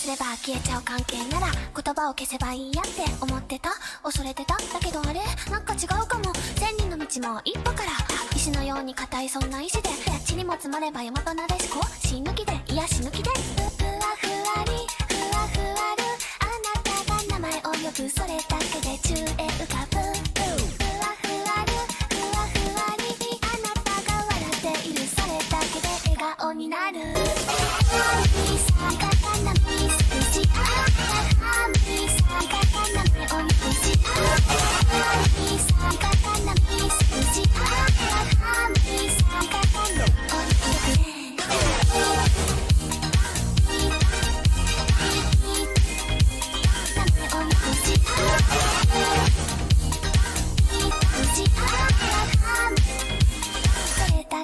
すれば消えちゃう関係なら言葉を消せばいいやって思ってた、恐れてた。だけどあれなんか違うかも。千人の道も一歩から、石のように硬いそんな石で、地にも積もれば大和なでしこ、死ぬ気でいや死ぬ気で、ふわふわりふわふわる、あなたが名前を呼ぶ、それだけで宙へ浮かぶ。ふわふわるふわふわり、あなたが笑っている、それだけで笑顔になる。ミサがかなミスくじあミサがかなめおみくじミサがかなミスくじあミサがかなおみくじ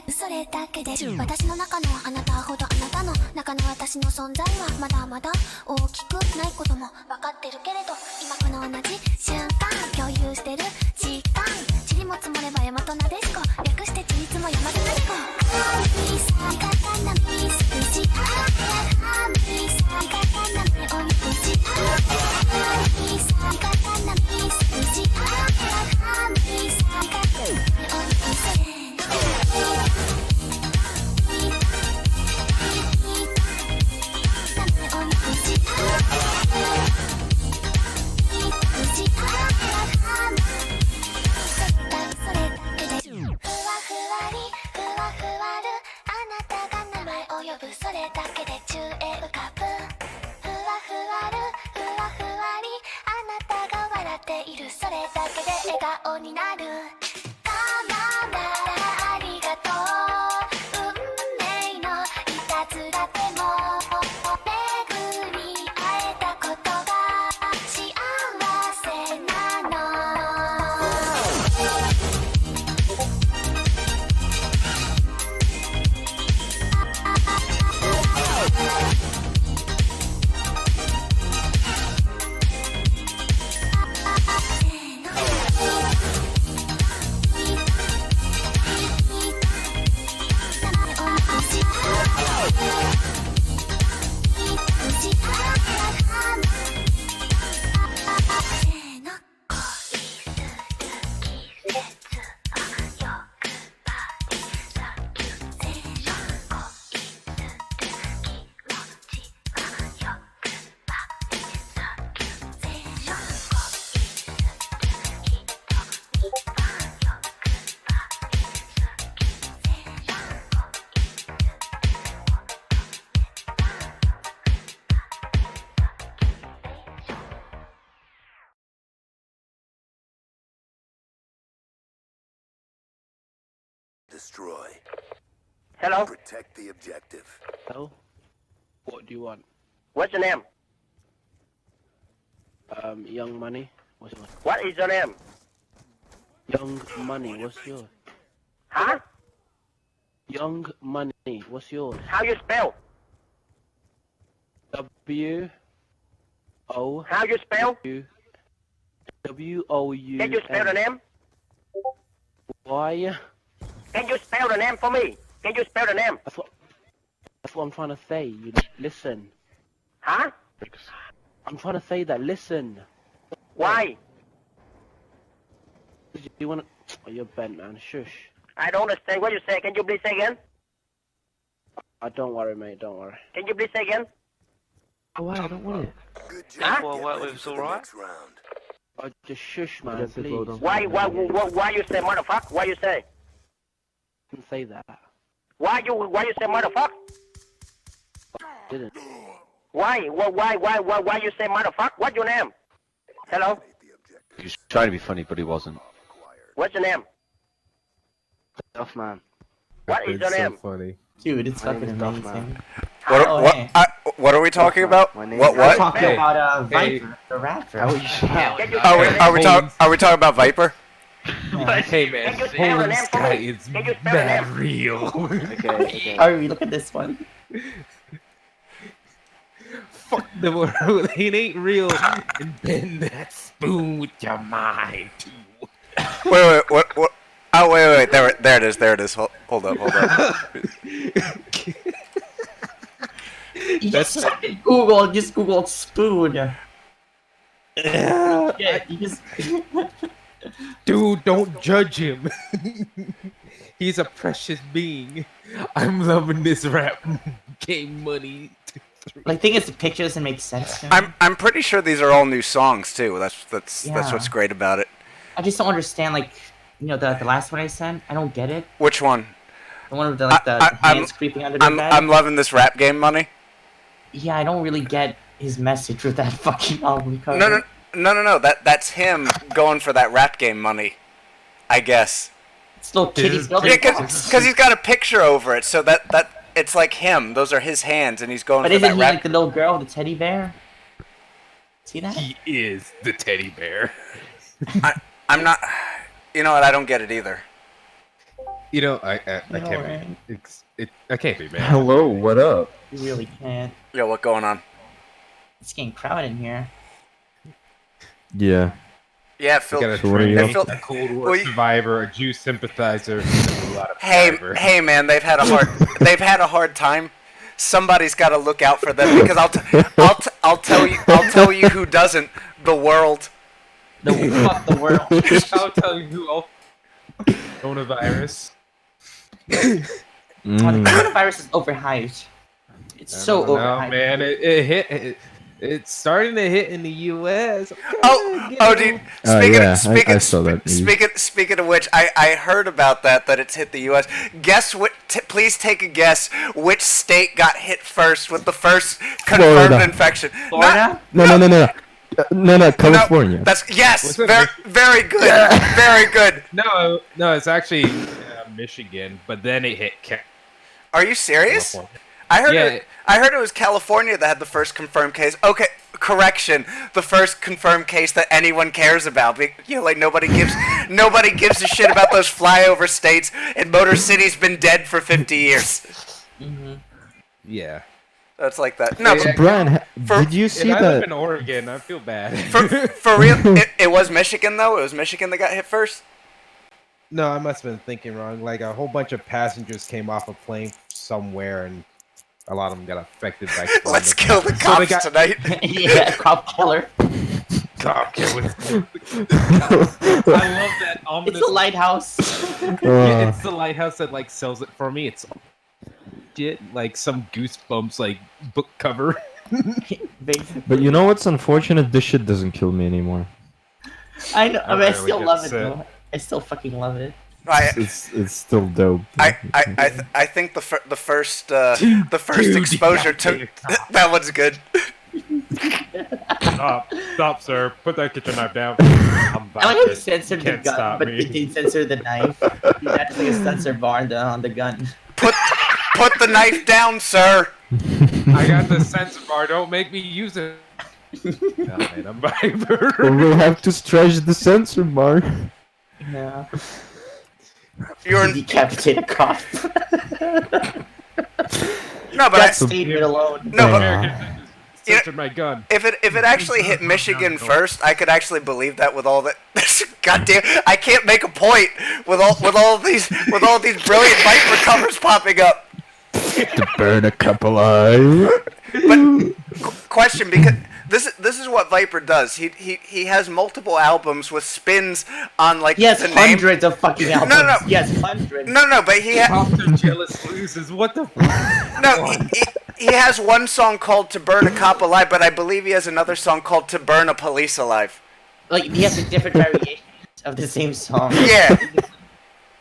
それだけで私の中のあなたほどあなたの中の私の存在はまだまだ大きくないことも分かってるけれど、今この同じ瞬間共有してる時間、地にも積もれば大和なでしこ、略して地に積も山田なでこ。ミサがかなミスくじミサがかなめおみくじミサがかなミスくじミサがかなめおみくじそれだけで宙へ浮かぶ。ふわふわるふわふわり、あなたが笑っている、それだけで笑顔になる。かまならありがとう、運命のいたずらでも巡り会えたことが幸せなの。Destroy. Hello? Protect the objective. Hello? What do you want? What's your name? Young Money. What's yours? What is your name? Young Money. What's yours? Huh? Young Money. What's yours? How you spell? W O How you spell? U W O U. Can you spell the name? Y. Can you spell the name for me? Can you spell the name? That's what I'm trying to say. You listen. Huh? I'm trying to say that. Listen. Why? You wanna? Oh, you're bent, man. Shush. I don't understand what you say. Can you please say again? Don't worry, mate. Don't worry. Can you please say again? Oh, wow, I don't want it. Good Huh? job. Well, Get ready it's for all the right. next round. Oh, just shush, man. That's it, Please. well done. Why you say motherfucker? Why you say? Didn't say that. Why you say motherfucker? Didn't. Why you say motherfucker? What's your name? Hello? He was trying to be funny, but he wasn't. What's your name? Off, man. What is your name? Funny. Dude, it's My name fucking is Duff, amazing. man. Oh, hey. What are we talking about? My name What? is- We're What? talking Hey. about Hey. Viper, the rapper. How are you? Can you Are we spell the name? are we talking about Viper? Hey man, Can you spell the Poland name for Sky me? is Can you spell the mad name? real. Okay. Ari, look at this one. Fuck the world, it ain't real. And bend that spoon with your mind. Wait, what? Oh, wait, there it is. Hold up. You just Google, just Google spoon. Yeah, Yeah, you just. dude, don't judge him. He's a precious being. I'm loving this rap game money. Like, thing is, the picture doesn't make sense to me. I'm pretty sure these are all new songs too. That's Yeah. what's great about it. I just don't understand, like, you know, the last one I sent. I don't get it. Which one? The one with the, like, the I'm- hands creeping under the I'm bed. I'm loving this rap game money. Yeah, I don't really get his message with that fucking album cover. No. That's him going for that rap game money. I guess. It's little kitties building Yeah, blocks. because he's got a picture over it, so that it's like him. Those are his hands, and he's going But for isn't that he rap. like the little girl with the teddy bear? See that? He is the teddy bear. I'm not. You know what? I don't get it either. You know, I No, can't. right? I can't be mad. Hello, what up? You really can't. Yo, what going on? It's getting crowded in here. Yeah. Yeah, We Phil. got a So what are you trainee, up a Cold War Well, you- survivor, a Jew sympathizer, a lot of Hey, survivor. hey, man, they've had a hard time. Somebody's got to look out for them because I'll tell you who doesn't. The world. The fuck the world. I'll tell you who else. Coronavirus. Oh, the Mm. coronavirus is overhyped. It's so No, overhyped. man, it hit. It's starting to hit in the U.S. Dude. Yeah, I saw that news. Speaking of which, I heard about that it's hit the U.S. Guess what? Please take a guess. Which state got hit first with the first confirmed Florida. infection? Florida? No, California. That's yes. Was it Very good. Very good. No, it's actually Michigan, but then it hit Are you serious? California. I heard it was California that had the first confirmed case. Okay, correction. The first confirmed case that anyone cares about. You know, like nobody gives a shit about those flyover states, and Motor City's been dead for 50 years. Mm-hmm. Yeah. That's like that. No, Yeah. Brian, For- did you see If I live that? in Oregon, I feel bad. for real, it was Michigan though. It was Michigan that got hit first. No, I must have been thinking wrong. Like a whole bunch of passengers came off a plane somewhere, and a lot of them got affected by. Let's kill the So they cops got- tonight. Yeah, cop killer. Cop killers. I love that ominous. It's a lighthouse. Yeah, it's the lighthouse that like sells it for me. It's shit like some Goosebumps like book cover. Basically. But you know what's unfortunate? This shit doesn't kill me anymore. I know. I mean, I really still get love it sick. though. I still fucking love it. It's still dope. I think the first exposure to that one's good. Stop, sir. Put that kitchen knife down. I'm I like how they censored the Can't gun, stop but me. they didn't censor the knife. That's like a censor bar on the gun. Put the knife down, sir. I got the sensor bar. Don't make me use it. No, man, I'm Viper. Or we'll have to stretch the sensor bar. Yeah. You're in, Decapitate a cop. no, but That stayed it alone. no, but American censored my gun. if it actually hit Michigan first, I could actually believe that with all that. Goddamn, I can't make a point with all these brilliant Viper covers popping up. To burn a couple eyes. But question, because this is what Viper does. He has multiple albums with spins on like Yes, the name. hundreds of fucking albums. no. Yes, hundreds. No, but After Jealous loses. What the? he has one song called "To Burn a Cop Alive," but I believe he has another song called "To Burn a Police Alive." Like, he has a different variation of the same song. Yeah.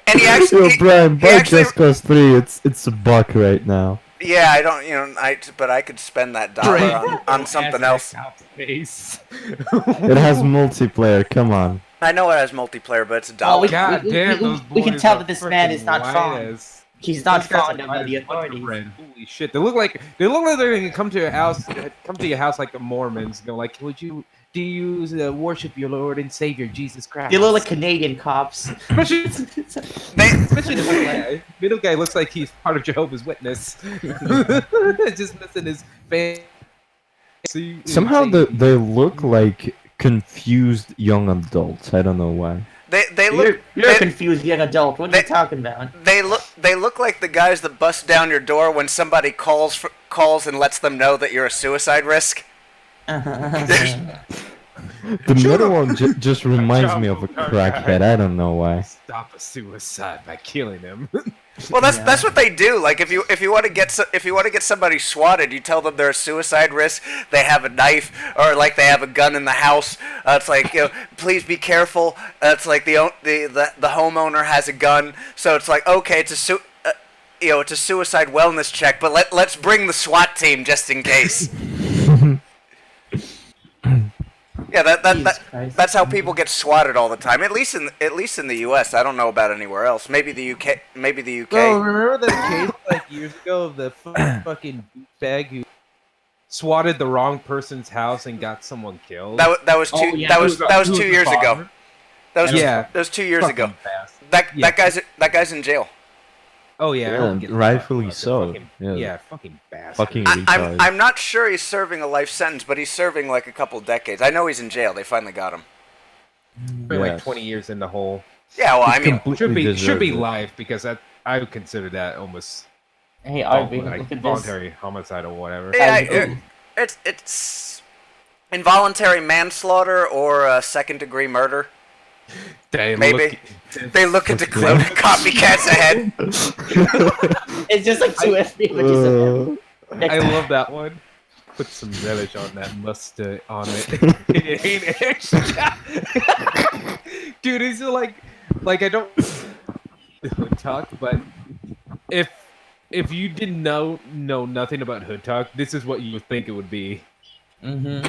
And he actually, Yo, Brian, he buy actually, Just Cause 3. It's $1 right now. yeah, I don't, but I could spend that dollar on something else. Face. It has multiplayer. Come on. I know it has multiplayer, but it's a Oh, dollar. God damn, those we can boys tell are that this man freaking is not white fond. as- He's not Those guys fond are of white the as fucking authorities. red. Holy shit! They look like they're gonna come to your house, like the Mormons. Go like, do you worship your Lord and Savior Jesus Christ? They look like Canadian cops. especially, They, especially the middle guy. Middle guy looks like he's part of Jehovah's Witness. Just missing his face. Somehow they look like confused young adults. I don't know why. They look You're a confused young adult. What are you talking about? they look like the guys that bust down your door when somebody calls and lets them know that you're a suicide risk. The middle one just reminds me of a crackhead. I don't know why. Stop a suicide by killing him. Well, that's what they do. Like if you want to get somebody swatted, you tell them they're a suicide risk. They have a knife or like they have a gun in the house. It's like, you know, please be careful. It's like the homeowner has a gun, so it's like, okay, it's a it's a suicide wellness check, but let's bring the SWAT team just in case. Yeah, that's how people get swatted all the time. At least in the U.S. I don't know about anywhere else. Maybe the UK. Bro, remember that case like years ago of the fucking douchebag who swatted the wrong person's house and got someone killed? That was 2 years ago. That was 2 years Fucking ago. bastard. That guy's in jail. Oh yeah, I Yeah, don't get rightfully that. so. Fucking, Yeah. fucking bastard. Fucking retard. I'm not sure he's serving a life sentence, but he's serving like a couple decades. I know he's in jail. They finally got him. For like Yes. 20 years in the hole. Yeah, well, I mean, Completely Should be deserved it. life because I would consider that almost Hey, Arby, like look at this. voluntary homicide or whatever. yeah, it's involuntary manslaughter or second-degree murder. Damn, Maybe. They look into copycats ahead. It's just like two FB images of him. I love that one. Put some relish on that mustard on it. It ain't extra. Dude, it's like I don't hood talk, but if you didn't know nothing about hood talk, this is what you would think it would be. Mm-hmm.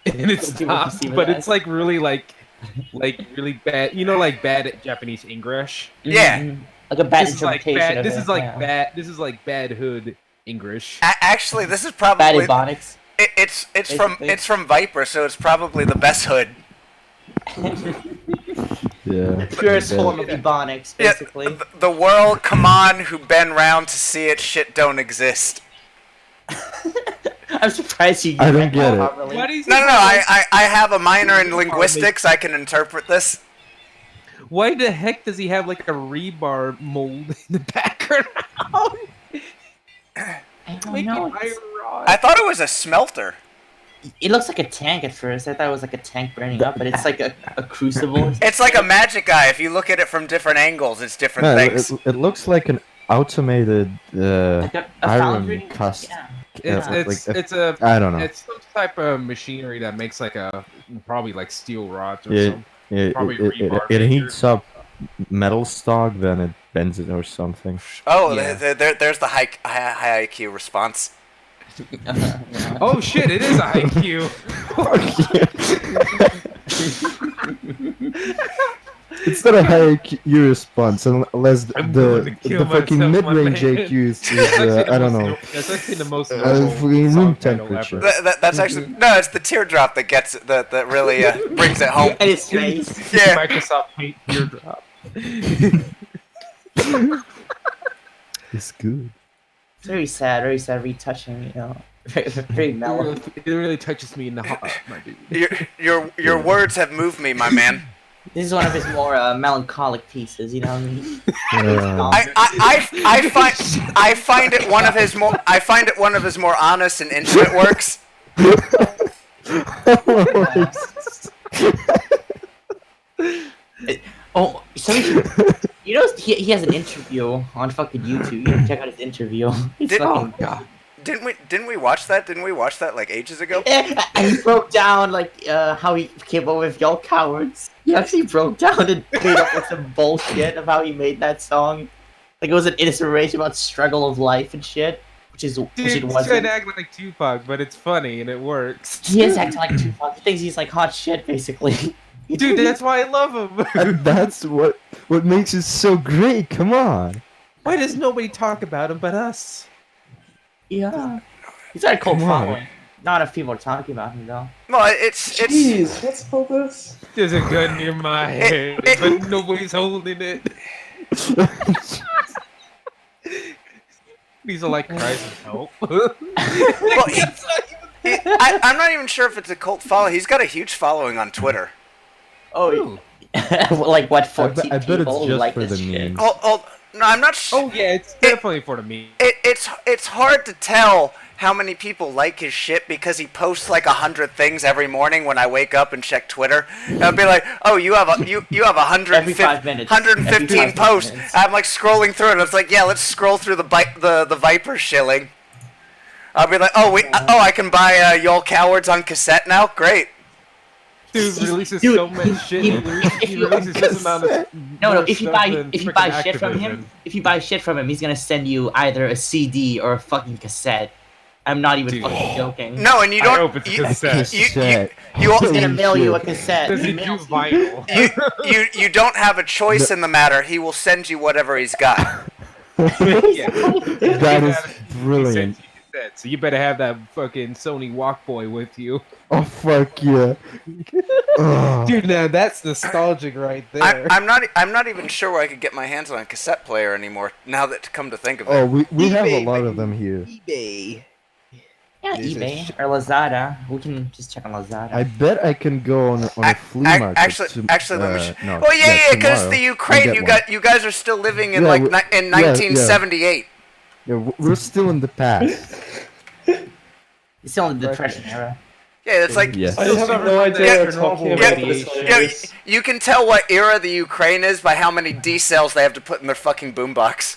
And it's What you not, perceive it but as. it's like really like really bad. You know, like bad at Japanese English. Yeah. Mm-hmm. Like a bad This is like interpretation bad. of This it, is like yeah. bad. This is like bad hood English. Actually, this is Bad probably ebonics. it's basically. from Viper, so it's probably the best hood. Yeah. Purest Yeah. form of ebonics, Yeah, basically. the world, come on, who been round to see it, shit don't exist. I'm surprised you. I don't get it. properly. Why does No, he no, have, like- I have a minor in linguistics. I can interpret this. Why the heck does he have like a rebar mold in the background? I don't Making know. iron rod. I thought it was a smelter. It looks like a tank at first. I thought it was like a tank burning up, but it's like a crucible. It's like a magic eye. If you look at it from different angles, it's different No, things. it looks like an automated Like a iron foundry. cast. Yeah. It's a I don't know. it's some type of machinery that makes like a probably like steel rods or Yeah, something. It, Probably it, rebar it maker. heats up metal stock, then it bends it or something. Oh, Yeah. there's the high IQ response. Yeah. Oh shit! It is a IQ. It's not a high IQ response unless I'm going to the kill fucking myself, my mid-range man. IQ is That's actually the I don't most- know. That's actually the most fucking normal room song title temperature. ever. That's actually no. It's the teardrop that gets it, that really brings it home. And his face. Yeah. Microsoft Paint teardrop. It's good. It's very sad, very touching, you know. Very mellow. It really touches me in the heart, my dude. Your words have moved me, my man. This is one of his more melancholic pieces, you know what I mean? Yeah. I find it one of his more honest and intimate works. Oh, so you know, he has an interview on fucking YouTube. You can check out his interview. It's Did- fucking, God. Didn't we watch that? Didn't we watch that like ages ago? and he broke down like how he came up with "Y'all Cowards." He actually broke down and made up with some bullshit of how he made that song. Like it was an inspiration about struggle of life and shit, which it Dude, he's trying wasn't. to act like Tupac, but it's funny and it works. He is acting like Tupac. He thinks he's like hot shit, basically. Dude, that's why I love him. And that's what makes it so great. Come on. Why does nobody talk about him but us? Yeah. He's got a cult Come on. following. Not enough people are talking about him though. Well, it's what's all this? There's a gun near my head, but nobody's holding it. These are like cries for help. well, I'm not even sure if it's a cult follow. He's got a huge following on Twitter. Oh, Ooh. Like what? I 14 bet it's people just like for this the shit. memes. No, I'm not sure. Oh yeah, it's definitely for the meme. It's hard to tell how many people like his shit because he posts like 100 things every morning when I wake up and check Twitter. And I'll be like, oh, you have 150, Every 5 minutes. 115 Every 5 posts. minutes. I'm like scrolling through it. And it's like, yeah, let's scroll through the Viper shilling. I'll be like, oh I can buy Y'all Cowards on cassette now. Great. Dude releases Dude, so much shit. He releases this amount of No, more if you stuff buy than if you frickin' buy shit from him, Activision. if you buy shit from him, he's gonna send you either a CD or a fucking cassette. I'm not even Dude. fucking joking. No, and you I don't. hope it's a cassette. You He's gonna mail you a shit. cassette. Does He he do mails you- vinyl? you don't have a choice in the matter. He will send you whatever he's got. Yeah. That is He brilliant. sends you cassettes, so you better have that fucking Sony Walkboy with you. Oh fuck yeah. Ugh. Dude, now that's nostalgic right there. I'm not even sure where I could get my hands on a cassette player anymore. Now that to come to think of it. Oh, we have a lot of them here. eBay. Yeah, These are eBay shit. or Lazada. We can just check on Lazada. I bet I can go on a flea market. Actually, let me. no, Well, yeah, because tomorrow. the I'll Ukraine, get one. you guys are still living in Yeah, like we- in yeah, yeah. 1978. Yeah, we're still in the past. It's still in the Depression era. Yeah, it's like Yes. I have no idea what you're talking about. But it's yeah, hilarious. you can tell what era the Ukraine is by how many D cells they have to put in their fucking boombox.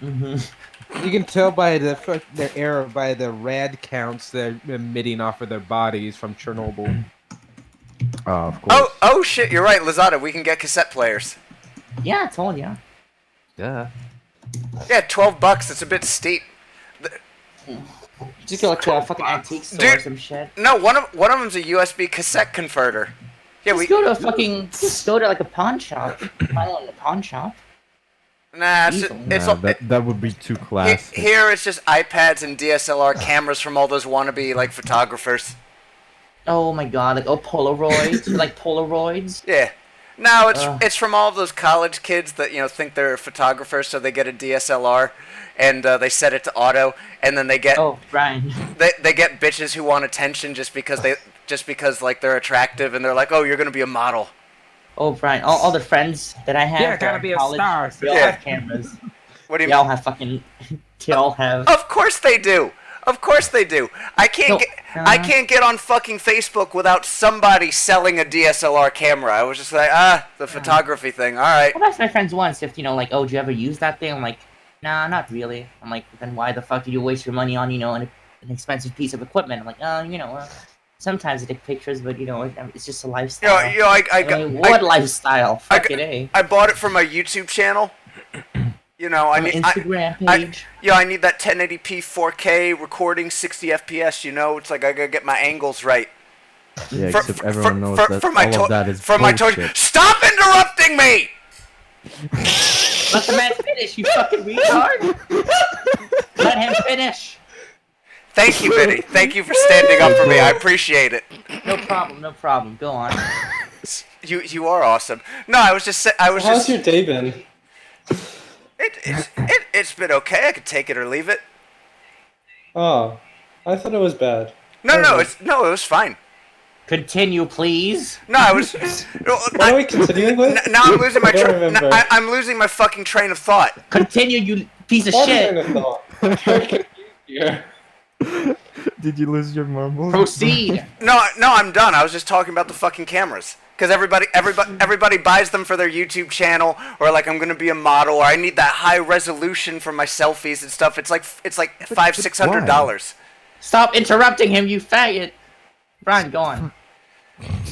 You can tell by their era by the rad counts they're emitting off of their bodies from Chernobyl. Of course. Oh shit, you're right, Lazada. We can get cassette players. Yeah, I told you. Yeah. Yeah, $12. It's a bit steep. Just go like to a fucking antique store or Dude. some shit. No, one of them's a USB cassette converter. Yeah, Just go to a fucking. Just go to like a pawn shop. Buy one in a pawn shop. Nah, it's Easily. it's Nah, that would be too classic. here. It's just iPads and DSLR cameras from all those wannabe like photographers. Oh my god, like Polaroids, like Polaroids. Yeah. No, Ugh. it's from all of those college kids that think they're photographers, so they get a DSLR and they set it to auto, and then they get Oh, Brian. they get bitches who want attention just because like they're attractive and they're like, oh, you're gonna be a model. Oh, Brian. All the friends that I have. Yeah, that gotta are in be a college, star. They all Yeah. have cameras. What do you They all mean? have fucking. They all have. Of course they do. Of course they do. I can't No, I can't get on fucking Facebook without somebody selling a DSLR camera. I was just like, the photography thing. All right. I've asked my friends once if like, oh, do you ever use that thing? I'm like, nah, not really. I'm like, then why the fuck did you waste your money on an expensive piece of equipment? I'm like, sometimes I take pictures, but it's just a lifestyle. I What lifestyle? I Fuck it, eh? I bought it for my YouTube channel. I On need Instagram I page. need that 1080p 4K recording 60 FPS. It's like I gotta get my angles right. Yeah, except everyone knows that for my all of that is for my bullshit. Stop interrupting me! Let the man finish, you fucking retard! Let him finish! Thank you, Biddy. Thank you for standing up for me. I appreciate it. No problem. Go on. You are awesome. No, I was just How's your day been? It's been okay. I could take it or leave it. Oh, I thought it was bad. No, Okay. it was fine. Continue, please. No, I was. What are we continuing with? Now I'm losing my I don't remember. I'm losing my fucking train of thought. Continue, you piece of What shit. kind of thought? Yeah. Did you lose your marbles? Proceed. No, I'm done. I was just talking about the fucking cameras. Because everybody buys them for their YouTube channel, or like I'm gonna be a model, or I need that high resolution for my selfies and stuff. It's like $500-$600. Stop interrupting him, you faggot. Brian, go on.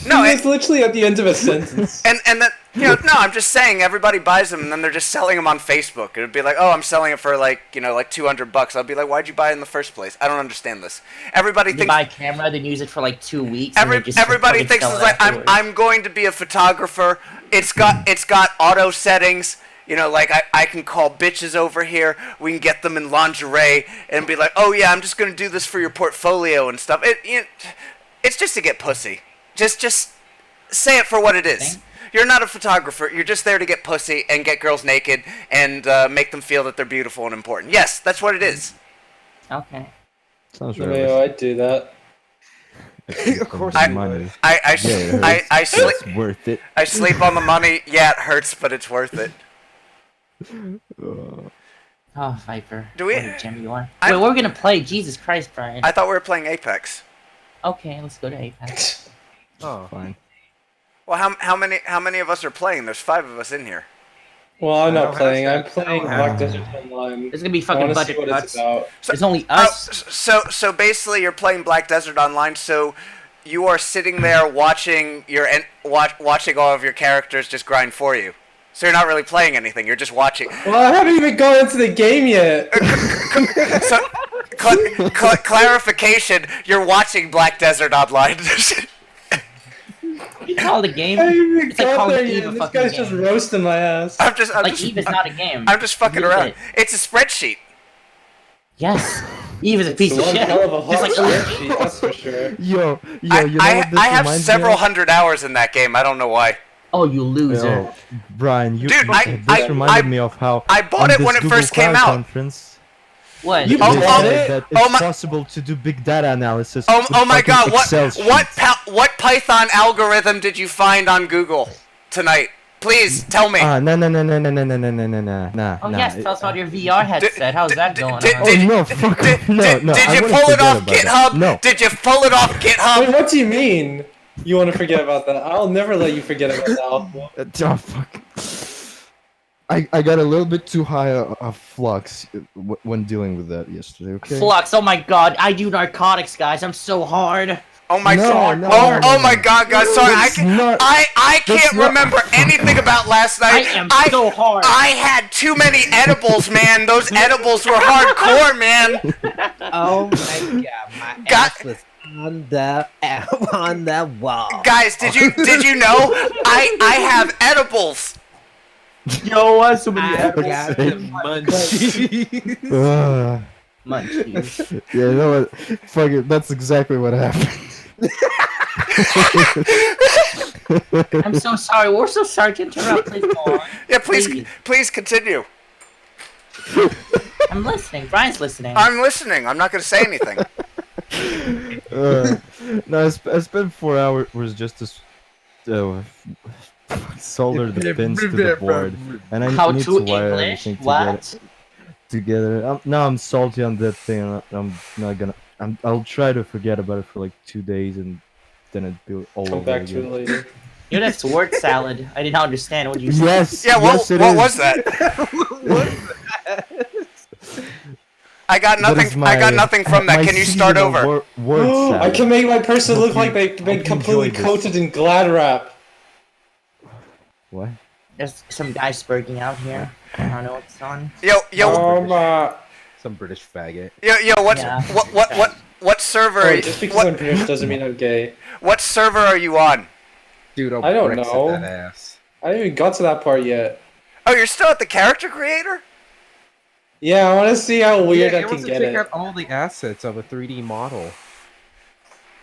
No, It's literally at the end of a sentence. and then no, I'm just saying everybody buys them, and then they're just selling them on Facebook. It'd be like, oh, I'm selling it for like $200. I'd be like, why'd you buy it in the first place? I don't understand this. Everybody You thinks. buy a camera, then use it for like 2 weeks. and then just Everybody fucking thinks sell it's it like afterwards. I'm going to be a photographer. It's got auto settings. Like I can call bitches over here. We can get them in lingerie and be like, oh yeah, I'm just gonna do this for your portfolio and stuff. It's just to get pussy. Just say it for what it is. You're not a photographer. You're just there to get pussy and get girls naked and make them feel that they're beautiful and important. Yes, that's what it is. Okay. Sounds No, realistic. I'd do that. Of course It's you money. would. I sleep. It's worth it. I sleep on the money. Yeah, it hurts, but it's worth it. Oh, Viper. Do we- What a gem you are. I- Wait, we're gonna play. Jesus Christ, Brian. I thought we were playing Apex. Okay, let's go to Apex. Oh. Fine. Well, how many of us are playing? There's 5 of us in here. Well, I'm I not don't playing. have I'm that. playing I don't Black have Desert Online. There's gonna be I fucking want to see budget what cuts. it's about. There's only Oh, us. so basically, you're playing Black Desert Online. So you are sitting there watching watching all of your characters just grind for you. So you're not really playing anything. You're just watching. Well, I haven't even gone into the game yet. So, clarification: you're watching Black Desert Online. You call the game? I haven't even It's like got calling there Eve yet. a This fucking guy's just game. roasting my ass. I'm just Eve is not a game. I'm just fucking Use around. it. It's a spreadsheet. Yes. Eve is a piece It's of one shit. hell of a hot Just like spreadsheet, that's for sure. Yo, you know I what this have reminds several me of? hundred hours in that game. I don't know why. Oh, you loser. Yo, Brian, Dude, this reminded me of how I bought on it this when it Google first came Cloud out. Conference, What? You they Oh, bought said it? that Oh it's my- possible to do big data analysis. Oh, with oh my fucking God! Excel sheets. What Python algorithm did you find on Google tonight? Please tell me. No. Oh yes, tell us about your VR headset. How's that going did- on? Oh no, fuck off. No, no. Did I you wanna pull it forget off about that. GitHub? No. Did you pull it off Wait, GitHub? what do you mean? You want to forget about that? I'll never let you forget about that. Oh, fuck. I got a little bit too high of flux when dealing with that yesterday, okay? Flux. Oh my God, I do narcotics, guys. I'm so hard. Oh my No, God! no, oh, no, oh no, my no. God, guys! Sorry, That's not- I that's can't not- remember anything about last I night. am so hard. I had too many edibles, man. Those edibles were hardcore, man. Oh my god, my God- ass was on the wall. Guys, did you know? I have edibles. Yo, what? So many I edibles. got sake. the munchies. Yeah, Munchies. you know what? Fuck it, that's exactly what happened. I'm so sorry. We're so sorry to interrupt. Please go on. Yeah, please continue. I'm listening. Brian's listening. I'm listening. I'm not gonna say anything. No, I spent 4 hours just to solder the pins to the board, and I How need to to wire English? everything What? together. Now I'm salty on that thing. And I'm not gonna. I'll try to forget about it for like 2 days, and then it'll be all Come over back to it again. later. You know that's word salad. I did not understand what you said. Yes. Yeah, yes, it what is. was that? I got That is nothing. I got nothing from that. my Can you start seasonal over? Word I salad. can make my person Hope look like you- they've been hope you completely enjoyed this. coated in Glad wrap. What? There's some guy spurging out here. I don't know what's on. Yo, Some British faggot. yo, what's Yeah. what server? Oh, just because I'm British doesn't mean I'm gay. What server are you on? Dude, I'll I don't Brexit know. that ass. I haven't even got to that part yet. Oh, you're still at the character creator? Yeah, I want to see how weird Yeah, I it can wants to get take it. out all the assets of a 3D model.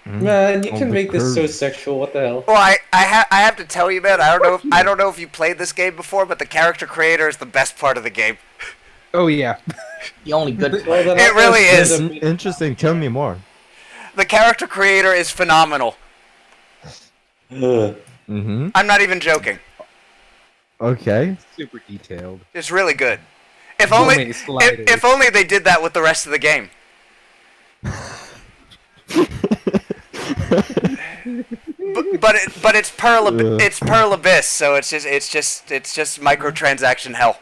Man, you All can the make this so curves. sexual. What the hell? Well, I have to tell you, man. I don't know if you played this game before, but the character creator is the best part of the game. Oh yeah. The only good part. Well, then It I'll really just is. end up- Interesting. Tell me more. The character creator is phenomenal. Ugh. Mm-hmm. I'm not even joking. Okay. Super detailed. It's really good. If So only many sliders. if only they did that with the rest of the game. But it's Pearl Abyss, so it's just microtransaction hell.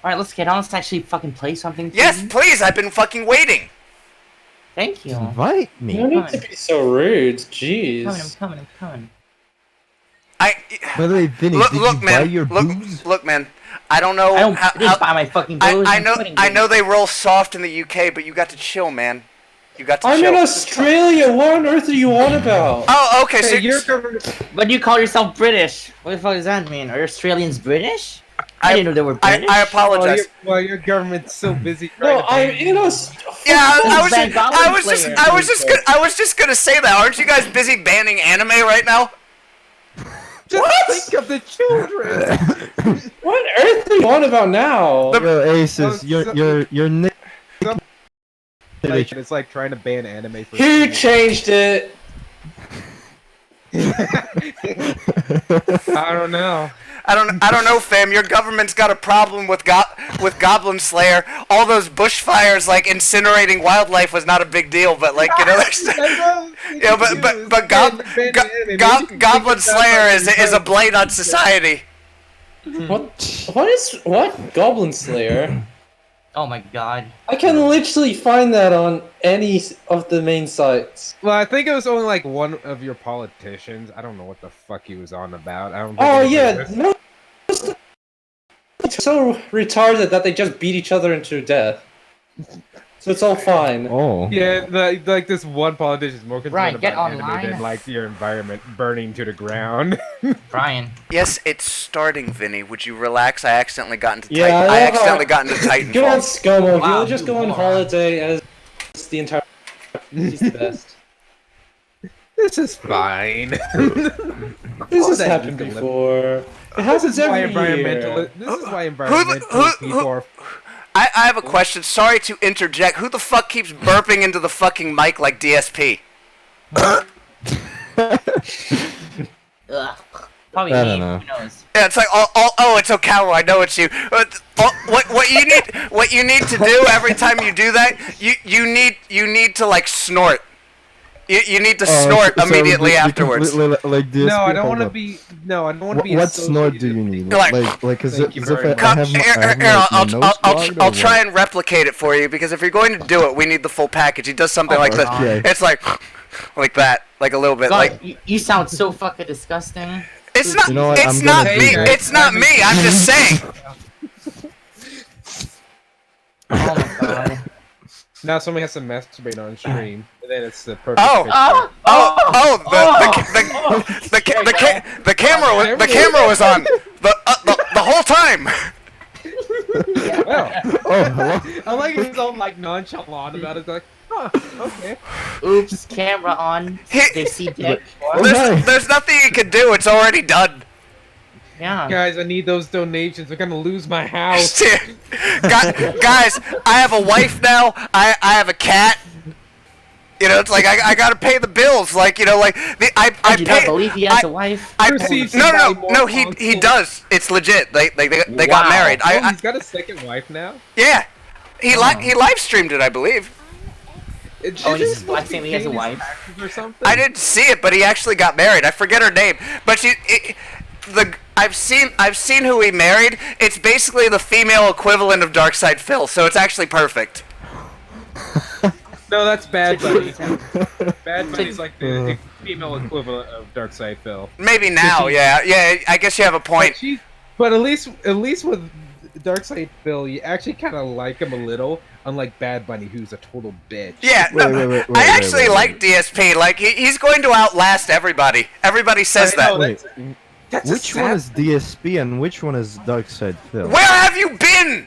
Alright, let's get on. Let's actually fucking play something. Yes, please. I've been fucking waiting. Thank you. I'm Invite You me. don't need to be so rude. Jeez. coming, I'm coming. I By the way, Vinny, look, did look, you buy man. your Look, booze? look, man. I don't know I don't how. just buy my fucking booze. I I'm know. quitting I booze. know they roll soft in the UK, but you got to chill, man. You got to I'm chill. in Australia. What on earth are you on about? Oh, okay. So Hey, you're covering. But you call yourself British. What the fuck does that mean? Are Australians British? I didn't know they were British. I apologize. Well, your government's so busy. No, trying I'm to in Australia. Yeah, I Bengali was just gonna say that. Aren't you guys busy banning anime right now? just think of the children. What on earth are you on about now? Yo, Aces, your nick. Like, it's like trying to ban anime for. Who changed it? I don't know. I don't know, fam. Your government's got a problem with Goblin Slayer. All those bushfires, like incinerating wildlife, was not a big deal. But like, you know, Goblin Slayer is a blight on society. What? Goblin Slayer? Oh my god. I can literally find that on any of the main sites. Well, I think it was only like one of your politicians. I don't know what the fuck he was on about. I don't. Think Oh anybody yeah, listened. no, it's so retarded that they just beat each other into death. So it's all fine. Oh. Yeah, like this one politician is more concerned Brian, get about anime online. than like your environment burning to the ground. Brian. Yes, it's starting, Vinny. Would you relax? I accidentally got into Yeah, I I love accidentally how- got into Go on Titanfall. ScoMo. Wow, He'll just go on you holiday as the entire. He's the best. This is fine. This has happened before. It happens why every year. This is why environmental people are. I have a question. Sorry to interject. Who the fuck keeps burping into the fucking mic like DSP? Ugh. Probably I me. don't know. Who knows? Yeah, it's like oh, it's Okawa. I know it's you. What you need to do every time you do that, you need to like snort. You need to snort so immediately be afterwards. completely like this. No, I don't want to be. No, I don't want to be. What snort do you need? Like- Like, is Thank it? you Is if very I much. have my, I have my I'll nose clogged or I'll try what? and replicate it for you because if you're going to do it, we need the full package. He does something Oh like my this. God. Okay. It's like that, like a little bit. God, Like you sound so fucking disgusting. it's not. You know what, It's I'm not gonna me. do that. It's not me. I'm just saying. Oh my god. Now somebody has to masturbate on stream, and then it's the perfect. Oh. picture. The camera was on the whole time. Well, Oh, hello. I like he's all like nonchalant about it. Like, huh, okay. Oops, camera on. They see dick. Okay. There's nothing you can do. It's already done. Yeah. Guys, I need those donations. I'm gonna lose my house. Guys, I have a wife now. I have a cat. You know, it's like I gotta pay the bills. Like, you know, like I I do not pay. believe he has a wife. Proceeds to buy more He consoles. does. It's legit. They got Wow. married. Oh, he's got a second wife now. Yeah. He live streamed it, I believe. Oh, he's flexing he has a wife. Or something. I didn't see it, but he actually got married. I forget her name, but I've seen who he married. It's basically the female equivalent of Darkside Phil, so it's actually perfect. No, that's Bad Bunny. Bad Bunny's like the female equivalent of Darkside Phil. Maybe now, yeah. I guess you have a point. But at least with Darkside Phil, you actually kind of like him a little, unlike Bad Bunny, who's a total bitch. Yeah, no, Wait, I actually wait. like DSP. Like he's going to outlast everybody. Everybody says I know, that. Wait, That's a which one is DSP and which one is Darkside Phil? Where have you been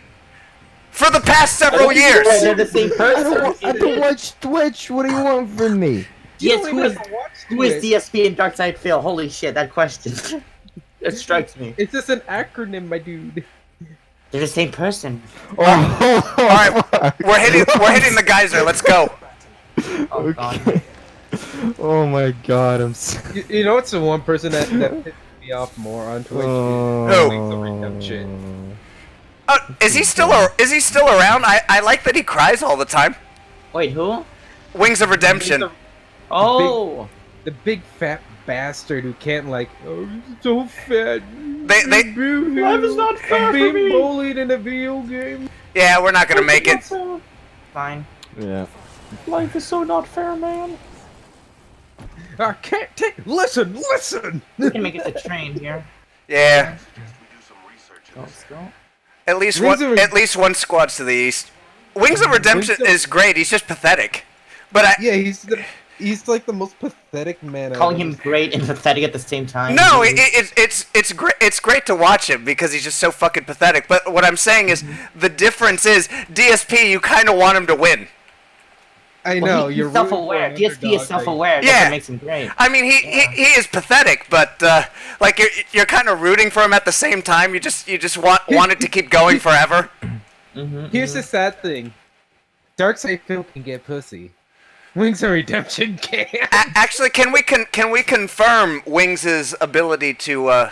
for the past several years? They're the same person. I don't watch Twitch. What do you want from me? Yes, You don't even watch who is Twitch. DSP and Darkside Phil? Holy shit, that question. It strikes me. It's just an acronym, my dude. They're the same person. Oh, All right, we're hitting the geyser. Let's go. Oh god. okay. Oh my god, I'm. You know what's the one person that pisses me off more on Twitch? Oh. The redemption. Is he still around? I like that he cries all the time. Wait, who? Wings of Redemption. Oh! The big fat bastard who can't like. Oh, he's so fat. They Life is not fair I'm for being me. bullied in a video game. yeah, we're not gonna make it. Fine. Yeah. Life is so not fair, man. I can't take. Listen. We can make it the train here. Yeah, Let's go. at least Wings one. of- At least one squad's to the east. Wings of Redemption Wings of- is great. He's just pathetic. But Yeah, he's like the most pathetic man. Calling him great and pathetic at the same time. no, it's great. It's great to watch him because he's just so fucking pathetic. But what I'm saying is the difference is DSP. You kind of want him to win. I Well, know he's you're self-aware. rooting for an DSP is underdog, self-aware. That's Yeah. what makes him great. I mean, he is pathetic, but like you're kind of rooting for him at the same time. You just want it to keep going forever. Here's the sad thing: Darkside Phil can get pussy. Wings of Redemption can. Actually, can we confirm Wings' ability to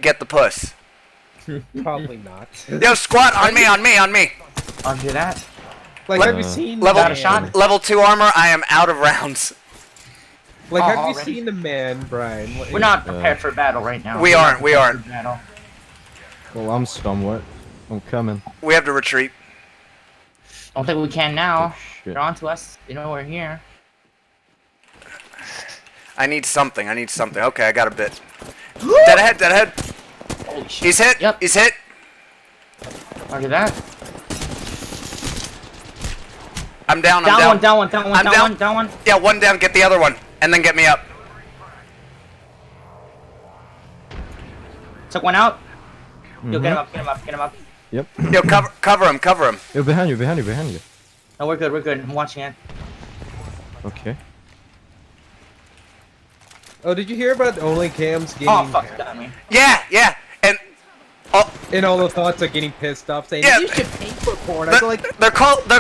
get the puss? Probably not. Yo, squad, on me. I'll do that. Like, have you seen Level Got a shot? level 2 armor. I am out of rounds. Like, Oh, have you already? seen the man, Brian? What- We're not prepared for battle right now. We We're not aren't, we prepared aren't. for battle. Well, I'm somewhat. I'm coming. We have to retreat. I don't think we can now. Shit. They're on to us. You know we're here. I need something. Okay, I got a bit. Dead ahead. Holy shit. He's hit. Yep. He's hit. Look at that. I'm down. Down one. Yeah, one down. Get the other one, and then get me up. Took one out. Yo, get him up. Yep. Yo, cover him. Yo, behind you. No, we're good. I'm watching it. Okay. Oh, did you hear about only cams getting... Oh, fuck, got me. Yeah. And all the thoughts are getting pissed off saying, Yeah. you should pay for porn. I go like, They're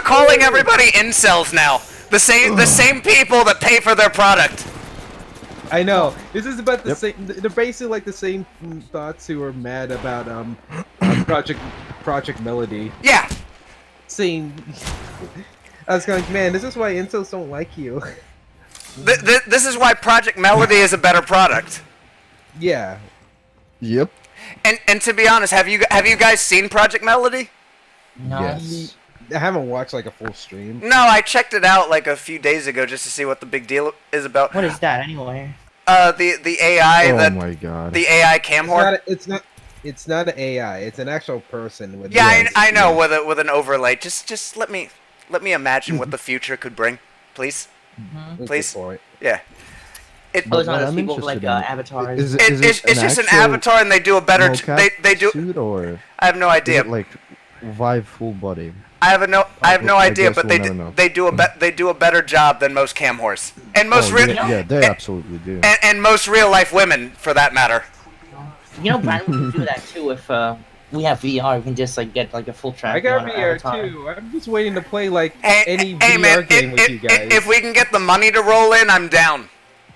calling everybody incels now. The same people that pay for their product. I know. This is about the Yep. same... They're basically like the same thoughts who are mad about, Project Melody. Yeah. Saying... I was going, man, this is why incels don't like you. This is why Project Melody is a better product. Yeah. Yep. And to be honest, have you guys seen Project Melody? No. Yes. I haven't watched like a full stream. No, I checked it out like a few days ago just to see what the big deal is about. What is that anyway? The AI Oh that my god. the AI cam whore. It's not an AI. It's an actual person with. Yeah, Yes, I know yes. with an overlay. Just let me imagine what the future could bring, please. Please. For it. Yeah. It, Oh, there's one What of those I'm people with like interested in- avatars. Is it's just an actual avatar, and they do a better. mocap They do. suit or I have no is idea. it like Vive full body? I have no I idea, guess but we'll never know. they do a better job than most cam whores and most Oh, real yeah, they absolutely do. and most real life women for that matter. You know, Brian, we can do that too if we have VR. We can just like get like a full track. I got on our VR avatar. too. I'm just waiting to play like Hey, any hey VR man, game with you guys. if we can get the money to roll in, I'm down.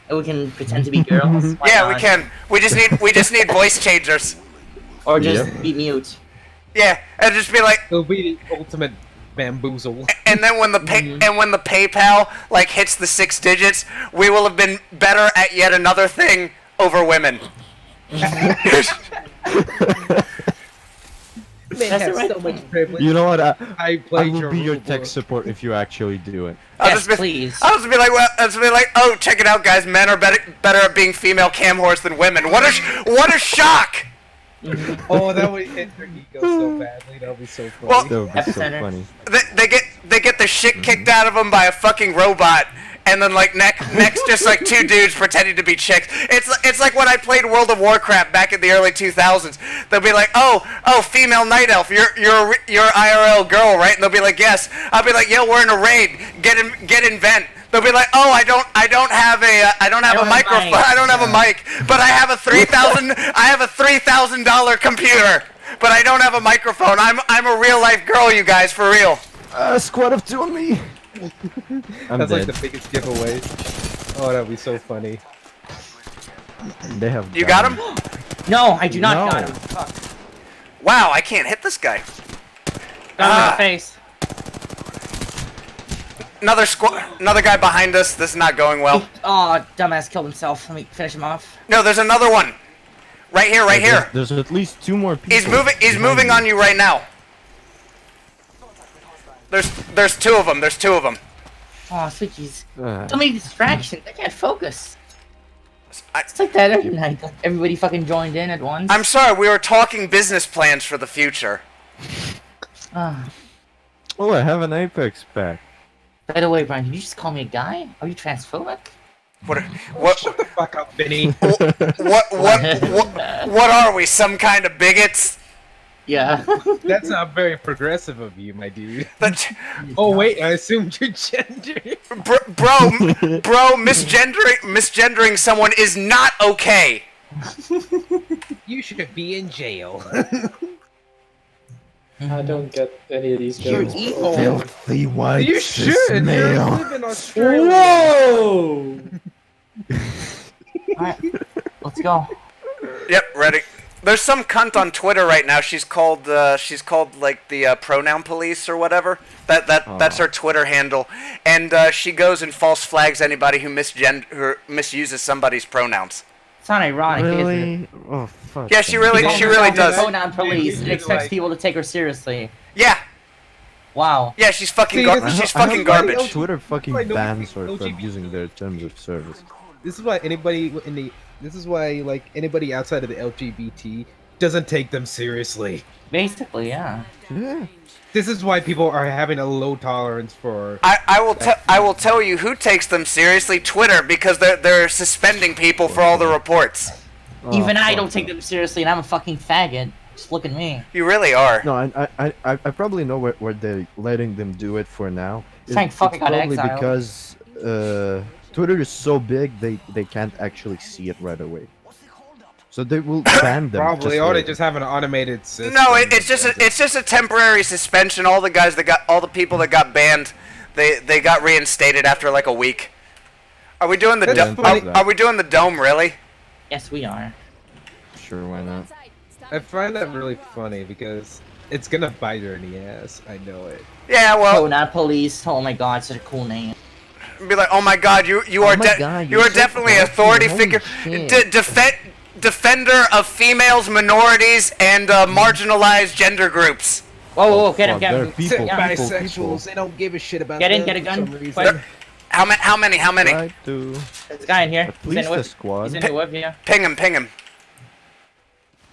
And we can pretend to be girls. Why Yeah, we not? can. We just need voice changers. Or just Yep. be mute. Yeah, and just be like, It'll be the ultimate bamboozle. and then when the PayPal like hits the 6 digits, we will have been better at yet another thing over women. Man That's has the right so much privilege. You know what? I played will your be your rule tech book. support if you actually do it. Yes, please. I'll just be like, oh, check it out, guys. Men are better at being female cam whores than women. What a shock! Oh, that would hit your ego so badly. That would be so funny. Well, That would be so Epicenter. funny. They get the shit kicked out of them by a fucking robot, and then like next just like 2 dudes pretending to be chicks. It's like when I played World of Warcraft back in the early 2000s. They'll be like, oh, female night elf, you're IRL girl, right? And they'll be like, yes. I'll be like, yo, we're in a raid. Get in vent. They'll be like, oh, I don't have a microphone. mic. I don't have a mic, but I have a $3,000 computer, but I don't have a microphone. I'm a real life girl, you guys, for real. Squad of 2 on me! I'm That's like dead. the biggest giveaway. Oh, that'd be so funny. They have. You got him? No, I do not No. got him. Fuck. Wow, I can't hit this guy. Got him in the face. Another guy behind us. This is not going well. Oh, dumbass killed himself. Let me finish him off. No, there's another one. Right here. There's at least 2 more people. He's moving on you right now. There's 2 of them. Oh, switchies. Uh, So many distractions. I can't focus. I- It's like that every night. Like, everybody fucking joined in at once. I'm sorry, we were talking business plans for the future. Ah. Oh, I have an Apex pack. By the way, Brian, did you just call me a guy? Are you transphobic? What Fuck up, Vinny. what are we? Some kind of bigots? Yeah. That's not very progressive of you, my dude. But, Oh wait, I assumed your gender. bro, misgendering someone is not okay. You should be in jail. I don't get any of these You're jokes. evil. Filthy white You should. You snail. live in Australia. Whoa! Alright, let's go. Yep, ready. There's some cunt on Twitter right now. She's called like the pronoun police or whatever. That's her Twitter handle, and she goes and false flags anybody who misuses somebody's pronouns. It's not ironic, is it? Really? Oh fuck. Yeah, she really does. Pronoun police and expects people to take her seriously. Yeah, Wow. yeah, she's fucking See, garbage. She's fucking garbage. Twitter fucking Like, no bans her for LGBT abusing their terms of service. This is why like anybody outside of the LGBT doesn't take them seriously. Basically, yeah. Yeah. This is why people are having a low tolerance for. I will tell you who takes them seriously. Twitter, because they're suspending people for all the reports. Even I fuck don't take them seriously, and I'm a fucking faggot. Just look at me. You really are. No, I probably know where they're letting them do it for now. Thank fuck I got probably exiled. because Twitter is so big they can't actually see it right away. So they will ban them. Probably, just or they later. just have an automated system. No, it's just a temporary suspension. All the people that got banned, they got reinstated after like a week. Are we doing the That's funny. are we doing the dome really? Yes, we are. Sure, why not? I find that really funny because it's gonna bite her in the ass. I know it. Yeah, well, Pronoun police. Oh my god, such a cool name. be like, oh my god, you are my God, you you're are so definitely a classy, authority holy figure, shit. defender of females, minorities, and marginalized gender groups. Whoa, whoa, whoa, get him, Fuck, get they're him. people, Yeah. people, Bisexuals, people. they don't give a shit about Get in, them get a for gun. some reason. Quick. How many? Try to There's a guy in here. at He's in least the a whip. squad. He's in the whip, yeah. Ping him.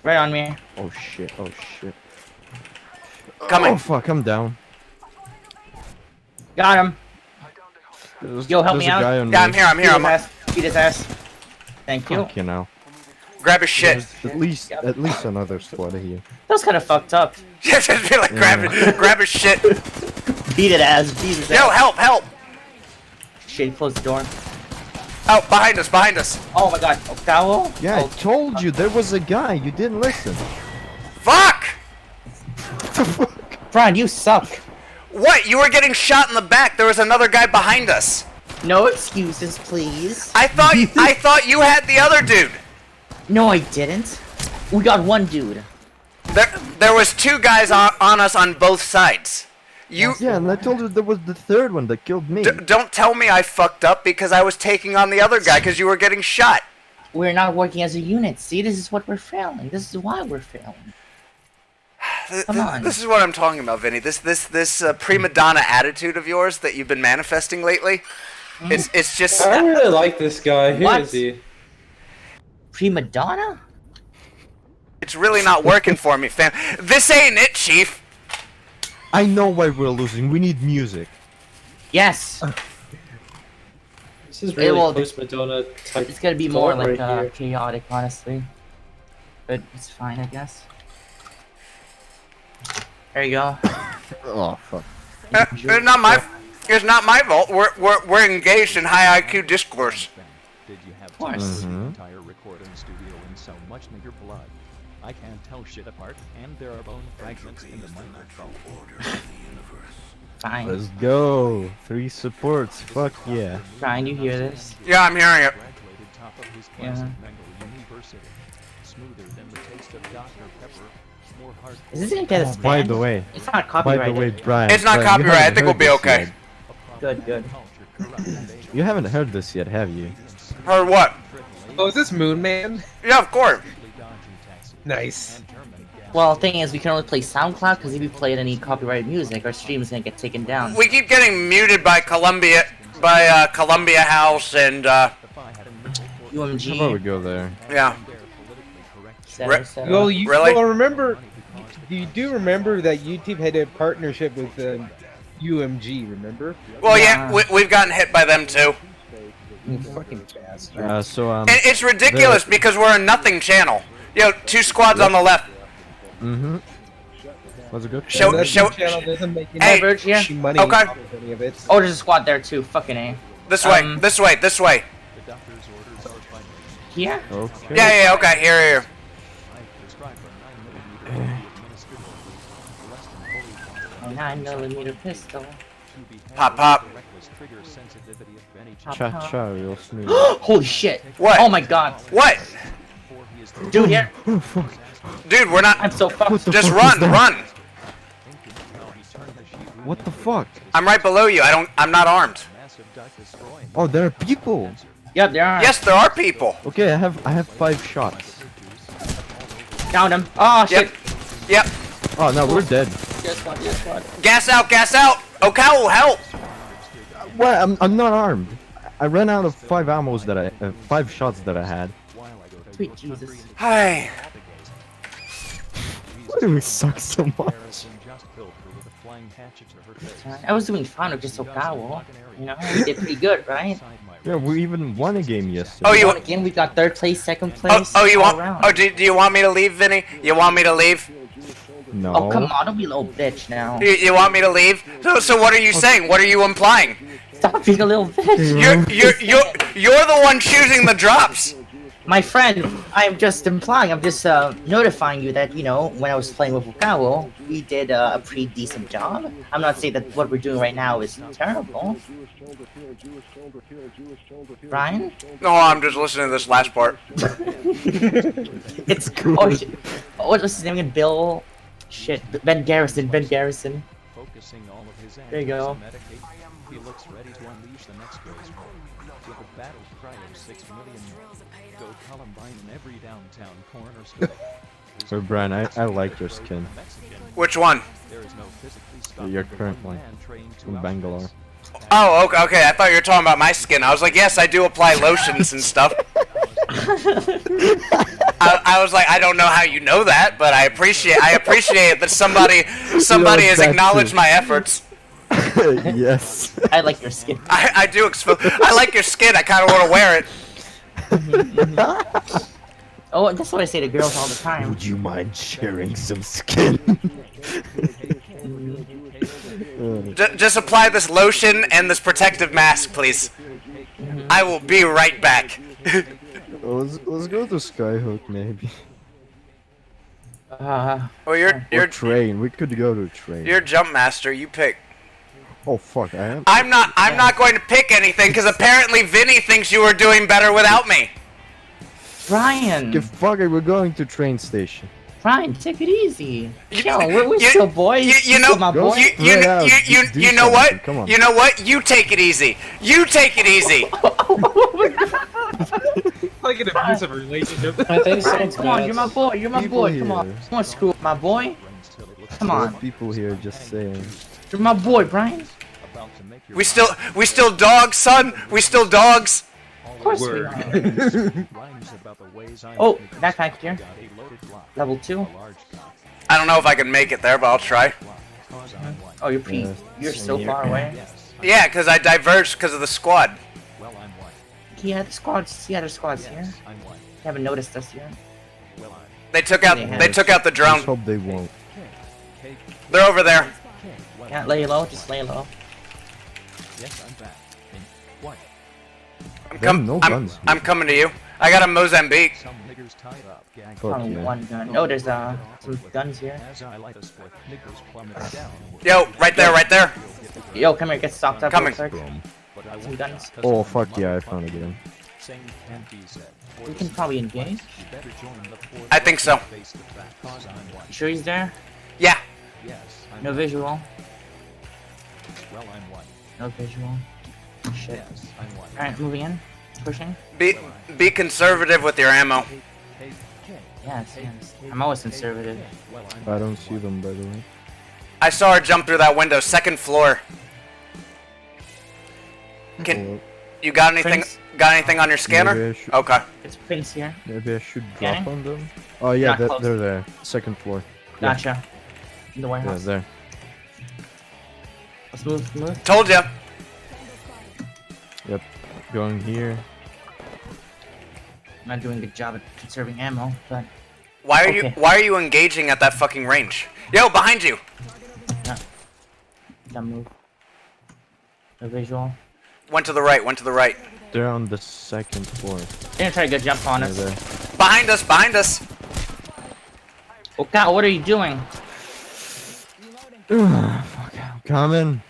Right on me. Oh shit! Oh shit! Coming. Oh fuck! I'm down. Got him. Yo, help There's me a out. guy on Yeah, I'm me. here. I'm here. Beat I'm his ass. Beat his ass. Thank you. Fuck you now. grab his shit. There's at least another squad here. That was kind of fucked up. Yeah, just be like grab his shit. Beat it, ass. Beat it. Yo, help! Shit, close the door. Oh, behind us. Oh my god. Okawo? Yeah, I Oh, told you there was a guy. You didn't listen. Fuck! Brian, you suck. What? You were getting shot in the back. There was another guy behind us. No excuses, please. I thought you had the other dude. No, I didn't. We got one dude. There was two guys on us on both sides. You Yeah, and I told you there was the third one that killed me. don't tell me I fucked up because I was taking on the other guy because you were getting shot. We're not working as a unit. See, this is what we're failing. This is why we're failing. Come on. This is what I'm talking about, Vinny. This prima donna attitude of yours that you've been manifesting lately. It's just. I really like this guy. Who What? is he? Prima donna? It's really not working for me, fam. This ain't it, Chief. I know why we're losing. We need music. Yes. This is really will- post Madonna type. It's gonna be more thought like right here. chaotic, honestly. But it's fine, I guess. There you go. Oh fuck. It's not my fault. We're engaged in high IQ discourse. Did you have Of course. the entire recording studio in so much nigger blood? I can't tell shit apart, and there are bone fragments in the microphone. Fine. Let's go. 3 supports. Fuck yeah. Brian, you hear this? Yeah, I'm hearing it. Graduated top of his Yeah. class at Bengal University. Smoother than the taste of Dr. Pepper. More hard. Is this gonna get us By banned? the way. It's not By copyrighted. the way, Brian. It's not Brian, you copyright. I haven't think we'll heard be this okay. yet. Good, good. You haven't heard this yet, have you? Heard what? Oh, is this Moon Man? Yeah, of course. Nice. Well, the thing is, we can only play SoundCloud because if we played any copyrighted music, our stream is gonna get taken down. We keep getting muted by Columbia House and How about we UMG. go there? yeah. etc., etc. Well, you Really? well, remember? You do remember that YouTube had a partnership with UMG? Remember? Well, yeah, we've gotten hit by them too. You fucking bastard. So And it's ridiculous because we're a nothing channel. Yo, 2 squads on the left. Was it good? Show- And that show- channel doesn't make any Hey, Verge, yeah. money Okay. off of any of it. Oh, there's a squad there too. Fucking A. This way, Um, this way, this way. Here? Okay. Yeah, okay, here. A 9mm pistol. Pop, pop. Pop, Cha pop. cha, real smooth. Holy shit! What? Oh my god! What? Dude, here! Oh fuck! Dude, we're not. I'm so fucked. What the Just fuck was run, that? run. What the fuck? I'm right below you. I'm not armed. Oh, there are people. Yep, there are. Yes, there are people. Okay, I have 5 shots. Down him. Oh shit. Yep. Oh no, we're dead. Yes, one, yes, one. Gas out, gas out. Okawa, help. What? I'm not armed. I ran out of 5 ammos that 5 shots that I had. Sweet Jesus. Hi. Why do we suck so much? I was doing fine with just Okawa. You know, we did pretty good, right? Yeah, we even won a game yesterday. Oh, you. Again, we got 3rd place, 2nd place. Oh, you all want? around. Oh, do you want me to leave, Vinny? You want me to leave? No. Oh, come on, don't be a little bitch now. You want me to leave? So what are you saying? What are you implying? Stop being a little bitch. You're the one choosing the drops. My friend, I'm just implying, I'm just notifying you that, you know, when I was playing with Okawa, we did a pretty decent job. I'm not saying that what we're doing right now is terrible. Brian? No, I'm just listening to this last part. It's cool. Oh, shit. What's his name again? Bill? Shit, Ben Garrison, Ben Garrison. There you go. He looks ready to unleash the next with a battle cry of 6 million. Go Columbine in every downtown corner store. So Brian, I like your skin. Which one? Your current one. From Bangalore. Oh, okay. I thought you were talking about my skin. I was like, yes, I do apply lotions and stuff. I was like, I don't know how you know that, but I appreciate that somebody has that acknowledged too. my efforts. Yes. I like your skin. I do I like your skin. I kind of want to wear it. Oh, that's what I say to girls all the time. Would you mind sharing some skin? Just apply this lotion and this protective mask, please. I will be right back. let's go to Skyhook maybe. Well, Or you're train. We could go to train. you're jump master. You pick. Oh fuck, I am. I'm not going to pick anything because apparently Vinny thinks you were doing better without me. Brian! Okay, fuck it, we're going to train station. Brian, take it easy. Yo, we're still boys. You know, Still my boy. you know what? Come on. You know what? You take it easy. You take it easy. Like an abusive relationship. I think so. Come on, you're my boy. You're my People boy. Come on. here. Come on, screw up my boy. Come There are on. people here just saying. You're my boy, Brian. We still dogs, son. We still dogs. Of course we are. Oh, backpack here. Level 2. I don't know if I can make it there, but I'll try. Oh, you're pretty. You're so far away. Yeah, because I diverged because of the squad. He had squads. He had our squads here. You haven't noticed us yet. They took out the Let's drone. hope they won't. They're over there. Yeah, lay low. Just lay low. Yes, I'm back. What? I'm coming to you. I got a Mozambique. Some niggers tied up, gagged. Fuck Only yeah. one gun. Oh, there's some guns here. As I light us with niggers plummeted down. Yo, right there, right there. Yo, come here. Get stocked up. Coming. real quick. But I Some guns. Oh fuck yeah, I found a gun. Same can't be said. We can probably engage. You better join the force I think so. face the fact, 'cause I'm one. You sure he's there? Yeah. Yes, I'm No visual. well, I'm one. No visual. Shit. Yes, I'm one. Alright, moving in. Pushing. Be conservative with your ammo. Yes, yes. I'm always conservative. Well, I'm I don't see them by the way. I saw her jump through that window, 2nd floor. Can you got anything? Prince? Got anything on your scanner? Maybe I should, Okay. It's Prince here. maybe I should Scanning? drop on them. Oh yeah, Not close. they're there. 2nd floor. Yeah. Gotcha. In the Yeah, warehouse. there. Let's move, move. Told ya. Yep. Going here. I'm not doing a good job at conserving ammo, but Why are Okay. you engaging at that fucking range? Yo, behind you. don't move. No visual. Went to the right. Went to the right. They're on the 2nd floor. They're gonna try to go jump on They're us. there. Behind us. Behind us. Oh god, what are you doing? Fuck. Coming.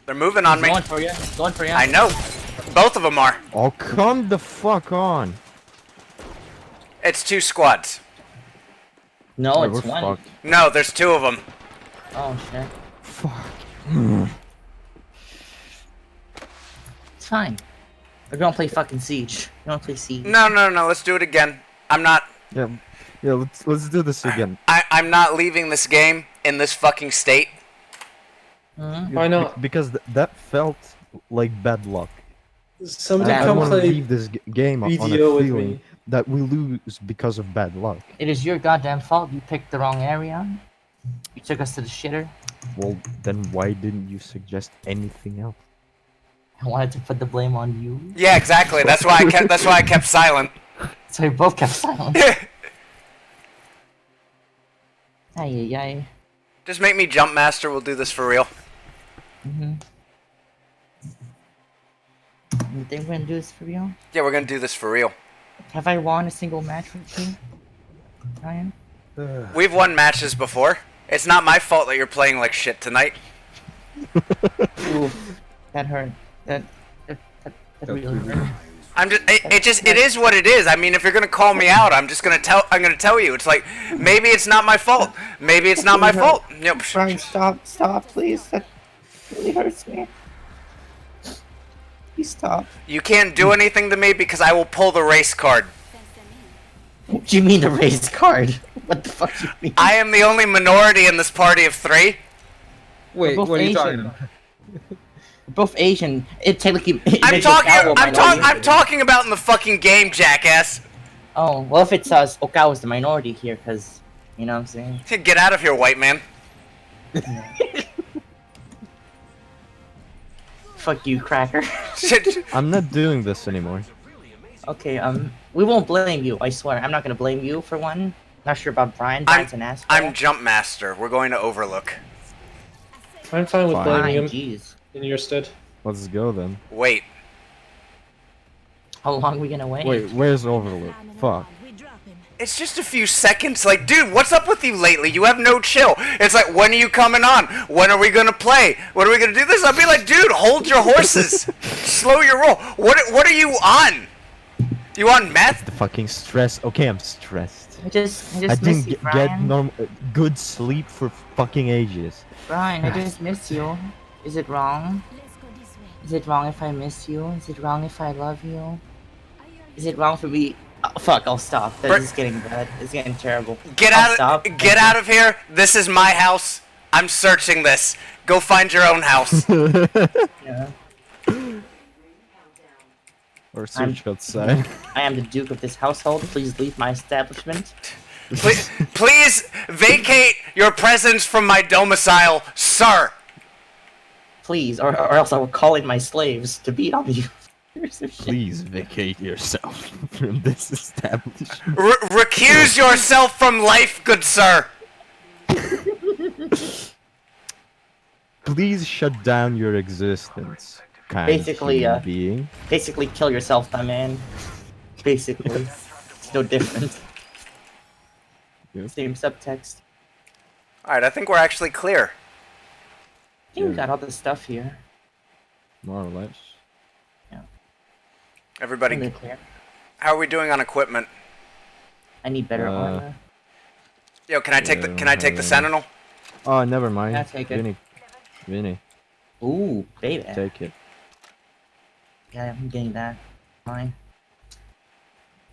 They're moving on me. Going for you. Going for you. I know. Both of them are. Oh, come the fuck on. It's 2 squads. No, Yeah, it's we're one. fucked. No, there's 2 of them. Oh shit. Fuck. It's fine. We're gonna play fucking Siege. We're gonna play Siege. No, let's do it again. I'm not. Yeah, let's do this again. I'm not leaving this game in this fucking state. Why not? Because that felt like bad luck. Somebody I come want to play leave this game on a BDO with feeling me. that we lose because of bad luck. It is your goddamn fault. You picked the wrong area. You took us to the shitter. Well, then why didn't you suggest anything else? I wanted to put the blame on you. Yeah, exactly. That's why I kept silent. So we both kept silent. Ay. Just make me jump master. We'll do this for real. You think we're gonna do this for real? Yeah, we're gonna do this for real. Have I won a single match with you, Ryan? We've won matches before. It's not my fault that you're playing like shit tonight. Oof, that hurt. That really hurt. I'm just. It is what it is. I mean, if you're gonna call me out, I'm gonna tell you. It's like maybe it's not my fault. Maybe it's not my fault. Yep. Ryan, stop, please. That really hurts me. Please stop. You can't do anything to me because I will pull the race card. What do you mean the raised card? What the fuck do you mean? I am the only minority in this party of 3. Wait, both what are you Asian. talking about? We're both Asian. It technically. I'm talking about in the fucking game, jackass. Oh well, if it's us, Okawa's the minority here, cause you know what I'm saying. Get out of here, white man. Fuck you, cracker. I'm not doing this anymore. Okay, we won't blame you. I swear, I'm not gonna blame you for one. Not sure about Brian. Brian's an asshole. I'm jump master. We're going to Overlook. I'm fine with blaming Fine, him jeez. in your stead. Let's go then. Wait. How long are we gonna wait? Wait, where's Overlook? Fuck. It's just a few seconds. Like, dude, what's up with you lately? You have no chill. It's like, when are you coming on? When are we gonna play? When are we gonna do this? I'll be like, dude, hold your horses. Slow your roll. What are you on? You on meth? The fucking stress. Okay, I'm stressed. I just I miss didn't you, get Brian. good sleep for fucking ages. Brian, I just miss you. Is it wrong? Is it wrong if I miss you? Is it wrong if I love you? Is it wrong for me? Oh, fuck, I'll stop. This is getting bad. It's getting terrible. Get out of here. This is my house. I'm searching this. Go find your own house. Yeah. Or search outside. I am the Duke of this household. Please leave my establishment. Please vacate your presence from my domicile, sir. Please, or else I will call in my slaves to beat on you. Please vacate yourself from this establishment. Recuse yourself from life, good sir. Please shut down your existence. Basically, human being. Basically, kill yourself, my man. Basically, it's no different. Yep. Same subtext. All right, I think we're actually clear. I think we got all the stuff here. More or less. Everybody, Really clear. how are we doing on equipment? I need better armor. Yo, can I take the Sentinel? Oh, never mind. Yeah, take it. Vinny, Ooh, baby. take it. Yeah, I'm getting that. Fine.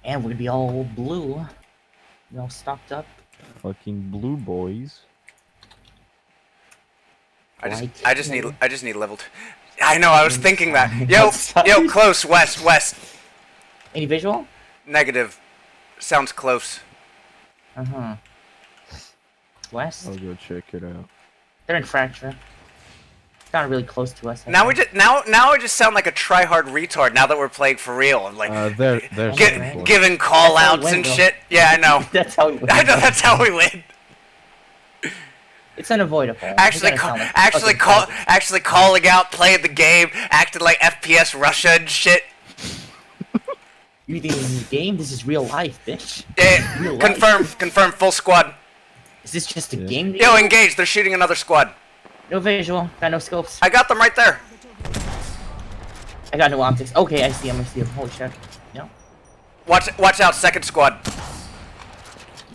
And we're gonna be all blue. We all stocked up. Fucking blue boys. I just need leveled. I know. I was thinking that. Yo, close, west. Any visual? Negative. Sounds close. Uh-huh. West? I'll go check it out. They're in Fracture. Not really close to us. Now I just sound like a try-hard retard. Now that we're playing for real, I'm like There's giving call-outs and shit. Yeah, I know. That's how we win. I know that's how we win. It's unavoidable. Actually calling out, playing the game, acting like FPS Russia and shit. You think this is a game? This is real life, bitch. Yeah, Real life. confirm, full squad. Is this just a game? Yo, engage. They're shooting another squad. No visual. Got no scopes. I got them right there. I got no optics. Okay, I see him. I see him. Holy shit. No. Watch out, second squad.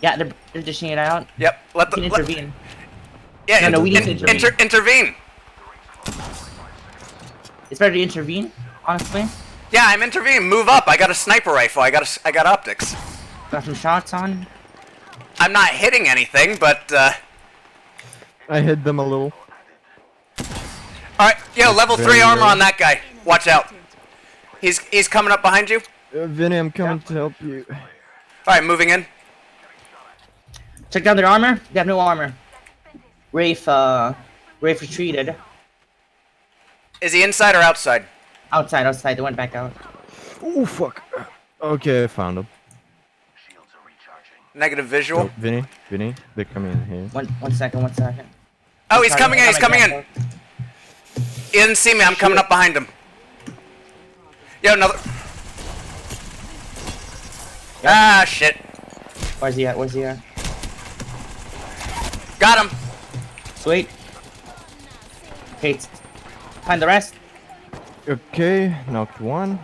Yeah, they're dishing it out. Yep. Let We them can intervene. Yeah. No, we need to intervene. Intervene. It's better to intervene, honestly. Yeah, I'm intervening. Move up. I got a sniper rifle. I got optics. Got some shots on. I'm not hitting anything, but I hit them a little. all right. Yo, level 3 Very armor low. on that guy. Watch out. He's coming up behind you. Vinny, I'm coming to help you. All right, moving in. Check down their armor. They have no armor. Rafe retreated. Is he inside or outside? Outside. They went back out. Oh fuck. Okay, I found them. Negative visual. Oh, Vinny, they're coming in here. One second. Oh, he's coming in. He's coming in. He didn't see me. I'm coming up behind him. Yo, another. Ah, shit. Where's he at? Got him. Sweet. Okay, find the rest. Okay, knocked one.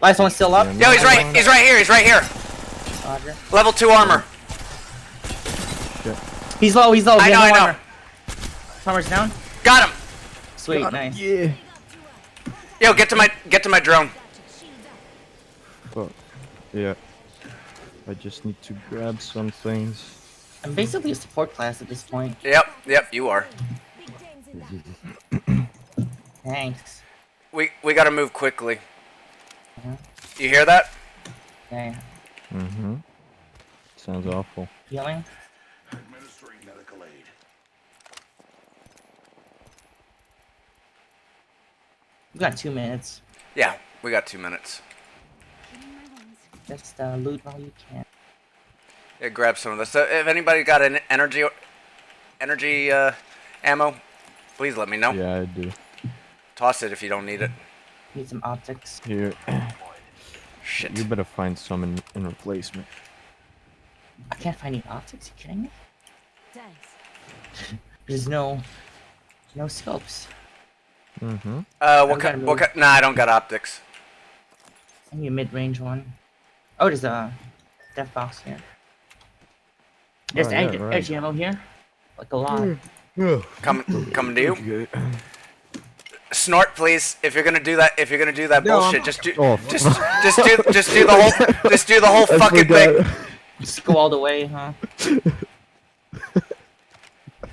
Last one's still up. Yo, he's right. He's right here. He's right here. Roger. Level 2 armor. He's low. I He know. has no I know. armor. Armor's down. Got him. Sweet, nice. Yeah. Yo, get to my drone. Fuck. Yeah. I just need to grab some things. I'm basically a support class at this point. Yep, you are. Thanks. We gotta move quickly. Mhm. You hear that? Okay. Mm-hmm. Sounds awful. Healing. We got 2 minutes. Yeah, we got 2 minutes. Just loot while you can. Yeah, grab some of this. If anybody got an energy ammo, please let me know. Yeah, I do. Toss it if you don't need it. Need some optics. Here. Shit. You better find some in replacement. I can't find any optics. You kidding me? There's no scopes. Mm-hmm. What kind? Nah, I don't got optics. I need a mid-range one. Oh, there's a death box here. There's energy ammo here. Like a lot. Coming to you. Snort, please. If you're gonna do that bullshit, just do the whole fucking thing. Just go all the way, huh?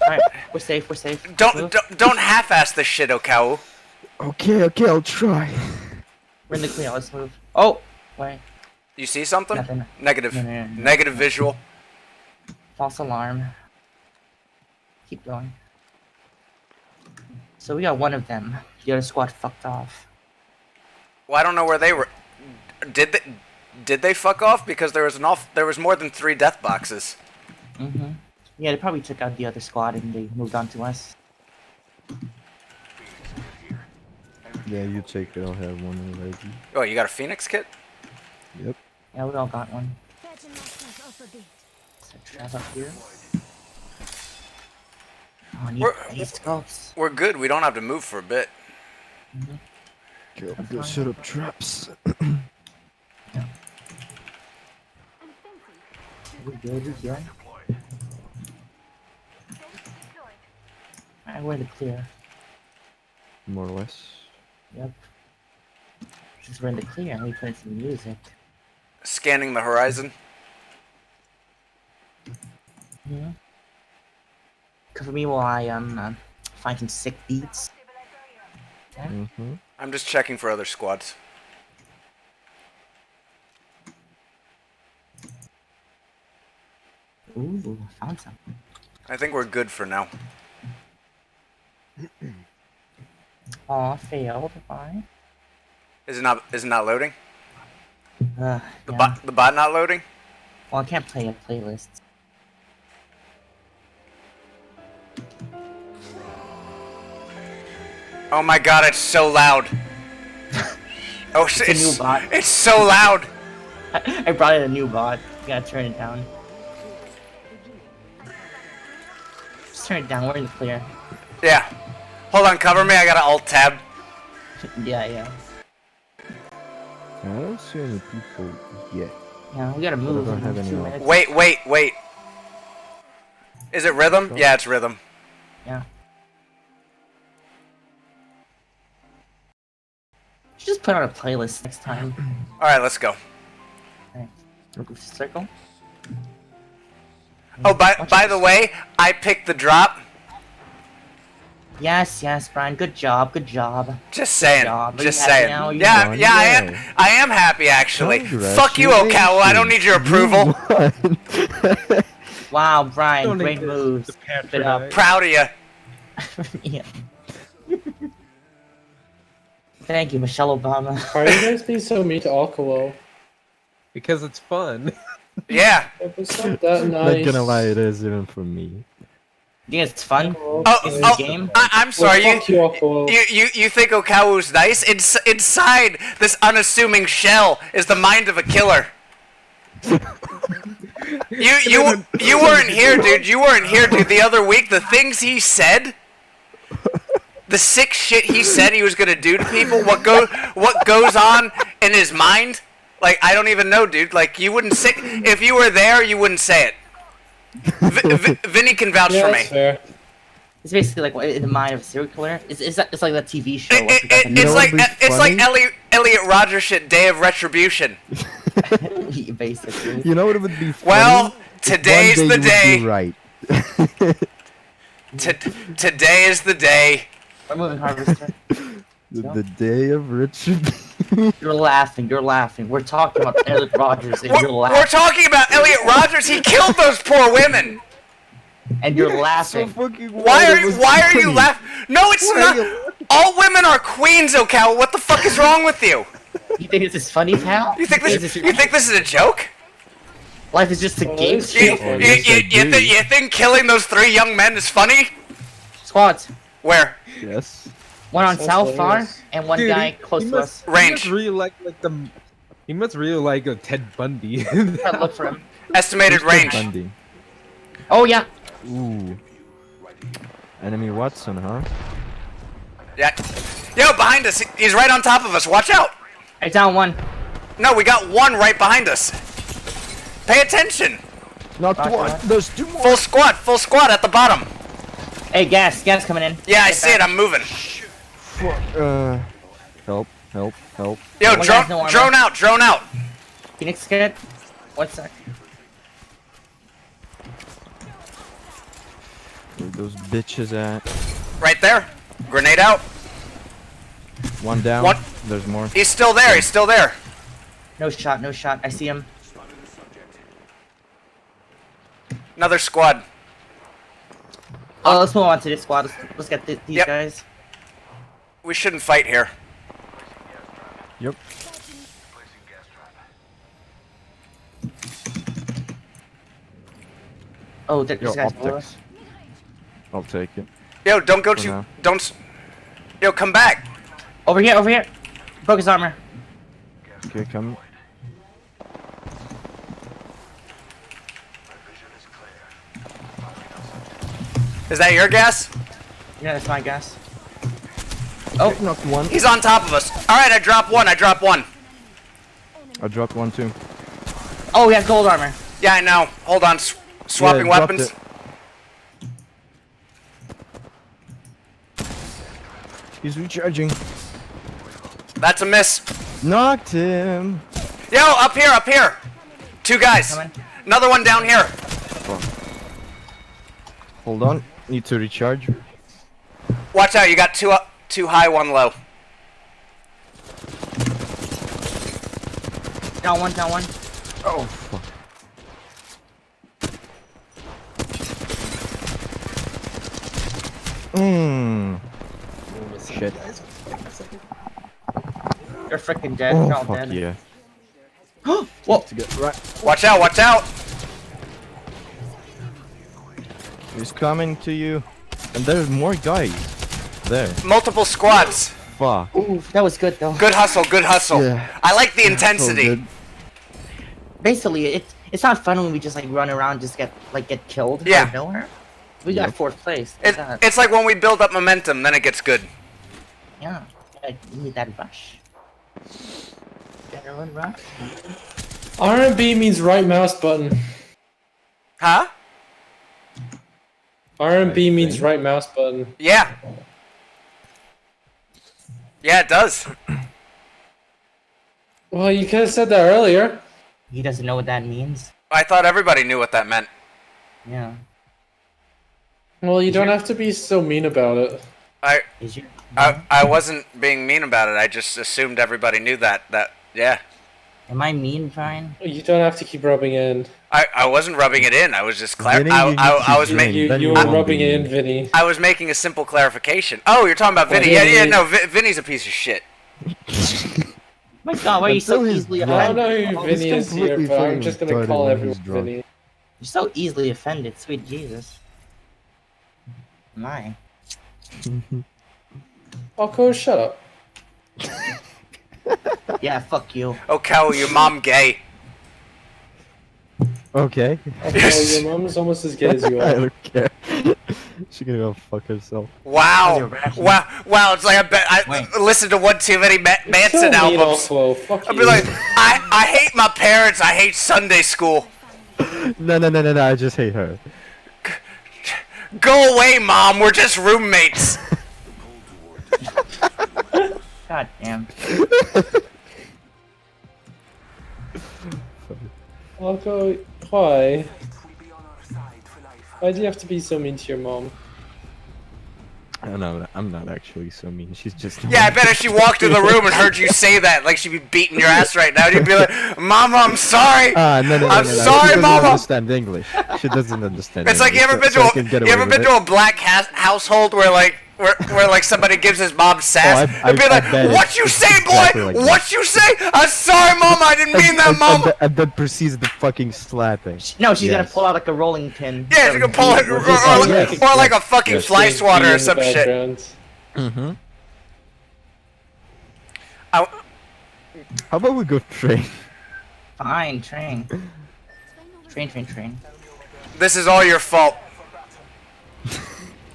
Alright, we're safe. Don't half-ass this shit, Okao. Okay, I'll try. We're in the clear. Let's move. Oh, wait. You see something? Nothing. Negative. No. Negative visual. False alarm. Keep going. So we got one of them. The other squad fucked off. Well, I don't know where they were. Did they fuck off? Because there was more than 3 death boxes. Mm-hmm. Yeah, they probably took out the other squad and they moved on to us. Yeah, you take it. I'll have one already. Oh, you got a Phoenix kit? Yep. Yeah, we all got one. So trap up here. Oh, I need scopes. We're good. We don't have to move for a bit. Go set up traps. We good. Alright, we're in the clear. More or less. Yep. Since we're in the clear, we put in some music. Scanning the horizon. Yeah. Cover me while I find some sick beats. Okay. Mm-hmm. I'm just checking for other squads. Ooh, found something. I think we're good for now. Aw, failed. Why? Is it not loading? Yeah. The bot not loading? Well, I can't play a playlist. Oh my god, it's so loud. Oh, It's a new bot. It's so loud. I brought in a new bot. You gotta turn it down. Just turn it down. We're in the clear. Yeah. Hold on, cover me. I got to alt tab. Yeah. I don't see any people yet. Yeah, we gotta move don't in have any 2 else. minutes. Wait. Is it rhythm? Yeah, it's rhythm. Yeah. Should just put on a playlist next time. All right, let's go. Circle. Oh, by the way, I picked the drop. Yes, Brian. Good job. Just saying. job. Are you Just happy saying. now? You Yeah, won, yeah, yeah. I am happy actually. Fuck you, Okawa. I don't need your approval. Wow, Brian, Don't great need moves. the Keep it up. Proud of you. Yeah. Thank you, Michelle Obama. Why are you guys being so mean to Akawo? Because it's fun. Yeah. It's not that Not nice. gonna lie, it is even for me. You think it's fun? Is it Oh, a game? I'm sorry. Well, fuck you, Akawo. You think Okawu's nice? Inside this unassuming shell is the mind of a killer. You weren't here, dude. You weren't here, dude. The other week, the things he said, the sick shit he said he was gonna do to people, what goes on in his mind. Like, I don't even know, dude. Like, you wouldn't say if you were there, you wouldn't say it. Vinny can vouch Yeah, for that's me. fair. It's basically like in the mind of a serial killer. It's like that TV show. It's like Elliot Rodgers shit, Day of Retribution. Basically. You know what would be funny? Well, If today's one the you would day. be right. Today is the day. We're moving, Harvester. The day of Richard. You're laughing. We're talking about Elliot Rodgers, and you're We're laughing. talking about Elliot Rodgers. He killed those poor women. And you're laughing. Why are you laughing? No, it's not. All women are queens, Okawa. What the fuck is wrong with you? You think this is funny, pal? You think this is a joke? Life is just a game. You think killing those 3 young men is funny? Squads. Where? Yes. One on Sounds South Far, hilarious. and one Dude, guy close to us. Range. He must really like Ted Bundy. Try to look for him. Estimated range. Bundy. Oh yeah. Ooh. Enemy Watson, huh? Yeah. Yo, behind us. He's right on top of us. Watch out. I down one. No, we got one right behind us. Pay attention. Not Roger one. that. There's 2 more. Full squad at the bottom. Hey, gas coming in. Yeah, I Get see back. it. I'm moving. Help. Yo, One guy's no armor. drone out. Phoenix kid. 1 sec. Where those bitches at? Right there. Grenade out. One down. One- There's more. He's still there. No shot. I see him. Another squad. Let's move on to this squad. Let's get these Yep. guys. We shouldn't fight here. Yep. Oh, this Yo, guy's below optics. us. I'll take it. Yo, don't go For too. now. Don't. Yo, come back. Over here. Broke his armor. Okay, come. Is that your gas? Yeah, that's my gas. Oh, knocked one. He's on top of us. All right, I dropped one. I dropped one too. Oh, he has gold armor. Yeah, I know. Hold on. Swapping Yeah, dropped weapons. it. He's recharging. That's a miss. Knocked him. Yo, up here. 2 guys. Coming. Another one down here. Hold on. Need to recharge. Watch out. You got 2 up, 2 high, 1 low. Down one. Oh, fuck. Shit. You're freaking dead. Oh, You're all fuck dead. yeah. Whoa. Watch out. He's coming to you. And there's more guys. There. Multiple squads. Fuck. Ooh, that was good though. Good hustle. Yeah. I like the So intensity. good. Basically, it's not fun when we just like run around, just get killed Yeah. out of nowhere. We got 4th place. Look at that. It's like when we build up momentum, then it gets good. Yeah. You need that rush. Adrenaline rush. R&B means right mouse button. Huh? R&B means right mouse button. Yeah. Yeah, it does. Well, you could have said that earlier. He doesn't know what that means. I thought everybody knew what that meant. Yeah. Well, you don't have to be so mean about it. I wasn't being mean about it. I just assumed everybody knew that. Yeah. Am I mean, Brian? You don't have to keep rubbing it in. I wasn't rubbing it in. I was just Vinny, I was making. You were rubbing it in, Vinny. I was making a simple clarification. Oh, you're talking about Vinny? Yeah. No, Vinny's a piece of shit. My God, why are you so easily I don't offended? know who Vinny is here, but I'm just gonna call everyone Vinny. You're so easily offended, sweet Jesus. My. Alco, shut up. Yeah, fuck you. Oh, Cal, your mom gay. Okay. Alco, your mom's almost as gay as you I are. don't care. She's gonna go fuck herself. Wow. Wow. It's like I listened to one too many Manson albums. Fuck I'd be you. like, I hate my parents. I hate Sunday school. No, I just hate her. Go away, Mom. We're just roommates. God damn. Alco, why? Why do you have to be so mean to your mom? I don't know. I'm not actually so mean. She's just. Yeah, I bet if she walked in the room and heard you say that, like she'd be beating your ass right now. You'd be like, Mama, I'm sorry. No, I'm she sorry, doesn't Mama. understand English. She doesn't understand. It's like you ever been to a black household where like somebody gives his mom sass? It'd be like, what you say, boy? Exactly like What you say? I'm sorry, Mama. I didn't mean that, Mama. And then proceeds the fucking slapping. No, she's gonna pull out like a rolling pin. Yeah, she's gonna pull it, or like a fucking fly swatter or some shit. Mm-hmm. How about we go train? Fine, train. Train. This is all your fault.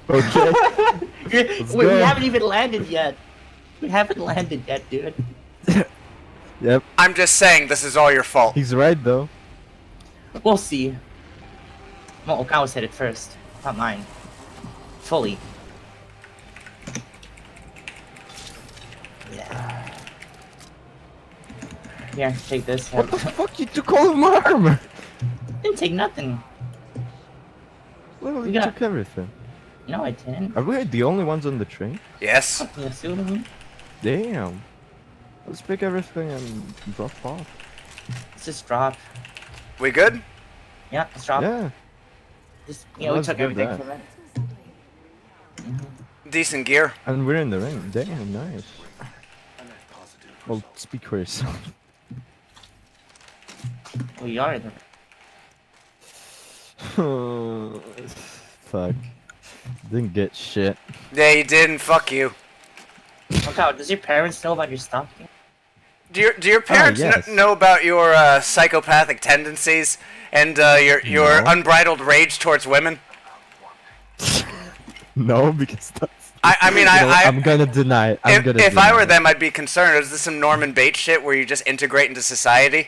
Okay. We haven't even landed yet. We haven't landed yet, dude. Yep. I'm just saying, this is all your fault. He's right though. We'll see. Well, Okawa said it first. Not mine. Fully. Yeah. Here, take this. What the fuck? You took all of my armor. Didn't take nothing. Well, you took everything. No, I didn't. Are we the only ones on the train? Yes. Assuming. Damn. Let's pick everything and drop off. Let's just drop. We good? Yeah, let's drop. Yeah. Just, we Let's took do everything that. from it. Decent gear. And we're in the ring. Damn, nice. Well, speak for yourself. We are the. Fuck. Didn't get shit. Yeah, you didn't. Fuck you. Okawa, does your parents know about your stuff? Do your parents yes. know about your psychopathic tendencies and your unbridled rage towards women? No, because that's. I'm gonna deny it. If I were them, I'd be concerned. Is this some Norman Bates shit where you just integrate into society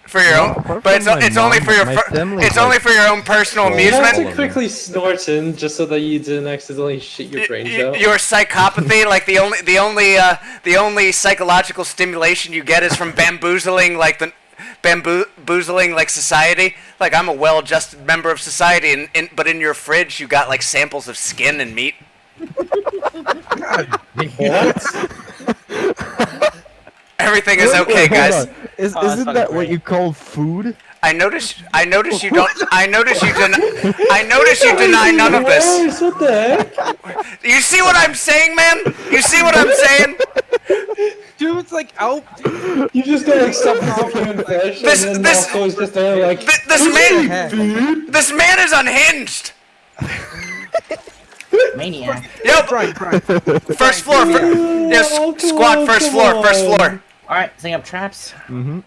for your own? But it's only for your only for your own personal You have amusement. to quickly snort in just so that you didn't accidentally shit your brains out. Your psychopathy, like the only psychological stimulation you get is from bamboozling society. Like I'm a well-adjusted member of society, but in your fridge you got like samples of skin and meat. What? Everything is okay, guys. Hold on. Isn't that what you call food? I notice you don't. I notice you deny none of this. Guys, what the heck? You see what I'm saying, man? You see what I'm saying? Dude, it's like out. You just gotta accept this of human flesh, and then Malfoy's just there like, This man is unhinged. Maniac. Yep. First floor. Squad. First floor. Alright, setting up traps. Mm-hmm.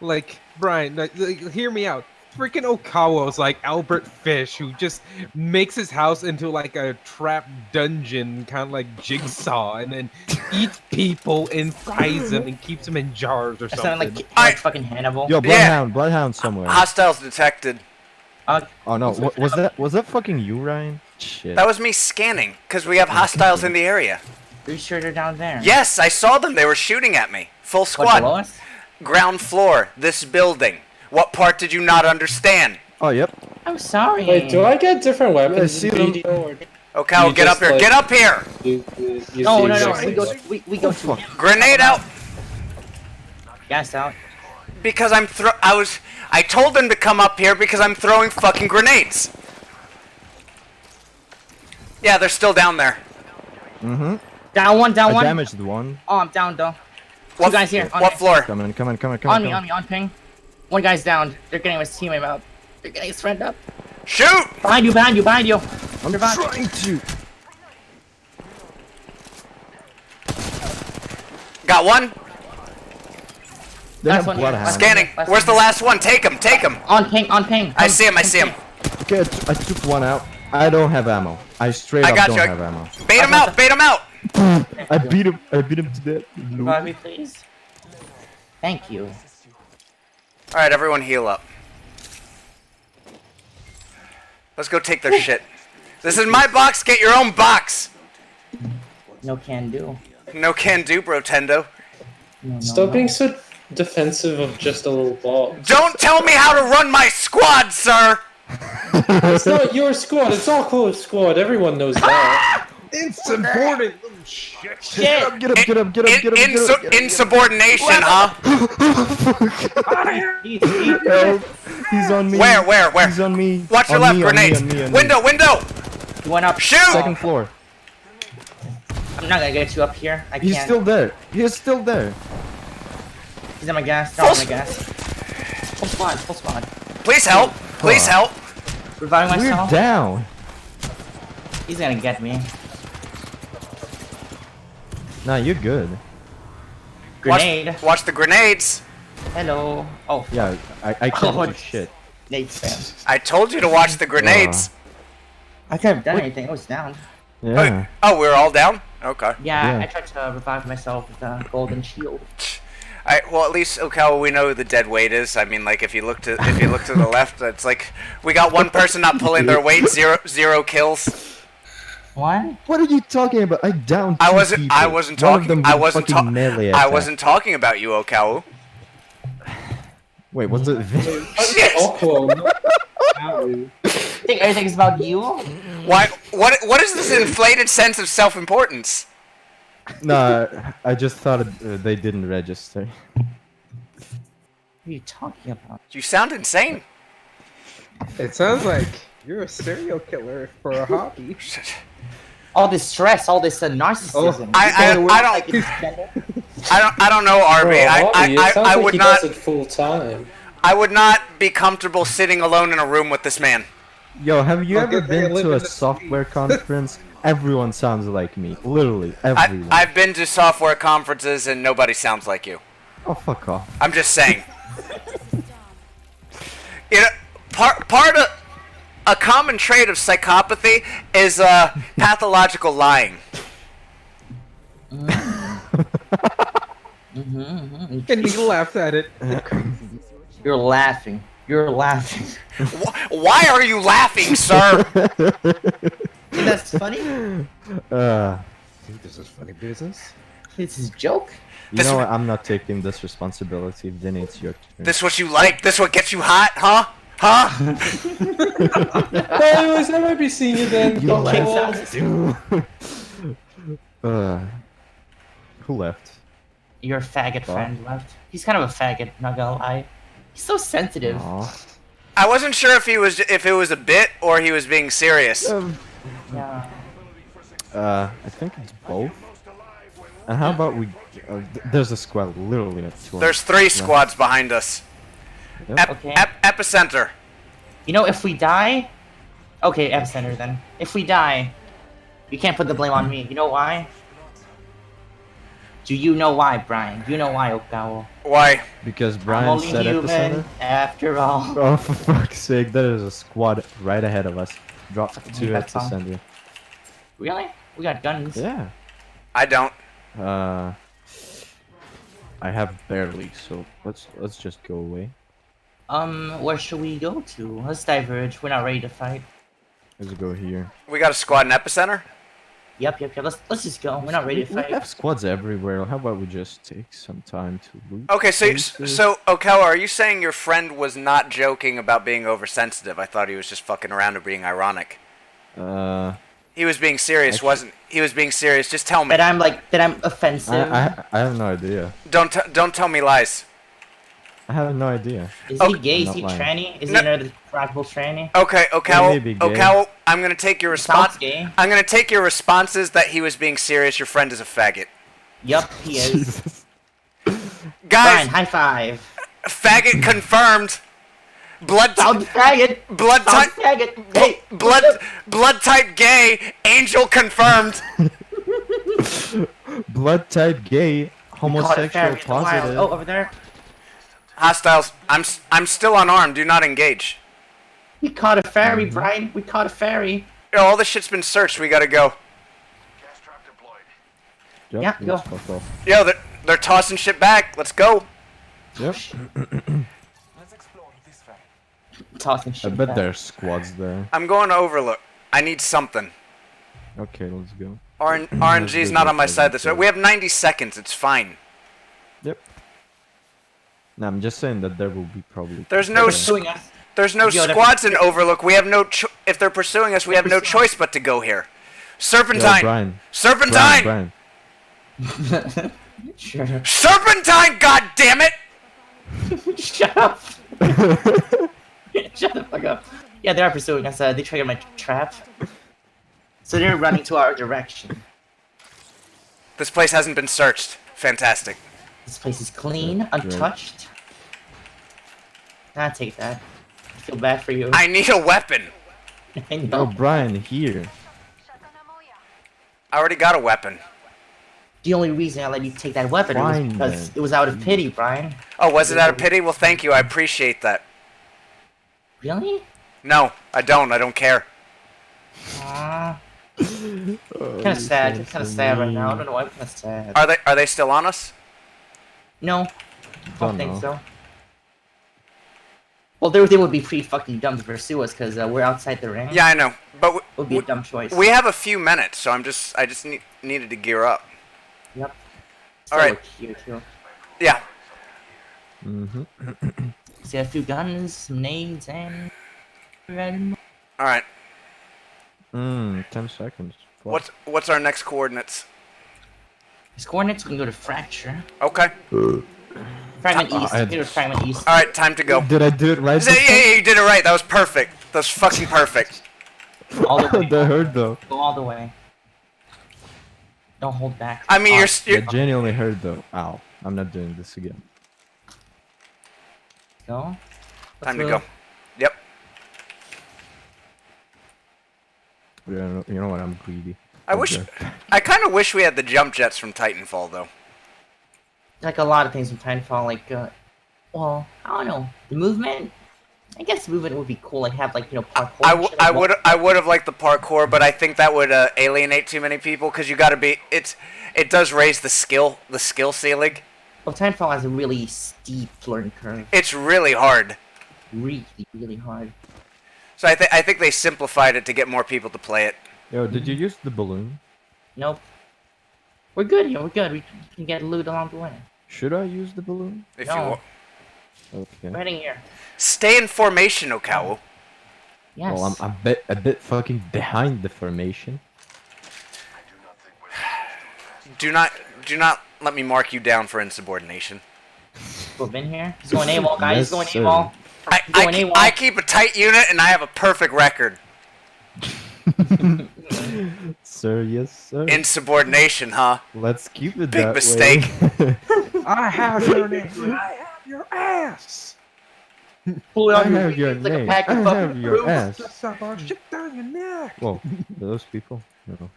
Like, Brian, like, hear me out. freaking Okawa is like Albert Fish, who just makes his house into like a trap dungeon, kind of like Jigsaw, and then eats people and fries them and keeps them in jars or That something. sounded like fucking Hannibal. Yo, Bloodhound somewhere. Hostiles detected. Oh no, was that fucking you, Ryan? Shit. That was me scanning, because we have hostiles in the area. Are you sure they're down there? Yes, I saw them. They were shooting at me. Full squad. below us? Ground floor, this building. What part did you not understand? Oh, yep. I'm sorry. Wait, do I get different weapons see in them. video? Or Okay, you get up just, here. like, Get up here. you No, see no, no. exactly We go to Grenade out. gas out. Because I told them to come up here because I'm throwing fucking grenades. Yeah, they're still down there. Mm-hmm. Down one, down I one. damaged one. Oh, I'm down though. What, Two guys here. On what me. floor? Come on. On me, on ping. One guy's down. They're getting his teammate out. They're getting his friend up. Shoot! Behind you, behind you, behind you. I'm trying to. Got one. They Last have one. Bloodhound. Scanning. Last Where's the one. last one? Take him. Take him. On ping, on ping. I see him. I see him. Okay, I took one out. I don't have ammo. I straight I up got don't you. have ammo. Bait him out. Bait him out. I beat him to death. Revive me, please. Thank you. All right, everyone, heal up. Let's go take their shit. This is my box. Get your own box. No can do. No can do, Brotendo. No, no, Stop no. being so defensive of just a little ball. Don't tell me how to run my squad, sir. It's not your squad. It's all close squad. Everyone knows that. Insubordinate little shit. Shit. Get up. Insubordination, huh? He's on me. Where? He's on me. Watch your On left. me, on me, Grenades. on me, on me. Window. You went up. Shoot. Second floor. I'm not gonna get you up here. I can't. He's still there. He's still there. He's on my gas. Not on my gas. Full squad. Full squad. Please help. Please help. Reviving We're myself. down. He's gonna get me. Nah, you're good. Grenade. Watch the grenades. Hello. Oh. Yeah, I can't Oh, do shit. Nate spam. I told you to watch the grenades. I couldn't have done anything. I was down. Yeah. Oh, we're all down? Okay. Yeah, Yeah. I tried to revive myself with a golden shield. Well, at least Okawa, we know who the dead weight is. I mean, like if you look to the left, it's like we got one person not pulling their weight, zero kills. What? What are you talking about? I downed two I wasn't people. One of talking. them I with wasn't fucking talking. melee I attack. wasn't talking about you, Okawa. Wait, what's it? I think everything's about you? Why? What is this inflated sense of self-importance? No, I just thought they didn't register. What are you talking about? You sound insane. It sounds like you're a serial killer for a hobby. All this stress, all this narcissism. I don't know, RB. I would not. Full time. I would not be comfortable sitting alone in a room with this man. Yo, have you Okay, ever they been live to in a the software conference? Everyone sounds like me. Literally, everyone. I've been to software conferences and nobody sounds like you. Oh, fuck off. I'm just saying. You know, part of a common trait of psychopathy is pathological lying. And he laughed at it. You're laughing. You're laughing. Why are you laughing, sir? Think that's funny? This is funny business. This is a joke? You know what? I'm not taking this responsibility. Then it's your turn. This what you like? This what gets you hot, huh? Huh? Anyways, I might be seeing you then. You left. Who left? Your faggot friend left. He's kind of a faggot, not gonna lie. He's so sensitive. Aw. I wasn't sure if it was a bit or he was being serious. Yeah. I think it's both. And how about we? There's a squad literally at 2. There's 3 squads behind us. Yep. Okay. Epicenter. You know, if we die... Okay, epicenter then. If we die, you can't put the blame on me. You know why? Do you know why, Brian? You know why, Okawa? Why? Because I'm Brian only said human, epicenter. after all. Oh, for fuck's sake, there is a squad right ahead of us. Drop to that song. epicenter. Really? We got guns. Yeah. I don't. I have barely, so let's just go away. Where should we go to? Let's diverge. We're not ready to fight. Let's go here. We got a squad in epicenter. Yep. Let's just go. We're not ready to We fight. have squads everywhere. How about we just take some time to loot? Okay, so places? Okawa, are you saying your friend was not joking about being oversensitive? I thought he was just fucking around and being ironic. He was being serious, Actually- wasn't? He was being serious. Just tell me. That I'm offensive. I have no idea. Don't tell me lies. I have no idea. Is Oh, he gay? Is I'm he not lying. tranny? Is No. he another practical tranny? Okay, Okawa. maybe gay. Okawa, I'm gonna take your response. Sounds gay. I'm gonna take your responses that he was being serious. Your friend is a faggot. Yup, he is. Jesus. Guys, Brian, high five. faggot confirmed. Blood Found faggot. blood Found type faggot. Hey, blood type gay. Angel confirmed. Blood type gay, we caught a homosexual fairy in the wild. positive. Oh, over there. Hostiles. I'm still unarmed. Do not engage. We caught a fairy, Brian. We caught a fairy. Yo, all this shit's been searched. We gotta go. Yep, Yeah, go. let's fuck off. Yo, they're tossing shit back. Let's go. Yep. Tossing I shit bet back. there's squads there. I'm going to Overlook. I need something. Okay, let's go. RNG's not on my side this way. We have 90 seconds. It's fine. Yep. No, I'm just saying that there will be probably. There's no Pursuing us. There's no Yo, they're- squads in Overlook. We have no. If they're pursuing us, we have no choice but to go here. Serpentine. Yo, Brian. Serpentine. Brian. Sure. Serpentine. God damn it. Shut up. Shut the fuck up. Yeah, they are pursuing us. They triggered my trap. So they're running to our direction. This place hasn't been searched. Fantastic. This place is clean, untouched. Nah, take that. I feel bad for you. I need a weapon. I Oh, know. Brian, here. I already got a weapon. The only reason I let you take that weapon was Fine, because then. it was out of pity, Brian. Oh, was it out of pity? Well, thank you. I appreciate that. Really? No, I don't. I don't care. Aww. Kind of sad. I'm kind of sad right now. I don't know why I'm kind of sad. Are they still on us? No, I Don't don't think know. so. Well, they would be pretty fucking dumb to pursue us because we're outside the ring. Yeah, I know. But It would be a dumb choice. we have a few minutes, so I just needed to gear up. Yep. All right. Cute. Yeah. Mm-hmm. See a few guns, some nades, and... All right. 10 seconds. Fuck. What's our next coordinates? His coordinates, we can go to Fracture. Okay. Fragment East. I- Go to Fragment East. All right. Time to go. Did I do it right? Yeah, yeah, you did it right. That was perfect. That was fucking perfect. All the way. That hurt though. Go all the way. Don't hold back. I mean, That you're genuinely hurt though. Ow. I'm not doing this again. Go. time to go. Yep. You know what? I'm greedy. I wish. I kind of wish we had the jump jets from Titanfall, though. Like a lot of things from Titanfall, like, well, I don't know. The movement? I guess the movement would be cool, like, have, like, you know, parkour. and shit, like, I would have liked the parkour, but I think that would alienate too many people because you got to be. It does raise the skill ceiling. Well, Titanfall has a really steep learning curve. It's really hard. Really, really hard. So I think they simplified it to get more people to play it. Yo, did you use the balloon? Nope. We're good here, we're good. We can get loot along the way. Should I use the balloon? If No. you want. We're Okay. heading here. Stay in formation, Okawa. Yes. Well, I'm a bit fucking behind the formation. Do not let me mark you down for insubordination. We've been here. He's going AWOL, guys. He's Yes, going sir. AWOL. Going AWOL. I keep a tight unit and I have a perfect record. Sir, yes, sir. Insubordination, huh? Let's keep it Big that mistake. way. I have your name. I have your ass. Pull it I on your have your knees like a name. pack I of have fucking your proofs. ass. Just suck our shit down your neck. Whoa, are those people? No.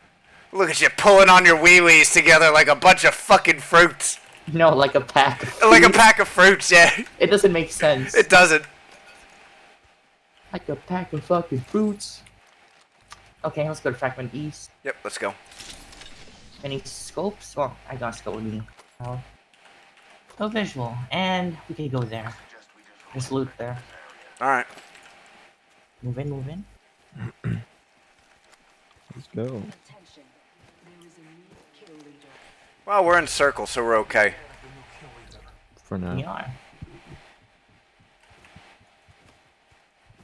Look at you pulling on your wee-wees together like a bunch of fucking fruits. No, like a pack. Of Like a fruit. pack of fruits, yeah. It doesn't make sense. It doesn't. Like a pack of fucking fruits. Okay, let's go to Fragment East. Yep, let's go. Any scopes? Well, I got scope with me. Go visual, and we can go there. Just loot there. Alright. Move in, move in. Let's go. Well, we're in circle, so we're okay. For now. We are.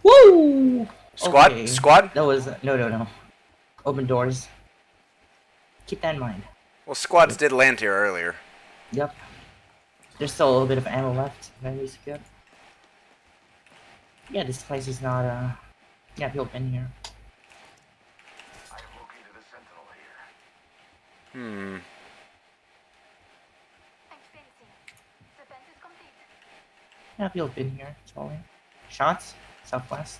Woo! Squad? Okay. Squad? That was no. Open doors. Keep that in mind. Well, squads did land here earlier. Yep. There's still a little bit of ammo left. Very skip. Yeah, this place is not yeah, people have been here. Hmm. Yeah, people have been here. It's all right. Shots? Southwest.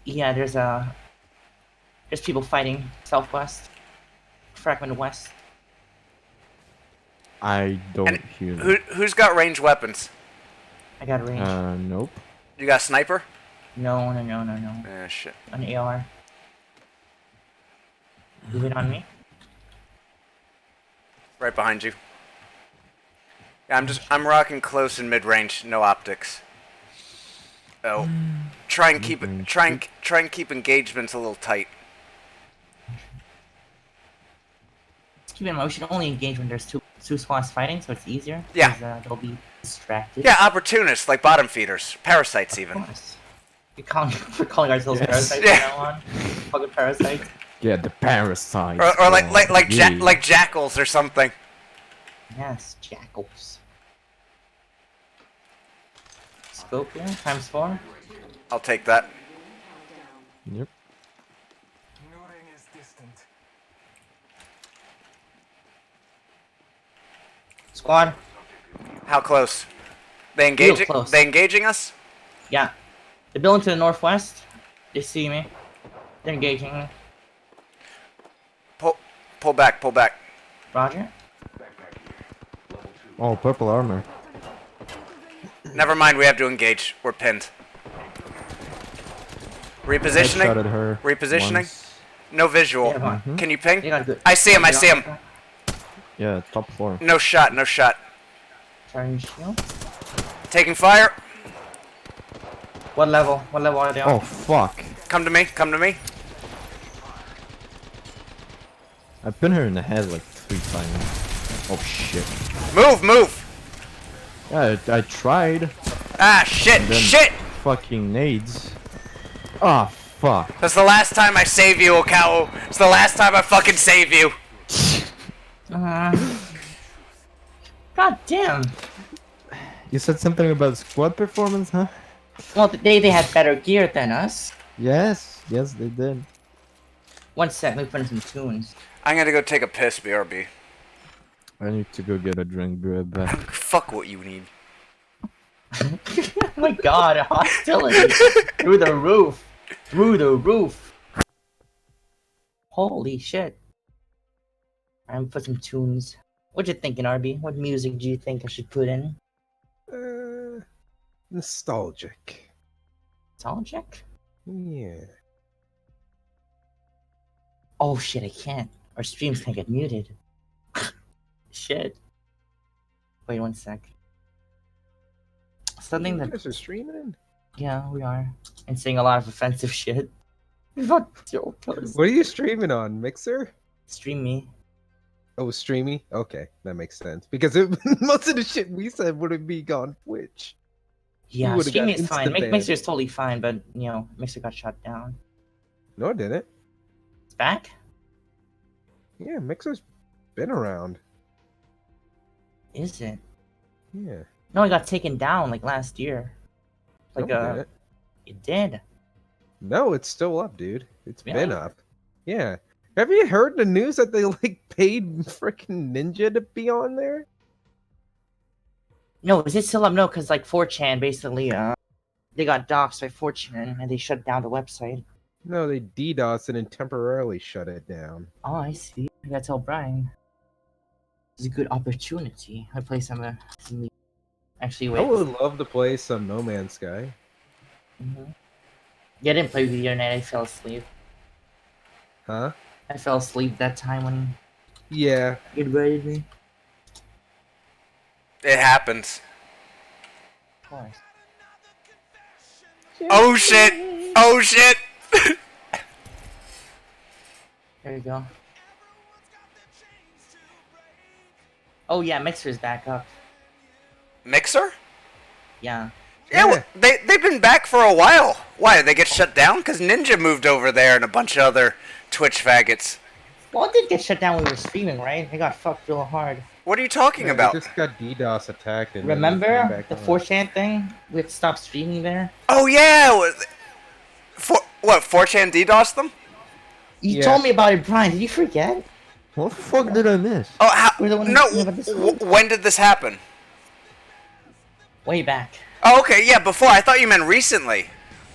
Yeah, there's people fighting southwest. Fragment west. I don't And hear them. who's got ranged weapons? I got range. Nope. You got a sniper? No. Shit. An AR. Move it on me. Right behind you. Yeah, I'm rocking close and mid-range, no optics. Oh. Try and keep engagements a little tight. Just keep in mind, we should only engage when there's two squads fighting, so it's easier. Yeah. 'Cause, they'll be distracted. Yeah, opportunists, like bottom feeders. Parasites, even. Of course. We're calling ourselves Yes. parasites Yeah. from now on. Fucking parasites. Yeah, the parasites. Or yeah. like jackals or something. Yes, jackals. Scope here, ×4. I'll take that. Yep. Squad. How close? They Real engaging? close. They engaging us? Yeah. They're building to the northwest. They see me. They're engaging me. Pull back. Pull back. Roger. Oh, purple armor. Never mind. We have to engage. We're pinned. Repositioning. Headshotted her Repositioning. once. No visual. Yeah, come on. Can you ping? They got good. I see him. I see him. Yeah, top floor. No shot. No shot. Charging shield. Taking fire. What level? What level are they on? Oh, fuck. Come to me. Come to me. I pinned her in the head like 3 times. Oh, shit. Move. Move. Yeah, I tried. Ah, shit. And then Shit. Fucking nades. Ah, fuck. That's the last time I save you, Okao. It's the last time I fucking save you. God damn. You said something about squad performance, huh? Well, they had better gear than us. Yes, they did. One sec, let me put in some tunes. I'm gonna go take a piss, BRB. I need to go get a drink, be right back. Fuck what you need. Oh my god, hostility through the roof. Through the roof. Holy shit. I'm gonna put some tunes. What you thinking, RB? What music do you think I should put in? Nostalgic. Nostalgic? Yeah. Oh shit, I can't. Our streams can't get muted. Shit. Wait 1 sec. Something You that... guys are streaming? Yeah, we are. And saying a lot of offensive shit. Fuck jokers. What are you streaming on? Mixer? Stream me. Oh, streamy? Okay, that makes sense. Because most of the shit we said wouldn't be on Twitch. Yeah, would've streaming got is fine. insta-banned. Mixer is totally fine, but, you know, Mixer got shut down. No, it didn't. It's back? Yeah, Mixer's been around. Is it? Yeah. No, it got taken down, like, last year. Like, No, it didn't. it did. No, it's still up, dude. It's been Really? up. Yeah. Have you heard the news that they like paid freaking Ninja to be on there? No, is it still up? No, because, like, 4chan, basically, they got doxxed by 4chan, and they shut down the website. No, they DDoS it and temporarily shut it down. Oh, I see. I gotta tell Brian. It's a good opportunity. I play some. Actually, I wait. would love to play some No Man's Sky. Yeah, I didn't play with you the other night. I fell asleep. Huh? I fell asleep that time when Yeah. you invited me. It happens. Of course. Oh shit! Oh shit! There you go. Oh yeah, Mixer's back up. Mixer? Yeah. Yeah, well, they've been back for a while. Why, did they get shut down? Because Ninja moved over there and a bunch of other Twitch faggots. Well, it did get shut down when we were streaming, right? They got fucked real hard. What are you talking about? They just got DDoS attacked. And then they came Remember back the on. 4chan thing? We had to stop streaming there. Oh yeah! What, 4chan DDoS them? You Yeah. told me about it, Brian. Did you forget? What the fuck did I miss? Oh, how? We're the one No, who knew about this one. when did this happen? Way back. Oh, okay, yeah, before. I thought you meant recently.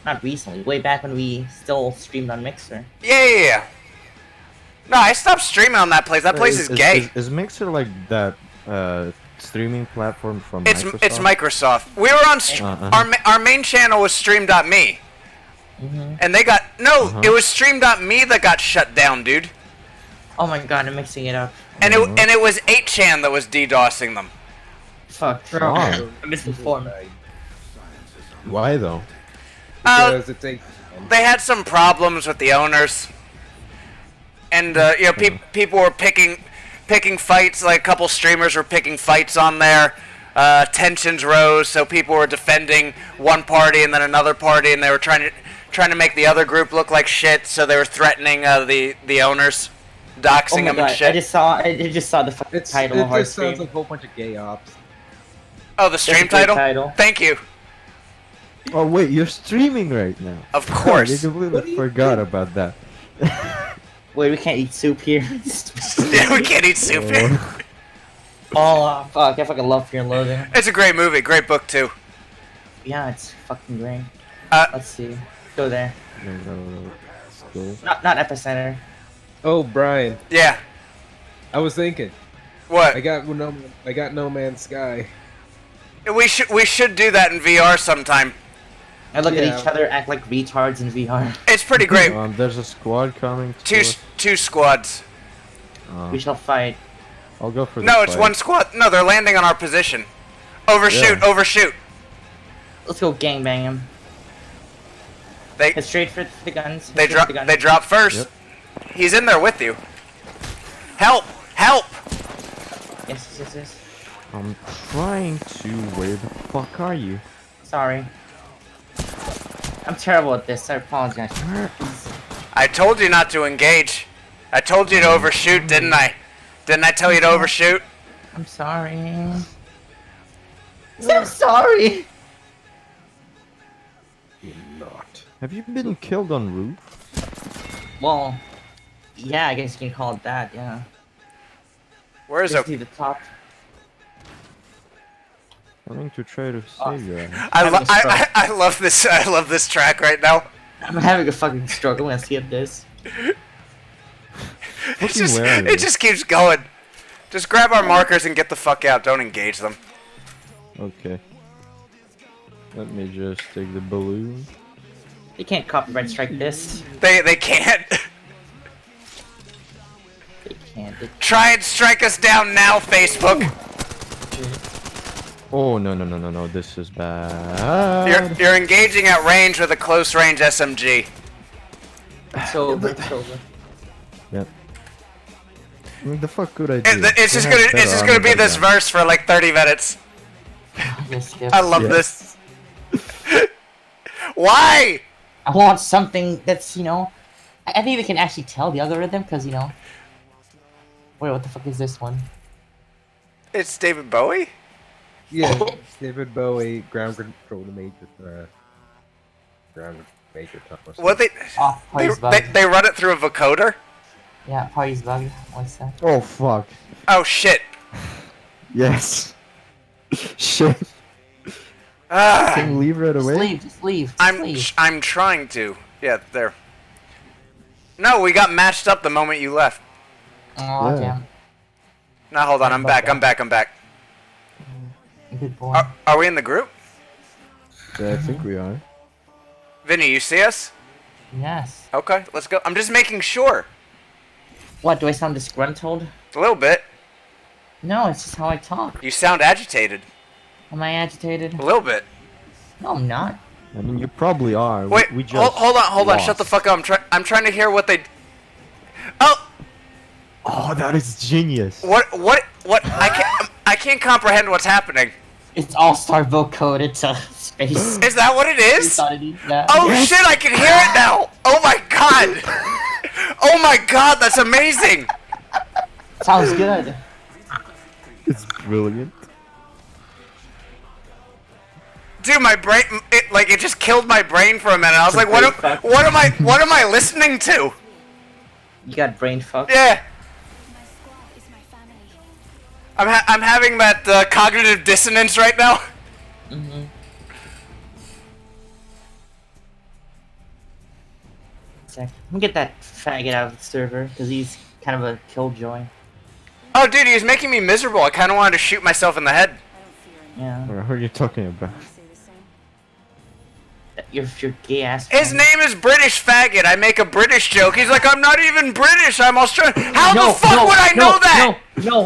Not recently. Way back when we still streamed on Mixer. Yeah. No, I stopped streaming on that place. That place is gay. Is Mixer like that streaming platform from It's Microsoft? Microsoft. We were on our main channel was Stream.me, and they got it was Stream.me that got shut down, dude. Oh my god, I'm mixing it up. And it was 8chan that was DDoSing them. Fuck. Why? I'm misinformed. Why though? Because it's a They had some problems with the owners, and people were picking fights. Like a couple streamers were picking fights on there. Tensions rose, so people were defending one party and then another party, and they were trying to make the other group look like shit. So they were threatening the owners, doxing Oh my them god, and shit. I just saw the fucking title it of our just sounds stream. like a whole bunch of gay ops. Oh, the stream a great title? Thank you. Oh wait, you're streaming right now. Of I course. completely forgot about that. Wait, we can't eat soup here. Yeah, we can't eat soup here. Oh, fuck. I fucking love Fear and Loathing. It's a great movie, great book too. Yeah, it's fucking great. Uh, Let's see. Go there. No. Still. Not Epicenter. Oh, Brian. Yeah. I was thinking. What? I got No Man's Sky. We should do that in VR sometime. I look Yeah. at each other, act like retards in VR. It's pretty great. There's a squad coming. to Two squads. us. We shall fight. I'll go for the No, it's fight. one squad. No, they're landing on our position. Overshoot, Yeah. overshoot. Let's go gangbang him. They Head straight for the guns. Head they straight drop for the guns. they drop first. Yep. He's in there with you. Help! Help! Yes. I'm trying to. Where the fuck are you? Sorry. I'm terrible at this. I apologize. I told you not to engage. I told you to overshoot, didn't I? Didn't I tell you to overshoot? I'm sorry. I'm sorry. Have you been killed on roof? Well, yeah, I guess you can call it that. Yeah. Where is Basically it? the top. Coming to try to save you. I love this. I love this track right now. I'm having a fucking struggle when I skip this. It just keeps going. Just grab our markers and get the fuck out. Don't engage them. Okay. Let me just take the balloon. They can't copyright strike this. They can't. They can't. Try and strike us down now, Facebook. Oh no! This is bad. You're engaging at range with a close range SMG. It's over. It's over. Yep. I mean, the fuck could I do? It's just gonna be this verse for like 30 minutes. I love this. Why? I want something that's, I think they can actually tell the algorithm, because, Wait, what the fuck is this one? It's David Bowie? Yeah, David Bowie, ground control to major, ground major top. What they run it through a vocoder? Yeah, party's bug. What's that? Oh fuck. Oh shit. Yes. Shit. Ah. Can you leave right away? Just leave. Just leave. I'm trying to. Yeah, there. No, we got matched up the moment you left. Oh, Yeah. damn. No, hold on. I'm back. I'm back. I'm back. Good boy. Are we in the group? Yeah, I think we are. Vinny, you see us? Yes. Okay, let's go. I'm just making sure. What, do I sound disgruntled? A little bit. No, it's just how I talk. You sound agitated. Am I agitated? A little bit. No, I'm not. I mean, you probably are. Wait, we just hold on. lost. Shut the fuck up. I'm trying to hear what they. Oh, Oh, that is genius. what? I can't comprehend what's happening. It's all-star vote coded to space. Is that what it is? Yeah. Oh shit! I can hear it now. Oh my god. Oh my god, that's amazing. Sounds good. It's brilliant. Dude, my brain, it just killed my brain for a minute. I was like, what am I listening to? You got brain fucked. Yeah. I'm having that cognitive dissonance right now. Mm-hmm. Let me get that faggot out of the server, because he's kind of a killjoy. Oh, dude, he was making me miserable. I kind of wanted to shoot myself in the head. Yeah. Who are you talking about? Your gay ass. His name is British Faggot. I make a British joke. He's like, I'm not even British. I'm Australian. How the fuck would I know that?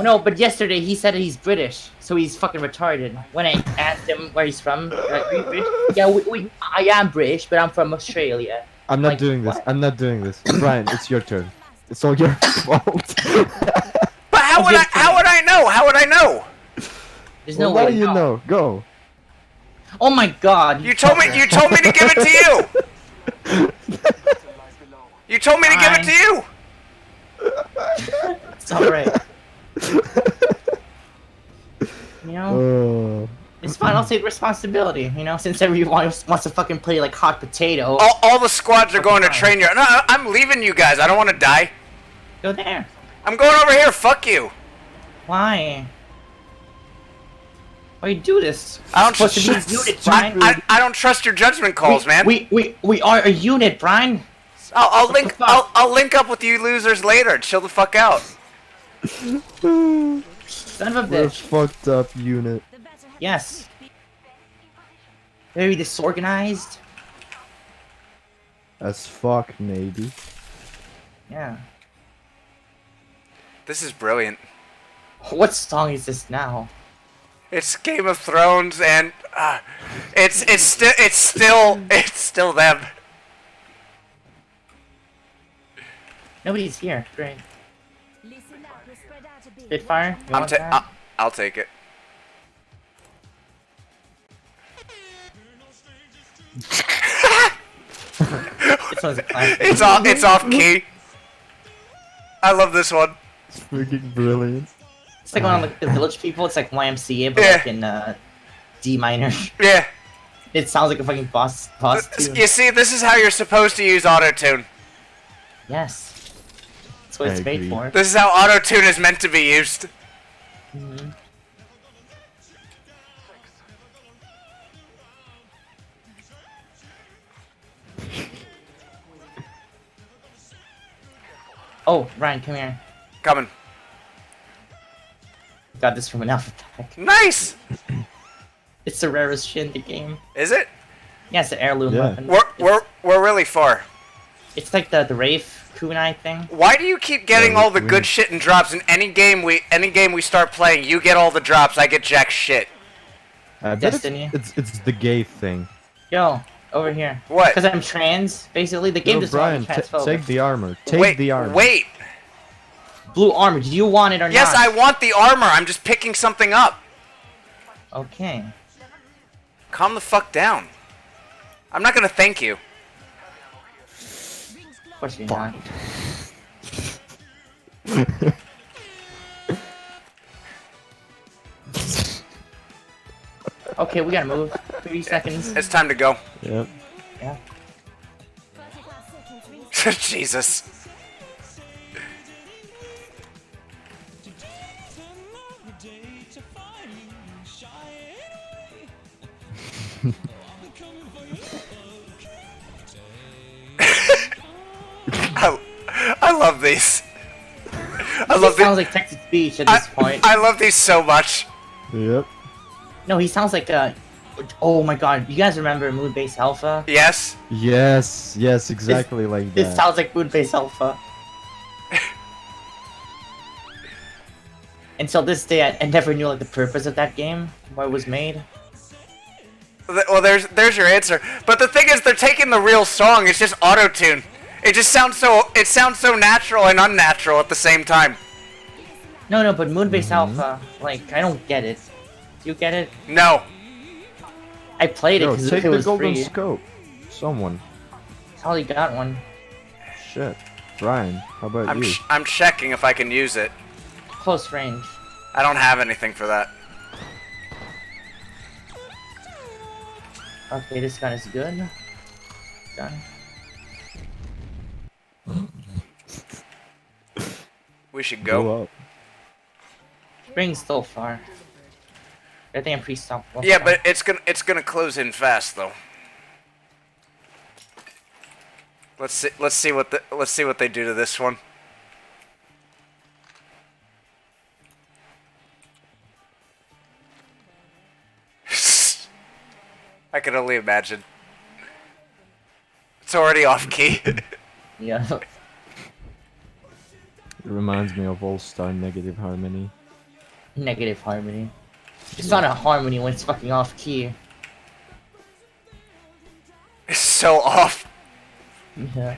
No, but yesterday he said he's British, so he's fucking retarded. When I asked him where he's from, are you British? Yeah, I am British, but I'm from Australia. I'm not Like, doing this. what? I'm not doing this. Brian, it's your turn. It's all your fault. But how would I know? How would I know? There's no Well, way. now you know. Go. Oh my god. You told me to give it to you. You told me to give it to you. It's alright. You know? It's fine, I'll take responsibility, you know, since everyone wants to fucking play like hot potato. All the squads are going to train you. No, I'm leaving you guys. I don't want to die. Go there. I'm going over here. Fuck you. Why? Why you do this? I don't Supposed to be a unit, Brian. I don't trust your judgment calls, man. We are a unit, Brian. I'll link up with you losers later. Chill the fuck out. Son of a We're a bitch. fucked up unit. Yes. Very disorganized. As fuck, maybe. Yeah. This is brilliant. What song is this now? It's Game of Thrones, and it's still them. Nobody's here. Great. Spitfire? You want that? I'll take it. This one's a classic. It's off key. I love this one. It's freaking brilliant. It's like one of like, the Village People. It's like YMCA, but Yeah. like in D minor. Yeah. It sounds like a fucking boss tune. You see, this is how you're supposed to use autotune. Yes. That's what it's I made agree. for. This is how autotune is meant to be used. Mhm. Oh, Ryan, come here. Coming. Got this from an alpha pack. Nice. It's the rarest shit in the game. Is it? Yeah, it's the heirloom Yeah. weapon. We're really far. It's like the Wraith kunai thing. Why do you keep getting Yeah, all the we- good shit and drops in any game we start playing? You get all the drops, I get jack shit. I bet Destiny. it's the gay thing. Yo, over here. What? Because I'm trans, basically. The game Yo, doesn't Brian, want me transphobic. take the armor. Take Wait, the armor. wait. Blue armor, do you want it or Yes, not? I want the armor. I'm just picking something up. Okay. Calm the fuck down. I'm not gonna thank you. Of course you're not. Okay, we gotta move. 30 seconds. It's time to go. Yep. Yeah. Jesus. I love these. I He love these. sounds like text to speech at this point. I love these so much. Yep. No, he sounds like oh my god, you guys remember Moonbase Alpha? Yes. Yes, yes, exactly like This that. sounds like Moonbase Alpha. Until this day, I never knew like the purpose of that game, why it was made. Well, there's your answer. But the thing is, they're taking the real song. It's just auto-tune. It just sounds so natural and unnatural at the same time. No, but Moonbase Alpha, like, I don't get it. Do you get it? No. I played it Yo, because take it the was golden free. scope. Someone. Holly got one. Shit. Brian, how about you? I'm checking if I can use it. Close range. I don't have anything for that. Okay, this gun is good. Done. We should go. Go up. Spring's still far. I think I'm pre-stopped. Yeah, but it's gonna close in fast though. Let's see what they do to this one. I can only imagine. It's already off key. Yeah. It reminds me of All-Star Negative Harmony. Negative harmony. It's not a harmony when it's fucking off key. It's so off. Yeah.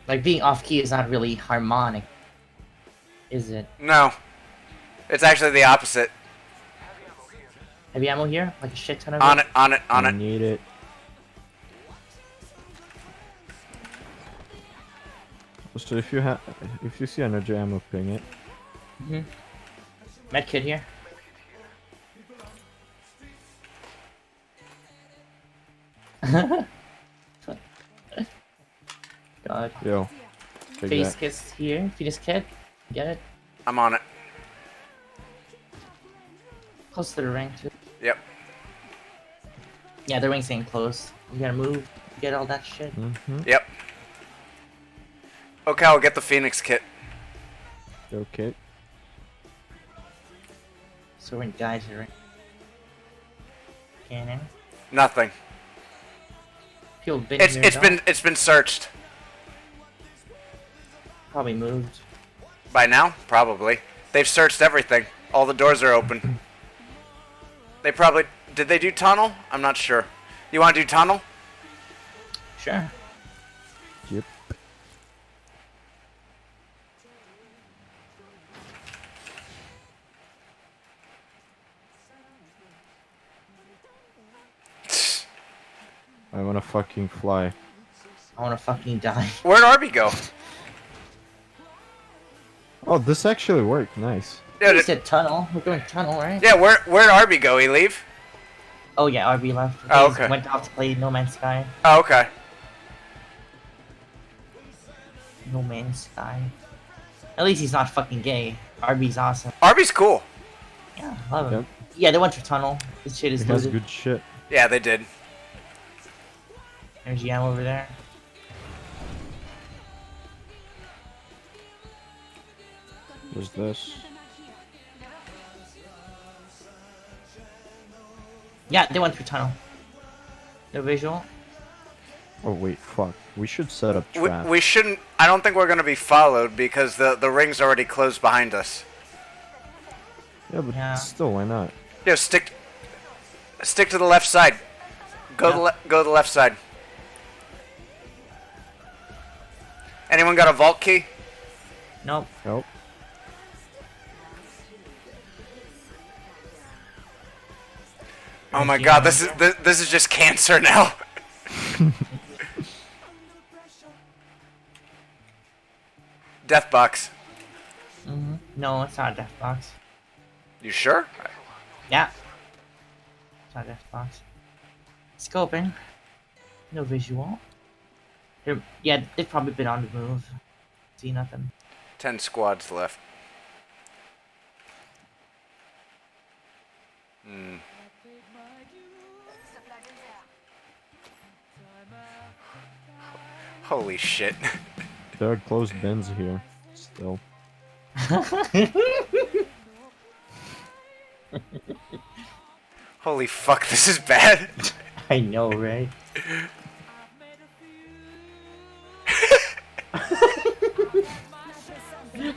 Like being off key is not really harmonic, is it? No. It's actually the opposite. Heavy ammo here? Like a shit ton of On it, on it, on I it. need it. So if you see energy ammo, ping it. Medkit here. God. Yo. Take Face that. kiss here. Fetus kit. Get it? I'm on it. Close to the ring too. Yep. Yeah, the ring's ain't close. You gotta move. Get all that shit. Yep. Okay, I'll get the Phoenix kit. Okay. So we're in guys here. Cannon. Nothing. People been It's here, it's been searched. probably moved. By now? Probably. They've searched everything. All the doors are open. They probably... Did they do tunnel? I'm not sure. You want to do tunnel? Sure. Yep. I wanna fucking fly. I wanna fucking die. Where'd Arby go? Oh, this actually worked. Nice. Yeah, You said tunnel. We're going tunnel, right? yeah, where'd Arby go? He leave? Oh yeah, RB left. Oh, He okay. Went off to play No Man's Sky. Oh, okay. No Man's Sky. At least he's not fucking gay. RB's awesome. Arby's cool. Yeah, love him. Yep. Yeah, they went to tunnel. This shit is It has loaded. good shit. Yeah, they did. Energy ammo over there. What's this? Yeah, they went through tunnel. No visual. Oh wait, fuck. We should set up We, traps. we shouldn't... I don't think we're going to be followed because the ring's already closed behind us. Yeah, but Yeah. still, why not? Yo, stick to the left side. Go to the left side. Anyone got a vault key? Nope. Nope. Oh my god, this is just cancer now. Death box. No, it's not a death box. You sure? Yeah. It's not a death box. Scoping. No visual. Yeah, they've probably been on the move. See nothing. 10 squads left. Hmm. Holy shit. There are closed bins here. Still. Holy fuck, this is bad. I know, right?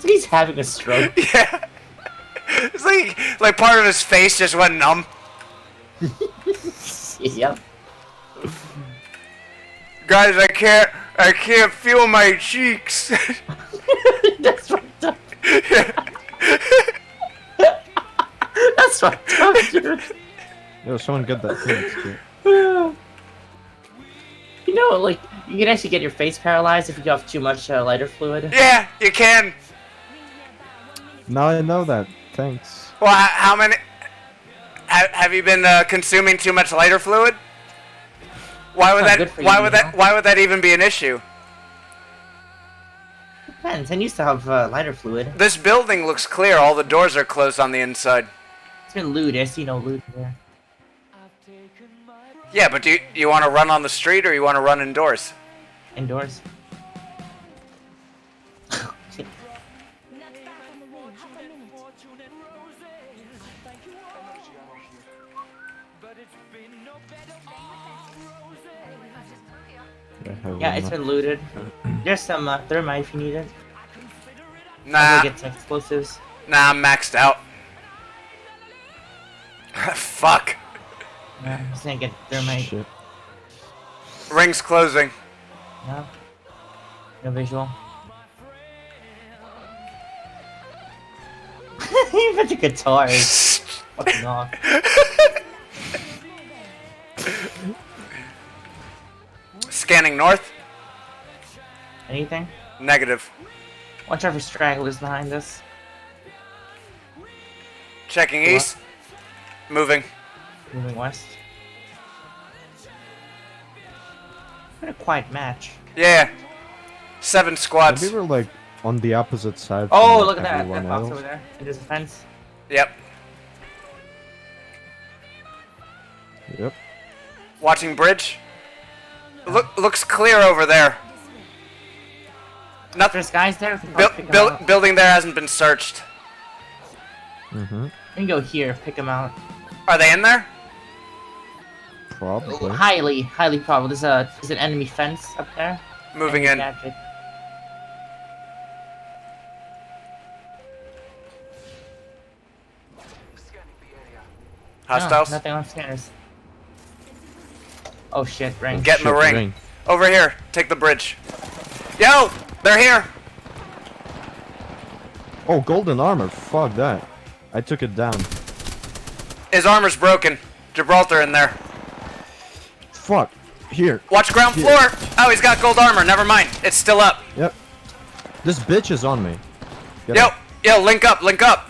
He's having a stroke. Yeah. It's like part of his face just went numb. Yep. Guys, I can't feel my cheeks. That's fucked up. That's fucked up, dude. Yo, someone get that thing. Shit. You know, like, you can actually get your face paralyzed if you have too much lighter fluid. Yeah, you can. Now I know that. Thanks. Well, how many? Have you been consuming too much lighter fluid? Why would Oh, that? good for Why you, would you that? Why would that even be an issue? Depends. I used to have lighter fluid. This building looks clear. All the doors are closed on the inside. It's been lewd. I see no lewd there. Yeah, but do you want to run on the street or you want to run indoors? Indoors. Yeah, it's been looted. There's some thermite if you need it. Nah. I'll go get some explosives. Nah, I'm maxed out. Fuck. Yeah, I'm just gonna get thermite. Shit. Ring's closing. No. No visual. Even the guitar is fucking off. Scanning north. Anything? Negative. Watch out for stragglers behind us. Checking east. Moving. Moving west. What a quiet match. Yeah. 7 squads. We were like on the opposite side. Oh, from, look at that. everyone That box else. over there. There's a fence. Yep. Yep. Watching bridge. Looks clear over there. Nothing. There's guys there. We can probably pick 'em out. Building there hasn't been searched. Mm-hmm. We can go here, pick them out. Are they in there? Probably. Highly probable. There's an enemy fence up there. Moving Enemy in. gadget. Hostiles. No, nothing on scanners. Oh shit, ring. Get in the ring. Over here. Take the bridge. Yo! They're here! Oh, golden armor. Fuck that. I took it down. His armor's broken. Gibraltar in there. Fuck. Here. Watch ground Here. floor! Oh, he's got gold armor. Never mind. It's still up. Yep. This bitch is on me. Get Yo! up. Yo, link up, link up!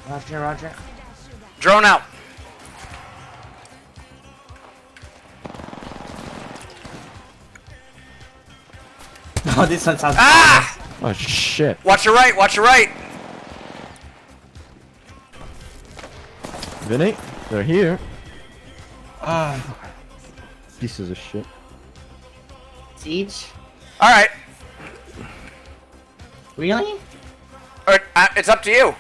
Roger, roger. Drone out. Oh, this one sounds. Ah! Oh shit. Watch your right, watch your right! Vinny, they're here. Ah. Pieces of shit. Siege? Alright. Really? It's up to you.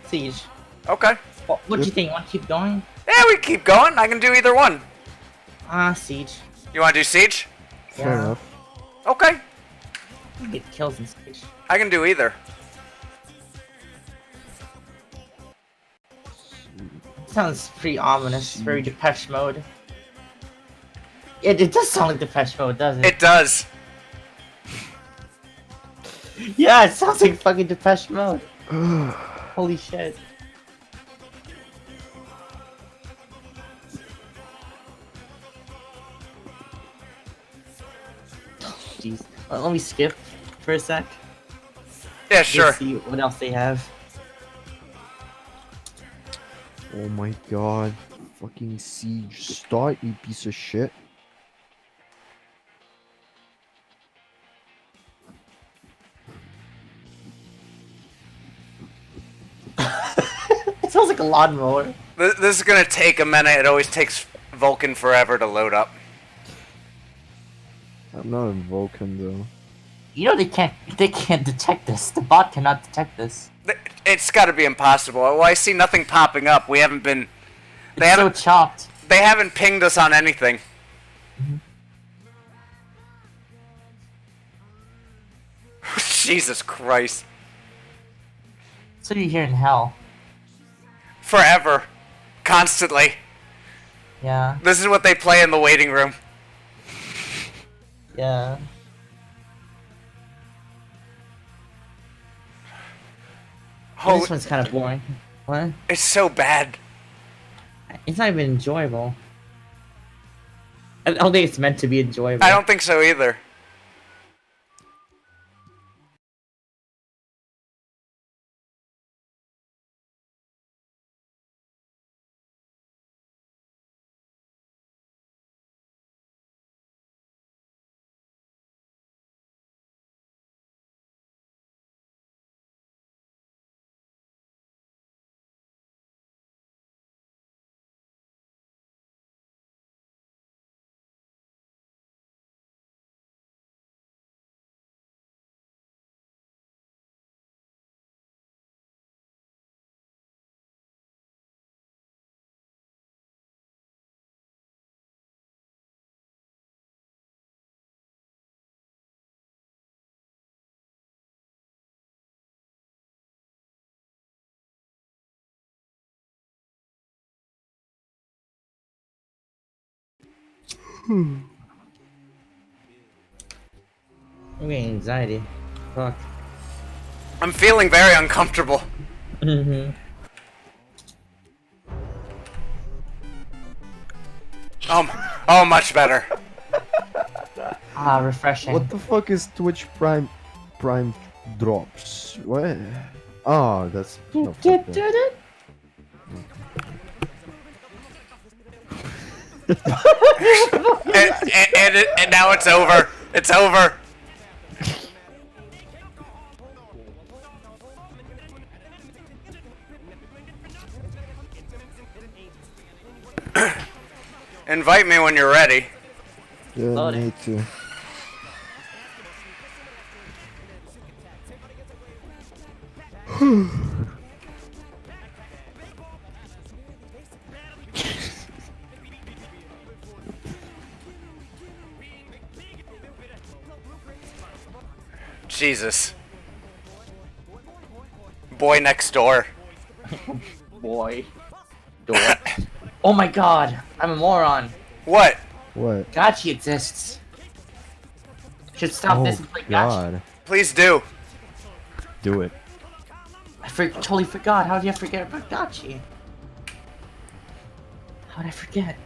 Siege. Okay. What do you think? Want to keep going? Yeah, we keep going. I can do either one. Siege. You want to do siege? Fair enough. Okay. You get kills in Siege. I can do either. Sounds pretty ominous. Very Depeche Mode. It does sound like Depeche Mode, doesn't it? It does. Yeah, it sounds like fucking Depeche Mode. Holy shit. Jeez. Let me skip for a sec. Yeah, sure. Let's see what else they have. Oh my god. Fucking siege. Start, you piece of shit. It sounds like a lawnmower. This is gonna take a minute. It always takes Vulcan forever to load up. I'm not in Vulcan though. You know they can't detect this. The bot cannot detect this. It's got to be impossible. Well, I see nothing popping up. We haven't been. They It's so haven't. chopped. They haven't pinged us on anything. Jesus Christ. That's what you hear in hell. Forever. Constantly. Yeah. This is what they play in the waiting room. Yeah. Holy, This one's kind of boring. What? it's so bad. It's not even enjoyable. I don't think it's meant to be enjoyable. I don't think so either. I'm getting anxiety. Fuck. I'm feeling very uncomfortable. Mm-hmm. Oh, much better. Ah, refreshing. What the fuck is Twitch Prime drops? What? Oh, that's no, fuck that. And now it's over. It's over. Invite me when you're ready. Yeah, Loading. me too. Jesus. Boy next door. Boy. Door. Oh my god, I'm a moron. What? What? Gotchi exists. Should stop this and play Gotchi. God. Please do. Do it. I totally forgot. How did I forget about Gotchi? How did I forget?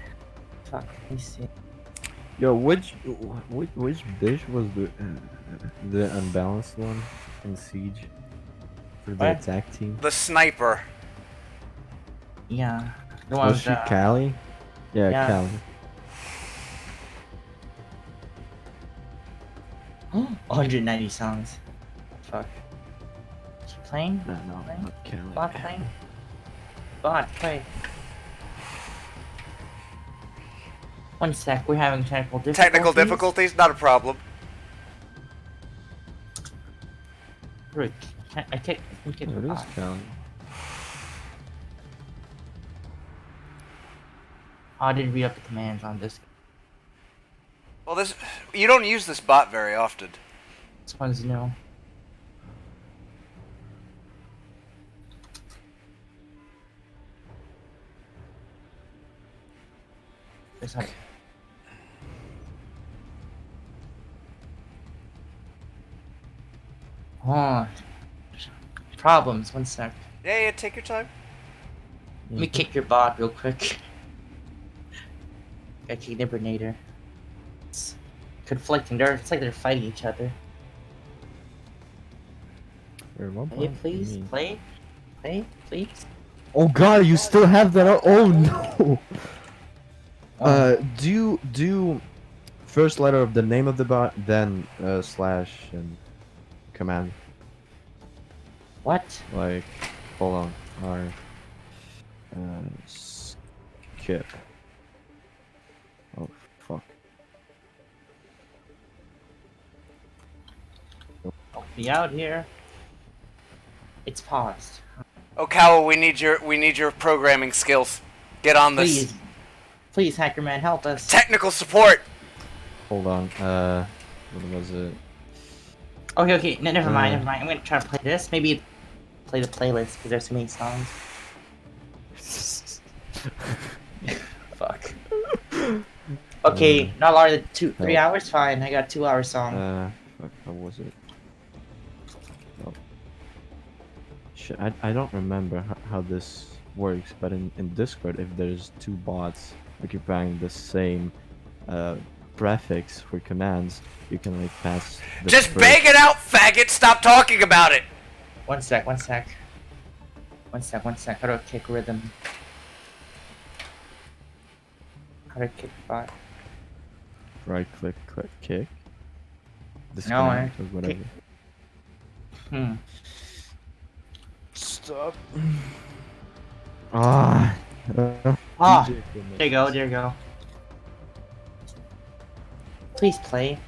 Fuck, let me see. Yo, which dish was the unbalanced one in Siege for the What? attack team? The sniper. Yeah. The Was she Callie? Yeah, yeah. Callie. 190 songs. Fuck. Is she playing? No, Playing? not Callie. Bot playing? Bot, play. One sec, we're having technical difficulties. Technical difficulties? Not a problem. Rick, I can't get It the is bot. Callie. Oh, I didn't read up the commands on this. Well, you don't use this bot very often. This one's new. This one. Oh, problems. One sec. Yeah, take your time. Let me kick your bot real quick. Gotchi Nibrinator. It's conflicting. It's like they're fighting each other. Wait, what Play, bot? please. Me. Play. Play, please. Oh God, you still have that? Oh no. Do first letter of the name of the bot, then slash and command. What? Like, hold on. Skip. Oh fuck. me out here. It's paused. Okawa, we need your programming skills. Get on this. Please. Please, Hacker Man, help us. Technical support. Hold on. What was it? Okay, never mind. I'm gonna try to play this. Maybe play the playlist because there's so many songs. Fuck. Okay, not longer than 3 hours. Fine, I got 2 hour song. Fuck, how was it? Oh. Shit, I don't remember how this works, but in Discord, if there's two bots occupying the same prefix for commands, you can like pass. Just bang it out, faggot! Stop talking about it. One sec. How do I kick rhythm? How do I kick bot? Right click, kick. No, I or whatever. Stop. Ah. There you go. Please play.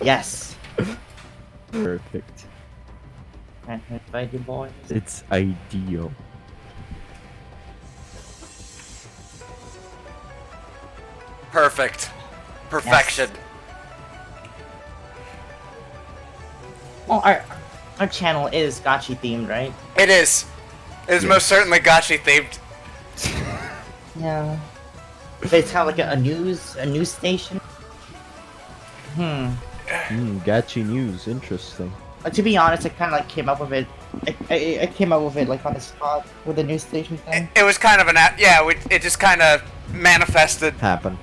Yes. Perfect. Can't invite you boys. It's ideal. Perfect. Perfection. Yes. Well, our channel is gachi themed, right? It is. It is most certainly gachi themed. Yeah. It's kind of like a news station. Gachi news, interesting. To be honest, I kind of like came up with it. I came up with it like on the spot with the news station thing. It was kind of it just kind of manifested. Happen.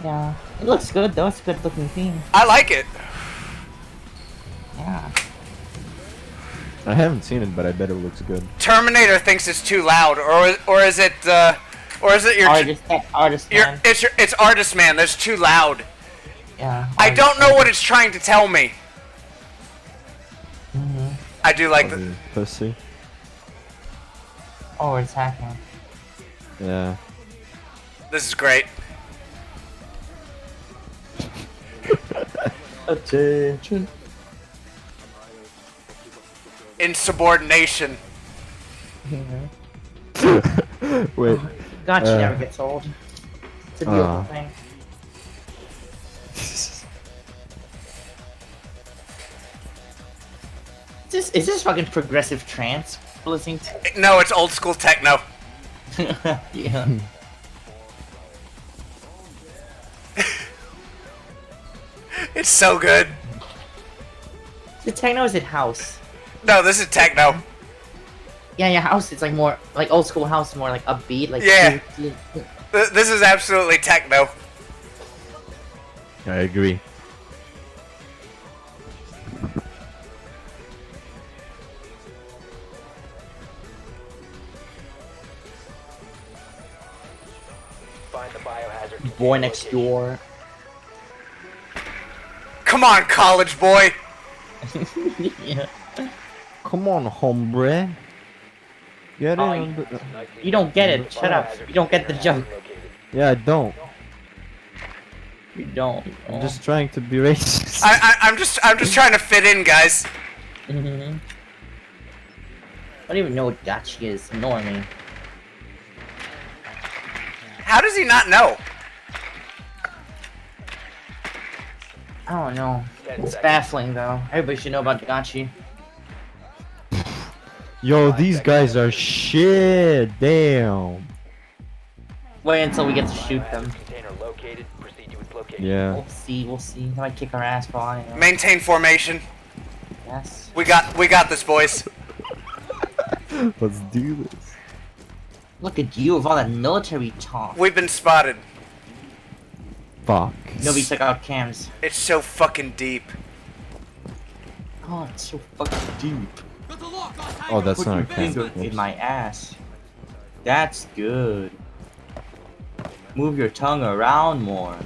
Yeah. It looks good though. It's a good looking theme. I like it. Yeah. I haven't seen it, but I bet it looks good. Terminator thinks it's too loud, or is it your artist man? It's artist man. That's too loud. Yeah. I don't know what it's trying to tell me. I do like the pussy. Oh, it's hacking. Yeah. This is great. Attention. Insubordination. Wait. Gachi never gets old. It's a beautiful thing. Is this fucking progressive trance we're listening to? No, it's old school techno. Yeah. It's so good. Is it techno or is it house? No, this is techno. Yeah, house. It's like more like old school house, more like upbeat. Like yeah. This is absolutely techno. I agree. Find the biohazard. Boy next door. Come on, college boy. Yeah. Come on, hombre. Get in. You don't get it. Shut up. You don't get the joke. Yeah, I don't. You don't. I'm just trying to be racist. I'm just trying to fit in, guys. I don't even know what gachi is. Ignore me. How does he not know? I don't know. It's baffling though. Everybody should know about gachi. Yo, these guys are shit. Damn. Wait until we get to shoot them. Container located. Proceed to its location. Yeah. We'll see. We'll see. They might kick our ass for all I know. Maintain formation. Yes. We got this, boys. Let's do this. Look at you with all that military talk. We've been spotted. Fuck. Nobody took out cams. It's so fucking deep. Oh, it's so fucking deep. Oh, that's Put not your a cam. finger in my ass. That's good. Move your tongue around more.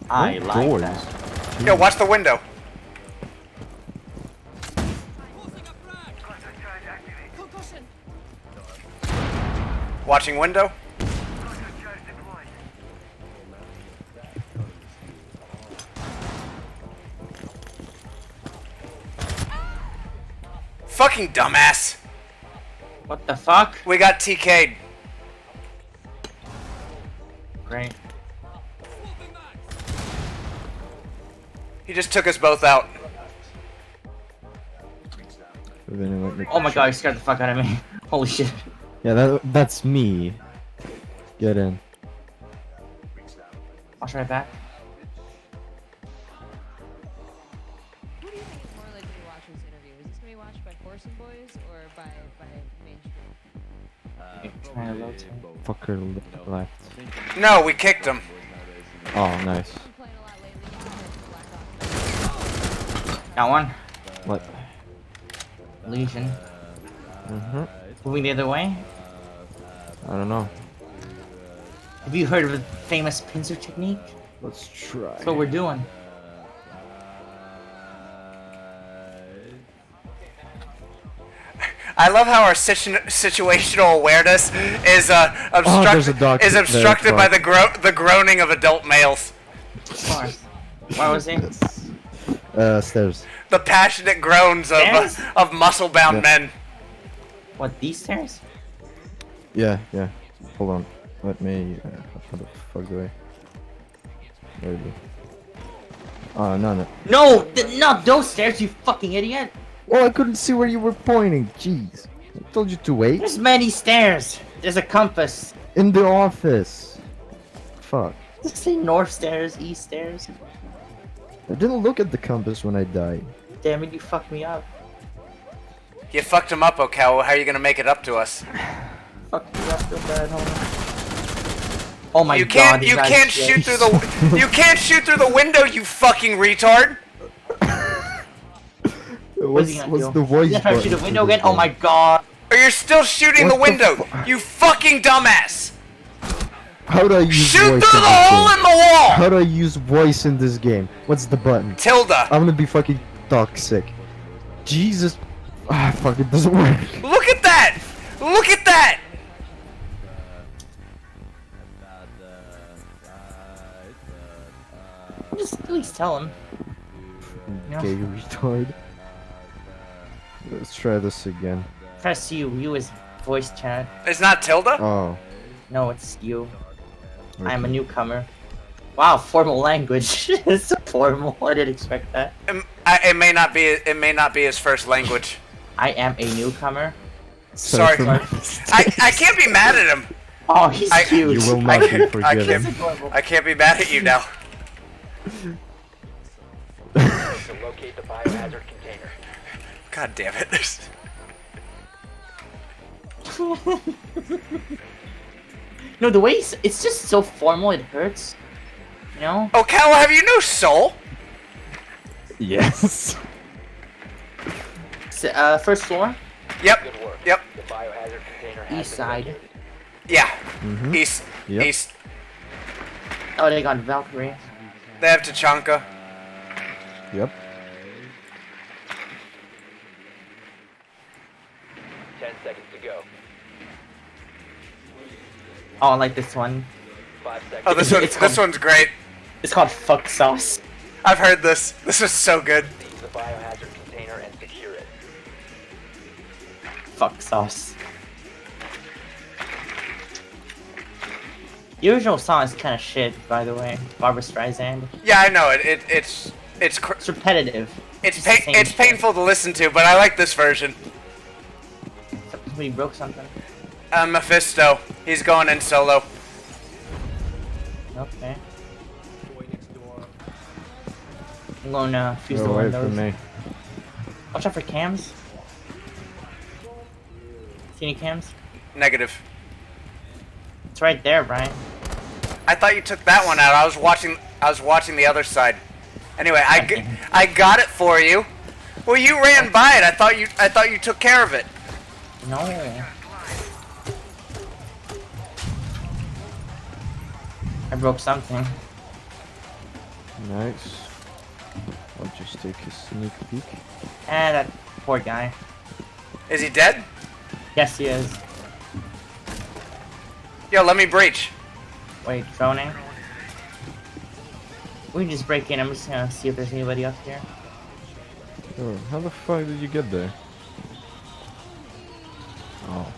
I What like doors? that. Yo, watch the window. Watching window. Fucking dumbass. What the fuck? We got TK'd. Great. He just took us both out. Then let me Oh my check. god, you scared the fuck out of me. Holy shit. Yeah, that's me. Get in. Watch right back. Who do you think is more likely to watch this interview? Is this gonna be watched by Corson Boys or by mainstream? Trying to rotate. Fucker left. No, we kicked him. Oh, nice. Been playing a lot lately. Black Ops. Got one. What? Legion. Mm-hmm. Moving the other way. I don't know. Have you heard of the famous pincer technique? Let's try. That's what we're doing. I love how our situational awareness is there's a dog is there, obstructed by fuck. the groaning of adult males. Of course. Where was he? Stairs. The passionate groans Stairs? of muscle-bound Yeah. men. What, these stairs? Yeah, yeah. Hold on. Let me. How the fuck do I? There we go. Oh, no, no. No! Not those stairs, you fucking idiot! Oh, I couldn't see where you were pointing. Jeez. I told you to wait. There's many stairs! There's a compass. In the office. Fuck. Does it say north stairs, east stairs? I didn't look at the compass when I died. Damn it, you fucked me up. You fucked him up, Okel. How are you gonna make it up to us? Fuck me up so bad, hold on. Oh my You god, can't. these You guys can't shit. shoot through the. You can't shoot through the window, you fucking retard. What's he gonna What's do? the voice He's gonna try to shoot button a window for this again? Oh game? my god. Or you're still shooting What the window. the You fucking dumbass. How do I use Shoot voice through in the this hole game? in the wall. How do I use voice in this game? What's the button? Tilde. I'm gonna be fucking toxic. Jesus. Ah, fuck, it doesn't work. Look at that. Look at that. Just at least tell him. Yeah. Gay retard. Let's try this again. Press U. U is voice chat. It's not Tilde. Oh. No, it's U. I am a okay. newcomer. Wow, formal language. It's so formal. I didn't expect that. It may not be. It may not be his first language. I am a newcomer. Sorry. for my I can't be mad at him. Oh, he's I- cute. You will I not be can't, forgiven. I can't be mad at you now. Locate the biohazard container. God damn it. No, the way it's just so formal, it hurts. You know? Oh, Cal, have you no soul? Yes. First floor, Yep. Good work. Yep. The biohazard container has east been side. located. Yeah. Mhm. East. Yep. East. Oh, they got Valkyrie. They have Tachanka. Yep. 10 seconds to go. Oh, I like this one. 5 seconds. Oh, this It's one's called- great. It's called Fuck Sauce. I've heard this. This is so good. Seize the biohazard container and secure it. Fuck Sauce. The original song is kind of shit, by the way. Barbara Streisand. Yeah, I know it. It's It's repetitive. it's It's the same it's shit. painful to listen to, but I like this version. Somebody broke something. Mephisto. He's going in solo. Okay. I'm going to fuse Go the away windows. from me. Watch out for cams. See any cams? Negative. It's right there, Brian. I thought you took that one out. I was watching the other side. Anyway, I got it for you. Well, you ran by it. I thought you took care of it. No. I broke something. Nice. I'll just take a sneak peek. And that poor guy. Is he dead? Yes, he is. Yo, let me breach. Wait, droning. We can just break in. I'm just gonna see if there's anybody up here. Oh, how the fuck did you get there? Oh.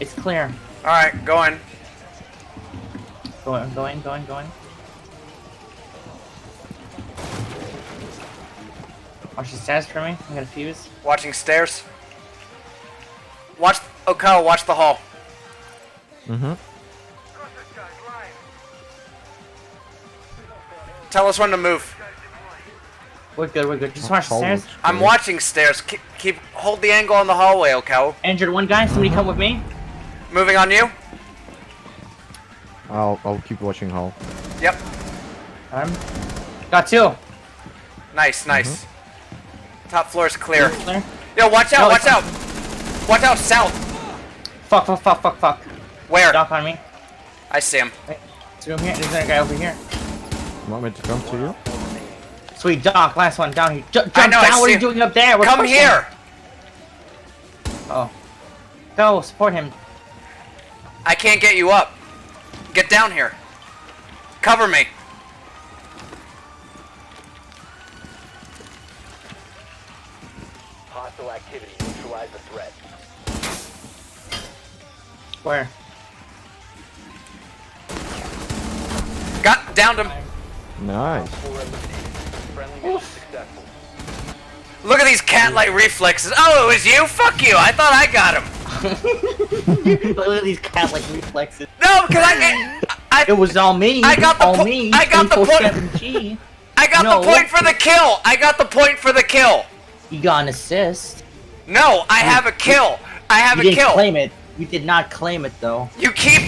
It's clear. All right, going. Going. Watch the stairs for me. I got a fuse. Watching stairs. Watch. Oh, Kyle, watch the hall. Mm-hmm. Tell us when to move. We're good. Just watch the Hall stairs. looks I'm great. watching stairs. Hold the angle on the hallway, Cal. Injured one guy. Somebody come with me. Moving on you. I'll keep watching hall. Yep. Got two. Nice. Top floor is clear. Clear. Yo, watch out! No, Watch it's out! Watch out! South. Fuck. Where? Doc on me. I see him. It's room here. There's another guy over here. You want me to come to you? Sweet Doc, last one down here. Jump I know, I down. What are see you him. doing up there? We're Come pushing. here. Oh. Go support him. I can't get you up. Get down here. Cover me. Hostile activity. Neutralize the threat. Where? Downed him. Nice. Friendly mission successful. Look at these cat-like reflexes. Oh, it was you? Fuck you. I thought I got him. Look at these cat-like reflexes. No, because I It was all me. I got the all po- me. I got the point. 24/7G. I got No. the point for the kill. I got the point for the kill. You got an assist. No, I have a kill. I have You a didn't kill. claim it. You did not claim it though. You keep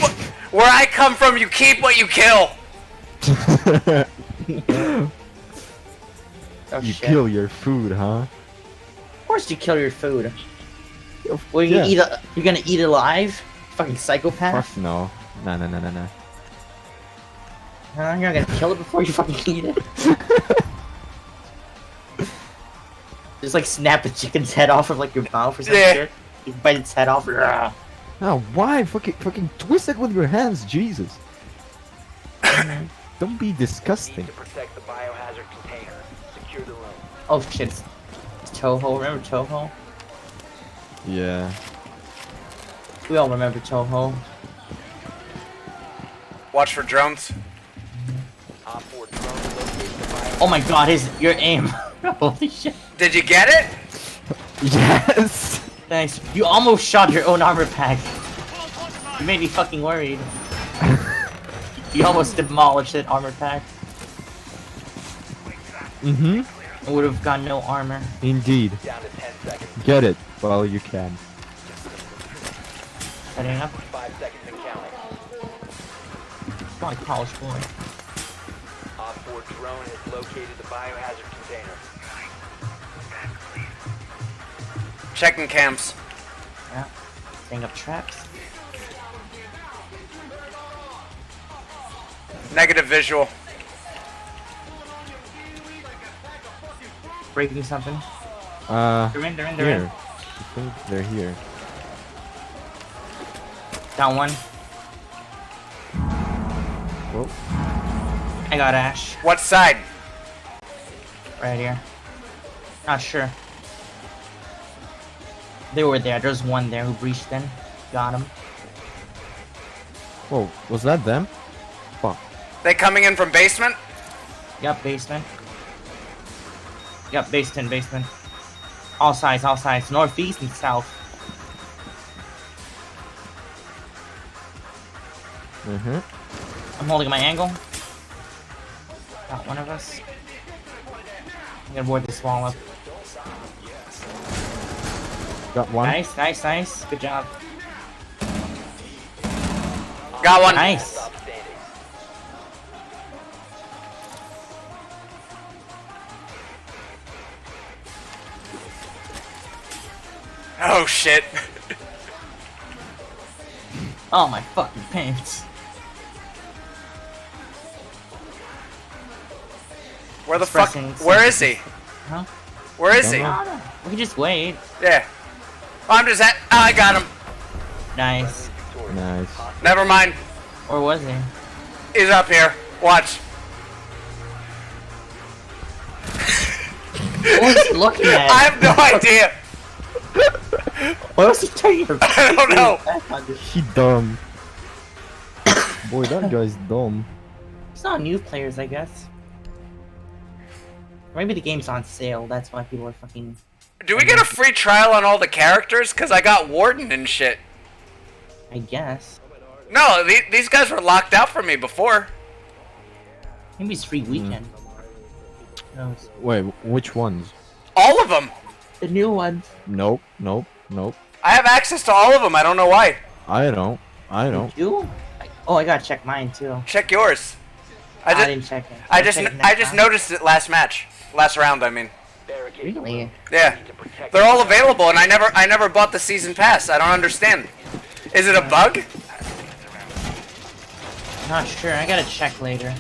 where I come from. You keep what you kill. Oh, You shit. kill your food, huh? Of course you kill your food. Well, yeah. you're gonna eat it alive? Fucking psychopath. Fuck no. Nah. Huh? You're not gonna kill it before you fucking eat it? Just like snap a chicken's head off of like your mouth or some Yeah. shit. You bite its head off. Rah. No, why? Fucking twist it with your hands, Jesus. Don't be disgusting. To protect the biohazard container. Secure the room. Oh shit. It's Toho. Remember Toho? Yeah. We all remember Toho. Watch for drones. Op 4 drone located the biohazard. Oh my god, your aim. Holy shit. Did you get it? Yes. Thanks. You almost shot your own armor pack. You made me fucking worried. You almost demolished that armor pack. Mm-hmm. I would have got no armor. Indeed. Down to 10 seconds. Get it while you can. Setting up. 5 seconds and counting. Come on, college boy. Op 4 drone has located the biohazard container. Checking cams. Yeah. Setting up traps. Negative visual. Breaking something. They're in. Here. I think they're here. Down one. Whoa. I got Ash. What side? Right here. Not sure. They were there. There's one there who breached in. Got him. Whoa, was that them? Fuck. They coming in from basement? Yep, basement. Yep, basement. All sides. Northeast and south. Mm-hmm. I'm holding my angle. Got one of us. I'm gonna board this wall up. Got one. Nice. Good job. Got one. Nice. Oh shit. Oh my fucking pants. Where the fuck? Expressing Where is he? Huh? Where is he? Don't know. We can just wait. Yeah. I'm just at. I got him. Nice. Nice. Never mind. Or was he? He's up here. Watch. What was he looking at? I have no idea. Why was he turning your I don't know. back on this? He dumb. Boy, that guy's dumb. It's not new players, I guess. Maybe the game's on sale, that's why people are fucking... Do we get a free trial on all the characters? Cause I got Warden and shit. I guess. No, these guys were locked out for me before. Maybe it's free weekend. Who knows? Wait, which ones? All of them. The new ones. Nope, nope, nope. I have access to all of them. I don't know why. I don't. I don't. You? Oh, I gotta check mine too. Check yours. I didn't check it. I I'll just check it I next just time. noticed it last match. Last round, I mean. Really? Yeah. They're all available, and I never bought the season pass. I don't understand. Is it a bug? Not sure. I gotta check later.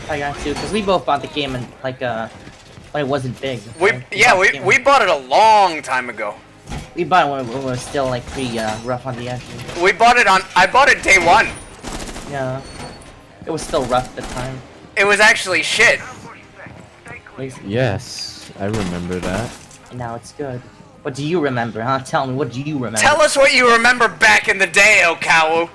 I got to, because we both bought the game in like when it wasn't big. right? We bought it a long time ago. We bought it when it was still like pretty rough on the edges. I bought it day one. Yeah. It was still rough at the time. It was actually shit. Yes, I remember that. And now it's good. What do you remember, huh? Tell me, what do you remember? Tell us what you remember back in the day, Okawu.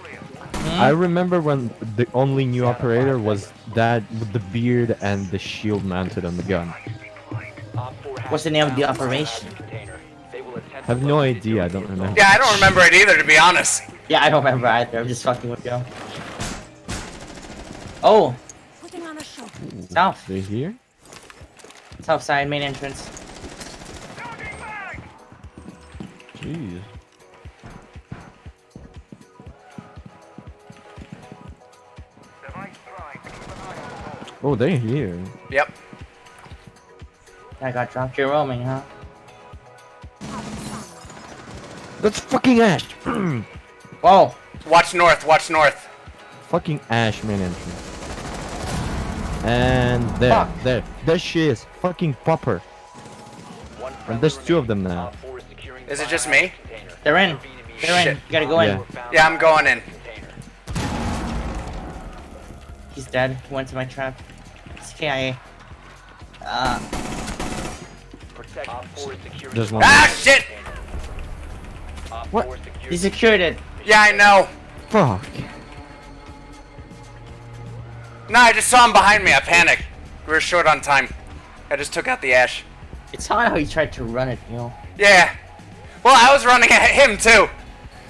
I remember when the only new operator was that with the beard and the shield mounted on the gun. What's the name of the operation? I have no idea, I don't remember. Yeah, I don't remember it either, to be honest. Yeah, I don't remember either. I'm just fucking with you. Oh! South. They here? South side, main entrance. Jeez. Oh, they're here. Yep. I got dropped. You're roaming, huh? That's fucking Ash! Whoa! Watch north, watch north. Fucking Ash main entrance. And there she is. Fucking Popper. And there's two of them now. Is it just me? They're in. They're in. Shit. You gotta go in. Yeah, I'm going in. He's dead. He went to my trap. It's KIA. There's one. Ah, shit! What? He secured it. Yeah, I know. Fuck. No, I just saw him behind me. I panicked. We were short on time. I just took out the Ash. It's odd how he tried to run it, you know. Yeah. Well, I was running at him too.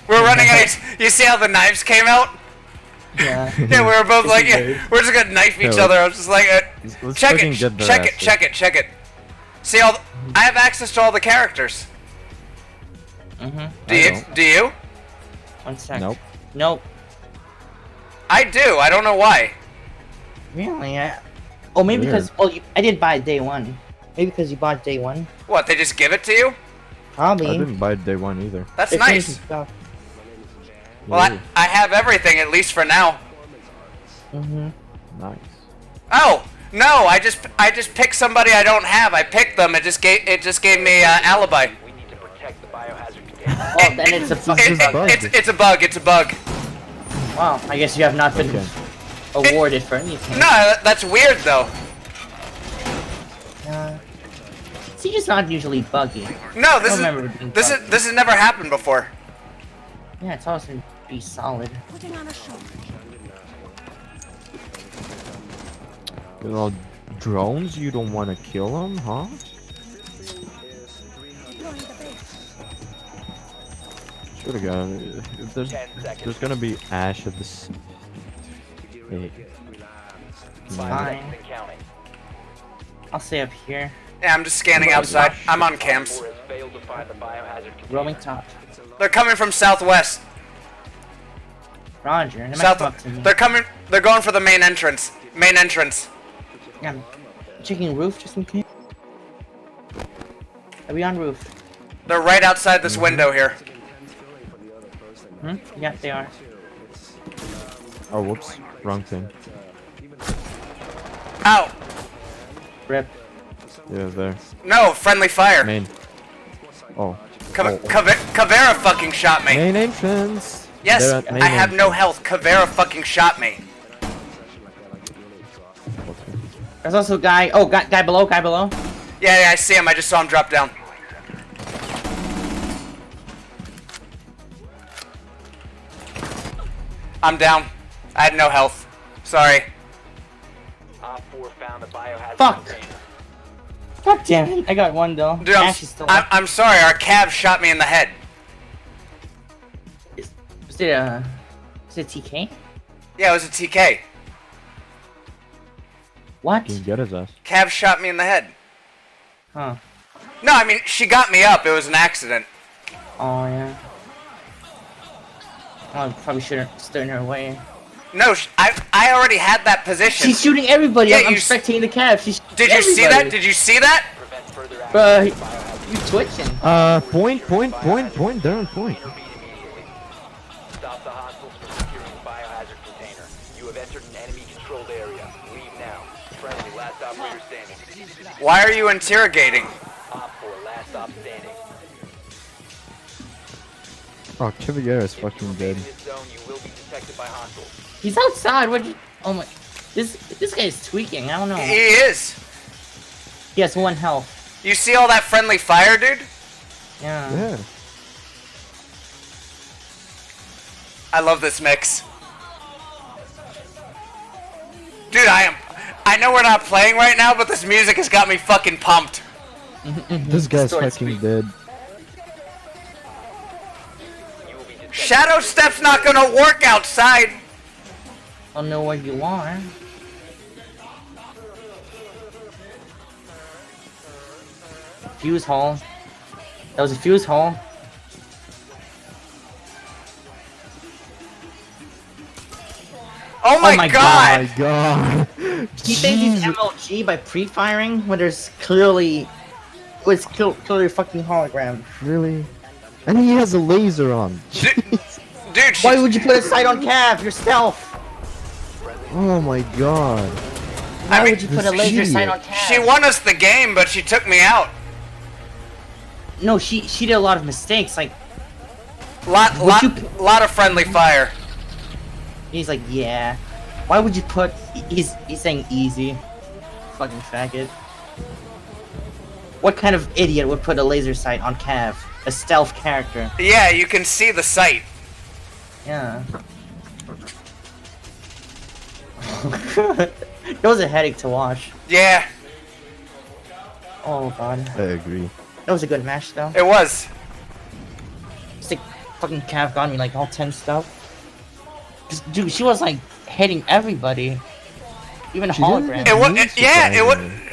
We were running at each. You see how the knives came out? Yeah. Yeah, we were both like, we're just gonna knife each other. I was just like, Let's check fucking it, get their check it, asses. check it, check it. See all? I have access to all the characters. Do you? don't. Do you? One sec. Nope. Nope. I do. I don't know why. Really? Oh, maybe Weird. because... Oh, I did buy it day one. Maybe because you bought day one. What? They just give it to you? Probably. I didn't buy day one either. That's They're changing nice. stuff. Well, I have everything at least for now. Nice. Oh no! I just picked somebody I don't have. I picked them. It just gave me alibi. Oh, then it's a fucking bug. It's a bug. It's a bug. Wow, I guess you have not been awarded for anything. No, that's weird though. See, just not usually buggy. No, I don't remember it being this has never happened before. Yeah, it's always gonna be solid. You know, drones, you don't want to kill them, huh? Should've gone. There's gonna be Ash at this. Hey. Fine. I'll stay up here. Yeah, I'm just scanning outside. I'm on camps. Roaming top. They're coming from southwest. Roger. They might South. come up to me. They're coming. They're going for the main entrance. Main entrance. Yeah, I'm checking roof just in case. Are we on roof? They're right outside this window here. Hmm? Yeah, they are. Oh, whoops. Wrong thing. Ow! Rip. Yeah, there. No, friendly fire. Main. Oh. Caveira fucking shot me. Main entrance. Yes, They're at main I have no entrance. health. Caveira fucking shot me. There's also a guy. Oh, guy below. Guy below. Yeah, I see him. I just saw him drop down. I'm down. I had no health. Sorry. Fuck. God damn it! I got one though. Dude, Ash is still up. I'm sorry. Our cab shot me in the head. Is it TK? Yeah, it was a TK. What? Can get his ass. Cab shot me in the head. Huh. No, I mean, she got me up. It was an accident. Oh yeah. Oh, I probably shouldn't stood in her way. No, I already had that position. She's shooting everybody. Yeah, I'm you spectating the cab. She's Did you see that? Did you see that? Bruh, you twitching. Point, they're on point. Stop the hostiles from securing the biohazard container. You have entered an enemy-controlled area. Leave now. Friendly, last operator standing. Why are you interrogating? Op 4, last op standing. Oh, Chiviera is fucking dead. In this zone, you will be detected by hostiles. He's outside. What? Oh my. This guy is tweaking. I don't know. He is. He has 1 health. You see all that friendly fire, dude? Yeah. Yeah. I love this mix. Dude, I know we're not playing right now, but this music has got me fucking pumped. This guy's fucking dead. Shadow Step's not gonna work outside. I don't know where you are. Fuse hole. That was a fuse hole. Oh my god! Oh my god! He thinks he's MLG by pre-firing when there's clearly... It's clearly a fucking hologram. Really? And he has a laser on. Dude, why would you put a sight on Cav? You're stealth. Oh my god. Why would you put a laser idiot. sight on Cav? She won us the game, but she took me out. No, she did a lot of mistakes. Like, lot of friendly fire. he's like, yeah. Why would you put? He's saying easy. Fucking faggot. What kind of idiot would put a laser sight on Cav? A stealth character. Yeah, you can see the sight. Yeah. It was a headache to watch. Yeah, Oh god. I agree. That was a good match though. it was. It's like fucking Cav got me like all 10 stuff. Dude, she was like hitting everybody. Even She didn't hologram. even It was. miss, Yeah, it was. surprisingly.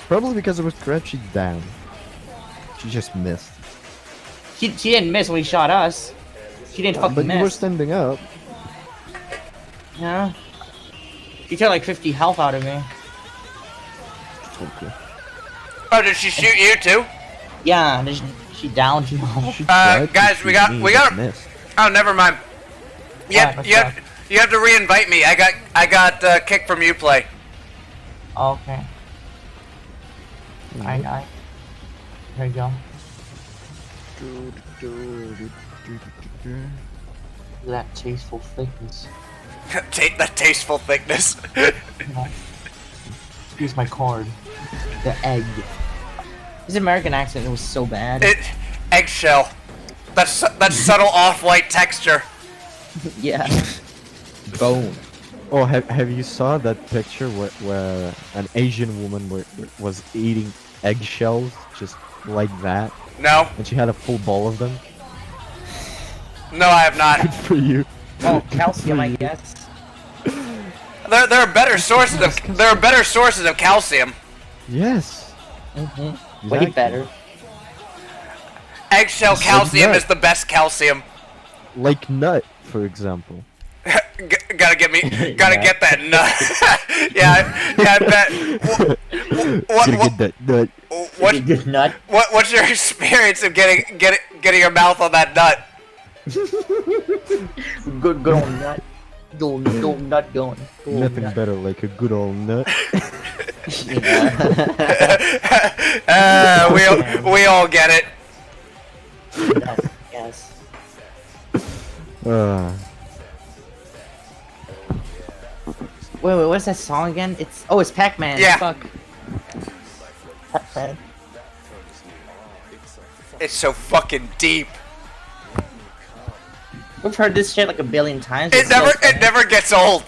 Probably because it was crouching down. She just missed. She didn't miss when he shot us. She didn't fucking But you were miss. standing up. Yeah. She took like 50 health out of me. Okay. Oh, did she shoot you too? Yeah, and then she downed you. She tried to Guys, shoot we got. me, but missed. Oh, never mind. Alright, Yep, what's you have to re-invite me. I got kicked from Uplay. Okay. Alright. There you go. That tasteful thickness. That tasteful thickness. Here's my card. The egg. His American accent was so bad. Eggshell. That subtle off-white texture. Yeah. Bone. Oh, have you saw that picture where an Asian woman was eating eggshells just like that? No. And she had a full bowl of them. No, I have not. Good for you. Oh, calcium, I guess. There are better sources of calcium. Yes. Mm-hmm. Way better. Eggshell calcium is the best calcium. Like nut, for example. Gotta get that nut. yeah, I bet. Gotta get that nut. What's your experience of getting your mouth on that nut? Good old nut. Good old nut going. Nothing better like a good old nut. We all get it. Yes. Wait, what's that song again? It's Pac-Man. Yeah. Fuck. Pac-Man. It's so fucking deep. We've heard this shit like a billion times. It never gets old.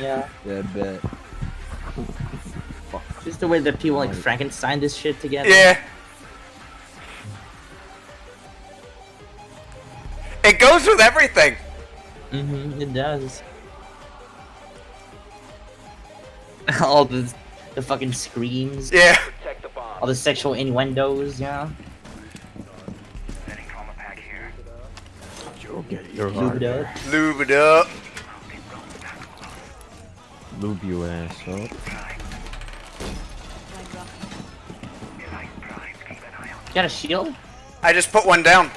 Yeah. Yeah, I bet. Just the way that people like Frankenstein this shit together. Yeah. It goes with everything. It does. All the fucking screams. Yeah. Protect the bomb. All the sexual innuendos, yeah. You'll get your Lube it heart. up. Lube it up. Lube your ass up. You got a shield? I just put one down.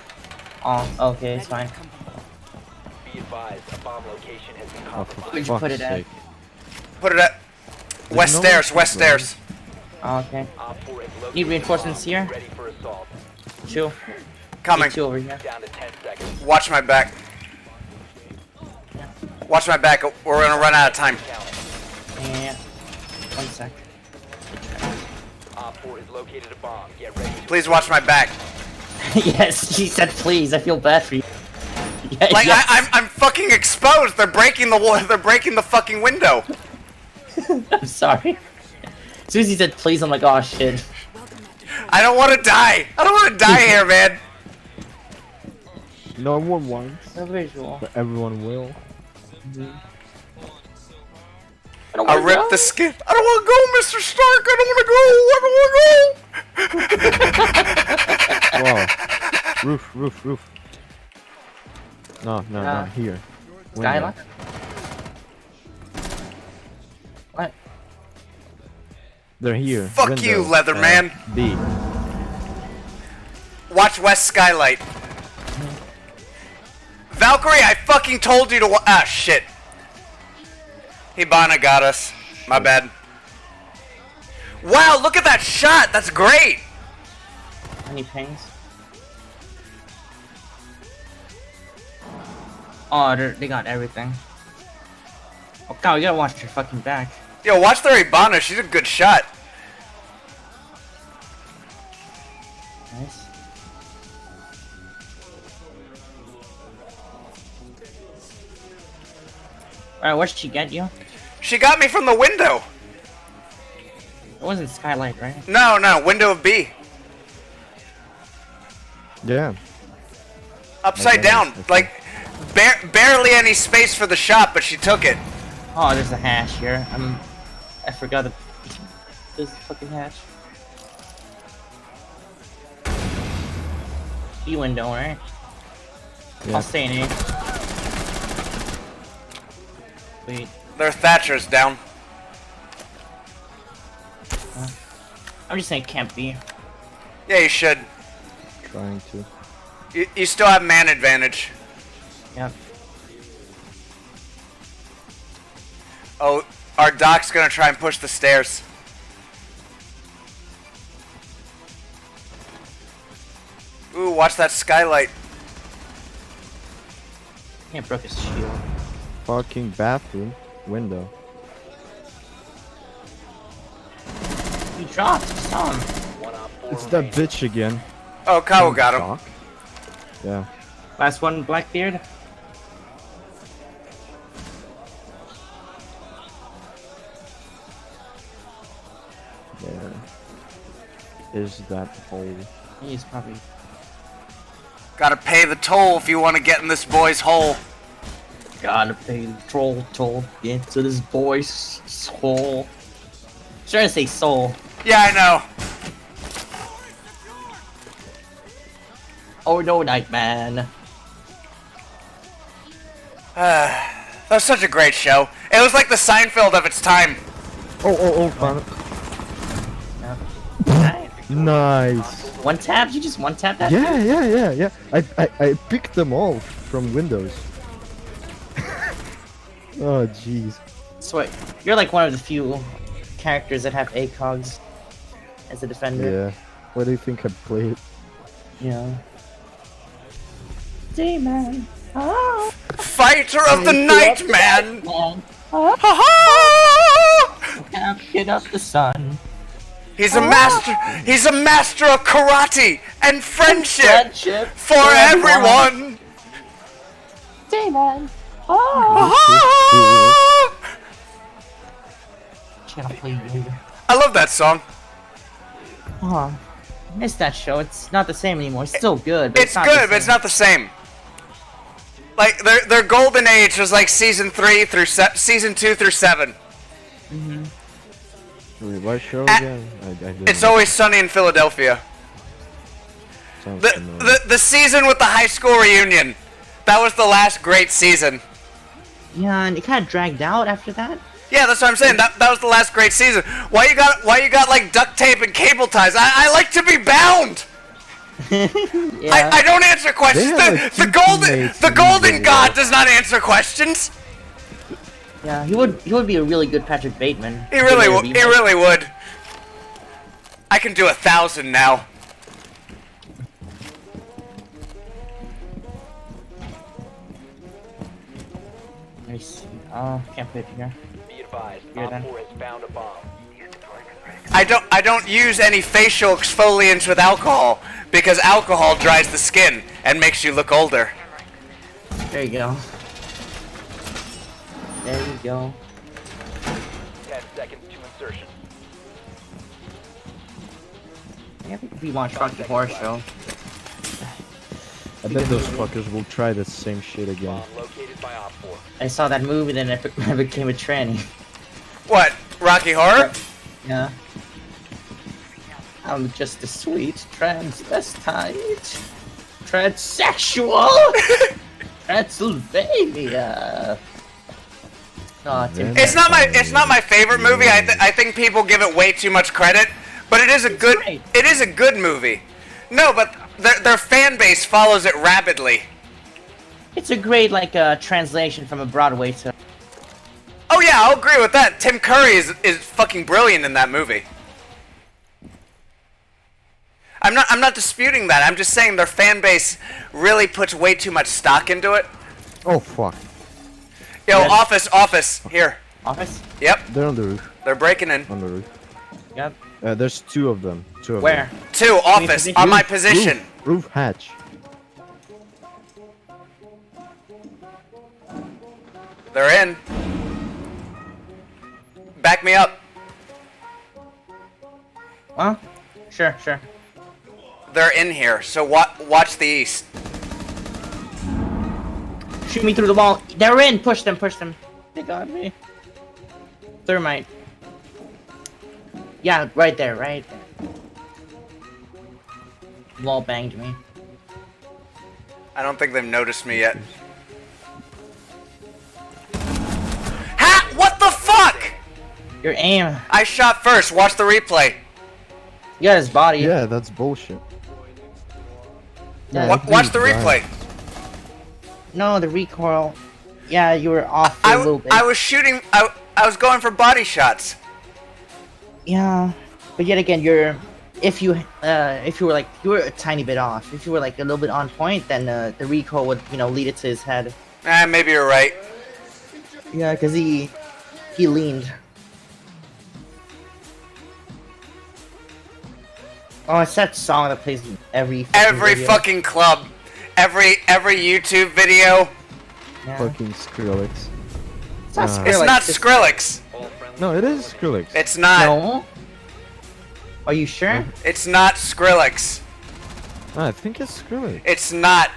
Oh, okay, it's fine. Be advised, a bomb location has been Oh, for compromised. Where'd you put fuck's it at? sake. Put it at west no stairs. one- West stairs. Oh, okay. Op 4 has located Need reinforcements the bomb. here? Ready for assault. Chill. Coming. Two over here. Down to 10 seconds. Watch my back. Watch my back. We're gonna run out of time. Yeah. 1 sec. Op 4 has located a bomb. Get ready. Please watch my back. Yes, she said please. I feel bad for you. Yeah, Like yes. I'm fucking exposed. They're breaking the wall. They're breaking the fucking window. I'm sorry. As soon as he said please, I'm like, oh shit. I don't want to die. I don't want to die here, man. No one wants, No visual. but everyone will. I ripped the skin. I don't want to go, Mr. Stark. I don't want to go. I don't want to go. Whoa. Roof. No, here. Skylock? What? They're here. Fuck Window, you, Leatherman. B. Watch West Skylight. Valkyrie, I fucking told you to ah, shit. Hibana got us. My bad. Wow, look at that shot. That's great. Any pings? Oh, they got everything. Oh god, you gotta watch your fucking back. Yo, watch their Hibana. She's a good shot. Nice. Alright, what did she get you? She got me from the window. It wasn't Skylight, right? No, window of B. Yeah. Upside Okay, down. okay. Like, barely any space for the shot, but she took it. Oh, there's a hash here. I forgot that there's a fucking hash. B window, right? Yeah. I'll stay in A. Wait. Their Thatcher's down. I'm just saying camp B. Yeah, you should. Trying to. You still have man advantage. Yep. Oh, our Doc's gonna try and push the stairs. Ooh, watch that skylight. Can't broke his shield. Fucking bathroom window. He dropped. I saw him. One op 4 It's that remaining. bitch again. Oh, Kyle got him. Doc? Yeah. Last one, Blackbeard. There. Is that hole? He's probably. Gotta pay the toll if you want to get in this boy's hole. Gotta pay the troll toll. Get to this boy's soul. Trying to say soul. Yeah, I know. Oh no, Nightman. That was such a great show. It was like the Seinfeld of its time. Oh, found it. Nice. One tap? You just one tap that? Yeah. I picked them all from Windows. Oh, jeez. So you're like one of the few characters that have ACOGs as a defender. Yeah. Why do you think I played? Yeah. Demon. Oh. Fighter of the night, man. Get up the sun. He's a master. He's a master of karate and friendship, Friendship for everyone. Entertainment. Channel play you. I love that song. Oh, I missed that show. It's not the same anymore. It's still good. But It's not good, the but it's same. not the same. Like their golden age was like season 3 through season 2 through 7. Wait, what show again? I didn't It's Always Sunny in Philadelphia. sounds The, familiar. the season with the high school reunion. That was the last great season. Yeah, and it kind of dragged out after that. Yeah, that's what I'm saying. That was the last great season. Why you got like duct tape and cable ties? I like to be bound. Yeah. I don't answer questions. They had, like, The two golden teammates the in golden the god war. does not answer questions. Yeah, he would be a really good Patrick Bateman. He really would. He really would. I can do 1,000 now. Let me see. Oh, can't put it here. Be advised, Here, Op then. 4 has found a bomb. I don't use any facial exfoliants with alcohol because alcohol dries the skin and makes you look older. There you go. There you go. 10 seconds to insertion. Yeah, we watched Rocky Horror Show. I bet those fuckers will try the same shit again. Bomb located by Op 4. I saw that movie, then I became a tranny. What? Rocky Horror? Yeah. I'm just a sweet transvestite. Transsexual! Transylvania! Oh, Tim It's not my favorite movie. I think people give it way too much credit, but it is a good great. it is a good movie. No, but their fan base follows it rapidly. It's a great, like, translation from a Broadway to... Oh yeah, I'll agree with that. Tim Curry is fucking brilliant in that movie. I'm not disputing that. I'm just saying their fan base really puts way too much stock into it. Oh fuck. Yo, Yes. office, here. Office? Yep, They're on the roof. they're breaking in. On the roof. Yep. There's two of them. Two of Where? 2, office, position? on my them. position. Roof hatch. They're in. Back me up. Huh? Sure, sure. They're in here, so watch the east. Shoot me through the wall. They're in! Push them, push them. They got me. Thermite. Yeah, right there, right there. Wall banged me. I don't think they've noticed me yet. Ha! What the fuck? Your aim. I shot first. Watch the replay. You got his body. Yeah, that's bullshit. Yeah. Watch the replay. No, the recoil. Yeah, you were off for a little bit. I was shooting. I was going for body shots. Yeah, but yet again, if you were like you were a tiny bit off. If you were like a little bit on point, then the recoil would lead it to his head. Maybe you're right. Yeah, because he leaned. Oh, it's that song that plays in every video. Fucking club, every YouTube video. Yeah. Fucking Skrillex. It's not Nah. Skrillex. It's not it's- Skrillex. No, it is Skrillex. It's not. No. Are you sure? It's not Skrillex. I think it's Skrillex. It's not.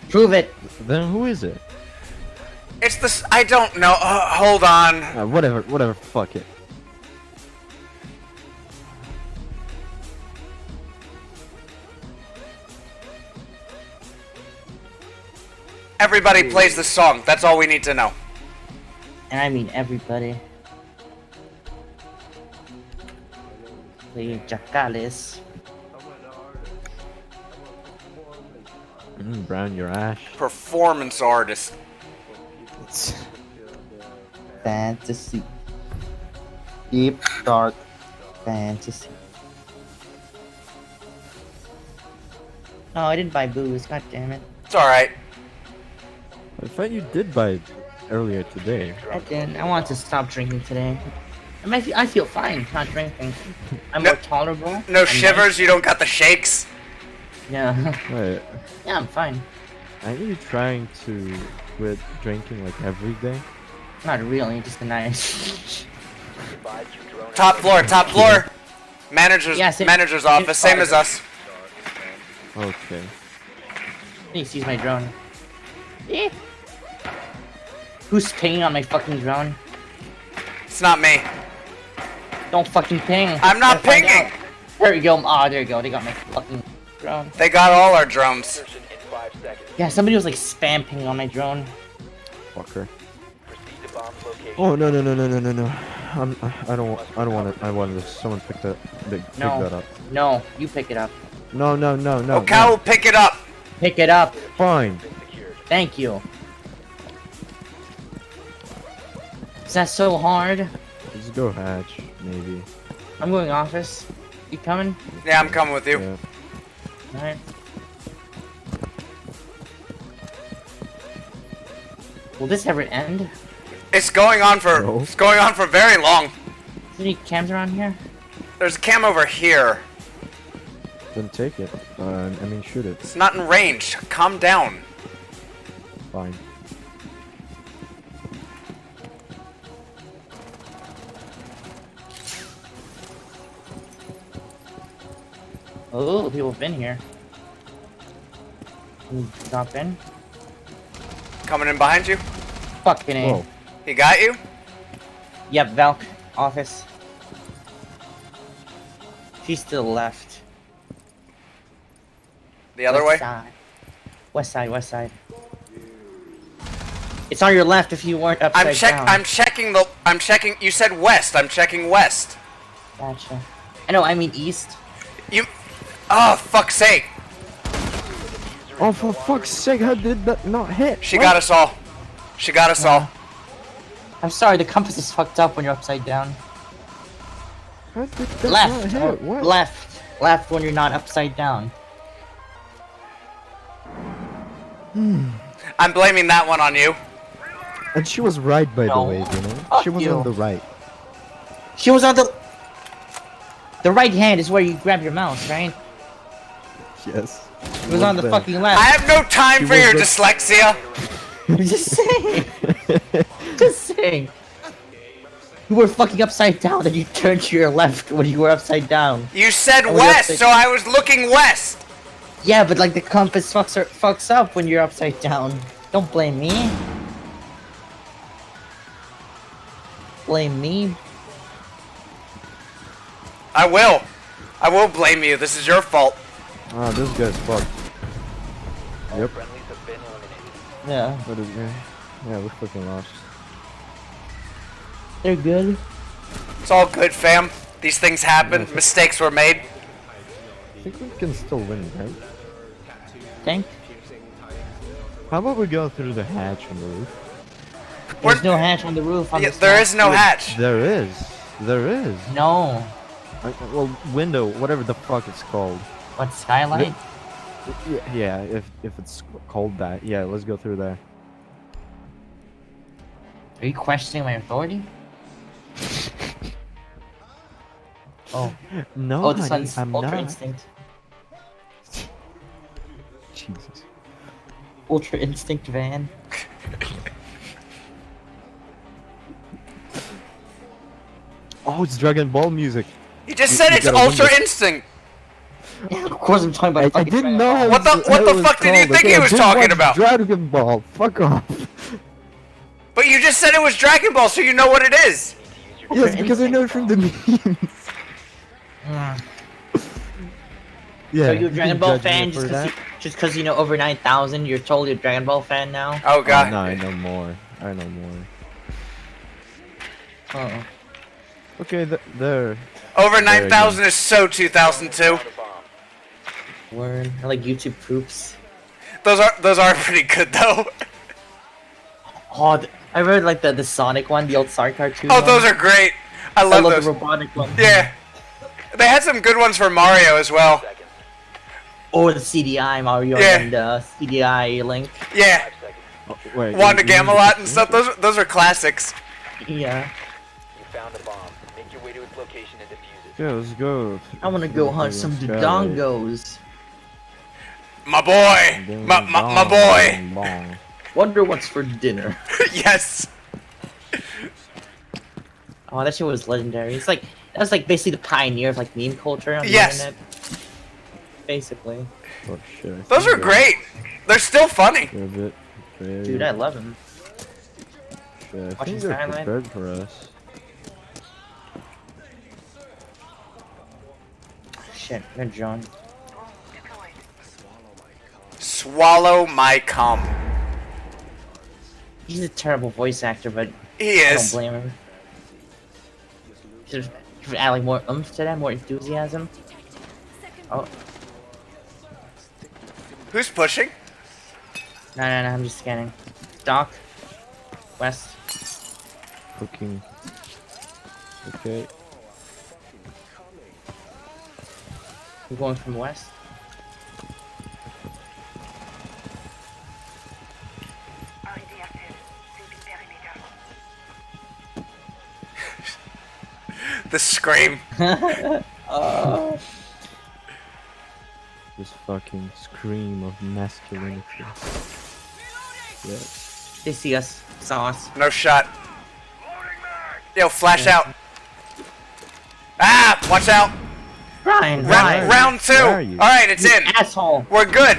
Prove it. Then who is it? It's the. I don't know. Hold on. Whatever, fuck it. Everybody plays the song. That's all we need to know. And I mean everybody. Play Jacales. Brown your ash. Performance artist. Fantasy. Deep, dark fantasy. Oh, I didn't buy booze. God damn it. It's all right. I thought you did buy it earlier today. I didn't. I want to stop drinking today. I feel fine not drinking. I'm No- more tolerable. No I'm shivers. You don't got the shakes. nice. Yeah. Wait, Yeah, I'm fine. are you trying to quit drinking like every day? Not really, just a nice. Top floor. Manager's Yeah, same- manager's office, same as us. Okay. Please use my drone. Eh. Who's pinging on my fucking drone? It's not me. Don't fucking ping. I'm not Gotta find pinging. out. There you go. Oh, there you go. They got my fucking drone. They got all our drones. Insertion in 5 seconds. Yeah, somebody was like spam pinging on my drone. Fucker. Proceed to bomb's location. Oh no. I don't want it. I want this. Someone pick that No. up. No, you pick it up. No. Oh, Cal will pick it up. Pick it up. Fine. Thank you. Is that so hard? Let's go hatch, maybe. I'm going office. You coming? Yeah, I'm coming with you. Yeah. Alright. Will this ever end? It's going on for No. it's going on for very long. Is there any cams around here? There's a cam over here. Then take it. I mean, shoot it. It's not in range. Calm down. Fine. Oh, people have been here. Can you drop in? Coming in behind you. Fucking A. Whoa. He got you. Yep, Valk. Office. She's to the left. The other West way. Side. West side. It's on your left if you weren't upside down. I'm checking. You said west. I'm checking west. Gotcha. I know, I mean east. You. Oh, fuck's sake. Oh, for fuck's sake! How did that not hit? She got us all. She got us all. I'm sorry, the compass is fucked up when you're upside down. How did that not Left. hit? What? Left when you're not upside down. I'm blaming that one on you. And she was right, by No. the way. You know, Fuck she was you. on the right. She was on the... The right hand is where you grab your mouse, right? Yes. It was on the fucking I left. have no time She for was your the- dyslexia. Just saying. Just saying. You were fucking upside down and you turned to your left when you were upside down. You said Oh, west, yeah, so I was looking west. Yeah, but like the compass fucks up when you're upside down. Don't blame me. Blame me. I will. I will blame you. This is your fault. Ah, this guy's fucked. Yep. Friendlies have been eliminated. Yeah, What is yeah, we fucking lost. they're good. It's all good, fam. These things happen. Mistakes were made. I think we can still win, right? Think? How about we go through the hatch on the roof? There's no hatch on the roof on Yeah, this there map. is no hatch. There is. There is. No. Well, window, whatever the fuck it's called. What, skylight? Yeah, if it's called that. Yeah, let's go through there. Are you questioning my authority? Oh. No, Oh, this honey, one's I'm Ultra not. Instinct. Jesus. Ultra Instinct van. Oh, it's Dragon Ball music. You just You- said you it's gotta win Ultra this. Instinct. Yeah, of course I'm talking about I fucking didn't Dragon know. Ball. What the- how what it the was fuck did you called. think he Okay, I was did talking watch about? Dragon Ball. Fuck off. But you just said it was Dragon Ball, so you know what it is. Yes, because I know it from the memes. Mm. Yeah. So you're a you Dragon can Ball judge me fan for just because you know over 9,000, you're totally a Dragon Ball fan now? Oh Oh, god. no, I know more. I know more. Uh-oh. Okay, there. Over There you 9,000 is so 2002. Word. I like YouTube poops. Those are pretty good though. Oh, I read like the Sonic one, the old Sonic cartoon. Oh, one. those are great. I I love love those. the robotic one. Yeah. They had some good ones for Mario as well. Or the CDI Mario Yeah. and CDI Link. Yeah. Oh, wait. Wanda you- you- Gamelot and stuff. Those are classics. Yeah. You found a bomb. Make your way to its location and defuse it. Yeah, let's go. I wanna go hunt some Dodongos. My boy. My boy. Wonder what's for dinner. Yes. Oh, that shit was legendary. It's like that was like basically the pioneer of like meme culture on the Yes. internet. Basically. Oh shit. I Those think are great. They're still funny. They're a bit. Dude, I love him. Shit, I Watching think they're Skyline. prepared for us. Shit, good John. Swallow my cum. He's a terrible voice actor, but He I don't is. blame him. Should add like more oomph to that, more enthusiasm. Oh, Who's pushing? no, I'm just scanning. Doc, West. Cooking. Okay. We're going from West. The scream. Oh. This fucking scream of masculinity. Yeah. They see us. Saw us. No shot. Yo, flash out. Ah, watch out. Ryan, Round two. Where are you? All right, it's You in. asshole. We're good.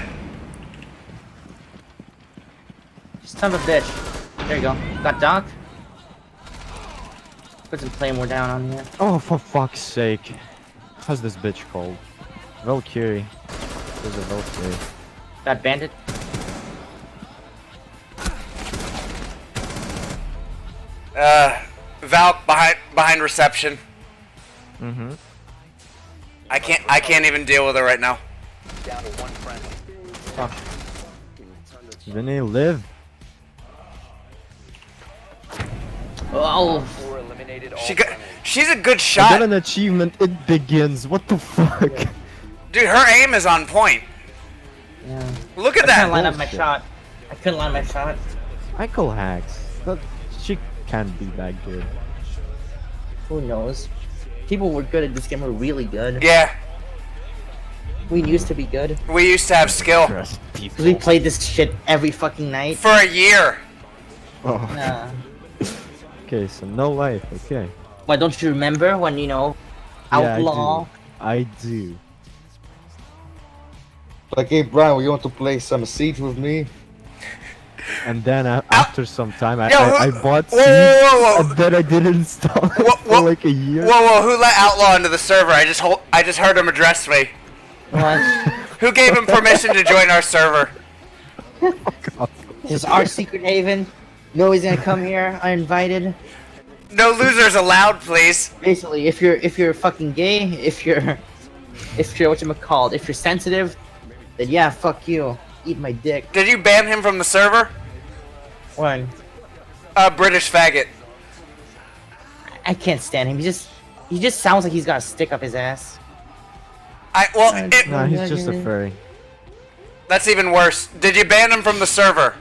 Son of a bitch. There you go. Got Doc. Put some Claymore down on here. Oh, for fuck's sake. How's this bitch called? Valkyrie. There's a Valkyrie. Got Bandit. Val behind reception. Mm-hmm. I can't even deal with it right now. Down to one friendly. Fuck. Vinny, live. Oh. 4 eliminated all She's a good I shot. got an achievement. It begins. What the fuck? Dude, her aim is on point. Yeah. Look at I that. couldn't line up my bullshit. shot. I couldn't line my shot. Michael hacks. But she can't be that good. Who knows? People were good at this game. Were really good. Yeah, We used to be good. we used to have skill Trust Cause people. we played this shit every fucking night. for a year. Oh. Nah. Okay, so no life. Okay. Why don't you remember when Yeah, Outlaw? I do. Like, hey Brian, you want to play some Siege with me? And then after some time, I Yo, bought whoa, Siege, whoa, whoa. and then I didn't install it for like a year. Whoa, who let Outlaw into the server? I just heard him address me. What? Who gave him permission to join our server? This is our secret haven. Nobody's gonna come here uninvited. No losers allowed, please. Basically, if you're fucking gay, if you're whatchamacallit, if you're sensitive, then yeah, fuck you. Eat my dick. Did you ban him from the server? When? British faggot. I can't stand him. He just sounds like he's got a stick up his ass. Nah, he's just a furry. That's even worse. Did you ban him from the server?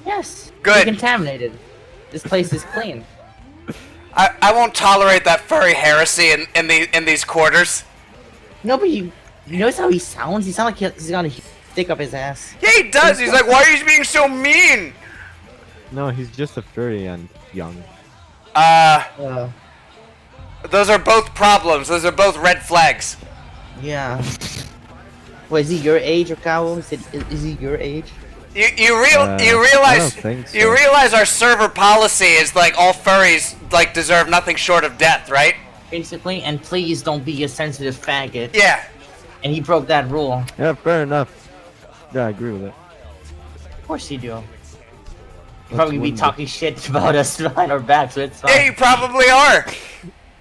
Yes. Good. Decontaminated. This place is clean. I won't tolerate that furry heresy in these quarters. No, but you notice how he sounds? He sounds like he's got a stick up his ass. Yeah, he does. He's like, why are you being so mean? No, he's just a furry and young. Those are both problems. Those are both red flags. Yeah. Wait, is he your age, Okawa? Is he your age? You I realize don't think so. you realize our server policy is like all furries like deserve nothing short of death, right? Basically, and please don't be a sensitive faggot. Yeah. And he broke that rule. Yeah, fair enough. Yeah, I agree with it. Of course you do. Let's Probably be win talking shit about us behind our backs, so it's fine. Yeah, you probably are.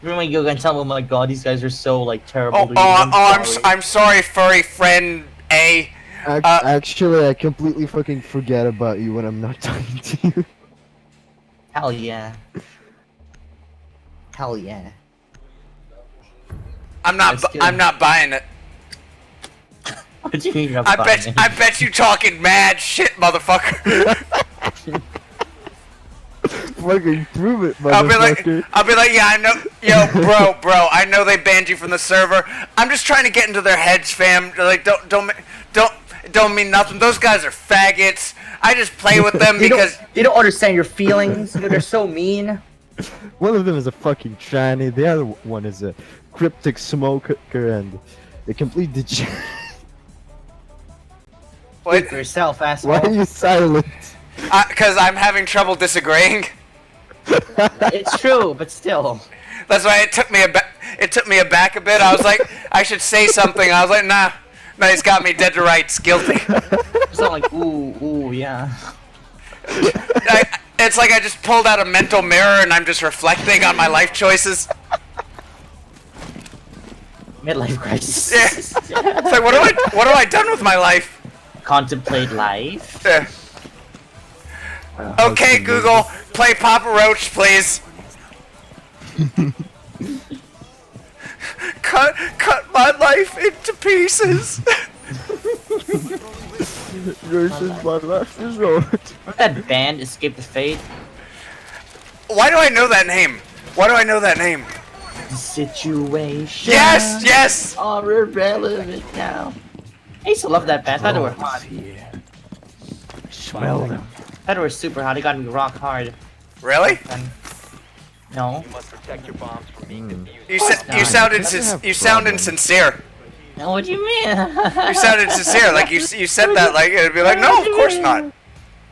Then when you go and tell them, oh my god, these guys are so like terrible. Oh, to you, I'm sorry, furry friend A. Actually, I completely fucking forget about you when I'm not talking to you. Hell yeah. Hell yeah. I'm not buying it. What do you mean you're I buying bet you talking mad shit, motherfucker. Fucking prove it, I'll motherfucker. be like, yeah, I know, yo, bro, I know they banned you from the server. I'm just trying to get into their heads, fam. Like, don't mean nothing. Those guys are faggots. I just play with them because they don't understand your feelings. They're so mean. One of them is a fucking tranny, the other one is a cryptic smoker, and a complete degenerate. Speak for yourself, asshole. Why are you silent? because I'm having trouble disagreeing. It's true, but still. That's why it took me aback a bit. I was like, I should say something. I was like, nah, he's got me dead to rights, guilty. It's not like ooh, yeah. It's like I just pulled out a mental mirror and I'm just reflecting on my life choices. Midlife crisis. Yeah. It's like, what have I done with my life? Contemplate life. Yeah. Okay, Google, play Papa Roach, please. cut my life into pieces. Yours is my last resort. Remember that band, Escape the Fate? Why do I know that name? Why do I know that name? Situation. Yes! Are irrelevant now. I used to love that band. I thought they were hot. Smell them. I thought they were super hot. They got me rock hard. Really? No. You must protect your bombs from being defused. You sound insincere. No, what do you mean? You sounded sincere, like you said that like it'd be like, no, of course not.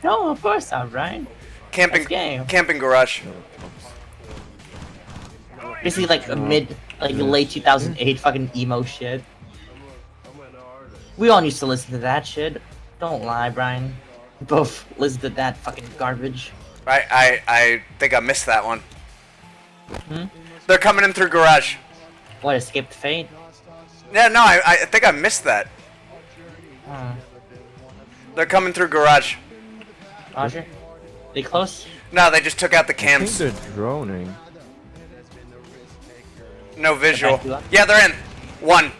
No, of course not, Brian. Camping garage. Basically like a late 2008 fucking emo shit. We all used to listen to that shit. Don't lie, Brian. We both listened to that fucking garbage. I think I missed that one. Hmm? They're coming in through garage. What, Escape the Fate? Yeah, no, I think I missed that. They're coming through garage. Roger. They close? No, they just took out the I cams. think they're droning. No visual. Yeah, they're in. One.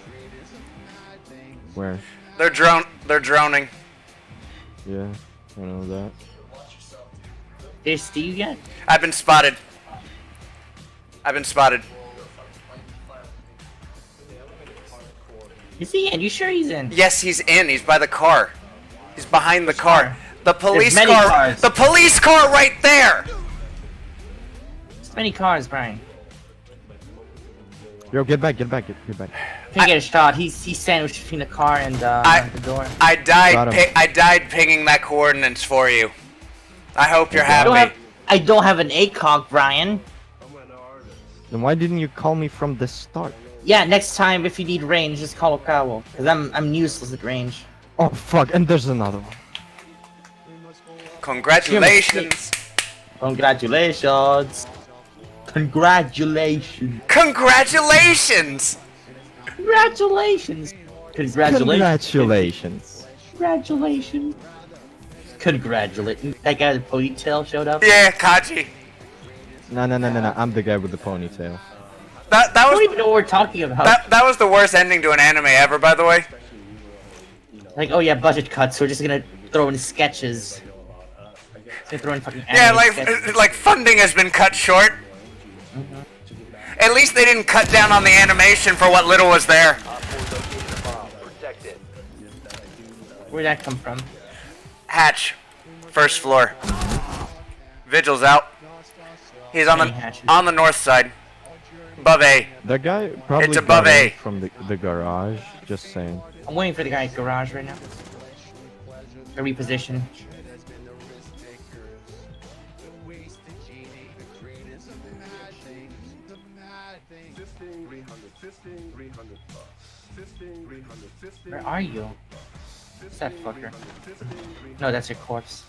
Where? They're droning. Yeah, I know that. Did they see you yet? I've been spotted. Is he in? You sure he's in? Yes, he's in. He's by the car. He's behind the car. The police many car. cars. The police car right there. There's many cars, Brian. Yo, get back. Can't get a shot. He's sandwiched between the car and the door. I Got him. died pinging that coordinates for you. I hope you're happy. I don't have an ACOG, Brian. Then why didn't you call me from the start? Yeah, next time if you need range, just call Okawa. Cause I'm useless at range. Oh fuck, and there's another one. Congratulations. Congratulations. Congratulations. Congratulations. Congratulations. Congratulations. Congratulations. Congratulations. That guy with the ponytail showed up. Yeah, Kaji. No. I'm the guy with the ponytail. That I was don't even know what we're talking about. that was the worst ending to an anime ever, by the way. Like, oh yeah, budget cuts. So we're just gonna throw in sketches. Just gonna throw in fucking Yeah, anime sketches. like funding has been cut short. At least they didn't cut down on the animation for what little was there. Protect it. Where'd that come from? Hatch, first floor. Vigil's out. He's on the north side. Above A. That guy probably It's above got in A. from the garage. Just saying. I'm waiting for the guy's garage right now. To reposition. Where are you? What's that fucker? No, that's your corpse.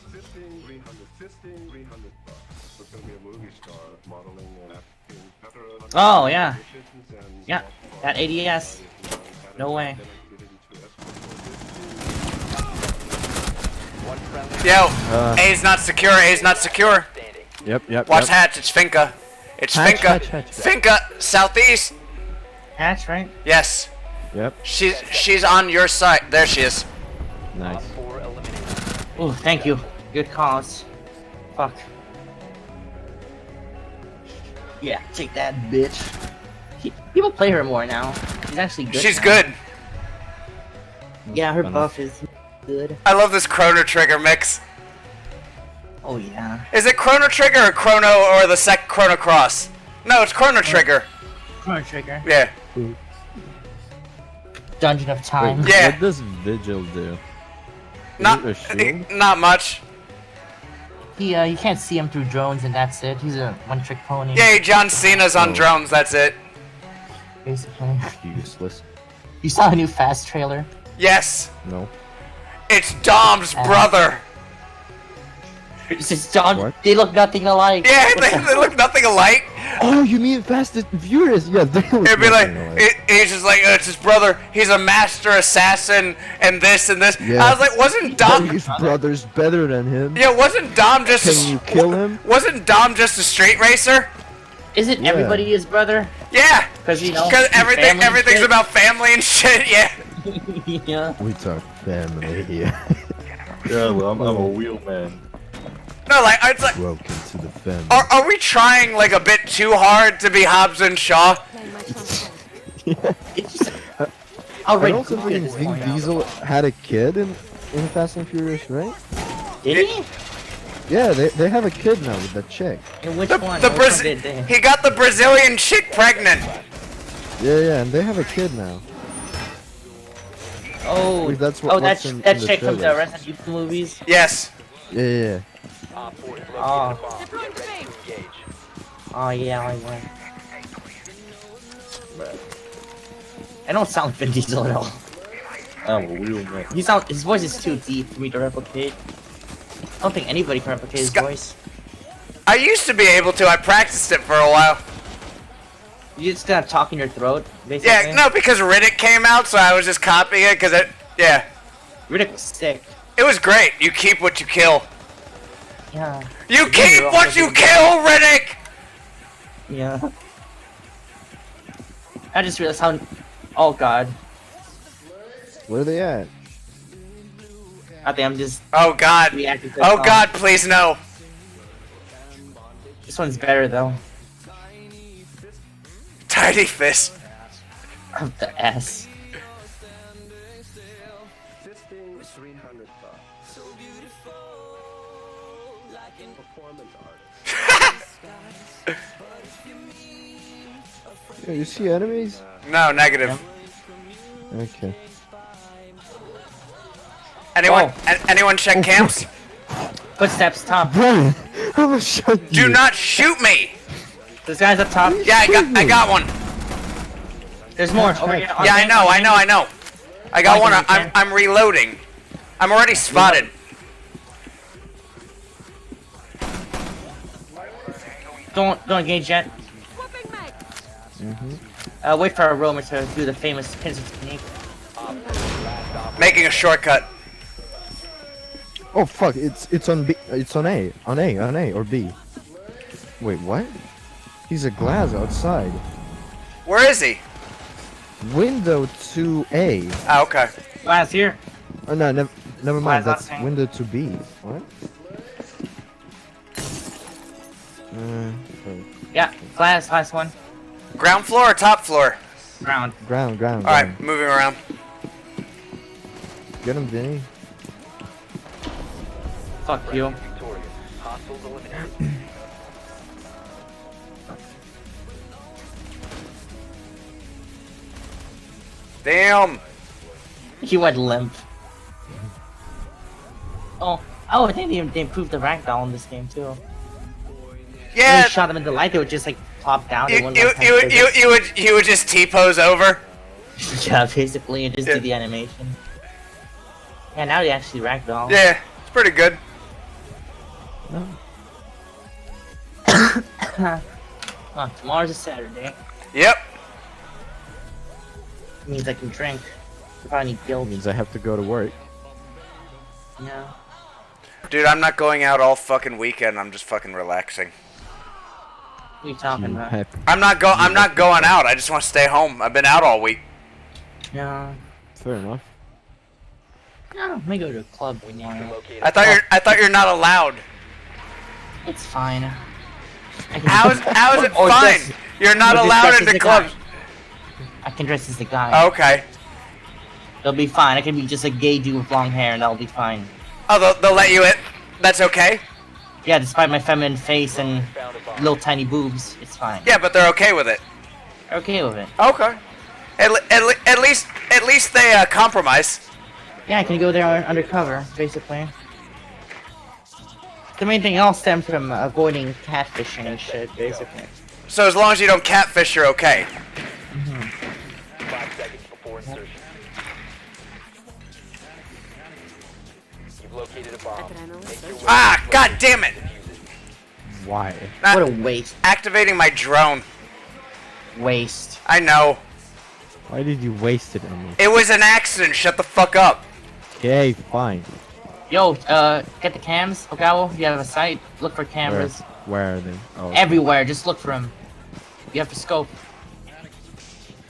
Oh, yeah. Yeah, that ADS. No way. Yo, A's not secure. A's not secure. Yep. Watch Hatch. It's Finka. It's Finka. Finka, southeast. Hatch, right? Yes. Yep. She's on your side. There she is. Nice. Oh, thank you. Good cause. Fuck. Yeah, take that, bitch. People play her more now. She's actually good. She's now. good. Yeah, her buff is good. I love this Chrono Trigger mix. Oh yeah. Is it Chrono Trigger or Chrono or the Chrono Cross? No, it's Chrono Trigger. Chrono Trigger. Yeah. Dungeon of Time. Wait, Yeah. What does Vigil do? Is Not, it a shield? not much. You can't see him through drones, and that's it. He's a one-trick pony. Yay, John Cena's on drones. That's it. Basically. Useless. You saw a new Fast trailer. Yes. No. It's Dom's brother. It's just John. What? They look nothing alike. Yeah, What the they look nothing alike. Oh, you mean Fast and Furious? Yeah, they look It'd be like, nothing alike. he's just like, it's his brother. He's a master assassin, and this and this. Yeah. I was like, wasn't Dom? His brother's better than him. Yeah, wasn't Dom just? Can you kill him? Wasn't Dom just a street racer? Isn't Yeah. everybody his brother? Yeah. Because you know. Because family and everything's shit. about family and shit. Yeah. Yeah. We talk family here. Yeah, well, I'm a wheelman. No, like it's like, Welcome to the family. are we trying like a bit too hard to be Hobbs and Shaw? It's just I outright don't goofy at think this Vin point now. Diesel had a kid in Fast and Furious, right? Did he? Yeah, they have a kid now with that chick. And which The one? the Which Braz- one did they? he got the Brazilian chick pregnant. Yeah, and they have a kid now. Oh, Wait, that's what- oh, what's that in that the chick from the trailer. Resident Evil movies. Yes. Yeah. Op 4 has located Oh. a bomb. Get ready to engage. Oh yeah, I went. I don't sound Vin Diesel at all. I'm a wheelman. His voice is too deep for me to replicate. I don't think anybody can replicate his Scott- voice. I used to be able to. I practiced it for a while. You just gonna talk in your throat, basically. Yeah, no, because Riddick came out, so I was just copying it. Cause yeah, Riddick was sick. it was great. You keep what you kill. Yeah. You Yeah, keep you're what also you doing- kill, Riddick. Yeah. I just realized how. Oh god. Where are they at? I think I'm just Oh God. reacting to Oh the God, please no. This one's better though. Tiny fist. Of the S. Yeah, you see enemies? No, negative. Okay. Anyone? Oh. Anyone check camps? Footsteps top. Brian, I'm gonna shut you. Do not shoot me. This guy's up top. Yeah, I got one. There's more over here. Yeah, I know. I got Oh, one. you can. I'm reloading. I'm already spotted. Don't engage yet. Wait for a roamer to do the famous pincer technique. Making a shortcut. Oh fuck! It's on B. It's on A. On A or B. Wait, what? He's a glass outside. Where is he? Window to A. Ah, okay. Glass here. Oh no, never mind. Glass That's outside. window to B. What? Oh. Yeah, glass, last one. Ground floor or top floor? Ground. Ground. All right, moving around. Get him, Vinny. Fuck you. Victorious. Hostiles eliminated. Damn. He went limp. Oh, I think they improved the ragdoll in this game too. When Yeah. you shot them in the light, they would just like plop down. They You wouldn't, like, touch their you would just T-pose over. bits. Yeah, basically, and just do the animation. Yeah, now they actually ragdoll. Yeah, it's pretty good. Oh, tomorrow's a Saturday. Yep. Means I can drink. Probably need guilt. Means I have to go to work. Yeah. Dude, I'm not going out all fucking weekend. I'm just fucking relaxing. What are you talking about? I'm not going out. I just want to stay home. I've been out all week. Yeah. Fair enough. Yeah, let me go to a club tomorrow. I thought you're not allowed. It's fine. How is it Or fine? dress- You're not or just allowed dress as into the clubs. guy. I can dress as the guy. Okay. It'll be fine. I can be just a gay dude with long hair, and that'll be fine. Oh, they'll let you in. That's okay. Yeah, despite my feminine face and little tiny boobs, it's fine. Yeah, but they're okay with it. Okay with it. Okay. At least they compromise. Yeah, I can go there undercover, basically. The main thing all stems from avoiding catfishing and shit, basically. So as long as you don't catfish, you're okay. 5 seconds before insertion. You've located a bomb. Make your way Ah, god damn it! Why? What a waste. Activating my drone. Waste. I know. Why did you waste it on me? It was an accident. Shut the fuck up. Okay, fine. Yo, get the cams, Okawa. If you have a site, look for cameras. Where are they? Oh, Everywhere, just look for them. You have to scope.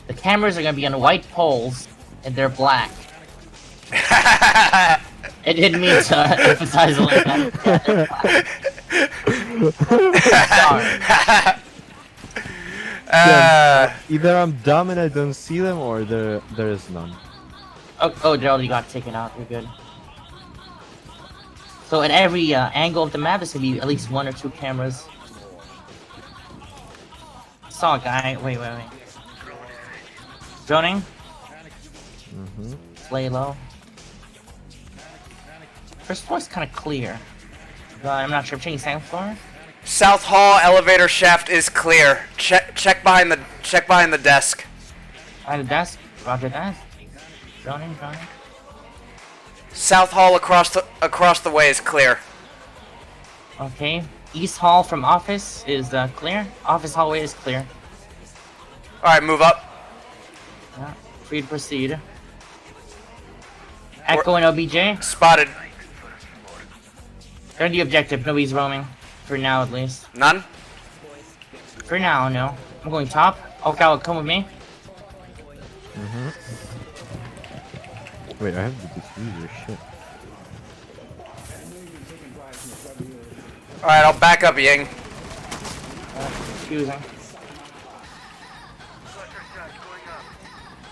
The cameras are gonna be on white poles, and they're black. I didn't mean to emphasize it like that. Sorry. Either I'm dumb and I don't see them, or there is none. Oh, Gerald, you got taken out. You're good. So at every angle of the map, there's gonna be at least 1 or 2 cameras. Saw a guy. Wait. Droning. Lay low. First floor's kind of clear. I'm not sure. I'm checking second floor. South Hall elevator shaft is clear. Check behind the desk. Behind the desk. Roger that. Droning. South Hall across the way is clear. Okay. East Hall from office is clear. Office hallway is clear. All right, move up. Yeah. Free to proceed. Echo and OBJ. Spotted. They're the objective. Nobody's roaming. For now, at least. None? For now, no. I'm going top. Okawa, come with me. Wait, I have the diffuser. Shit. All right, I'll back up, Ying. Excusing.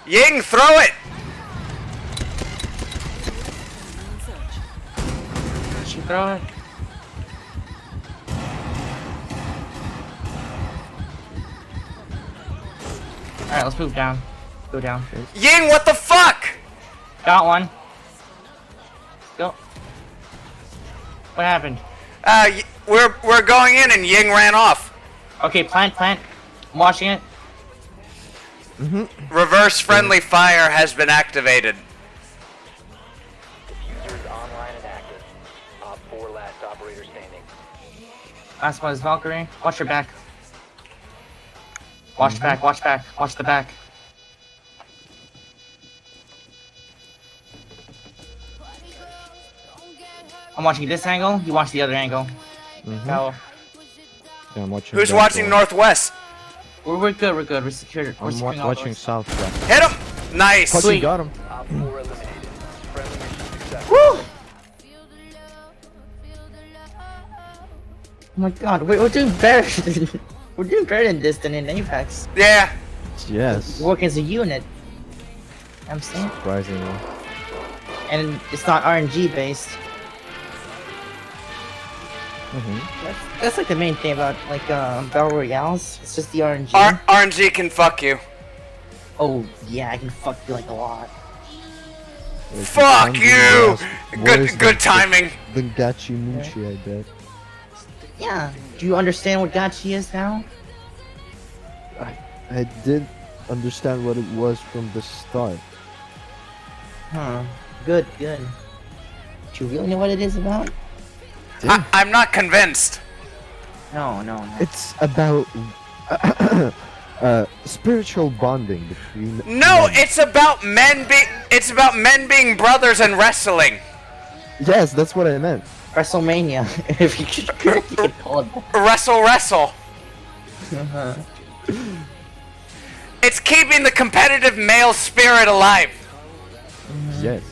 Ying, throw it! She throw it. Alright, let's move down. Go down. Ying, what the fuck? Got one. Go. What happened? We're going in and Ying ran off. Okay, plant. I'm watching it. Reverse friendly fire has been activated. Diffuser is online and active. Op 4 last operator standing. Last one is Valkyrie. Watch your back. Watch back. Watch the back. I'm watching this angle. You watch the other angle. Go. Yeah, I'm watching. Who's that watching door. Northwest? We're good. We're secured. We're I'm securing all watching doors. southwest. Hit him! Nice. Fuck, Sweet. you got him. Op 4 eliminated. Friendly mission successful. Woo! Oh my god, we're doing better. We're doing better than this than in Apex. Yeah. Yes. Work as a unit. I'm saying. Surprisingly. And it's not RNG based. That's like the main thing about like battle royales. It's just the RNG. RNG can fuck you. Oh yeah, I can fuck you like a lot. Fuck you! Good timing. The Gachi Muchi, I bet. Yeah. Do you understand what Gachi is now? I did understand what it was from the start. Huh. Good. Do you really know what it is about? I'm not convinced. No. It's about spiritual bonding between. No, men. it's about men being brothers and wrestling. Yes, that's what I meant. WrestleMania. If you could call it that. Wrestle. It's keeping the competitive male spirit alive. Yes.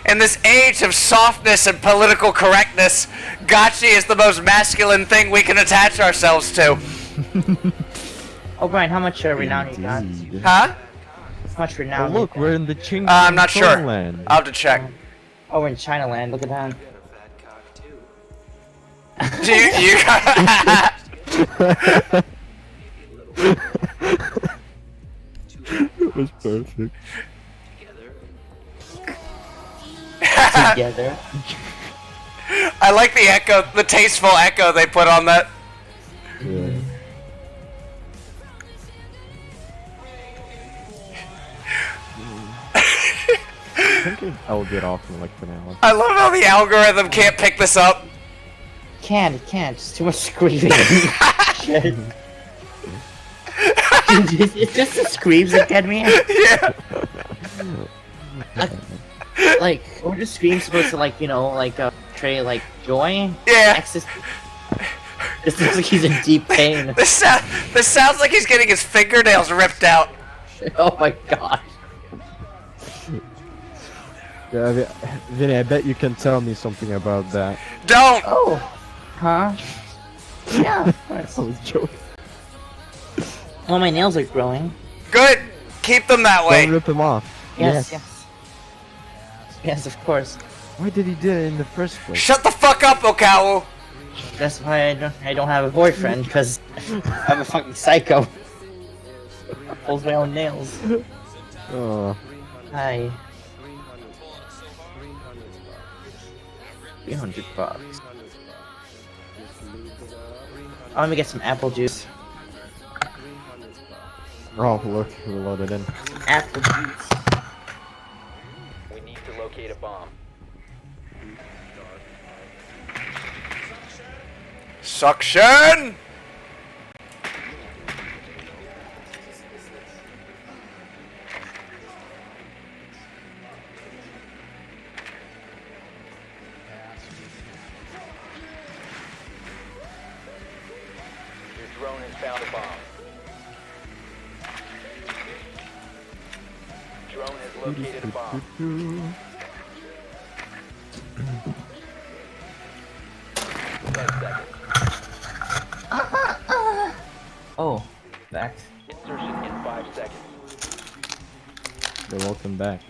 In this age of softness and political correctness, Gachi is the most masculine thing we can attach ourselves to. Oh, Brian, how much renown you got? Indeed. Huh? How much Oh, renown? look, we're in the Qing. I'm not sure. Land. I'll have to check. Oh, we're in China land. Look at that. You got... It was perfect. Together. I like the echo, the tasteful echo they put on that. Yeah. I think I'll get off in like an hour. I love how the algorithm can't pick this up. It can't. It's too much screaming. Shit. It's just the screams that get me. Yeah. Like, or the screams supposed to, like, you know, like, portray, like, joy? Yeah. Ecstasy? This looks like he's in deep pain. This sounds like he's getting his fingernails ripped out. Oh my god. Yeah, Vinny, I bet you can tell me something about that. Don't! Oh. Huh? Yeah, of course. I was joking. Well, my nails are growing. Good! Keep them that way. Don't rip them off. Yes. Yes, of course. Why did he do it in the first place? Shut the fuck up, Okawu! That's why I don't have a boyfriend, because I'm a fucking psycho. Pulls my own nails. Oh. Hi. $300. Oh, let me get some apple juice. Oh, look, we loaded in. Apple juice. We need to locate a bomb. Suction! Your drone has found a bomb. Drone has located a bomb. 10 seconds. Oh, back. Insertion in 5 seconds. You're welcome back.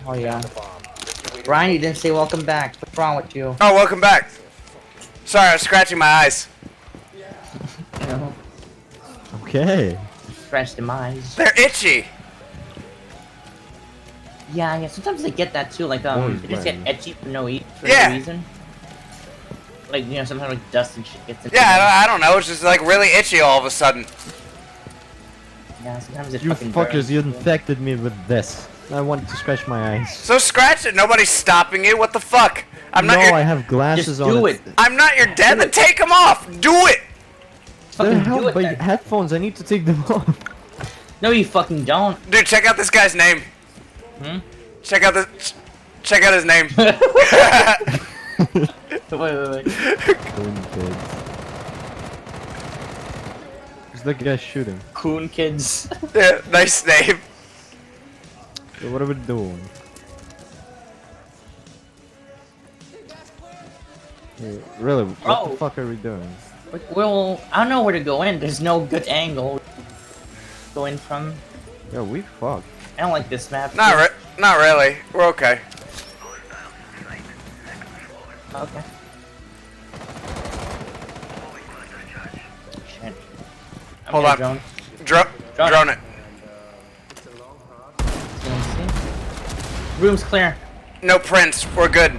Oh yeah. The bomb. Ryan, you didn't say welcome back. What's wrong with you? Oh, welcome back. Sorry, I was scratching my eyes. You know, Okay. scratch them eyes. They're itchy. Yeah, sometimes they get that too. Like, Always they just get wearing. etchy for no Yeah. reason. Like, you know, sometimes like dust and shit gets into Yeah, them. I don't know. It's just like really itchy all of a sudden. Yeah, sometimes it You fucking fuckers, burns. you infected me with this. I wanted to scratch my eyes. So scratch it. Nobody's stopping you. What the fuck? I'm not no, your. I have glasses Just on. do it. I'm not your dad. Then take them off. Do it. They're Fucking held do it by then. headphones. I need to take them off. No, you fucking don't. Dude, check out this guy's name. Hmm? Check out this. Check out his name. Wait. Coon kids. Who's the guy shooting? Coon kids. Yeah, nice name. So what are we doing? Hey, really? What Oh. the fuck are we doing? Well, I don't know where to go in. There's no good angle. Go in from. Yeah, we fucked. I don't like this map. Not really. We're okay. Okay. Shit. I'm Hold gonna on. Drone. Drone it. Room's clear. No prints. We're good.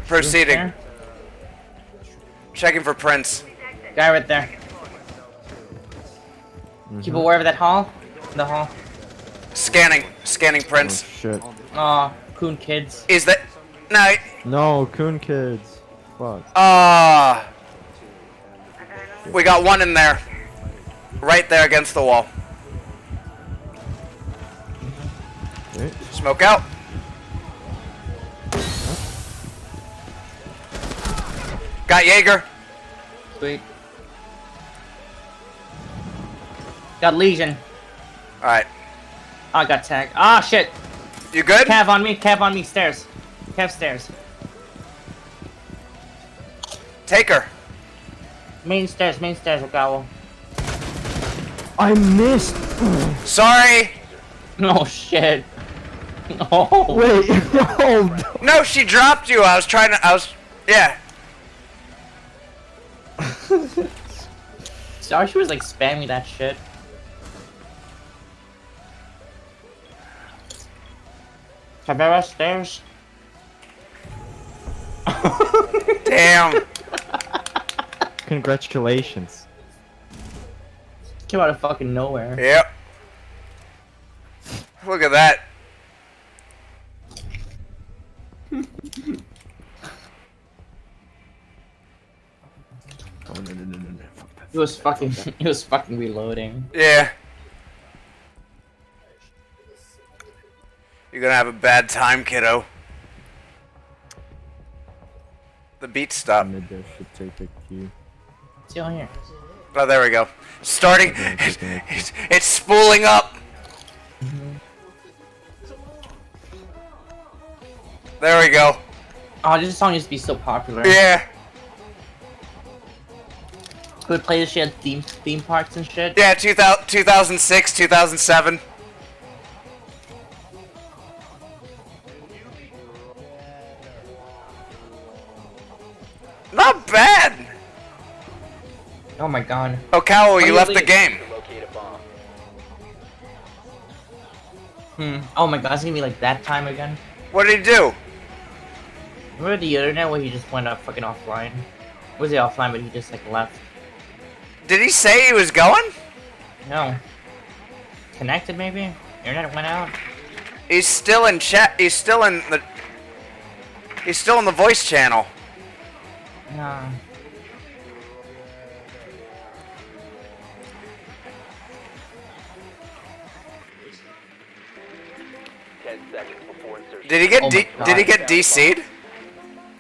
Proceeding. Clear. Checking for prints. Guy right there. Keep aware of that hall. The hall. Scanning prints. Oh, shit. Aw, coon kids. Is that? No. No, coon kids. Fuck. We got one in there. Right there against the wall. Wait. Smoke out. Got Jaeger. Sweet. Got Legion. Alright. Oh, I got tagged. Ah, shit. You good? Cav on me, stairs. Cav stairs. Take her. Main stairs, Okawa. I missed. Sorry. Oh, shit. No. Wait. No. No, she dropped you. I was. Yeah. Sorry, she was like spamming that shit. Cabrera stairs. Damn. Congratulations. Came out of fucking nowhere. Yep. Look at that. Oh, no. Fuck that. It was fucking. It was fucking reloading. Yeah. You're gonna have a bad time, kiddo. The beat stopped. Mid there should take a cue. Still here. Oh, there we go. Starting. It's spooling up. There we go. Oh, this song used to be so popular. Yeah. Could play this shit theme parks and shit. Yeah, 2006, 2007. Not bad. Oh my god. Oh, Cowell, you you left the leave? game. Locate a bomb. Oh my god, it's gonna be like that time again. What did he do? Remember the internet where he just went up fucking offline? Was he offline, but he just like left? Did he say he was going? No. Connected maybe? Internet went out? He's still in chat. He's still in the voice channel. No. Did he get Oh my God. Did he get DC'd?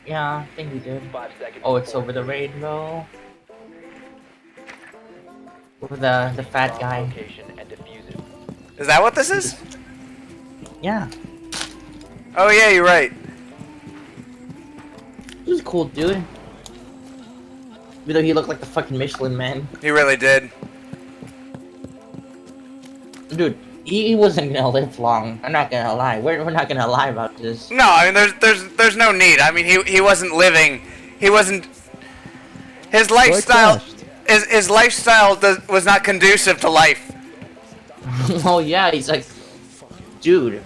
Yeah, I think he did. 5 seconds. Oh, it's over the rainbow. With the fat guy. Location and defuse it. Is that what this is? Yeah. Oh yeah, you're right. He was a cool dude. Even though he looked like the fucking Michelin Man. He really did. Dude, he wasn't gonna live long. I'm not gonna lie. We're not gonna lie about this. No, I mean there's no need. I mean he wasn't living. He wasn't. His lifestyle. His lifestyle was not conducive to life. Oh yeah, he's like, dude.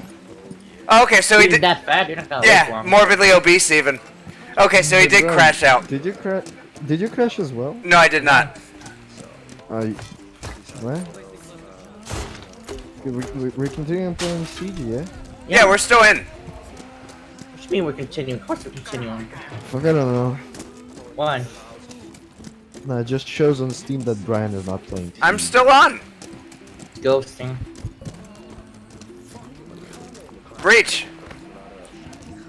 Okay, so he He's did. that fat. You're not gonna live Yeah, long. morbidly obese even. Okay, so he did Bro, crash out. Did you crash? Did you crash as well? No, I did not. What? We're continuing playing Siege, yeah? Yeah, we're still in. What do you mean we're continuing? Of course we're continuing. Fuck, I don't know. Why? No, it just shows on Steam that Brian is not playing. I'm still on. Ghosting. Breach.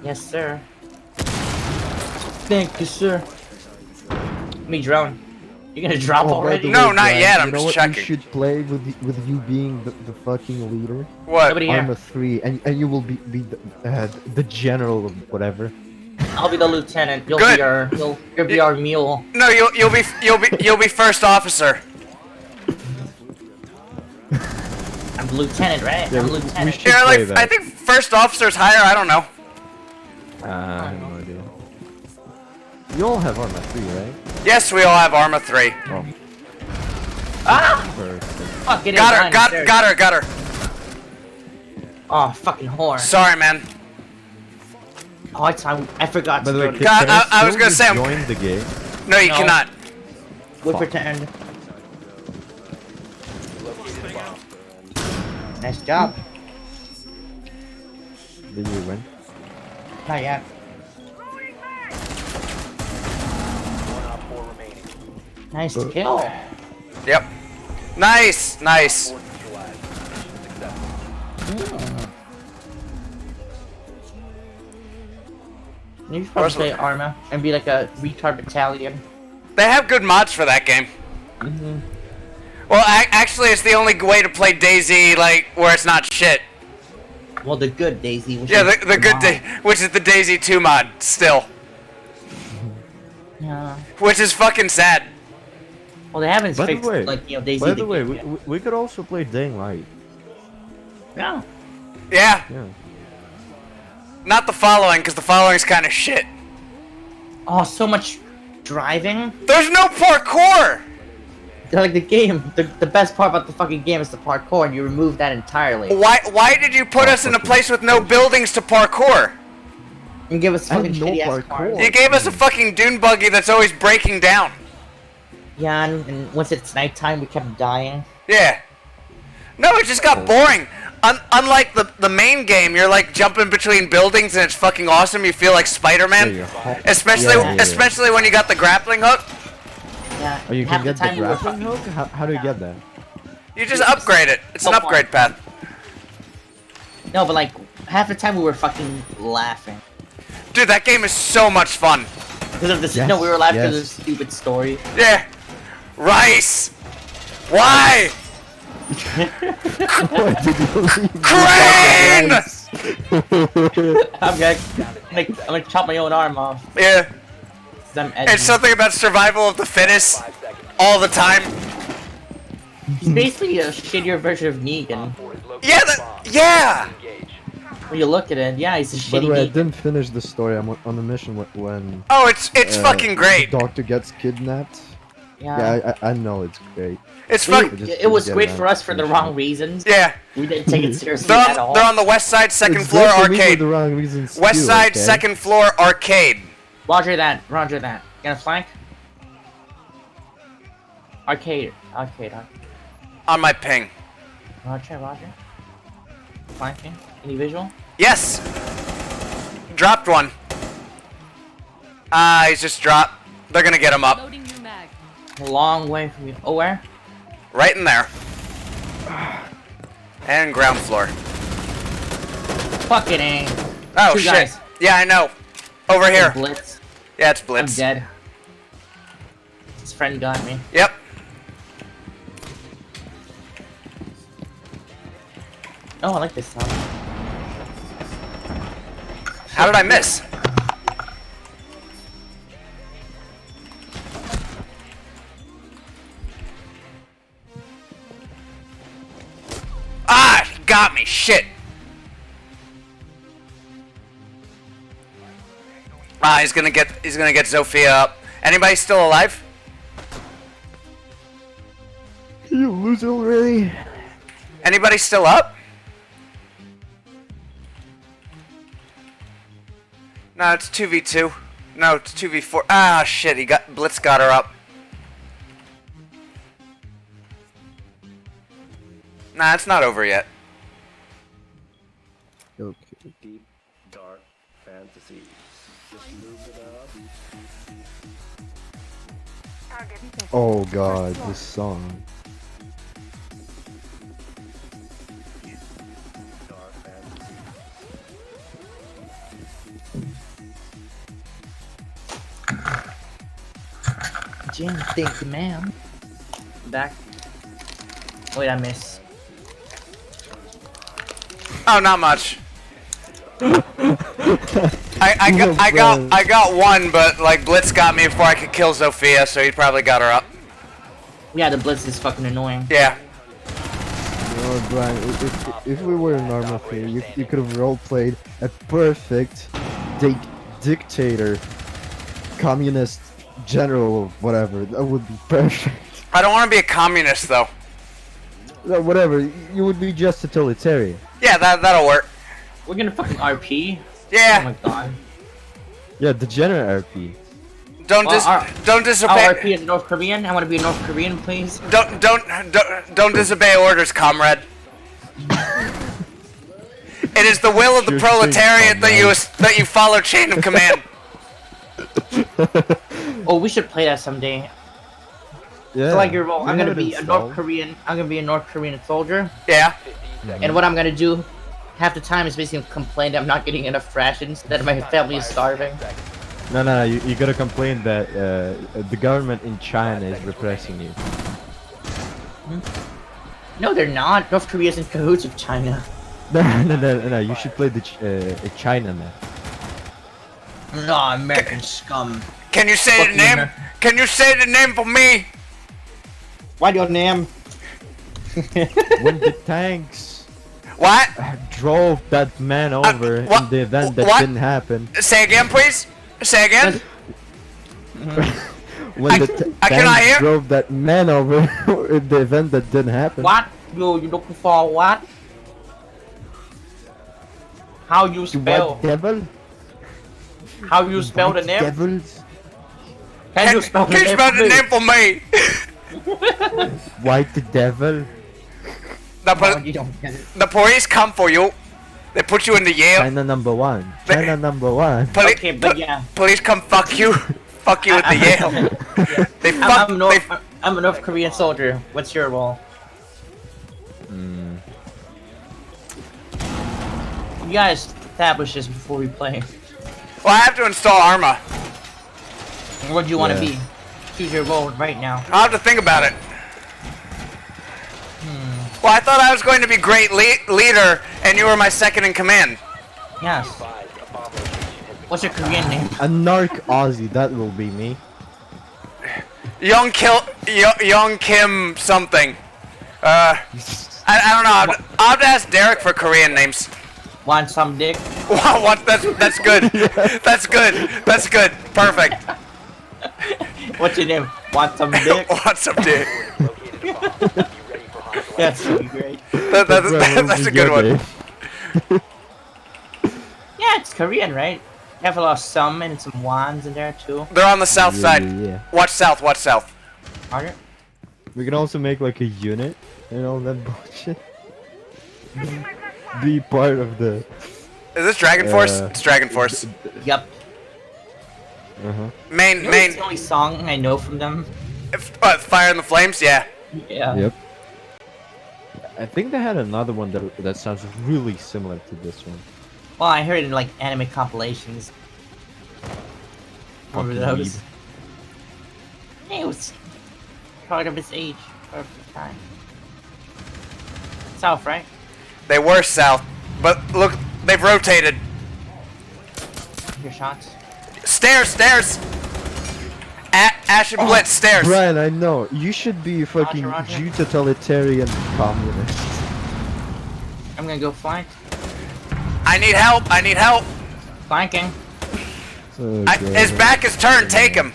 Yes, sir. Thank you, sir. Me drone. You're gonna drop Oh, by already? the No, way, not Brian, yet, I'm you know just what checking. You should play with you being the fucking leader. What? Nobody here. Arma 3, and you will be the general of whatever. I'll be the lieutenant. You'll Good. be our you'll be our mule. No, you'll be first officer. I'm the lieutenant, right? Yeah, I'm we lieutenant. should Yeah, play like that. I think first officer's higher. I don't know. I have no idea. You all have Arma 3, right? Yes, we all have Arma 3. Oh, Ah! perfect. Fuck it. Got her. Got her. Oh, fucking whore. Sorry, man. Oh, I forgot By to the way, go to God, can I was still gonna say I'm- join the game. No, you No. cannot. we pretend. Nice job. Did you win? Not yet. 1 op 4 remaining. Nice kill. Yep. Nice. 4 neutralized. Mission successful. You should probably play Arma and be like a retard battalion. They have good mods for that game. Mm-hmm. Well, actually, it's the only way to play DayZ like where it's not shit. Well, the good Daisy. Which Yeah, is the good mod. day, which is the DayZ 2 mod still, Yeah. which is fucking sad. Well, they haven't By the fixed way, like Daisy. By the way, we could also play Dying Light. Yeah. Yeah, Yeah. not the following, because the following's kind of shit. Oh, so much driving. There's no parkour. Like the game, the best part about the fucking game is the parkour, and you remove that entirely. Why did you put us in a place with no buildings to parkour? And give us fucking no shitty ass parkour. cars. You gave us a fucking dune buggy that's always breaking down. Yeah, and once it's nighttime, we kept dying. Yeah. No, it just got boring. Unlike the main game, you're like jumping between buildings and it's fucking awesome. You feel like Spider-Man, especially when you got the grappling hook. Yeah. Oh, you half can get the time we were grappling hook? How do you get that? You just upgrade it. It's an upgrade path. No, but like half the time we were fucking laughing Dude, that game is so much fun. because of this. Yes, No, we were laughing because yes. of the stupid story. Yeah. Rice. Why? Why did you leave? Crane! I'm gonna chop my own arm off. Yeah. 'Cause I'm edgy. It's something about survival of the fittest all the time. He's basically a shittier version of Negan. Yeah, yeah. When you look at it, yeah, he's a By the shitty way, I Negan. didn't finish the story. I'm on a mission when Oh, it's fucking great. the doctor gets kidnapped. Yeah. Yeah, I know it's great. It's We- fucking. it was get great an for us for the application. wrong reasons. Yeah. We didn't take it seriously They're at all. on the west side, second It's floor great for me for arcade. the wrong reasons West too, side, okay? second floor arcade. Roger that. Roger that. Gonna flank? Arcade. On my ping. Roger. Flanking. Any visual? Yes. Dropped one. He's just dropped. They're gonna get him up. Loading new mag. A long way from you. Oh, where? Right in there. And ground floor. Fucking A. Oh Two shit. guys. Yeah, I know. Over here. Blitz. Yeah, it's I'm Blitz. dead. His friend got me. Yep. Oh, I like this song. How did I miss? Ah, he got me. Shit. Ah, he's gonna get Zofia up. Anybody still alive? You lose already? Anybody still up? No, it's 2v2. No, it's 2v4. Ah, shit, Blitz got her up. Nah, it's not over yet. Okay. Deep, dark fantasies. Just move it up. Oh god, this song. Dark fantasies. Jim, thank you, ma'am. Back. Wait, I missed. Oh, not much. I got one, but like Blitz got me before I could kill Zofia, so he probably got her up. Yeah, the blitz is fucking annoying. Yeah. Oh, Brian, if we were in Arma 3, you could have role-played a perfect dictator, communist general, whatever. That would be perfect. I don't want to be a communist though. No, whatever, you would be just totalitarian. Yeah, that'll work. We're gonna fucking RP. Oh Yeah. my god. Yeah, degenerate RP. Don't Our disobey. RP is North Korean. I want to be a North Korean, please. Don't disobey orders, comrade. It is the will of the Sure thing, proletariat that you follow chain of command. Oh, we should play that someday. Yeah. So like your role, I'm you gonna have it be a installed. North Korean. I'm gonna be a North Korean soldier. Yeah. And what I'm gonna do, half the time, is basically complain that I'm not getting enough rations, that my family is starving. No, you gotta complain that the government in China is repressing you. No, they're not. North Korea's in cahoots with China. No, you should play the China man. No, American scum. Can you say the name? Can you say the name for me? What your name? When the tanks What? drove that man over what- in the event that what? didn't happen. Say again, please. Say again. when the I cannot tank hear. drove that man over in the event that didn't happen. What? You looking for what? How you spell? What devil? How you spell the What name? devils? Can you spell the Can you name? spell for the me? name for me? White devil? The, Oh, you don't get it. the police come for you. They put you in the jail. China number one. China number one. Okay, but yeah. Police come fuck you. Fuck you at the jail. They fuck. I'm a North Korean soldier. What's your role? You guys establish this before we play. Well, I have to install Arma. What do you want to Yeah. be? Choose your role right now. I'll have to think about it. Well, I thought I was going to be great leader, and you were my second in command. Yes. What's your Korean name? A narc Aussie, that will be me. Young Kim something. I don't know. I'll have to ask Derek for Korean names. Want some dick? What? That's good. That's good. That's good. Perfect. What's your name? Want some dick? Want some dick? That's pretty great. That's a good one. Yeah, it's Korean, right? You have a lot of some and some wands in there too. They're on the south side. Yeah. Watch south. Watch south. Are there? We can also make like a unit and all that bullshit. Be part of the. Is this Dragon Force? It's Dragon Force. Yup. Main. It's the only song I know from them. Fire in the Flames. Yeah. Yeah. Yep. I think they had another one that sounds really similar to this one. Well, I heard it in like anime compilations. Remember Fucking those? weeb. Hey, it was part of its age, perfect time. South, right? They were south, but look, they've rotated. Your shots. Stairs. Ash and Blitz. Stairs. Brian, I know. You should be fucking Roger. Jew totalitarian communist. I'm gonna go flank. I need help. Flanking. Oh, His God. back is turned. Take him.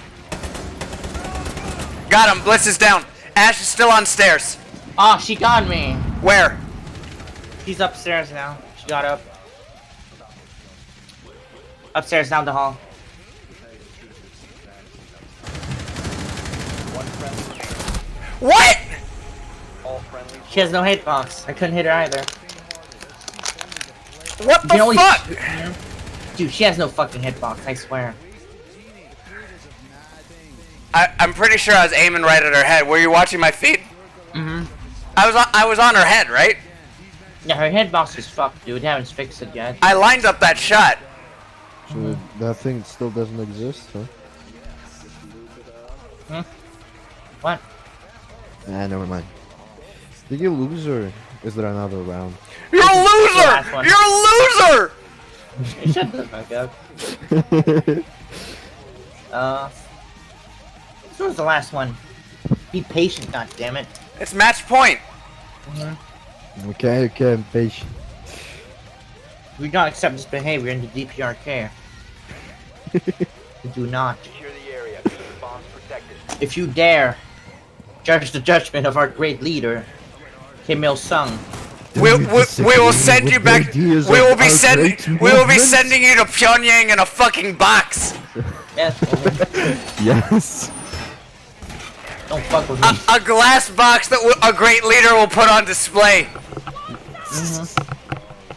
Got him. Blitz is down. Ash is still on stairs. Oh, she got me. Where? She's upstairs now. She got up. Upstairs down the hall. What? She has no hitbox. I couldn't hit her either. What You can the only fuck? shoot her. Dude, she has no fucking hitbox, I swear. I'm pretty sure I was aiming right at her head. Were you watching my feet? Mm-hmm. I was on her head, right? Yeah, her hitbox is fucked, dude. They haven't fixed it yet. I lined up that shot. So that thing still doesn't exist, huh? Hmm? What? Never mind. Did you lose or is there another round? You're a loser! last one. You're a loser! Shut the fuck up. This was the last one. Be patient, goddammit. It's match point. Okay, I'm patient. We do not accept this behavior in the DPRK. We do not. Secure the area. Keep the bombs protected. If you dare judge the judgment of our great leader, Kim Il Sung. We will send you back. We will be sending you to Pyongyang in a fucking box. Yes, woman. Yes. Don't fuck with me. A glass box that a great leader will put on display.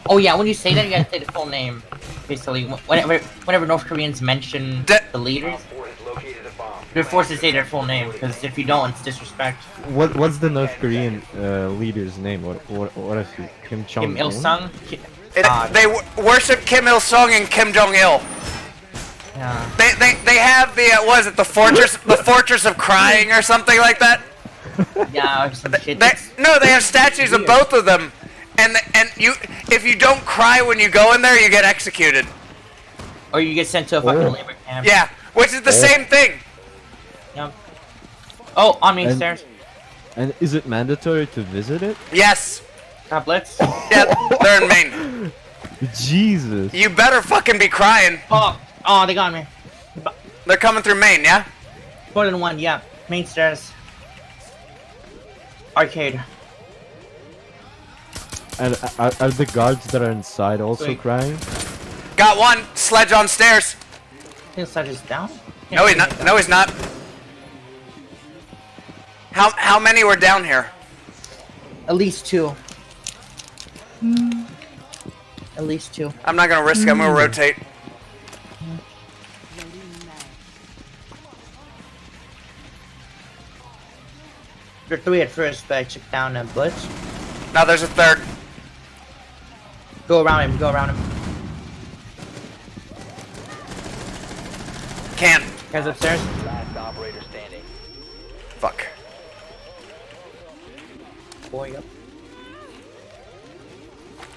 Oh yeah, when you say that, you gotta say the full name. Basically, whenever North Koreans mention the leaders, they're forced to say their full name, because if you don't, it's disrespect. What's the North Korean leader's name? What is he? Kim Jong Kim Il Sung. They worship Kim Il Sung and Kim Jong Il. Yeah. They have the what is it, the fortress of crying or something like that. Yeah, or some shit. No, they have statues of both of them, and you if you don't cry when you go in there, you get executed. Or you get sent to a fucking labor camp. Yeah, which is the same thing. Yep. Oh, on me, stairs. And is it mandatory to visit it? Yes. Tablets. Yeah, they're in Maine. Jesus. You better fucking be crying. Oh, they got me. They're coming through Maine, yeah? More than one, yeah. Main stairs. Arcade. And are the guards that are inside also Sweet. crying? Got one. Sledge on stairs. I think Sledge is down? No, he's not. No, he's not. How many were down here? At least 2. At least 2. I'm not gonna risk it. I'm gonna rotate. There are 3 at first, but I took down a Butch. Now there's a third. Go around him, go around him. Can. Guys upstairs. Last operator standing. Fuck. Boy up.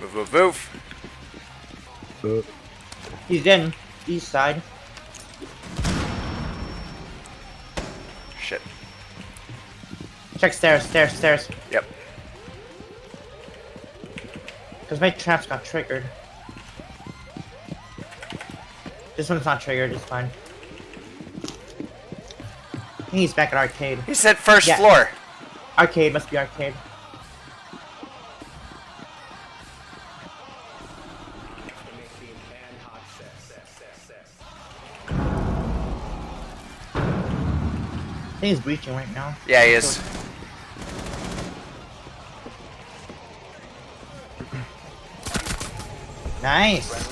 Move, move, move. He's in. East side. Shit. Check stairs, stairs, stairs. Yep. Because my traps got triggered. This one's not triggered, it's fine. I think he's back at arcade. He said first Yeah. floor. Arcade, must be arcade. I think he's breaching right now. Yeah, he is. Nice.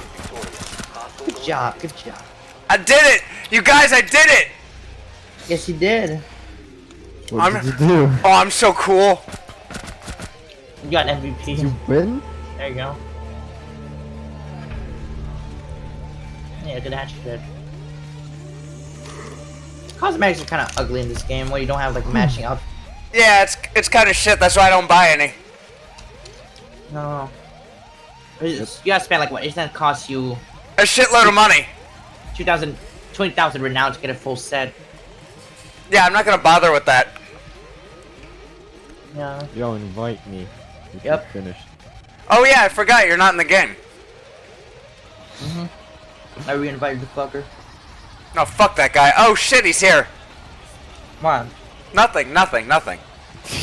Good job, good job. I did it! You guys, I did it! Yes, you did. What did you do? Oh, I'm so cool. You got MVP. You win? There you go. Yeah, good hatchet. Cosmetics are kind of ugly in this game where you don't have like matching up. Yeah, it's kind of shit. That's why I don't buy any. No. You gotta spend like what? It's gonna cost you A shitload of money. 20,000 renown to get a full set. Yeah, I'm not gonna bother with that. Yeah. Yo, invite me. If Yep. you're finished. Oh yeah, I forgot you're not in the game. I re-invited the fucker. No, fuck that guy. Oh shit, he's here. Come on. Nothing, nothing, nothing.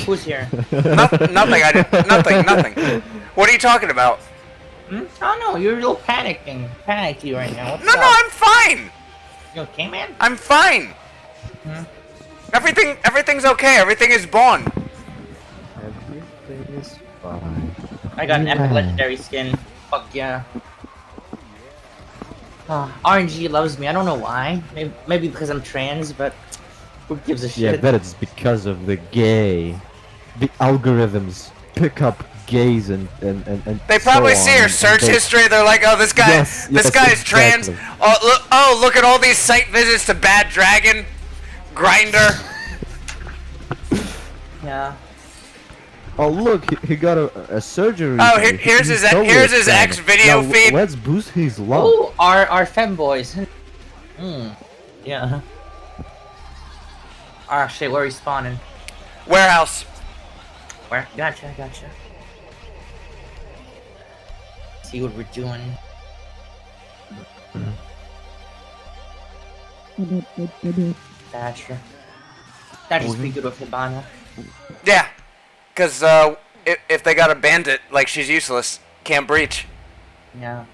Who's here? Nothing, I did nothing, nothing. What are you talking about? I don't know. You're a little panicking. Panicky right now. What's No, up? no, I'm fine. You okay, man? I'm fine. Everything's okay. Everything is born. Everything is fine. I got an epic legendary skin. Fuck yeah. RNG loves me. I don't know why. Maybe because I'm trans, but who gives a shit? Yeah, I bet it's because of the gay. The algorithms pick up gays and They probably so see on, her and search they- history. They're like, oh, this guy, Yes, this yes, guy is trans. exactly. Oh, look at all these site visits to Bad Dragon, Grinder. Yeah. Oh look, he got a surgery. Oh, recently. here's He's his totally here's his trans. ex video Now, feed. Let's boost his love. Oh, our femboys. Yeah. Ah, shit, where are we spawning? Warehouse. Where? Gotcha. See what we're doing. Thatcher. Thatcher's pretty good with Hibana. Yeah, because if they got a bandit, like she's useless, can't breach. Yeah.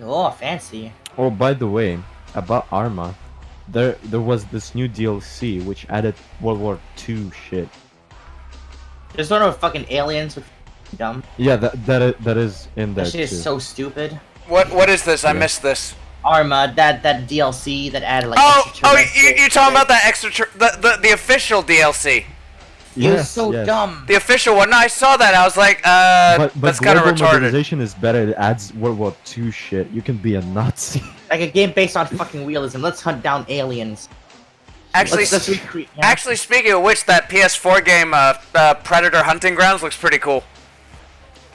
Oh, fancy. Oh, by the way, about Arma, there was this new DLC which added World War II shit. There's one of fucking aliens with dumb. Yeah, that is in there That shit too. is so stupid. What is this? I Yeah. missed this. Arma, that DLC that added like Oh, extraterrestrial you talking shit. about that extra the official DLC? It was so dumb. The official one. No, I saw that. I was like, But that's kind of global retarded. mobilization is better. It adds World War II shit. You can be a Nazi. Like a game based on fucking realism. Let's hunt down aliens. Actually, Let's recreate. Yeah. actually, speaking of which, that PS4 game, Predator Hunting Grounds, looks pretty cool.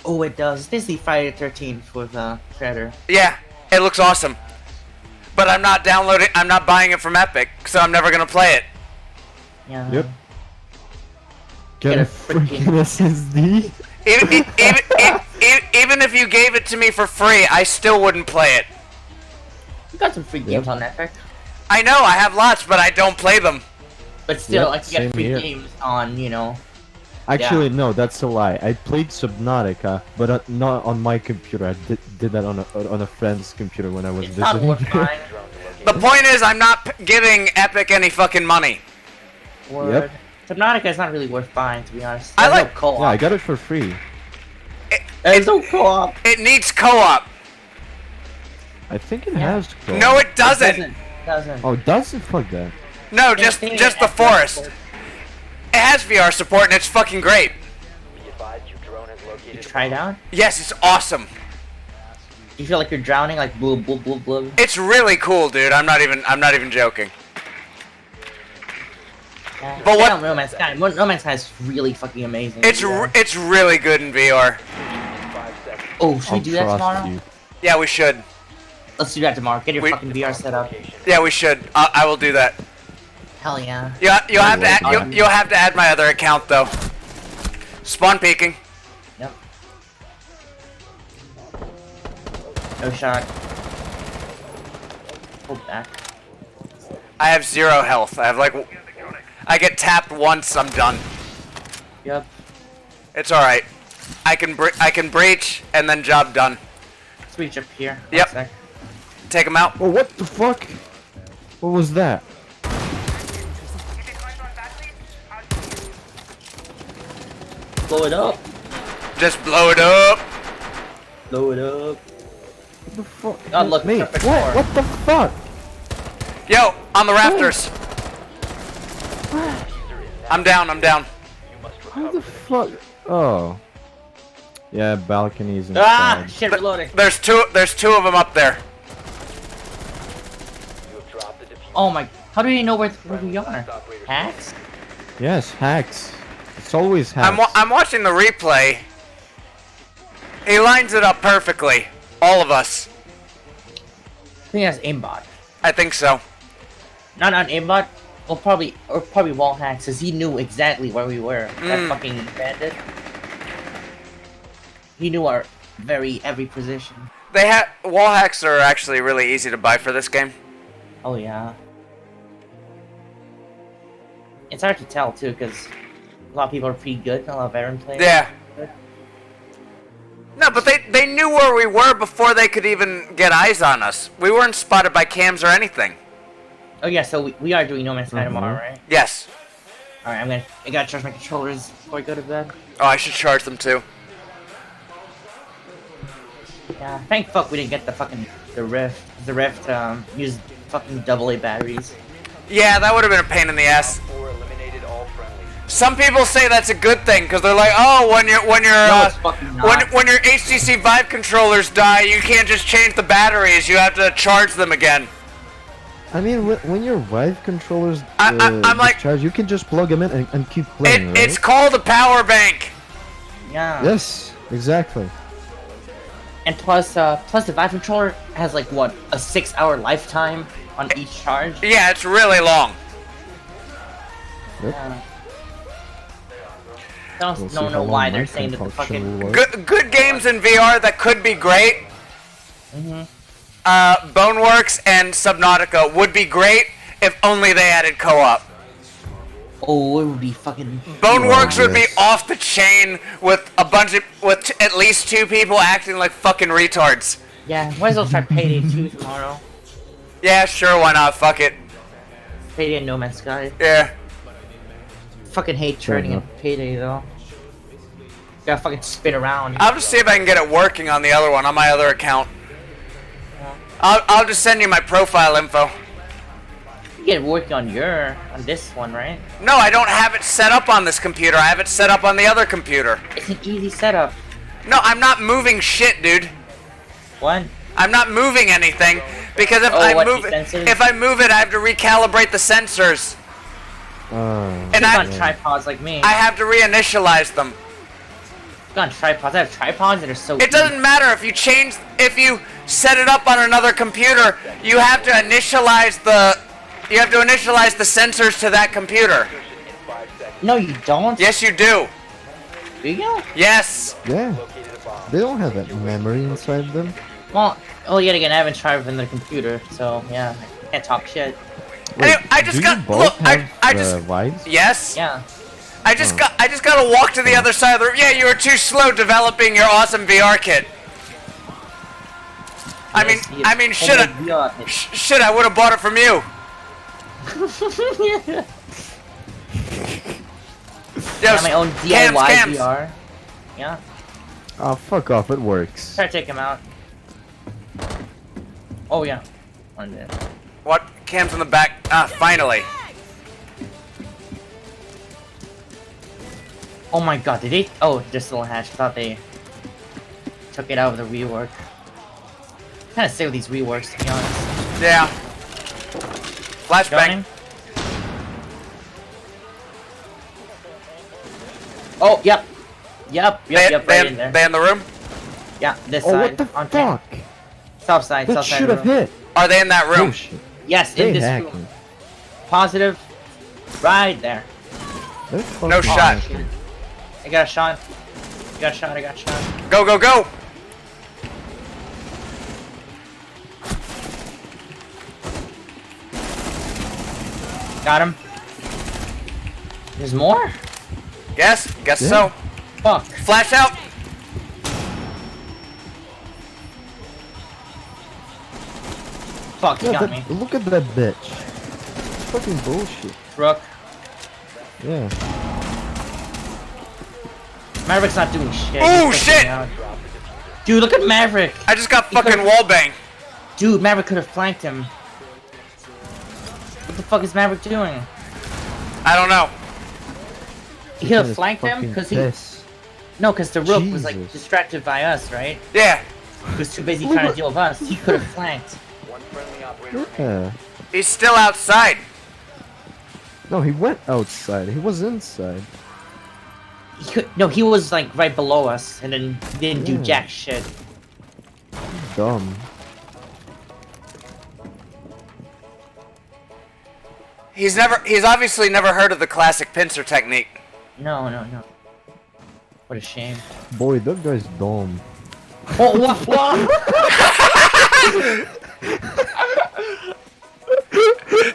Oh, it does. Disney Friday the 13th with Predator. Yeah, it looks awesome. But I'm not downloading. I'm not buying it from Epic, so I'm never gonna play it. Yeah. Yep. Get a freaking SSD. Even if you gave it to me for free, I still wouldn't play it. You got some free games on Epic. I know, I have lots, but I don't play them. But still, Yep, I can same get free here. games on, you know. Actually, no, that's a lie. I played Subnautica, but not on my computer. I did that on a friend's computer when I was It's not visiting. worth buying. The point is, I'm not giving Epic any fucking money. Word. Subnautica is not really worth buying, to be honest. I There's no like- co-op. Yeah, I got it for free. There's no co-op. It needs co-op. I think it Yeah. has. co-op. No, it doesn't. It doesn't. Oh, does it? Fuck that. No, It's just saying just it the has no forest. support. It has VR support and it's fucking great. Be advised your drone has located You try it out? Yes, it's awesome. You feel like you're drowning, like blub blub blub blub. It's really cool, dude. I'm not even joking. Yeah. But what- No Man's Sky? No Man's Sky is really fucking amazing. It's really good in VR. 5 seconds. Oh, should we I'll do that trust tomorrow? you. Yeah, we should. Let's do that tomorrow. Get your We- fucking VR set up. Yeah, we should. I will do that. Hell yeah. You'll have to work add, on it. you'll have to add my other account though. Spawn peeking. Yep. No shot. Hold back. I have 0 health. I have like I get tapped once, I'm done. Yep. It's all right. I can breach and then job done. Let's reach up here. Yep. One sec. Take him out. Oh, what the fuck? What was that? Blow it up. Just blow it up. Blow it up. What the fuck? Oh, look, me. perfect What? score. What the fuck? Yo, on the rafters. I'm down. I'm down. How the fuck? Oh. Yeah, balconies and Ah, shit, reloading. There's two of them up there. You have dropped the diffuser. Oh my, how do you know where we are? Hacks? Yes, hacks. It's always hacks. I'm watching the replay. He lines it up perfectly. All of us. I think that's aimbot. I think so. Not on aimbot. Well, probably wall hacks, cause he knew exactly where we were. That fucking bandit. He knew our every position. Wall hacks are actually really easy to buy for this game. Oh yeah. It's hard to tell too, cause a lot of people are pretty good. A lot of veteran players. Yeah. No, but they knew where we were before they could even get eyes on us. We weren't spotted by cams or anything. Oh yeah, so we are doing No Man's Sky tomorrow, right? Yes. All right, I gotta charge my controllers before I go to bed. Oh, I should charge them too. Yeah, thank fuck we didn't get the Rift. The Rift used fucking AA batteries. Yeah, that would have been a pain in the ass. 4 eliminated all friendlies. Some people say that's a good thing because they're like, oh, when your No, it's fucking not. when your HTC Vive controllers die, you can't just change the batteries. You have to charge them again. I mean, when your Vive controllers I'm like- discharge, you can just plug them in and keep playing, right? It's called a power bank. Yeah. Yes, exactly. And plus the Vive controller has like what, a 6-hour lifetime on each charge. Yeah, it's really long. Yep. Yeah. We'll Don't see know how long why my they're saying that the concoction fucking. will work. Good games in VR that could be great. Boneworks and Subnautica would be great if only they added co-op. Oh, it would be fucking. Boneworks would be yes. off the chain with at least 2 people acting like fucking retards. Yeah, might as well try Payday 2 tomorrow. Yeah, sure, why not? Fuck it. Payday and No Man's Sky. Yeah. Fucking hate turning in Payday though. Gotta fucking spin around. I'll just see if I can get it working on the other one, on my other account. I'll just send you my profile info. You get working on this one, right? No, I don't have it set up on this computer. I have it set up on the other computer. It's an easy setup. No, I'm not moving shit, dude. What? I'm not moving anything because if Oh, I what, move the it, sensors? if I move it, I have to recalibrate the sensors, and It's on I tripods like me. have to reinitialize them. It's on tripods. I have tripods that are so. It doesn't matter if you set it up on another computer. You have to initialize the sensors to that computer. No, you don't. Yes, you do. Do you? Yes. Yeah. They don't have that memory inside them. Well, yet again, I haven't tried with the computer, so yeah, I can't talk shit. Anyway, I just do got you both look. I have, just vibes? yes. Yeah. I just gotta walk to the other side of the room. Yeah, you were too slow developing your awesome VR kit. I mean, should I would have bought it from you. I have my own DIY VR. Yeah. Oh, fuck off! It works. Try to take him out. Oh yeah. One did. What? Cam's in the back. Ah, finally. Oh my god, did they? Oh, just a little hatch. I thought they took it out of the rework. Kind of sick of these reworks, to be honest. Yeah. Flashbang. Going? Oh, yep. Yep, right in there. They in the room? Yeah, this Oh, side. what the on fuck? South side, That south side. should have room. hit. Are they in that room? Oh shit. Yes, They in this hacking. room. Positive. Right there. They're No fucking shot. hacking. I got a shot. I got a shot, I got a shot. Go, go, go! Got him. There's more? Guess Yeah. so. Fuck. Flash out! Fuck, you Yeah, got that- me. look at that bitch. Fucking bullshit. Rook. Yeah. Maverick's not doing shit. Oh, He's pushing shit! out. Dude, look at Maverick. I just got He could've- fucking wallbang. Dude, Maverick could have flanked him. What the fuck is Maverick doing? I don't know. He could have Fucking flanked him fucking because he. piss. No, because the Rook was like Jesus. distracted by us, right? Yeah. He was too busy trying to deal with us. He could have flanked. One friendly operator Yeah. He's still outside. No, he went outside. He was inside. No, he was like right below us, and then didn't do Yeah. jack shit. Dumb. He's obviously never heard of the classic pincer technique. No. What a shame. Boy, that guy's dumb. Oh, what?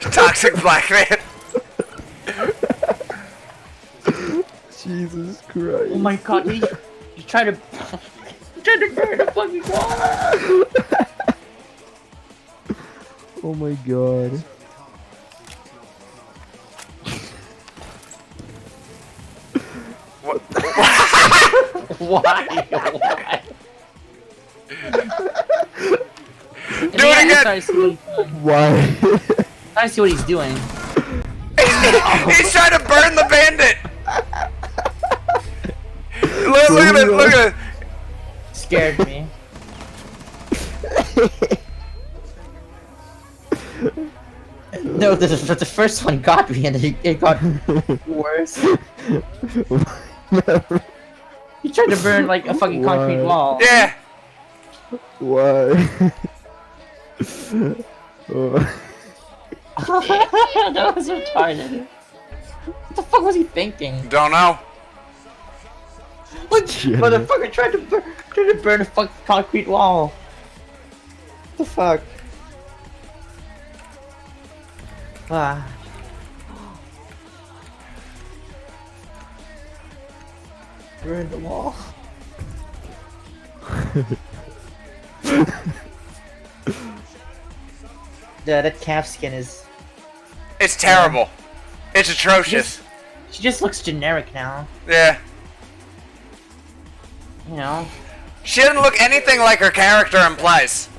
Toxic black man. Jesus Christ. Oh my god, he tried to. He tried to burn the fucking wall! Oh my god. Why? Do it again! Why? I see what he's doing. He's trying to burn the bandit. Look at it! Look at it! Scared me. No, the first one got me, and it got worse. He tried to burn like a fucking concrete wall. Yeah. Why? Oh. That was retarded. What the fuck was he thinking? Don't know. What Shit. motherfucker tried to burn a fucking concrete wall? What the fuck? Ah. Burn the wall. That calf skin is. It's terrible. It's atrocious. She just looks generic now. Yeah. You know. She doesn't look anything like her character implies.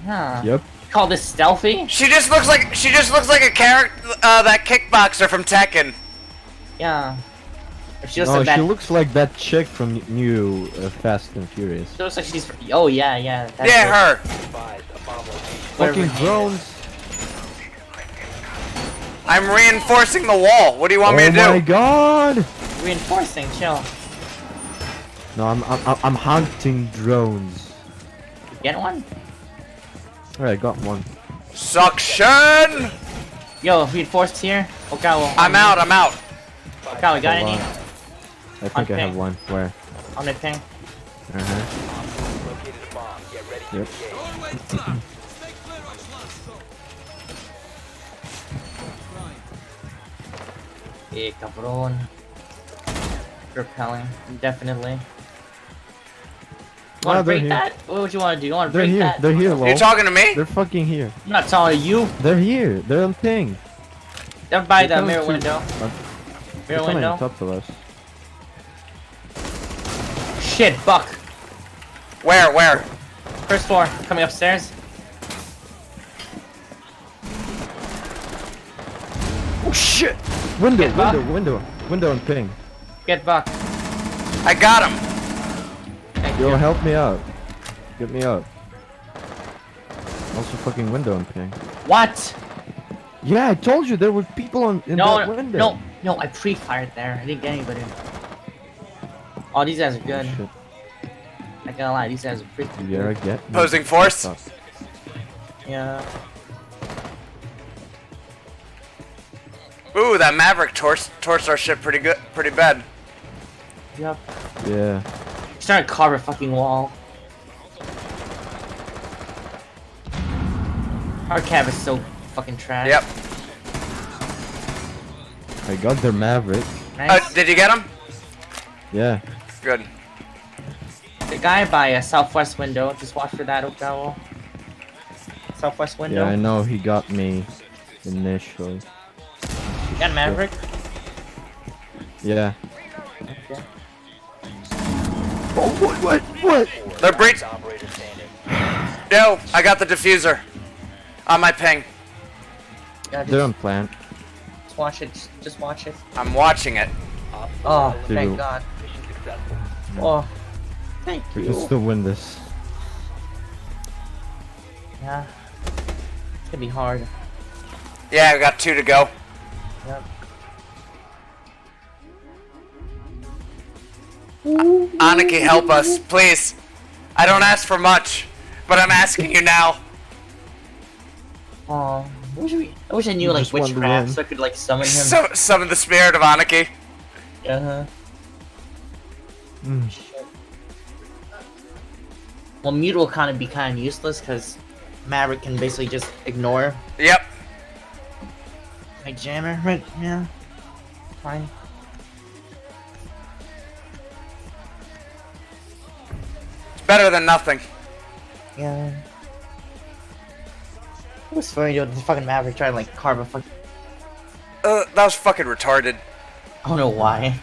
Huh. Yep. Call this stealthy? She just looks like a character that kickboxer from Tekken. Yeah. Or she looks No, like that. she looks like that chick from new Fast and Furious. She looks like she's. Oh yeah. That's Yeah, her. Fucking drones. I'm reinforcing the wall. What do you want me to do? Oh my god! Reinforcing, chill. No, I'm hunting drones. Get one? Alright, got one. Suction! Yo, reinforced here. Okawa. I'm out. Okawa, got Hold any? on. I think I have one. Where? On the ping. Uh-huh. Yep. Yeah, cabron. Repelling, definitely. You wanna Ah, they're break here. that? What would you wanna do? You wanna They're break here. that? They're here, You lol. talking to me? They're fucking here. I'm not talking to you. They're here. They're on ping. They're by They're the coming mirror to- window. They're Mirror coming window. top to us. Shit, Buck. Where? First floor, coming upstairs. Oh shit! Window, Get Buck. window on ping. Get Buck. I got him. Thank Yo, you. help me out. Get me up. Also fucking window on ping. What? Yeah, I told you there were people in No, that window. no, I pre-fired there. I didn't get anybody. Oh, these guys are good. Shit. Not gonna lie, these guys are pretty good. Yeah, I get. Opposing force. Yeah. Ooh, that Maverick torched our ship pretty bad. Yep. Yeah. He's trying to carve a fucking wall. Our cab is so fucking trash. Yep. I got their Maverick. Nice. Did you get him? Yeah. Good. The guy by a southwest window. Just watch for that Okawa. Southwest window. Yeah, I know he got me initially. You got Maverick? Yeah. Okay. Oh, what? They're breach. Yo, I got the diffuser. On my ping. Yeah, They're on plant. just watch it. Just watch it. I'm watching it. Oh, Dude. thank God. Oh, thank We you. can still win this. Yeah. It's gonna be hard. Yeah, I got 2 to go. Yep. Aniki, help us, please. I don't ask for much, but I'm asking you now. Oh, I wish I knew like just wanted to witchcraft win. so I could like summon him. Summon the spirit of Aniki. Uh-huh. Mm. Well, mute will kind of be kind of useless because Maverick can basically just ignore Yep. my jammer. Right? Yeah. Fine. It's better than nothing. Yeah. It was funny though. The fucking Maverick trying to like carve a fucking. That was fucking retarded. I don't know why.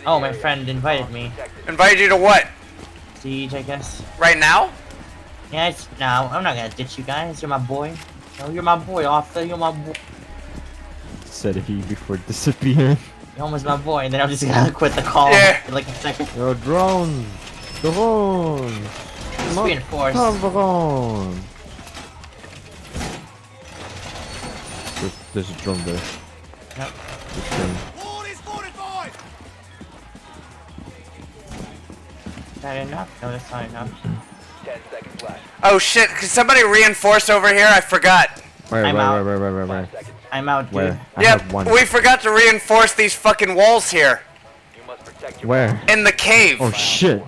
Oh, my friend invited me. Invited you to what? Siege, I guess. Right now? Yeah, it's no. I'm not gonna ditch you guys. You're my boy. No, you're my boy, Arthur. You're my boy. Said he before disappearing. You're almost my boy, and then I'm just gonna quit the call Yeah. in like a second. Yo, drones! Drones! It's reinforced. Drone! There's a drone there. Yep. This thing. Is that enough? No, that's not enough. 10 seconds left. Oh shit, can somebody reinforce over here? I forgot. Where? I'm out. Where? I'm out, dude. Where? I Yep, have one. we forgot to reinforce these fucking walls here. You must protect your Where? In the cave. Oh shit!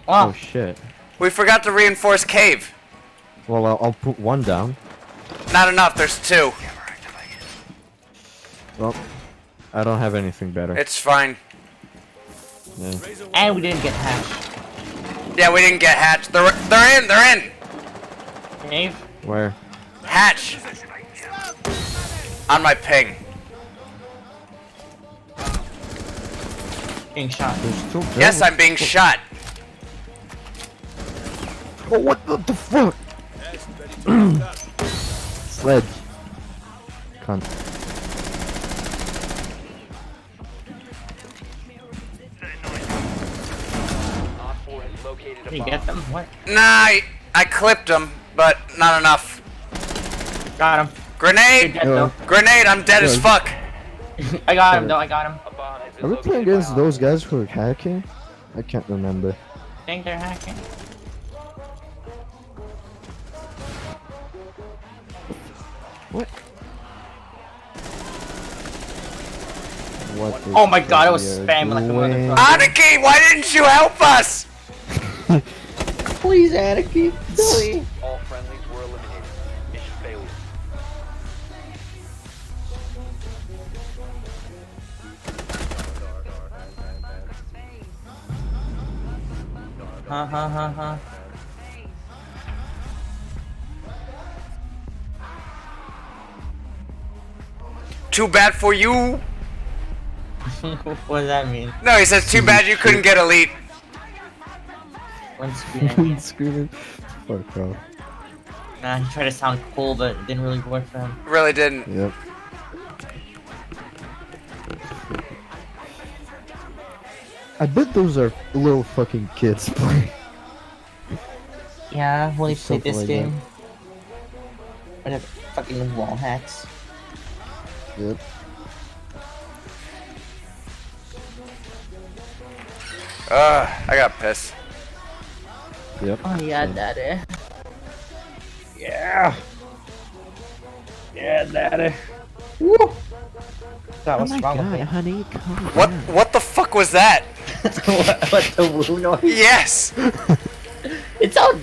Oh, Oh shit. We forgot to reinforce cave. Well, I'll put one down. Not enough, there's 2. Well, I don't have anything better. It's fine. Yeah. and we didn't get hatched. Yeah, we didn't get hatched. They're in. Dave? Where? Hatch. On my ping. Being shot. There's 2 Yes, I'm being shot. Oh, what the fuck? Sledge. Cunt. Op 4 has located a Did you bomb. get them? What? Nah, I clipped him, but not enough. Got him. You're Grenade! dead though. Grenade, I'm dead as fuck. I got him though. I got him. A bomb has been Are we located playing by against Op those guys who are hacking? I can't remember. Think they're hacking? What is Oh my god, I was Xavier spamming like a doing? motherfucker. Aniki, why didn't you help us? Please, Anarchy. Billy. all friendly Ha ha ha ha. Too bad for you. What does that mean? No, he says too bad you couldn't get elite. One screen. Screaming. Fuck off. Nah, he tried to sound cool, but it didn't really work for him. Really didn't. Yep. I bet those are little fucking kids playing. Yeah, when he played Something this like game. Whatever. Fucking wall hacks. Yep. I got pissed. Yep. Oh yeah, same. daddy. Yeah. Yeah, daddy. Woo. That Oh was my wrong with god, me. honey, calm What the fuck was that? what the woo noise? Yes. It's out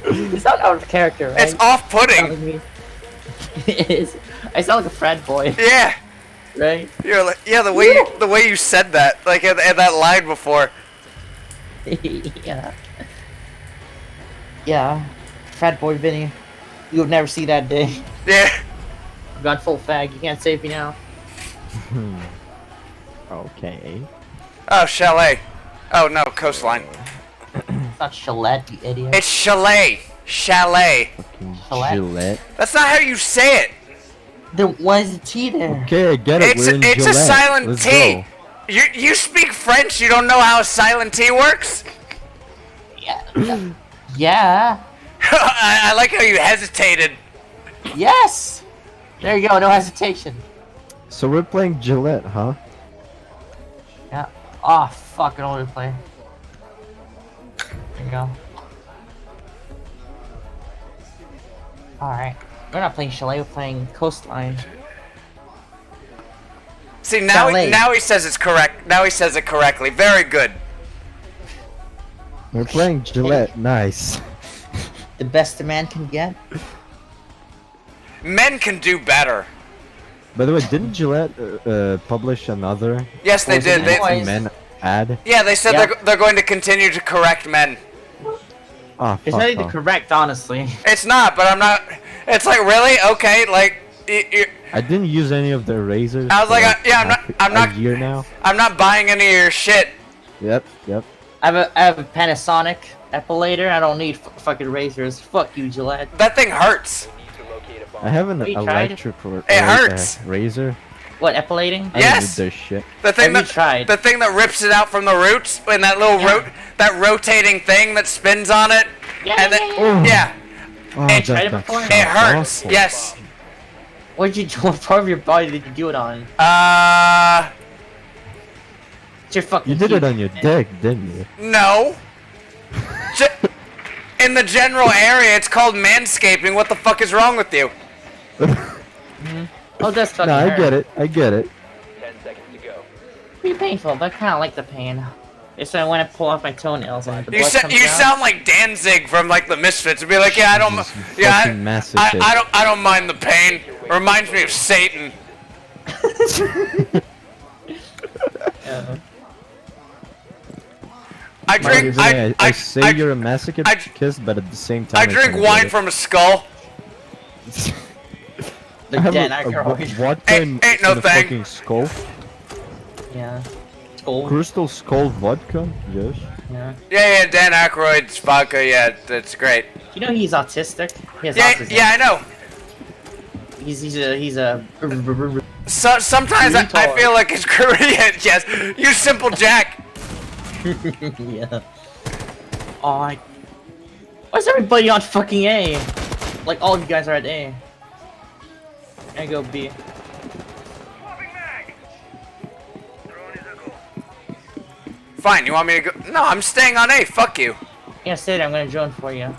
of character, right? It's off-putting. It is. I sound like a frat boy, Yeah. right? You're like, yeah, the way you said that, like in that line before. Yeah. Yeah. Frat boy Vinny. You would never see that day. Yeah. I've gone full fag. You can't save me now. Okay. Oh, chalet. Oh no, coastline. It's not Chalet, you idiot. It's chalet. Chalet. Fucking Gillette. Gillette. That's not how you say it. There was a T there. Okay, I get it. We're in It's a Gillette. silent Let's T. go. You speak French. You don't know how a silent T works. Yeah. Yeah. I like how you hesitated. Yes. There you go. No hesitation. So we're playing Gillette, huh? Yeah. Oh fuck! I don't want to play. There you go. All right. We're not playing Chalet. We're playing Coastline. See now, Chalet. now he says it's correct. Now he says it correctly. Very good. We're playing Gillette. Nice. The best a man can get. Men can do better. By the way, didn't Gillette publish another Yes, they did. They, men ad? yeah, they said Yeah. they're going to continue to correct men. Ah, It's fuck not even off. correct, honestly. It's not, but I'm not. It's like really okay. Like I didn't use any of the erasers. I was for like, like I'm not. a year now. I'm not buying any of your shit. Yep, yep. I have a Panasonic epilator. I don't need fucking razors. Fuck you, Gillette. That thing hurts. I have an Have you tried? electric It hurts. razor. What, epilating? I Yes. don't need this shit. The thing Have you that tried? the thing that rips it out from the roots and that little that rotating thing that spins on it. Yeah, And yeah, then, yeah. Oh, It- tried it that before? sounds It hurts. awful. Yes. What part of your body did you do it on? It's your fucking You did teeth. it on your dick, didn't you? No. In the general area, it's called manscaping. What the fuck is wrong with you? Oh, that's fucking No, I hurt. get it. I get it. 10 seconds to go. Pretty painful, but I kind of like the pain. It's when I pull off my toenails and the You blood sa- comes you out. sound like Danzig from like the Misfits. It'd be like, yeah, I don't, Jesus, you yeah, fucking masochist. I don't mind the pain. Reminds me of Satan. I drink, I say I- you're a masochist, but at the same time, I drink kinda wine get it. from a skull. The I have Dan a Aykroyd. vodka Ain't in no a thing. fucking skull. Yeah. Skull. Crystal Skull vodka? Yes. Yeah. Yeah, Dan Aykroyd's vodka. Yeah, that's great. You know he's autistic. He has Yeah, autism. yeah, I know. He's a. So sometimes I Retard. feel like it's Korean. Yes, you simple Jack. Yeah. Oh, why is everybody on fucking A? Like all of you guys are at A. I go B. Fine, you want me to go? No, I'm staying on A. Fuck you. Yeah, stay there. I'm gonna join for you.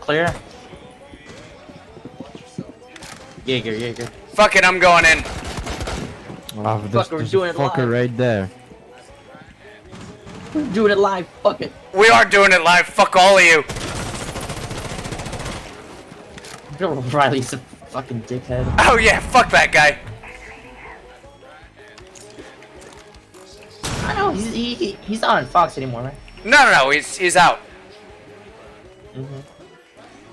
Clear. Jaeger. Fuck it, I'm going in. Oh, there's, we're there's a doing it fucker live. right there. We're doing it live. Fuck it. We are doing it live. Fuck all of you. Bill O'Reilly's a fucking dickhead. Oh yeah, fuck that guy. I know he's not on Fox anymore, right? No, he's out. Mm-hmm.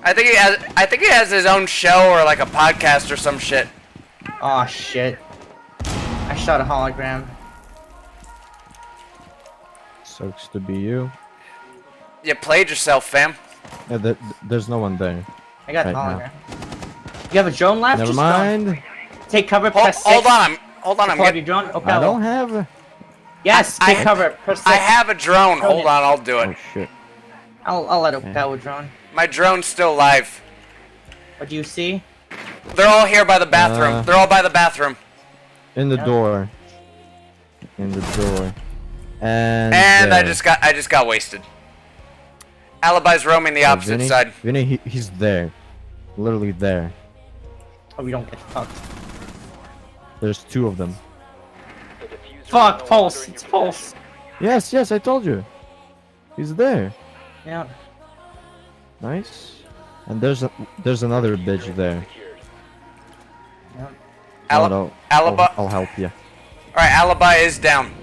I think he has his own show or like a podcast or some shit. Oh shit! I shot a hologram. Sucks to be you. You played yourself, fam. Yeah, there's no one there. I got right the now. hologram. You have a drone left? Never Just mind. Go. Take cover. Press Hold 6. on, I'm Deploy getting. your drone. Okay. I don't have. Yes, take cover. Press 6. I have a drone. Drone Hold it. on, I'll do it. Oh shit. I'll let it go with drone. My drone's still live. What do you see? They're all here by the bathroom. They're all by the bathroom. In the door. In the door. And I just got wasted. Alibi's roaming the opposite Vinny, side. Vinny, he's there. Literally there. Oh, we don't get fucked. There's 2 of them. Fuck, Pulse. It's Pulse. Yes, I told you. He's there. Yeah. Nice. And there's another bitch there. Alibi. I'll help you. All right, Alibi is down.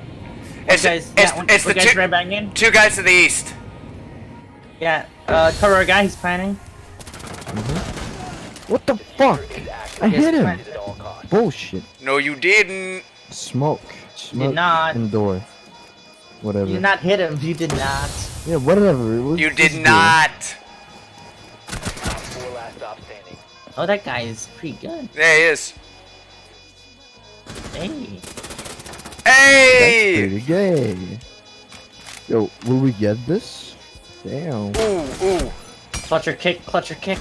It's the guys right back in? 2 guys to the east. Yeah. Cover a guy. He's planning. What the fuck? I hit him. planted. Bullshit. No, you didn't. Smoke. Smoke. not. Indoor. Whatever. You did not hit him. You did not. Yeah, whatever. Let's You just did do it. not. Oh, that guy is pretty good. There he is. Hey. Hey! Pretty gay. Yo, will we get this? Damn. Ooh. Clutch your kick. Clutch your kick.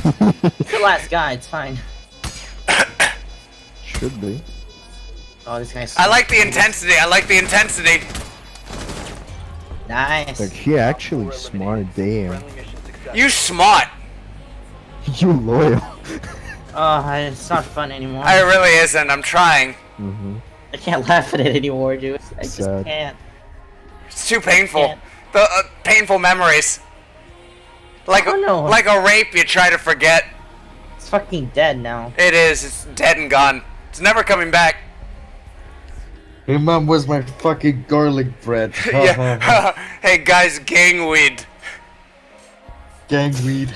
The last guy. It's fine. Should be. Oh, this guy's. I like the intensity. Nice. Like, he actually smart. Damn. You smart. You loyal. Oh, it's not fun anymore. I really isn't. I'm trying. I can't laugh at it anymore, dude. I just Sad. can't. It's too painful. Can't. The painful memories. Like like a rape you try to forget. It's fucking dead now. It is. It's dead and gone. It's never coming back. Hey mom, where's my fucking garlic bread? Yeah. Hey guys, gangweed. Gangweed.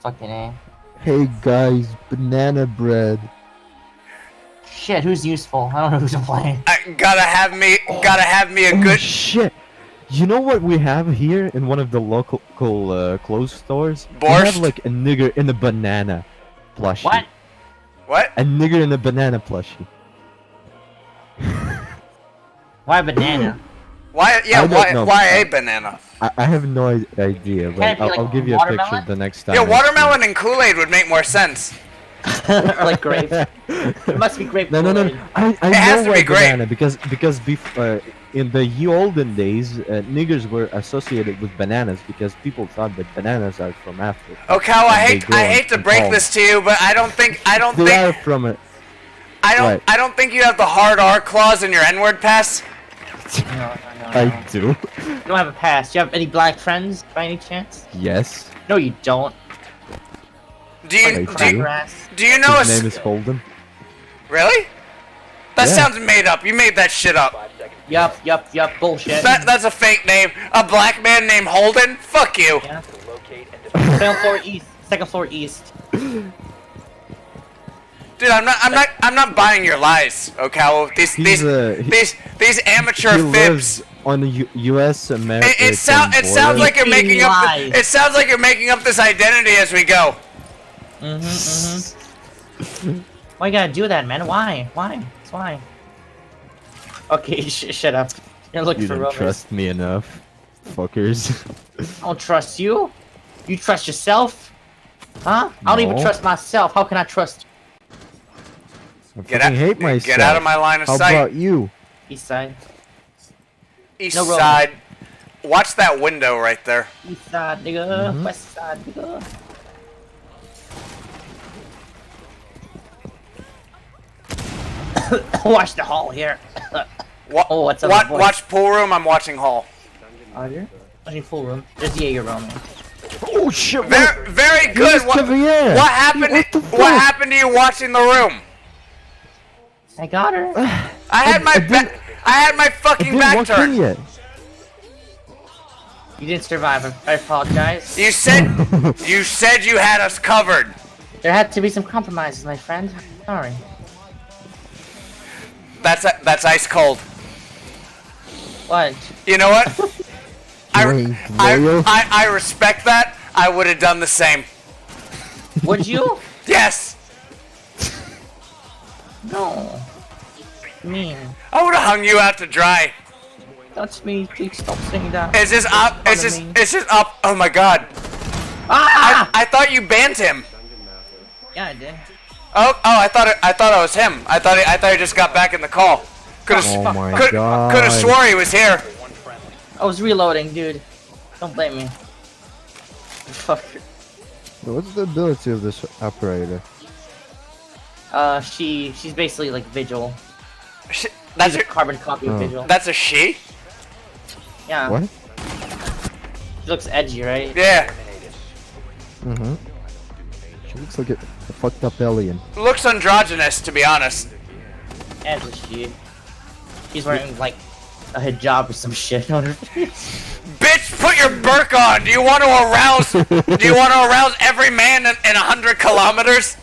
Fucking A. Hey guys, banana bread. Shit, who's useful? I don't know who's to play. Gotta have me a Oh good. shit! You know what we have here in one of the local clothes stores? We Borscht? have like a nigger in a banana plushie. What? What? A nigger in a banana plushie. Why banana? Why? Yeah. I don't know. Why a banana? I have no idea, Can't but it be like I'll give you a picture watermelon? the next time. Yeah, I see watermelon and Kool-Aid would make more sense. Or like grape. It must be grape. No. Kool-Aid. I It has know to why be grape. banana because in the olden days, niggers were associated with bananas because people thought that bananas are from Africa. Oh, Cal, I and they hate grow to in break palms. this to you, but I don't think They are from it. Right. I don't think you have the hard R clause in your N-word pass. No. I do. You don't have a pass. Do you have any black friends by any chance? Yes. No, you don't. Do you I do. do you know His a name is Holden. really? That Yeah. sounds made up. You made that shit up. Yup. Bullshit. That's a fake name. A black man named Holden? Fuck you. Yeah. Second floor east. Dude, I'm not buying your lies, okay? These amateur He fibs. lives on the U.S. American It sounds like you're making up. It sounds like you're making up this identity as we go. Why you gotta do that, man? Why? Why? Okay, shut up. You're looking You for don't romance. trust me enough, fuckers. I don't trust you. You trust yourself? Huh? I don't even No. trust myself. How can I trust I Get fucking out- hate myself. get out of my line of How sight. about you? East side? East No, side. Watch that window right there. East side, nigga. Mhm. West side, nigga. Watch the hall here. Oh, what's up, boys? Watch pool room. I'm watching hall. Oh, yeah? Watching full room. There's Jaeger roaming. Oh shit! Very good. What happened? What happened to you watching the room? I got her. I had my I had my I fucking didn't back walk in turned. yet. You didn't survive. I apologize. You said you had us covered. There had to be some compromises, my friend. Sorry. That's ice cold. What? You know what? Drink, loyal. I respect that. I would have done the same. Would you? Yes. No. Mean. I would have hung you out to dry. Touch me. Please stop saying that. Is this up? Fun Is of this? me. Is this up? Oh my god. Ah! I thought you banned him. Yeah, I did. Oh, I thought it was him. I thought he just got back in the call. Oh my god. Could have swore he was here. I was reloading, dude. Don't blame me. Fuck. What's the ability of this operator? She's basically like Vigil. That's She's a carbon copy of Oh. Vigil. That's a she. Yeah. What? She looks edgy, right? Yeah. Mm-hmm. She looks like a fucked up alien. Looks androgynous, to be honest. As is she. She's wearing like a hijab or some shit on her face. Bitch, put your burq on. Do you want to arouse? Do you want to arouse every man in 100 kilometers?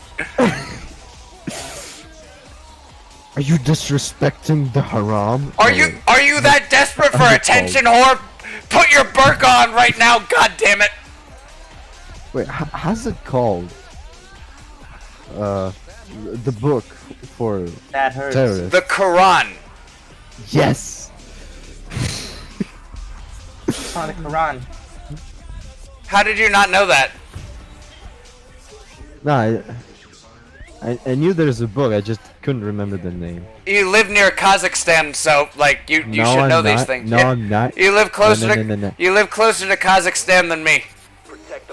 Are you disrespecting the haram? Are you that desperate for attention, whore? Put your burq on right now, god damn it! Wait, how's it called? The book for That hurts. terrorists. The Quran. Yes. It's on the Quran. How did you not know that? No, I knew there's a book. I just couldn't remember the name. You live near Kazakhstan, so like you No, should know I'm these not. things. No, I'm not. You live closer No. you live closer to Kazakhstan than me.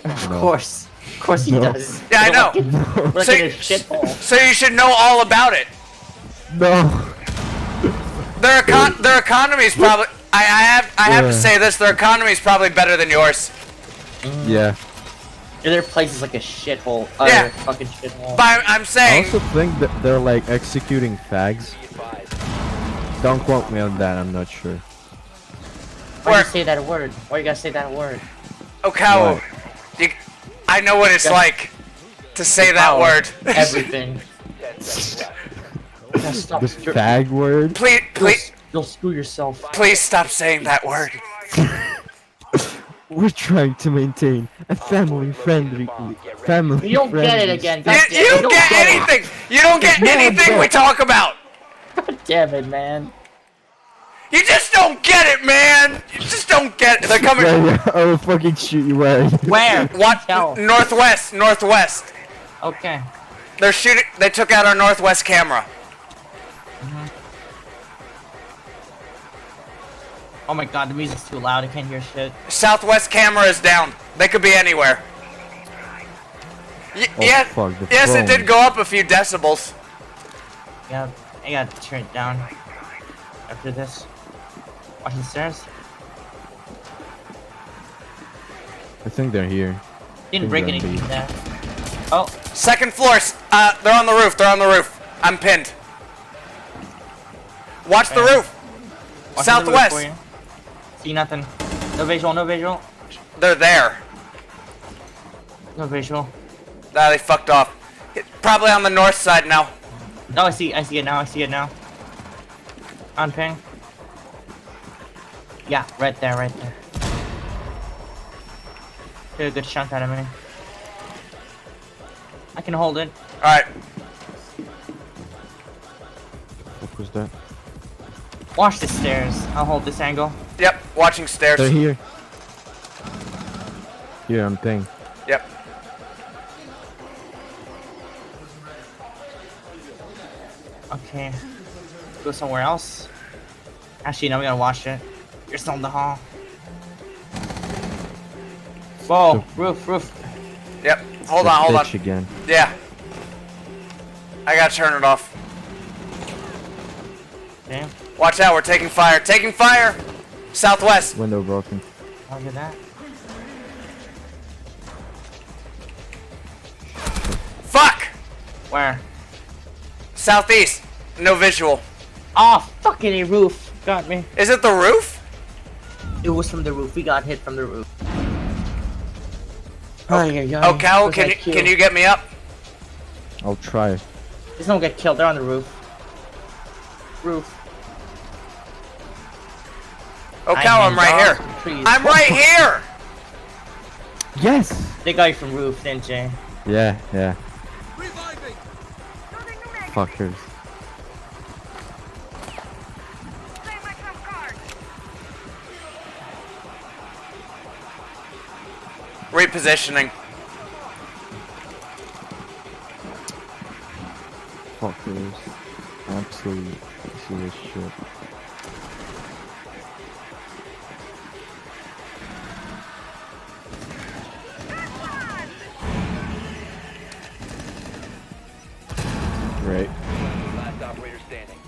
Of No. course. Of course he No. does. Yeah, I know. We're So, like in a shithole. so you should know all about it. No. Their economy's probably. I have to Yeah. say this. Their economy's probably better than yours. Yeah. Their place is like a shithole. Yeah. Fucking shithole. But I'm I saying. also think that they're like executing fags. Don't quote me on that. I'm not sure. Why you say that word? Why you gotta say that word? Okawa, I know what it's Yeah. like to say that Power. word. Everything. The fag word. Please, You'll screw yourself. please stop saying that word. We're trying to maintain a family-friendly, family. You don't get it again. You, God damn it. you don't get anything. You don't get No, anything no. we talk about. God damn it, man. You just don't get it, man. You just don't get it. They're coming. Yeah, I will fucking shoot you right. Where? What? Tell. Northwest. Okay. They're shooting. They took out our northwest camera. Oh my god, the music's too loud. I can't hear shit. Southwest camera is down. They could be anywhere. Oh, Yeah. fuck, the Yes, it phone. did go up a few decibels. Yeah, I gotta turn it down. After this. Watching the stairs. I think they're here. Didn't Think break they're anything B. there. Oh, Second floor. They're on the roof. They're on the roof. I'm pinned. Watch the Okay. roof. watching the roof Southwest. for you. See nothing. No visual, no visual. They're there. No visual. Nah, they fucked off. Probably on the north side now. No, I see it now. On ping. Yeah, right there. Get a good chunk out of me. I can hold it. Alright. What was that? Watch the stairs. I'll hold this angle. Yep. Watching stairs. They're here. Here, I'm ping. Yep. Okay. Go somewhere else. Actually, no, we gotta watch it. You're still in the hall. Whoa, roof. Yep. Hold The on. Hold on. bitch again. Yeah. I gotta turn it off. Damn. Watch out. We're taking fire. Taking fire. Southwest. Window broken. Look at that. Fuck. Where? Southeast. No visual. Oh, fucking a roof. got me. Is it the roof? It was from the roof. We got hit from the roof. Oh, Cal, can you get me up? I'll try. There's no one get killed. They're on the roof. Roof. Oh, Cal, I'm right here. I'm right here. Yes. They got you from roof, didn't they? Yeah, yeah. Fuckers. Repositioning. Fuckers. Absolute piece of shit. Right. Last operator standing.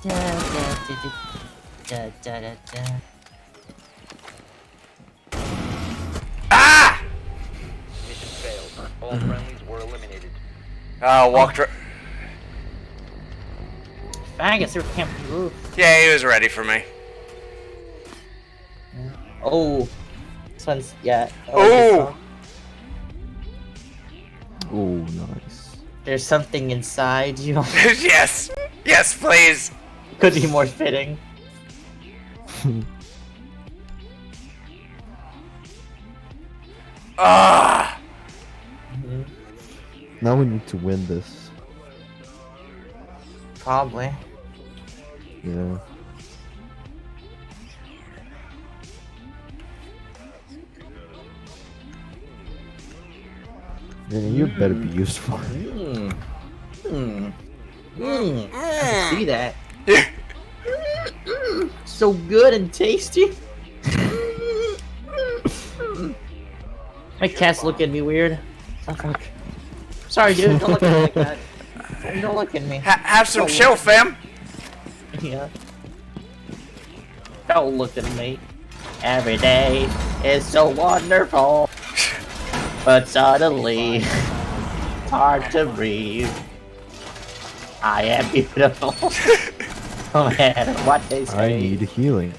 Ah! Mission failed. All friendlies were eliminated. Walked. Faggots, they were camping the roof. Yeah, he was ready for me. Oh. This one's, yeah. Oh! Oh, nice. There's something inside you. Yes! Yes, please! Could be more fitting. Ah! Now we need to win this. Probably. Yeah. Yeah, you better be useful. I can see that. So good and tasty. My cat's looking at me weird. Oh, fuck. Sorry, dude. Don't look at me like that. Don't look at me. Have some chill, fam. Yeah. Don't look at me. Every day is so wonderful, but suddenly it's hard to breathe. I am beautiful. No matter what they say. I need healing.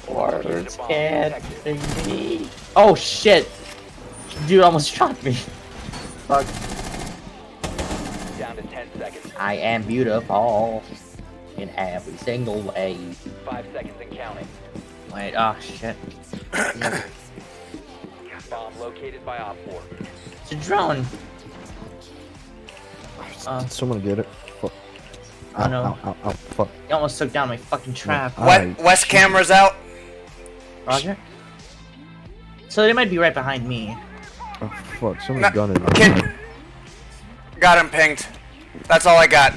Words can't sing me. Oh shit! Dude almost shot me. Fuck. Down to 10 seconds. I am beautiful in every single way. 5 seconds and counting. Wait, oh shit. Bomb located by Op 4. It's a drone. Did someone get it? Fuck. Oh no. Ow, ow, ow, fuck. You almost took down my fucking trap. West camera's out. Roger. So they might be right behind me. Oh fuck, someone's gun it. Got him pinged. That's all I got.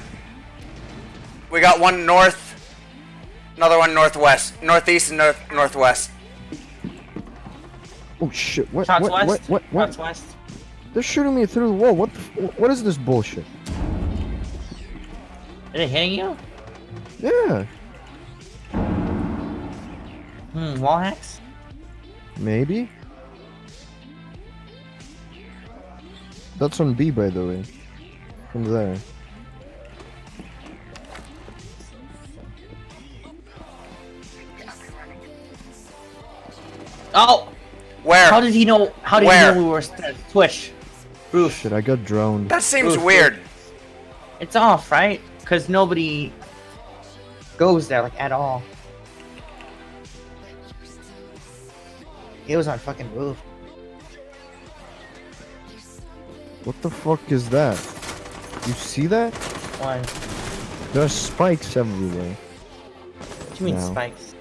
We got one north, another one northwest, northeast and northwest. Oh shit! What? Shots What? west. What? Shots west. They're shooting me through the wall. What? What is this bullshit? Are they hitting you? Yeah. Wall hacks? Maybe. That's on B, by the way. From there. Oh! Where? How did he know? How did Where? he know we were Twitch? Roof. Shit, I got droned. That seems Roof, weird. It's off, right? Because nobody goes there, like, at all. It was on fucking roof. What the fuck is that? You see that? Why? There are spikes everywhere. What do you mean No. spikes?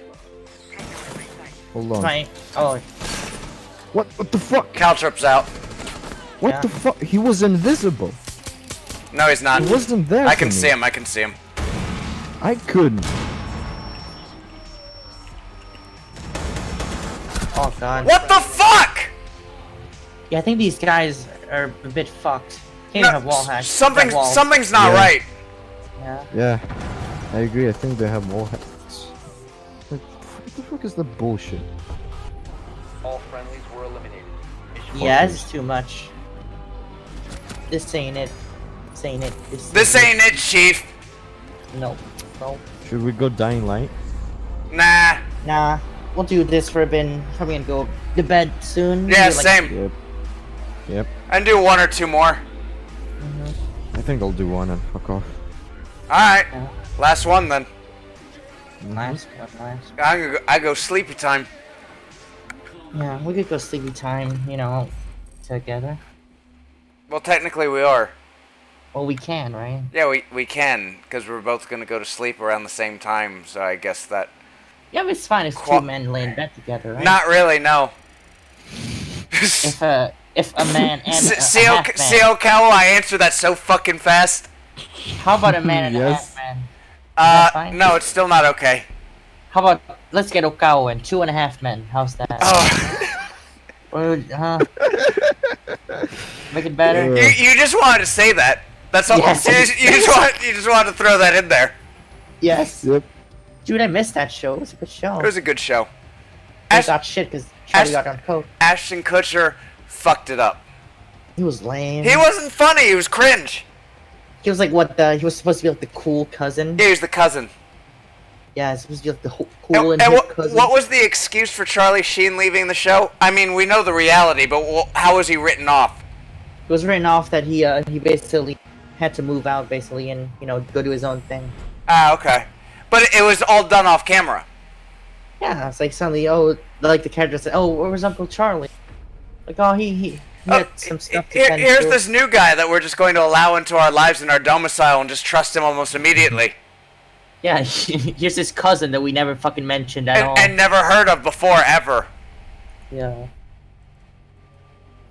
Hold on. Spike. Oh, What? What the fuck? Caltrip's out. What Yeah. the fuck? He was invisible. No, he's not. He wasn't there. I for can me. see him. I can see him. I couldn't. oh god. What the fuck? Yeah, I think these guys are a bit fucked. Can't No, even have wall hacks. something's Have walls. something's not Yeah. right. Yeah. Yeah, I agree. I think they have wall hacks. Like, what the fuck is the bullshit? All friendlies were eliminated. Mission Yeah, this is too much. This ain't it. This ain't it. This ain't it, Chief. No. No. Should we go Dying Light? Nah. Nah, we'll do this for a bit. Probably gonna go to bed soon. Yeah, Do, like, same. Yep. Yep. I can do 1 or 2 more. I think I'll do one and fuck off. Alright. Last one then. Nice, nice. I go sleepy time. Yeah, we could go sleepy time, you know, together. Well, technically we are. Well, we can, right? Yeah, we can, because we're both gonna go to sleep around the same time, so I guess that... Yeah, but it's fine if two men lay in bed together, right? Not really, no. if a man and See a how half man. I answer that so fucking fast? How about a man and a Yes. half man? Is that fine? No, it's still not okay. How about let's get Okawa and 2.5 men? How's that? Oh. Make it better. You just wanted to say that. That's all. Yes. You just wanted to throw that in there. Yes. Yep. Dude, I missed that show. It was a good show. It was a good show. I got shit because Charlie got on coke. Ashton Kutcher fucked it up. He was lame. He wasn't funny. He was cringe. He was like what the? He was supposed to be like the cool cousin. Yeah, he was the cousin. Yeah, he's supposed to be like the cool and And hip cousin. what was the excuse for Charlie Sheen leaving the show? I mean, we know the reality, but how was he written off? It was written off that he basically had to move out basically and go do his own thing. Ah, okay. But it was all done off camera. Yeah, it's like suddenly like the character said, oh, where was Uncle Charlie? Like, oh, he had some stuff to tend Here's to. this new guy that we're just going to allow into our lives in our domicile and just trust him almost immediately. Yeah, here's his cousin that we never fucking mentioned at all. And never heard of before, ever. Yeah.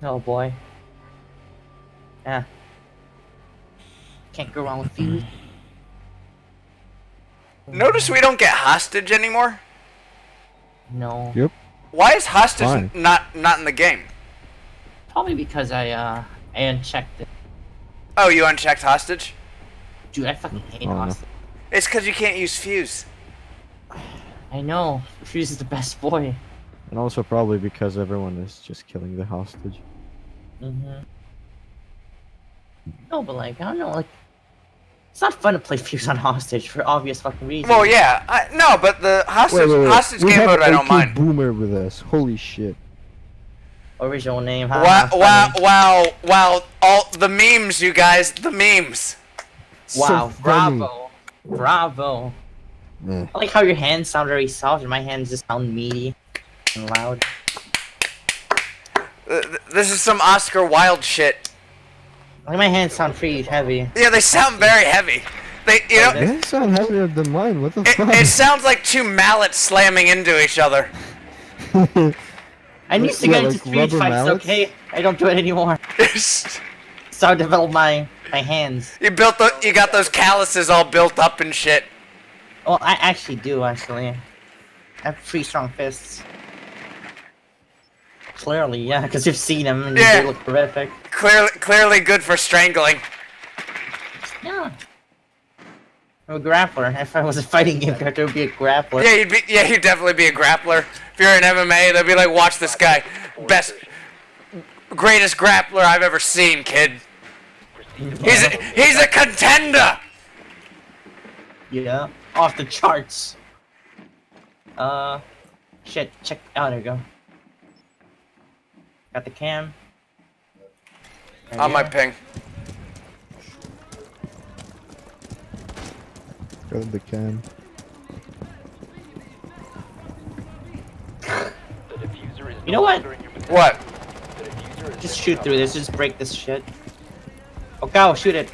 Oh boy. Yeah. Can't go wrong with Fuse. Notice we don't get hostage anymore? No. Yep. Why is hostage Fine. not in the game? Probably because I unchecked it. Oh, you unchecked hostage? Dude, I fucking hate Oh, no. hostage. It's because you can't use Fuse. I know. Fuse is the best boy. And also probably because everyone is just killing the hostage. Mm-hmm. No, but like, I don't know, like, it's not fun to play Fuse on hostage for obvious fucking reasons. Well, yeah. No, but the hostage, Wait. hostage We game have mode I don't AK mind. Boomer with us. Holy shit. Original name, huh? Wow. All the memes, you guys. The memes. Wow, So funny. bravo. Eh. I like how your hands sound very soft and my hands just sound meaty and loud. This is some Oscar Wilde shit. Like my hands sound pretty heavy. Yeah, they sound very heavy. They sound heavier than mine. What the fuck? It sounds like two mallets slamming into each other. I used to What, get into like street rubber fights, mallets? okay? I don't do it anymore. So I developed my hands. You got those calluses all built up and shit. Well, I actually do, actually. I have pretty strong fists. Clearly, yeah, because you've seen them and Yeah. they look horrific. Clearly good for strangling. Yeah. I'm a grappler. If I was a fighting game character, it would be a grappler. Yeah, you'd definitely be a grappler. If you're in MMA, they'll be like, watch this guy. Greatest grappler I've ever seen, kid. He's a contender! Yeah. Off the charts. Shit, check. Oh, there you go. Got the cam. Right On my here. ping. Got the cam. You know what? What? Just shoot through this. Just break this shit. Oh, go! Shoot it.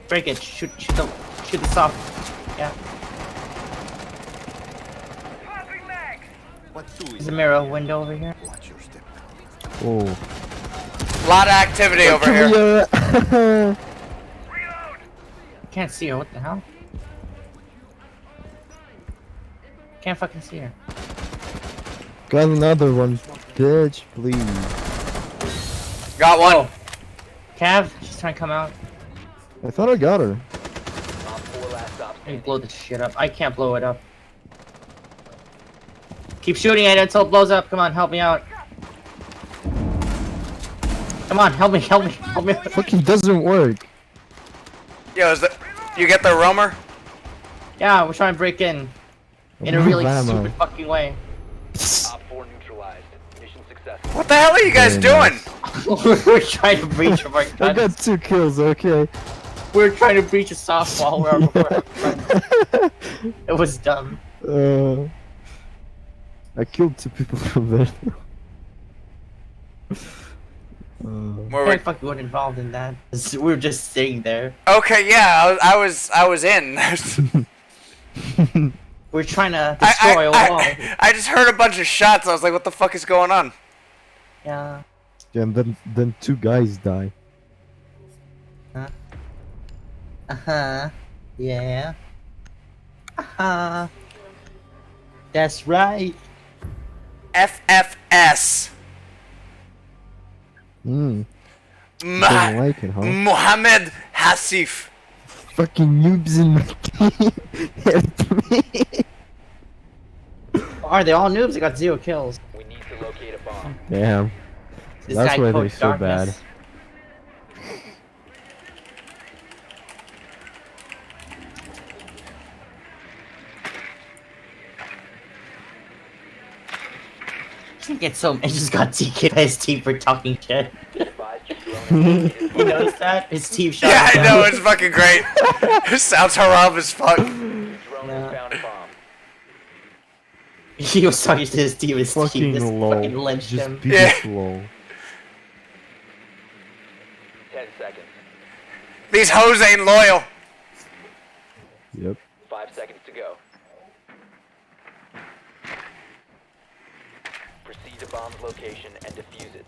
Break it. Shoot this off. Yeah. There's a mirror window over here. Oh. Lot of activity over here. Can't see her. What the hell? Can't fucking see her. Got another one, bitch, please. Got one. Oh. Cav, she's trying to come out. I thought I got her. Let me blow this shit up. I can't blow it up. Keep shooting at it until it blows up. Come on, help me out. Come on, help me. Fucking doesn't work. Yo, you get the roamer? Yeah, we're trying to break in. in a really Ammo. stupid fucking way. Op 4 neutralized. Mission successful. What the hell are you guys Very doing? nice. We're trying to breach of our I guns. got 2 kills, okay. We're trying to breach a softball where our friends. It was dumb. I killed 2 people from there. Where Very we- fucking weren't involved in that. We were just sitting there. Okay, yeah, I was in. We're trying to destroy a wall. I just heard a bunch of shots. I was like, what the fuck is going on? Yeah. Yeah, and then 2 guys die. Uh-huh. Yeah. Uh-huh. That's right. FFS. Don't Mah- like it, huh? Mohammed Hasif. Fucking noobs in my team. Help me. Are they all noobs? I got 0 kills. We need to locate a bomb. Damn. This That's guy why they're code so bad. darkness. I just got TK by his team for talking shit. You noticed that? His team shot Yeah, him I down. know, it's fucking great. It sounds haram as fuck. Drone has found a bomb. He was talking to his team, his team Fucking just low. fucking lynched Just him. biggest low. 10 seconds. These hoes ain't loyal. Yep. 5 seconds to go. Proceed to bomb's location and defuse it.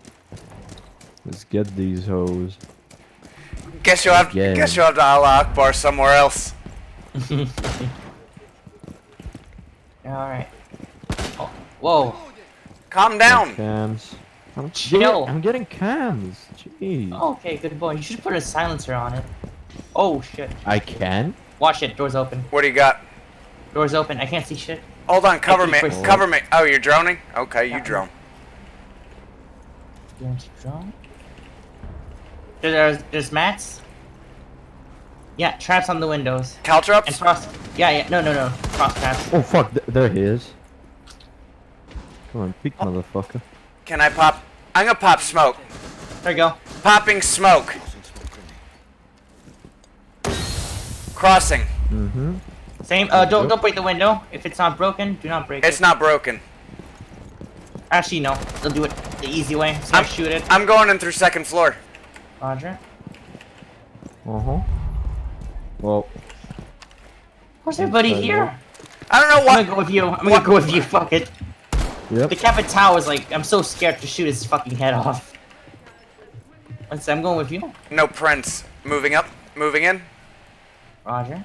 Let's get these hoes. Guess you'll have Again. guess you'll have to Allah Akbar somewhere else. Alright. Oh, whoa. Calm down. Cams. Chill. I'm getting cams. Jeez. Oh, okay, good boy. You should put a silencer on it. Oh, shit. I can? Watch it. Door's open. What do you got? Door's open. I can't see shit. Hold on, cover me. Thank you for- Cover me. Oh, you're droning? Okay, you drone. You want to drone? There's mats. Yeah, traps on the windows. And Caltrops? cross. Yeah. No. Cross traps. Oh fuck, there he is. Come on, peek, motherfucker. Can I pop? I'm gonna pop smoke. There you go. Popping smoke. Crossing. Mm-hmm. Same. Don't break the window. If it's not broken, do not break It's it. not broken. Actually, no. They'll do it the easy way. So I shoot it. I'm going in through second floor. Roger. Uh-huh. Well, Where's everybody Okay, here? I don't know I'm what. gonna go with you. I'm gonna go with you. Fuck it. yep. The Capitao is like, I'm so scared to shoot his fucking head off. Let's say I'm going with you. No prints. Moving up. Moving in. Roger.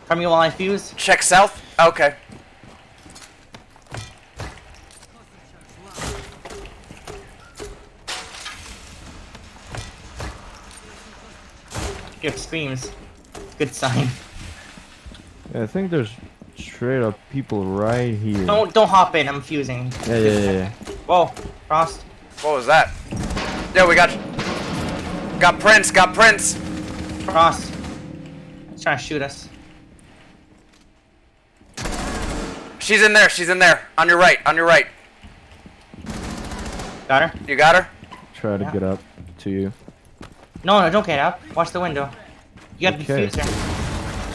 Coming while I fuse. Check south. Okay. Give screams. Good sign. Yeah, I think there's straight up people right here. Don't hop in. I'm fusing. Yeah. Whoa, Frost. What was that? Yeah, we got prints. Got prints. Frost. He's trying to shoot us. She's in there. She's in there. On your right. On your right. Got her? You got her? Try to Yeah. get up to you. No, don't get up. Watch the window. You got the Okay. diffuser.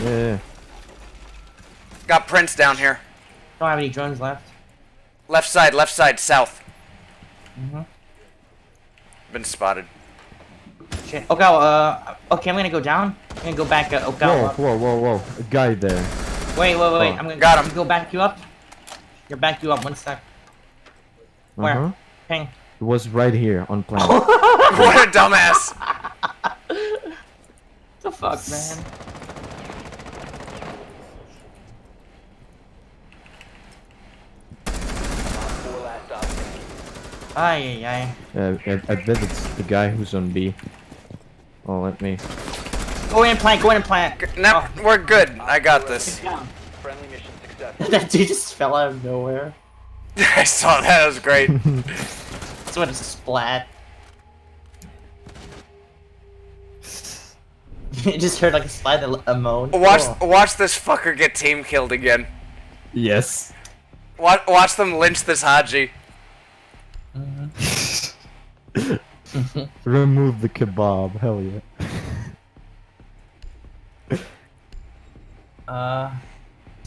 Yeah. Got prints down here. Don't have any drones left. Left side, south. Mm-hmm. Been spotted. Shit. Okawa, okay, I'm gonna go down. I'm gonna go back Okawa. Whoa. A guy there. Wait. Oh. I'm gonna Got him. go back you up. You're back you up. 1 sec. Where? Uh-huh. Ping. It was right here on planet. What a dumbass. The fuck, man? Four last stop. Ay. I bet it's the guy who's on B. Oh, let me. Go in and plant. No, we're good. I got this. Friendly mission successful. That dude just fell out of nowhere. I saw that. It was great. That's what a splat. It just heard like a slide, a moan. Watch Oh. watch this fucker get team killed again. Yes. Watch them lynch this Haji. Remove the kebab. Hell yeah.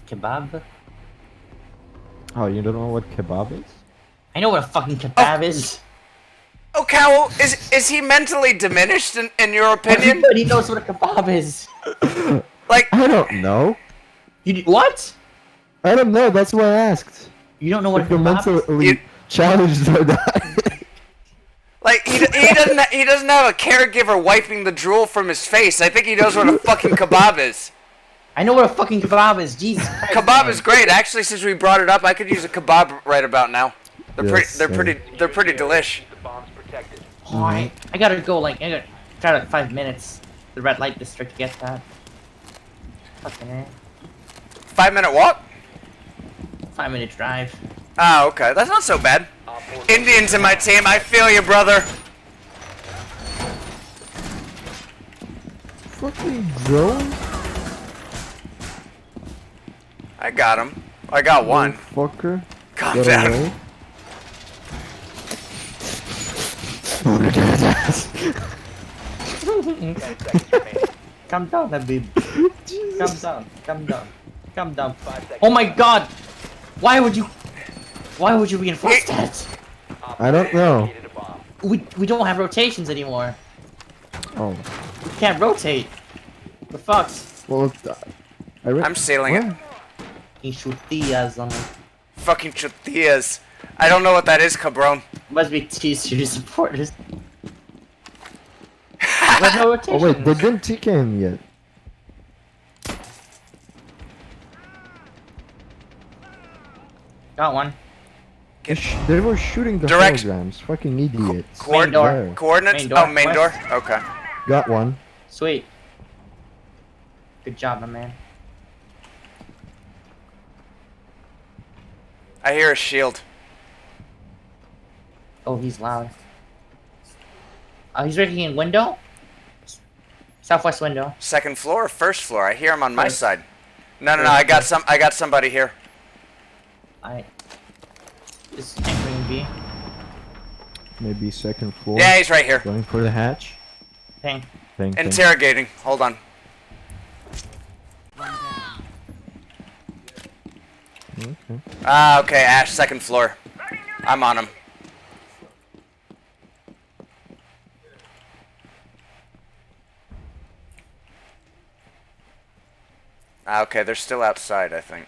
Kebab? Oh, you don't know what kebab is? I know what a fucking kebab is. Oh, Cowell, is he mentally diminished in your opinion? Everybody knows what a kebab is. Like, I don't know. What? I don't know. That's why I asked. You don't know what If a you're kebab is? mentally challenged or not. like he doesn't have a caregiver wiping the drool from his face. I think he knows what a fucking kebab is. I know what a fucking kebab is. Jesus Christ. Kebab is great. Actually, since we brought it up, I could use a kebab right about now. They're pretty delish. Oh, I gotta go. Like, I gotta try like 5 minutes. The red light district to get that. Fucking A. 5-minute walk? 5-minute drive. Ah, okay. That's not so bad. Indians in my team. I feel you, brother. Fucking drone? I got him. I got one. Fucker. Calm Get down. away. Calm down, Habib. Calm down. Calm down. Calm down. Oh my God! Why would you reinforce that? I don't know. We don't have rotations anymore. Oh. We can't rotate. The fuck? Well, I'm sealing it. He chutillas on it. Fucking chutillas. I don't know what that is, cabron. Must be T-Series supporters. There's no Oh rotations. wait, they didn't TK him yet. Got one. They were shooting the Direct- holograms. Fucking idiots. Main door. There. Coordinates? Main door, Oh, main west. door? Okay. Got one. Sweet. Good job, my man. I hear a shield. Oh, he's loud. Oh, he's working in window? Southwest window. Second floor or first floor? I hear him on my First. side. No, I got somebody here. I just entering B. Maybe second floor. Yeah, he's right here. Going for the hatch. Ping. Thank. Interrogating. Hold on. Okay. Ah, okay, Ash, second floor. I'm on him. Ah, okay, they're still outside, I think.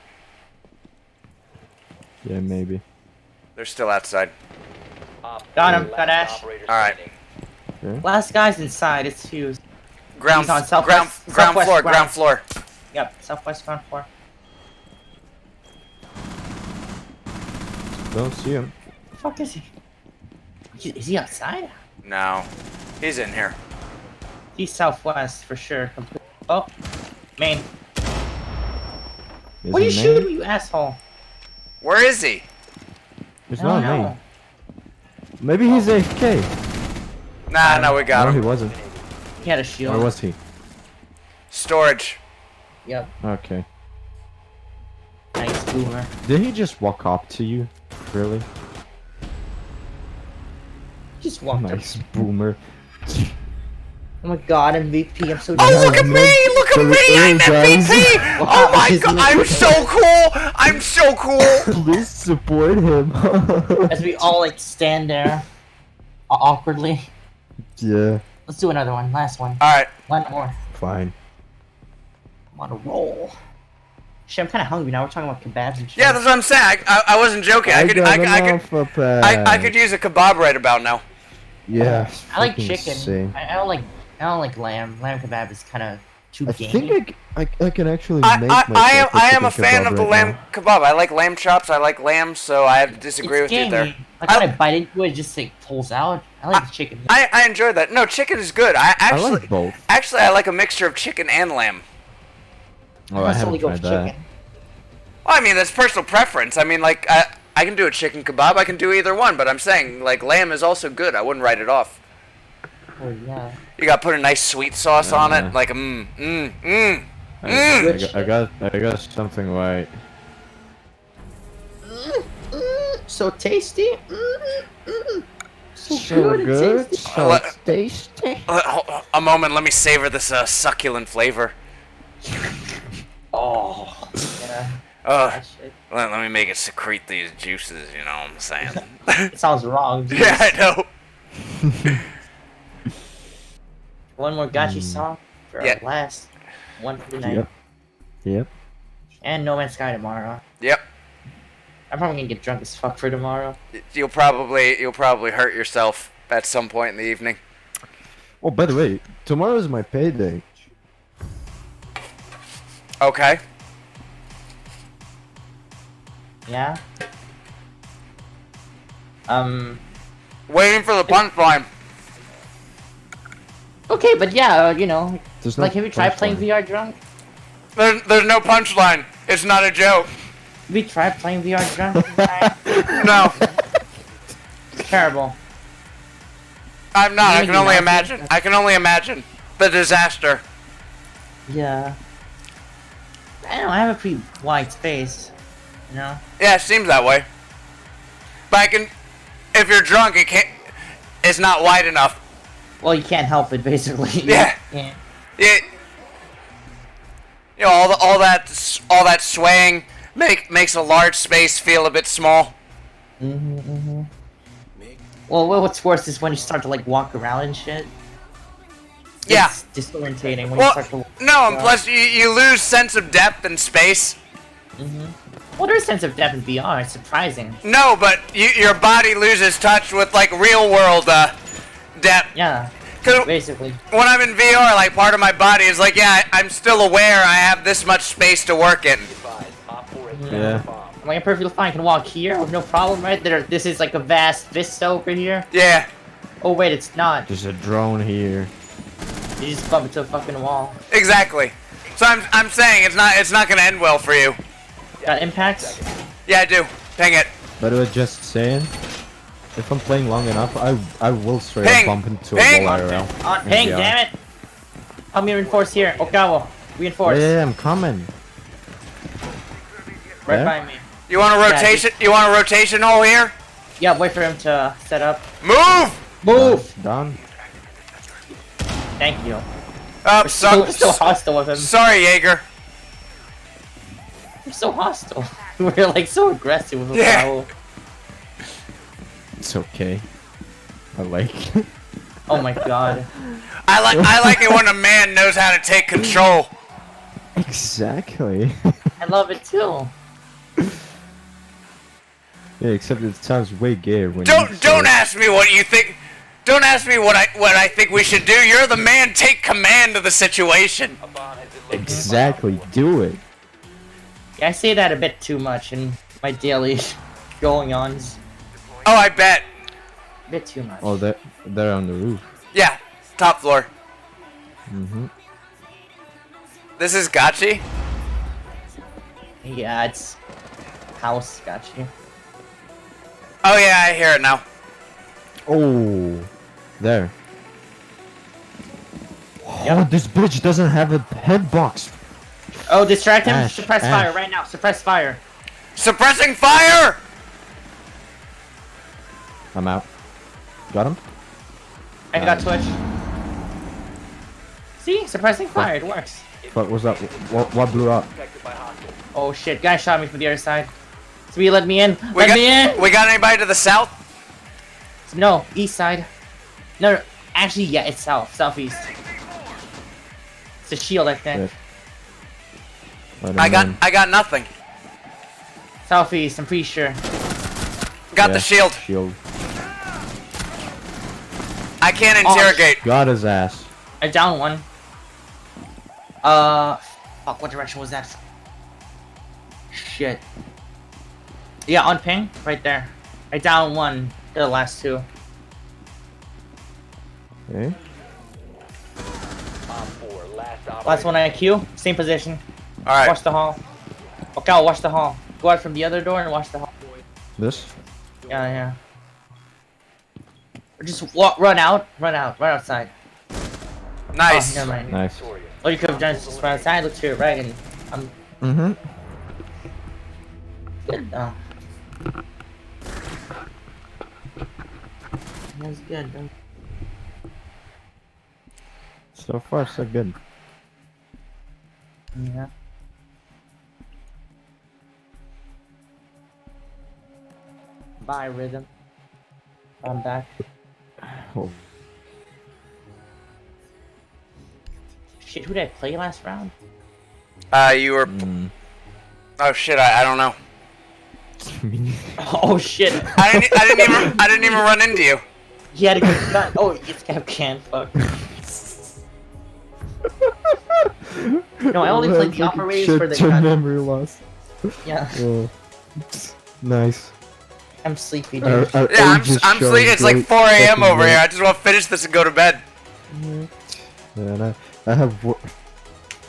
Yeah, maybe. They're still outside. Got him. Got Ash. Alright. Okay. Last guy's inside. It's Hughes. Ground, He's on ground, southwest- ground southwest floor, ground. ground floor. Yep, southwest ground floor. Don't see him. The fuck is he? Is he outside? No. He's in here. He's southwest for sure. Oh, main. Is What are you it main? shooting, you asshole? Where is he? It's I don't not know. main. Maybe he's AFK. Nah, no, we got No, he him. wasn't. He had a shield. Or was he? Storage. Yep. Okay. Nice boomer. Did he just walk up to you? Really? Just walked up. Nice boomer. Oh my god, MVP, I'm so Oh, look at me! Look at me! I'm MVP! Oh my god, I'm so cool! I'm so cool! Please support him. As we all like stand there awkwardly. Yeah. Let's do another one. Last one. Alright. One more. Fine. I'm on a roll. Shit, I'm kind of hungry now. We're talking about kebabs and shit. Yeah, that's what I'm saying. I wasn't joking. I could use a kebab right about now. Yeah. I like fucking chicken. same. I don't like lamb. Lamb kebab is kind of too I gamey. think I can actually I make I am a fan of the lamb lamb. kebab. I like lamb chops. I like lamb, so I have to disagree It's with you there. gamey. Like when I bite into it, it just like pulls out. I like the chicken. I enjoy that. No, chicken is good. I actually like both. Actually, I like a mixture of chicken and lamb. Oh, I haven't tried that. Well, I mean, that's personal preference. I mean, like, I can do a chicken kebab. I can do either one. But I'm saying, like, lamb is also good. I wouldn't write it off. Oh yeah. You got to put a nice sweet sauce on Yeah. it, like I got something right. So tasty. So, So good. and good. tasty. So tasty. A moment, let me savor this succulent flavor. Oh. Yeah. Let me make it secrete these juices, you know what I'm saying? It sounds wrong. Dude. Yeah, I know. One more gachi song for our last one for the night. Yep. Yep. And No Man's Sky tomorrow. Yep. I'm probably gonna get drunk as fuck for tomorrow. You'll probably hurt yourself at some point in the evening. Oh, by the way, tomorrow is my payday. Okay. Yeah. Waiting for the punchline. Okay, but yeah, you know, There's no like, have you tried playing punchline. VR drunk? There's no punchline. It's not a joke. Have you tried playing VR drunk? No. It's terrible. I'm not. I Maybe can only not. imagine. I can only imagine the disaster. Yeah. I don't know, I have a pretty wide space. You know? Yeah, it seems that way. But I can, if you're drunk, it's not wide enough. Well, you can't help it, basically. Yeah. Yeah. You know, all that swaying makes a large space feel a bit small. Well, what's worse is when you start to like walk around and shit. Yeah. It's disorientating when Well, you start to. no, and plus you lose sense of depth and space. Well, there's a sense of depth in VR. It's surprising. No, but your body loses touch with like real world depth. Yeah. 'Cause basically. when I'm in VR, like part of my body is like, yeah, I'm still aware I have this much space to work in. Yeah. I'm like, I'm perfectly fine. I can walk here with no problem, right? This is like a vast vista over here. Yeah. Oh wait, it's not. There's a drone here. You just bump into a fucking wall. Exactly. So I'm saying it's not gonna end well for you. Got impacts? Yeah, I do. Dang it. By the way, just saying, if I'm playing long enough, I will straight Ping! up bump into Ping! a wall IRL. On in ping, VR. damn it! Help me reinforce here. Okawa, reinforce. Yeah, I'm coming. Right Yeah? by me. You want a rotation? You want a rotation hole here? Yeah, wait for him to set up. Move! Move! Done. Thank you. Oh, We're so hostile with him. Sorry, Jaeger. We're so hostile. We're like so aggressive with Yeah. Okawa. It's okay. I like. Oh my god. I like it when a man knows how to take control. Exactly. I love it too. Yeah, except it sounds way gayer when you Don't ask me what you think. Don't ask me what I think we should do. You're the man. Take command of the situation. Exactly, do it. Yeah, I say that a bit too much in my daily going-ons. Oh, I bet. A bit too much. Oh, they're on the roof. Yeah, top floor. Mm-hmm. This is Gachi. Yeah, it's house gotcha. Oh yeah, I hear it now. Oh, there. Oh, this bitch doesn't have a head box. Oh, distract him. Ash, Suppress Ash. fire right now. Suppress fire. Suppressing fire. I'm out. Got him? I got Twitch. See? Suppressing fire. It works. What was that? What blew up? Oh shit. Guy shot me from the other side. So you let me in. We Let me in. We got anybody to the south? No, east side. No, actually, yeah, it's south. Southeast. It's a shield, I think. I got nothing. Southeast, I'm pretty sure. Got the shield. I can't interrogate. Got his ass. I down one. Fuck, what direction was that? Shit. Yeah, on ping, right there. I down one. The last two. Okay. Last one IQ, same position. Alright. Watch the hall. Okay, I'll watch the hall. Go out from the other door and watch the hall. This? Yeah, yeah. Or just walk, run outside. Nice. Oh, never mind. Nice. Or you could have done just run outside, look to your right, and I'm Mm-hmm. good. That's good. So far, so good. Yeah. Bye, Rhythm. I'm back. Oh. Shit, who did I play last round? You were. Oh shit! I don't know. Oh shit! I didn't even run into you. He had a good gun. Oh, it's can fuck. No, I only played the operators for the gun. Memory loss. Yeah. Oh. Nice. I'm sleepy, dude. Yeah, I'm sleepy. It's like 4 a.m. over here. I just want to finish this and go to bed. Yeah, and I have work.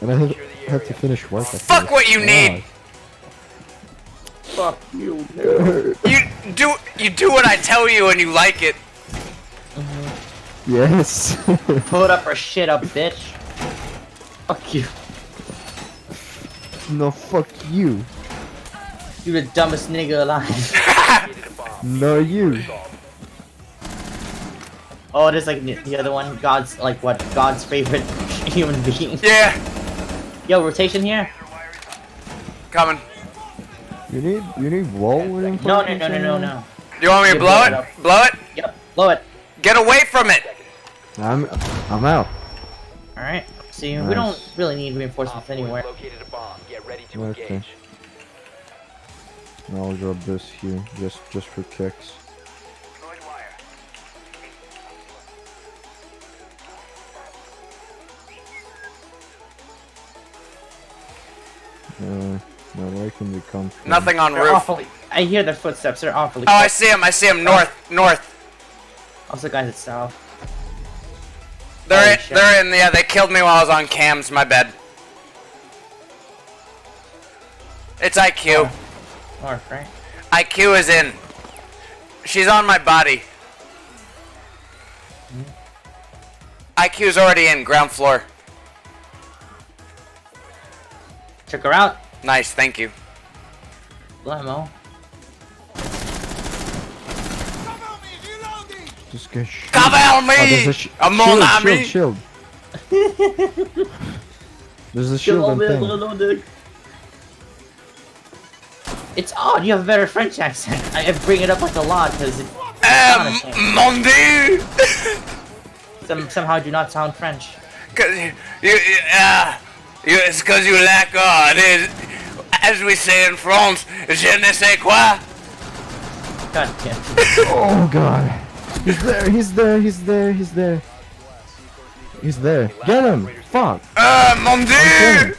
And I have to finish work. Fuck what you need. Fuck you. You do what I tell you and you like it. Yes. Put up or shit up, bitch. Fuck you. No, fuck you. You the dumbest nigga alive. No, you. Oh, it is like the other one. God's like what? God's favorite human being. Yeah. Yo, rotation here. Coming. You need wall winning. No. You want me to blow it? Blow it? Yep. Blow it. Get away from it. I'm out. All right. See, Nice. we don't really need reinforcements anywhere. Okay. I'll drop this here, just for kicks. Now where can they come from? Nothing on They're roof. awfully. I hear their footsteps. They're awfully. Oh, I see him. North. Also, guys at south. They're in. Yeah, they killed me while I was on cams. My bad. It's IQ. North, right? IQ is in. She's on my body. IQ's already in. Ground floor. Check her out. Nice. Thank you. Lemo. Just get Cover me! Mon ami! Shield. There's a shield and thing. It's odd. You have a better French accent. I bring it up like a lot because it. Mon dieu! Somehow do not sound French. It's because you lack as we say in France, je ne sais quoi. God damn. Oh god. He's there. Get him! Fuck! Mon dieu!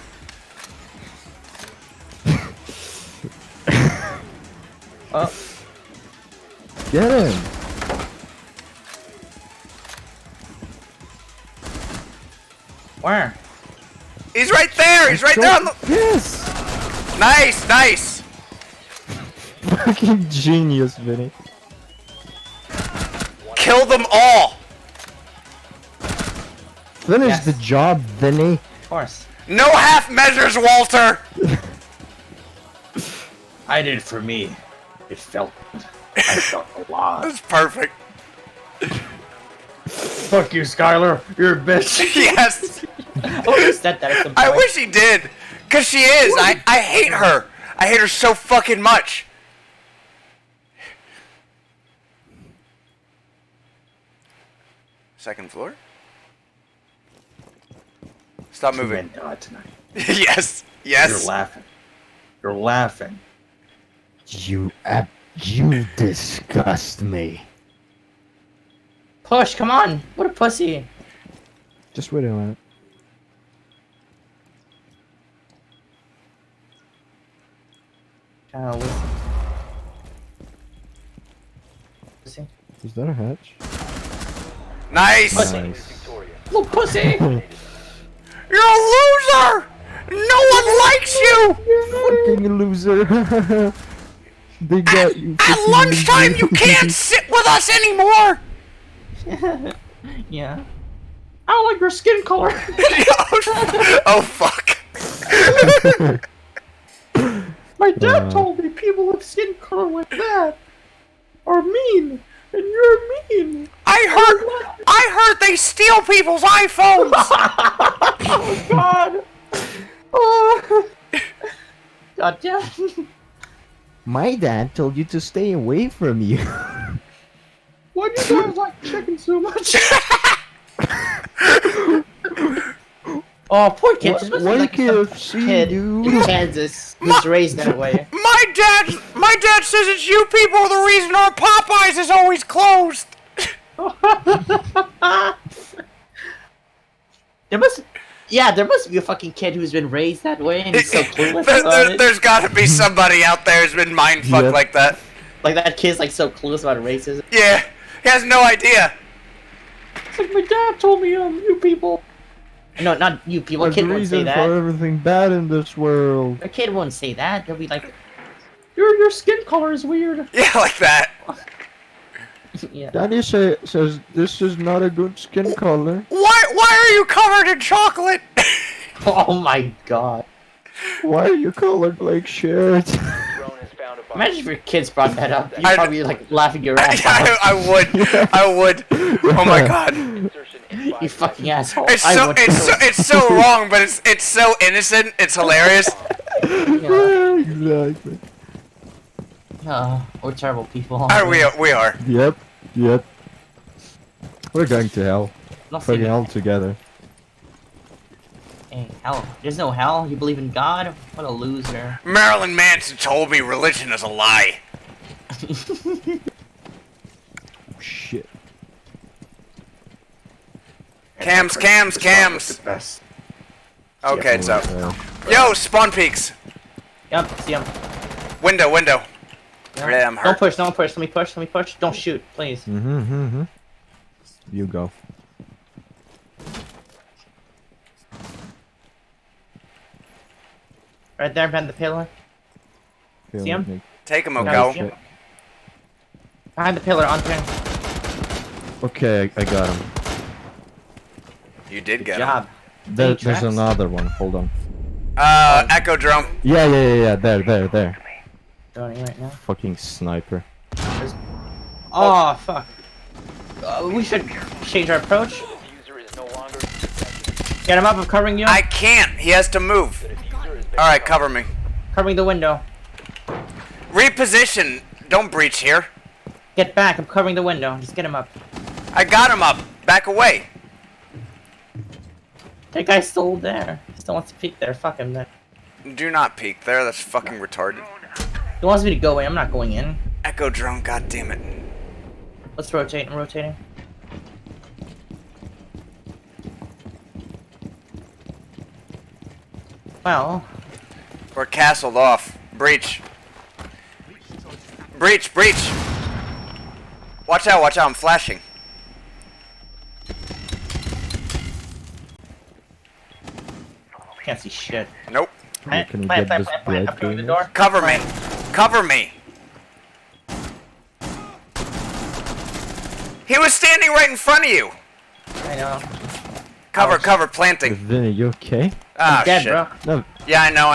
Oh. Get him! Where? He's right there! He's right there on the... Yes! Nice! Fucking genius, Vinny. Kill them all! Finish the job, Vinny. Of course. No half measures, Walter! I did it for me. It felt good. I felt alive. That's perfect. Fuck you, Skylar. You're a bitch. Yes! Oh, he said that at some point. I wish he did! Cause she is! I hate her! I hate her so fucking much! Second floor? Stop moving. Tonight. Yes! You're laughing. You're laughing. You disgust me. Push, come on. What a pussy. Just wait a minute. Listen. Pussy. Is that a hatch? Nice! Little pussy! You're a loser! No one likes you! Fucking loser. They got you. At lunchtime, you can't sit with us anymore! Yeah. I don't like your skin color. Oh, fuck. My dad told me people with skin color like that are mean, and you're mean. I heard they steal people's iPhones. Oh God! Oh. God damn! My dad told you to stay away from you. Why do you guys like chicken so much? Oh, poor kid. This must be Why like some KFC, kid dude? in Kansas who's raised that way. My dad says it's you people are the reason our Popeyes is always closed. There must be a fucking kid who's been raised that way and he's so clueless about it. There's got to be somebody out there who's been mindfucked like that. Like that kid's like so clueless about racism. Yeah, he has no idea. It's like my dad told me, you people. No, not you people. A There's kid a won't say reason that. for everything bad in this world. A kid won't say that. They'll be like, your skin color is weird. Yeah, like that. Yeah. Daddy says this is not a good skin color. Why are you covered in chocolate? Oh my God. Why are you colored like shit? Imagine if your kids brought that up. You'd probably like laughing your ass off. I would. Oh my God. You fucking asshole. It's so wrong, but it's so innocent. It's hilarious. Yeah, exactly. We're terrible people. We are. Yep. We're going to hell. Nothing. Fucking hell together. Hey, hell. There's no hell. You believe in God? What a loser. Marilyn Manson told me religion is a lie. Shit. Cams. Okay, it's up. Yo, spawn peaks. Yep, see him. Window. Yep. Really, I'm hurt. Don't push. Let me push. Don't shoot, please. You go. Right there, behind the pillar. See him? Take him, Yeah, Oko. see him? Behind the pillar, on him. Okay, I got him. You did Good get job. him. There's tracks? another one. Hold on. Echo drone. Yeah. There. Going right now. Fucking sniper. Oh, fuck. We should change our approach. Get him up, I'm covering you. I can't. He has to move. All right, cover me. Covering the window. Reposition. Don't breach here. Get back, I'm covering the window. Just get him up. I got him up. Back away. That guy's still there. He still wants to peek there. Fuck him then. Do not peek there. That's fucking retarded. He wants me to go in. I'm not going in. Echo drone. God damn it. Let's rotate. I'm rotating. Well, We're castled off. Breach. Breach. Watch out. I'm flashing. can't see shit. Nope. Can we get this bread I'm covering the going? door. Cover me. He was standing right in front of you. I know. Cover, planting. Vinny, you okay? Ah, Dead, shit. bro. No. Yeah, I know.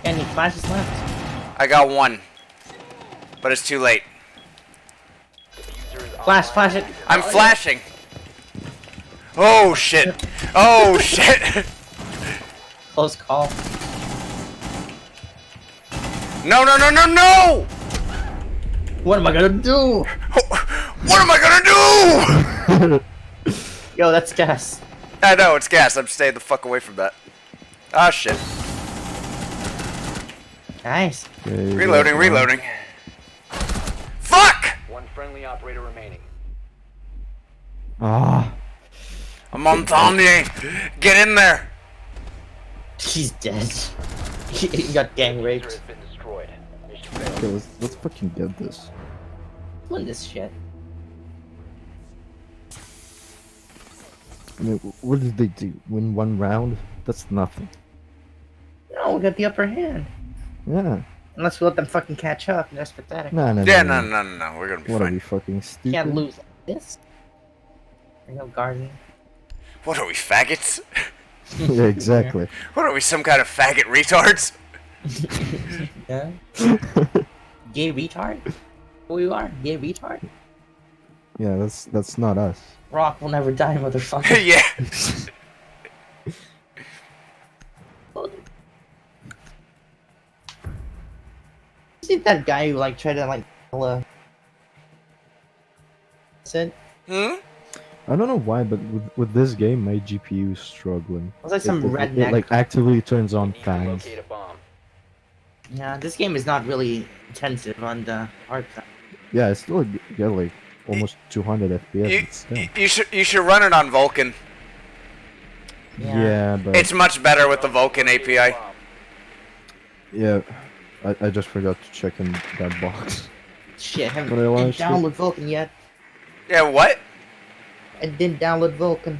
Any flashes left? I got one. But it's too late. Flash it. I'm flashing. Oh, shit. Close call. No! What am I gonna do? What am I gonna do? Yo, that's gas. I know, it's gas. I'm staying the fuck away from that. Ah, shit. Nice. Okay, Reloading. Fuck! One friendly operator remaining. Ah. I'm on Tommy. Get in there. He's dead. He got gang raped. Has been destroyed. Mission failed. Okay, let's fucking get this. Win this shit. I mean, what did they do? Win one round? That's nothing. No, we got the upper hand. Yeah. Unless we let them fucking catch up. That's pathetic. No. No. We're gonna be What are fine. we fucking stupid? Can't lose like this. There you go, Guardian. What are we, faggots? Yeah, exactly. What are we, some kind of faggot retards? Yeah. Gay retard? Who you are? Gay retard? Yeah, that's not us. Rock will never die, motherfucker. Yeah. See that guy who like tried to like said? Hmm? I don't know why, but with this game, my GPU is struggling. Was like some it redneck. like actively turns on fans. Locate a bomb. Yeah, this game is not really intensive on the hard side. Yeah, I still get like almost 200 FPS. but still. You should run it on Vulkan. Yeah, but It's much better with the Vulkan API. yeah, I just forgot to check in that box. Shit, I But I haven't launched it. downloaded Vulkan yet. Yeah, what? I didn't download Vulkan.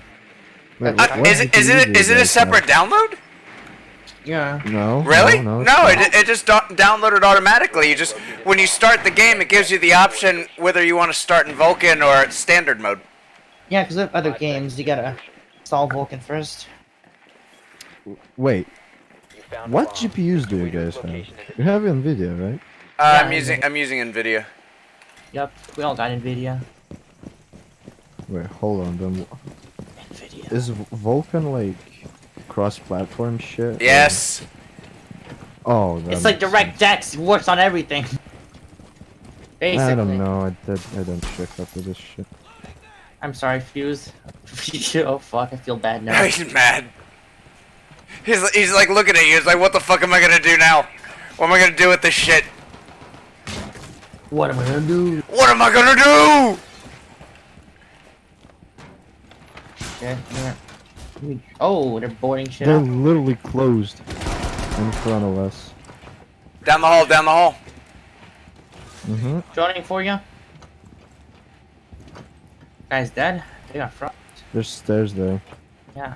Wait, what Is it a separate download? Yeah. No. Really? No, No, it just downloaded automatically. You just when you start the game, it gives you the option whether you want to start in Vulkan or standard mode. Yeah, because of other games, you gotta install Vulkan first. Wait. What GPUs do you guys have? You have Nvidia, right? I'm using Nvidia. Yep, we all got Nvidia. Wait, hold on. Then is Vulkan like cross-platform shit? or- Yes. Oh, that It's like makes DirectX, it works on everything. Basically. I don't know. I don't check up with this shit. I'm sorry, Fuse. Oh fuck, I feel bad now. He's mad. He's like looking at you. He's like, what the fuck am I gonna do now? What am I gonna do with this shit? What am I gonna do? What am I gonna do? Okay, yeah. Oh, they're boarding shit They're up. literally closed in front of us. Down the hall. Down the hall. Mm-hmm. Joining for you. Guy's dead. They got front. There's stairs there. Yeah.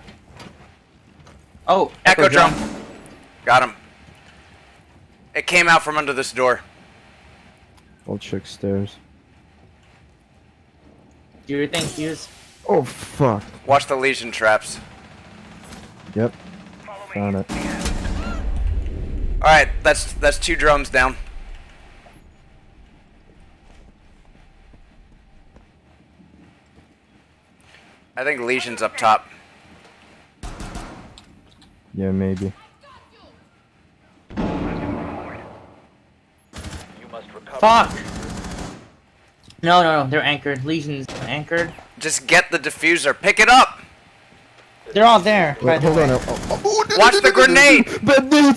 Oh, Echo drum. Got him. It came out from under this door. I'll check stairs. Do your thing, Fuse. Oh fuck. Watch the Legion traps. Yep. Found it. All right, that's 2 drones down. I think Legion's up top. Yeah, maybe. Fuck! No, they're anchored. Legion's anchored. Just get the diffuser. Pick it up. They're all there. Wait, hold on. Watch the grenade. Bad nade.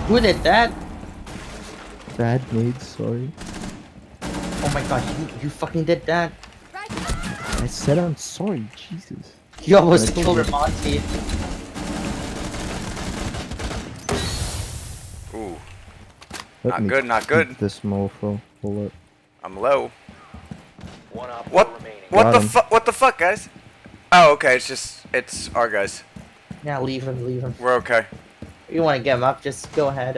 Who did that? Bad nade. Sorry. Oh my god, you fucking did that. I said I'm sorry. Jesus. You almost I killed told her, Monty. Ooh. Let Not me good, not good. keep This mofo. Hold up. I'm low. One op What? four remaining. What Got the him. fuck? What the fuck, guys? Oh, okay. It's our guys. Yeah, leave him. We're okay. You want to get him up? Just go ahead.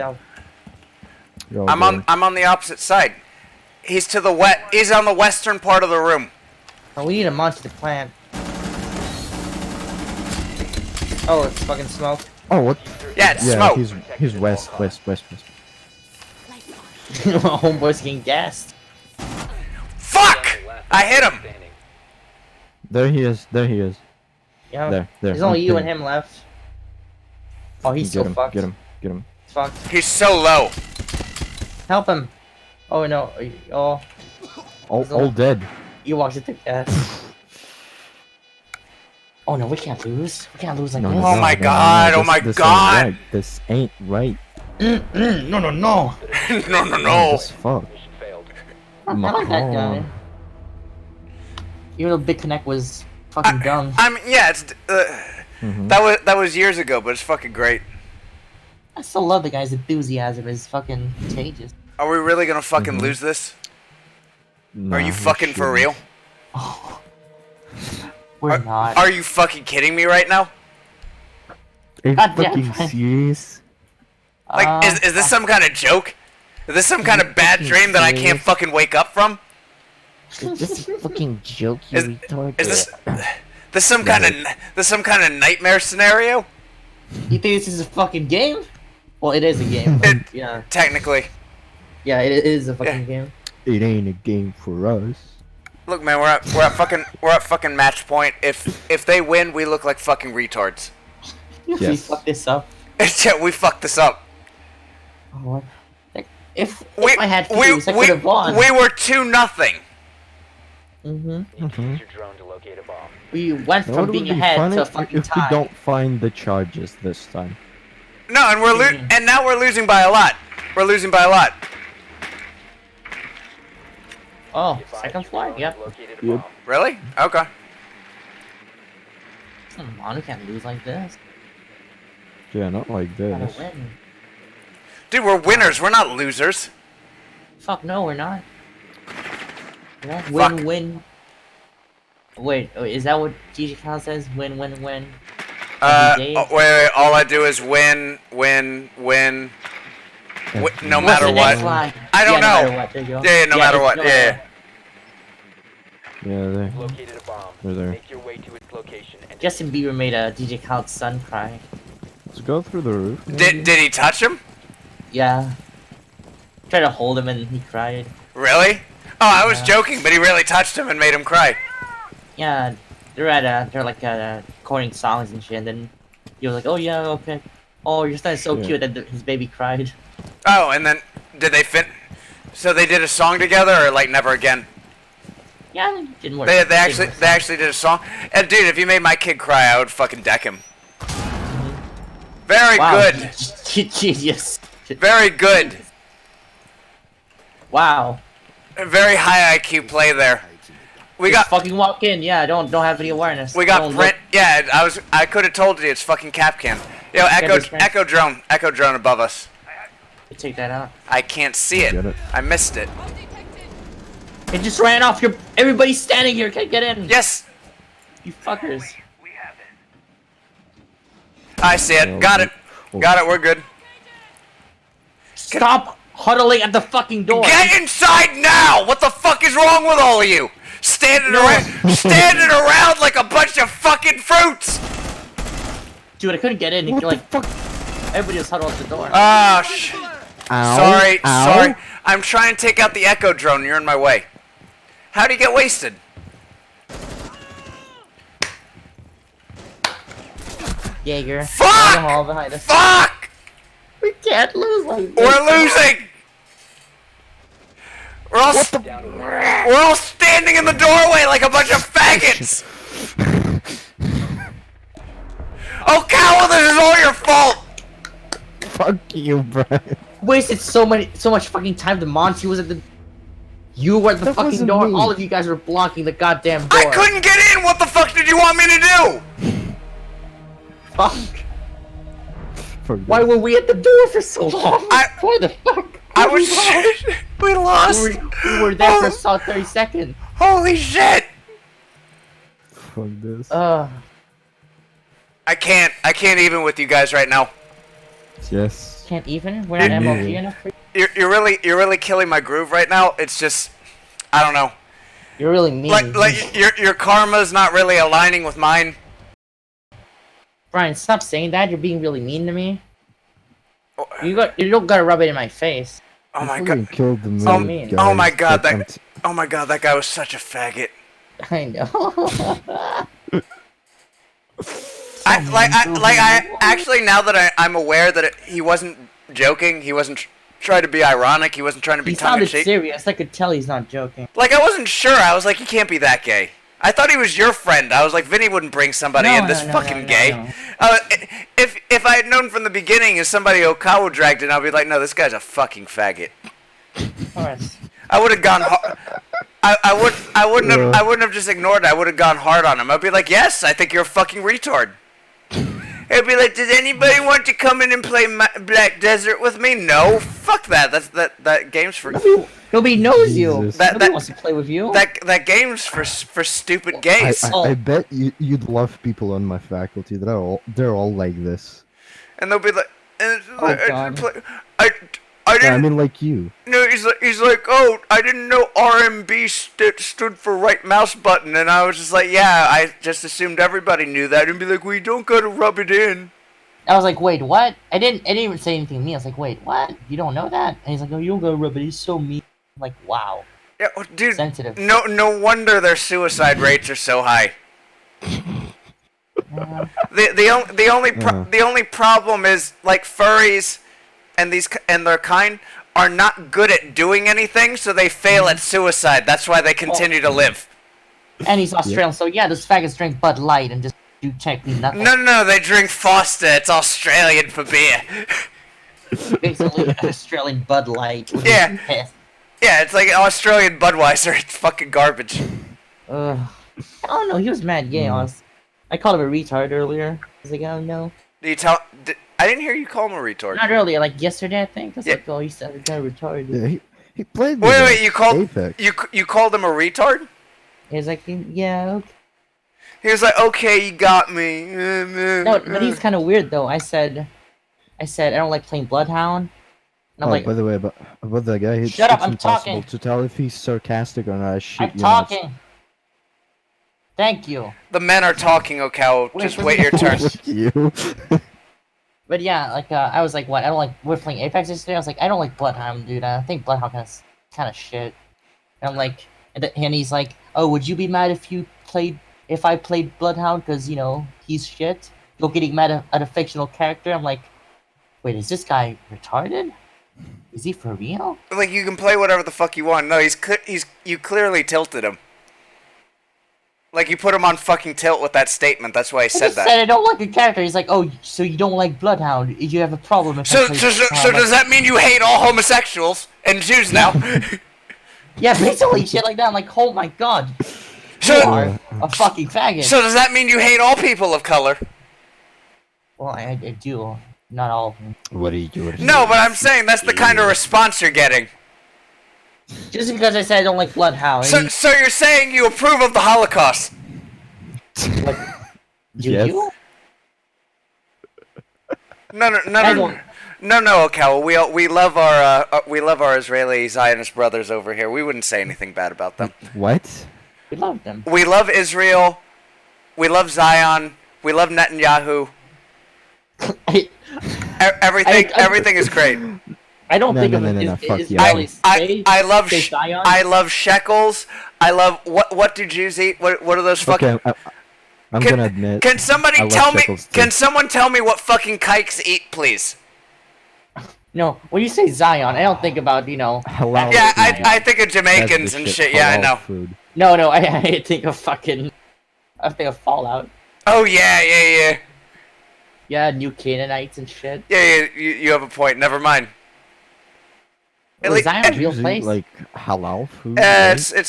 Yo, I'm on the opposite side. He's to the west. He's on the western part of the room. Oh, we need a Monty to plant. Oh, it's fucking smoke. Oh, what? Yeah, it's Yeah, smoke. he's west. Homeboy's getting gassed. Fuck! I hit him. There he is. Yeah. There. There's only I'm you and pinning. him left. Oh, he's Get so him. fucked. Get him. He's fucked. He's so low. Help him. Oh no. Oh, All dead. you walked into gas. Oh no, we can't lose. We can't lose like No, this. no, Oh no, my no, god, no, oh my this god. Ain't right. This ain't right. No. no. This fuck. I like that guy. Even though Big Connect was fucking dumb. I mean, yeah, it's Mhm. that was years ago, but it's fucking great. I still love the guy's enthusiasm. Is fucking contagious. Are we really gonna fucking lose this? Are you fucking for real? We're not. Are you fucking kidding me right now? Are you God damn, fucking Frank. serious? Like, is this some kind of joke? Is this some kind of bad dream that I can't fucking wake up from? Is this a fucking joke, you retard? Is this some kind of nightmare scenario? You think this is a fucking game? Well, it is a game. But, yeah. Technically. Yeah, it is a fucking game. it ain't a game for us. Look, man, we're at fucking match point. If they win, we look like fucking retards. We Yes. fucked this up. Yeah, we fucked this up. Oh, if I had we, fuse, I could have won. we were 2-0. Use your drone to locate a bomb. We went Now, from what being would be ahead funny to a fucking if we tie. don't find the charges this time. No, and and now we're losing by a lot. We're losing by a lot. Oh, second floor? Yep. Located a Yep. bomb. Really? Okay. Come on, we can't lose like this. Yeah, not like Gotta this. win. Dude, we're winners. We're not losers. Fuck no, we're not. Yeah, Fuck. win. Wait, is that what DJ Khaled says? Win, win, win. Wait. All I do is win. No What's matter the next what. line? I don't No know. matter what, there you go. Yeah, no matter it's what. no Yeah. Yeah, they. Located a bomb. They're there. Make your way to its location and Justin Bieber made a DJ Khaled's son cry. Let's go through the roof. Did he touch him? Yeah. Tried to hold him and he cried. Really? Oh, I was joking, but he really touched him and made him cry. Yeah, they're like recording songs and shit, and then he was like, "Oh yeah, okay. Oh, your son is so Yeah. cute that his baby cried." Oh, and then did they So they did a song together, or like never again? Yeah, it didn't work. They Didn't actually work. did a song. And dude, if you made my kid cry, I would fucking deck him. Very Wow, good. Genius. Very good. Wow. A very high IQ play there. We Just got fucking walk in. Yeah, don't have any awareness. we got Don't print. look- Yeah, I could have told you it's fucking Capcan. Yo, echo drone above us. Take that out. I can't see it. Get it. I missed it. It just ran off. Everybody's standing here. Can't get in. Yes, You fuckers. I see it. Got it. Got it. We're good. Stop huddling at the fucking door. Get inside now! What the fuck is wrong with all of you? Standing around like a bunch of fucking fruits! Dude, I couldn't get in. Everybody was huddled at the door. Ah, Ow. sorry. Ow. I'm trying to take out the echo drone. You're in my way. How do you get wasted? Jaeger. Fuck! Down the hall behind us. Fuck! We can't lose like this. We're losing! We're all standing in the doorway like a bunch of faggots! Oh, Cowell, this is all your fault! Fuck you, Brian. Wasted so much fucking time. The Monty was at the. You were at the That fucking wasn't door. me. All of you guys were blocking the goddamn door. I couldn't get in! What the fuck did you want me to do? Fuck. Fuck Why were we at the door for so long? Why the fuck? I was. We lost! We were there for a solid 30 seconds. Holy shit! Fuck this. I can't even with you guys right now. Yes. Can't even? We're not MLG enough for you? You're really killing my groove right now. It's just, I don't know. You're really mean. Like your karma's not really aligning with mine. Brian, stop saying that. You're being really mean to me. You don't gotta rub it in my face. Oh my Fucking god. killed the Oh, moon, oh my guys. god, That's oh my god, that guy was such a faggot. I know. I actually, now that I'm aware that he wasn't joking, he wasn't trying to be ironic, he wasn't trying to be He tongue in sounded cheek. serious. I could tell he's not joking. Like, I wasn't sure. I was like, he can't be that gay. I thought he was your friend. I was like, Vinny wouldn't bring somebody in this fucking gay. If I had known from the beginning as somebody Okawa dragged in, I'd be like, no, this guy's a fucking faggot. Of course. I would have gone. I wouldn't have just ignored it. I would have gone hard on him. I'd be like, yes, I think you're a fucking retard. It'd be like, does anybody want to come in and play Black Desert with me? No, fuck that. That game's for. Nobody knows you. Jesus. Nobody wants to play with you. That game's for stupid gays. I bet you'd love people on my faculty. They're all like this. And they'll be like, God. I didn't. I mean, like you. No, he's like, oh, I didn't know RMB stood for right mouse button, and I was just like, yeah, I just assumed everybody knew that, and be like, well, you don't gotta rub it in. I was like, wait, what? I didn't even say anything to me. I was like, wait, what? You don't know that? And he's like, oh, you don't gotta rub it. He's so mean. I'm like, wow. Yeah, dude. Sensitive. No wonder their suicide rates are so high. The only problem is like furries and their kind are not good at doing anything, so they fail at suicide. That's why they continue to live. And he's Australian, so yeah, those faggots drink Bud Light and just do technically nothing. No, they drink Foster. It's Australian for beer. Basically, Australian Bud Light. Yeah. Yeah, it's like Australian Budweiser. It's fucking garbage. I don't know. He was mad gay. Honestly, I called him a retard earlier. I was like, oh no. I didn't hear you call him a retard. Not earlier, like yesterday, I think. I was like, oh, he sounded kind of retarded. Yeah, he played. Wait, you called Apex. you called him a retard? He's like, yeah. Okay. He was like, okay, you got me. No, but he's kind of weird though. I said, I don't like playing Bloodhound. And I'm Oh, like, by the way, about that guy, Shut up, it's I'm impossible talking. to tell if he's sarcastic or not. I shit I'm you not. talking. Thank you. The men are talking, Ocal. Just wait your turn. You. But yeah, like I was like, what? I don't like. We're playing Apex yesterday. I was like, I don't like Bloodhound, dude. I think Bloodhound kind of shit. And I'm like, and he's like, oh, would you be mad if I played Bloodhound? Because you know he's shit. You're getting mad at a fictional character. I'm like, wait, is this guy retarded? Is he for real? Like, you can play whatever the fuck you want. No, you clearly tilted him. Like, you put him on fucking tilt with that statement. That's why he said that. Said I don't like a character. He's like, oh, so you don't like Bloodhound? You have a problem if I So play does that mean you hate all homosexuals and Jews now? Yeah, basically shit like that. I'm like, oh my god, So- you are a fucking faggot. So does that mean you hate all people of color? Well, I do. Not all of them. What are you doing? No, but I'm saying that's the kind of response you're getting. Just because I said I don't like Bloodhound. So you're saying you approve of the Holocaust? Do Yes. you? No, Ocal. We love our Israeli Zionist brothers over here. We wouldn't say anything bad about them. What? We love them. We love Israel. We love Zion. We love Netanyahu. Everything is great. I don't No, think no, of no, it no, no, as fuck you. Israeli I love shekels. I love what do Jews eat? What are those fucking? Okay, I'm gonna admit. Can somebody I love tell me? shekels, too. Can someone tell me what fucking kikes eat, please? No, when you say Zion, I don't think about Halal Yeah, food. I think of Jamaicans That's the and shit. Yeah, I halal know. Food. No, I think of fucking. I think of Fallout. Oh yeah. Yeah, New Canaanites and shit. Yeah, you have a point. Never mind. Was Zion a real Jews eat, place? like halal food. right? It's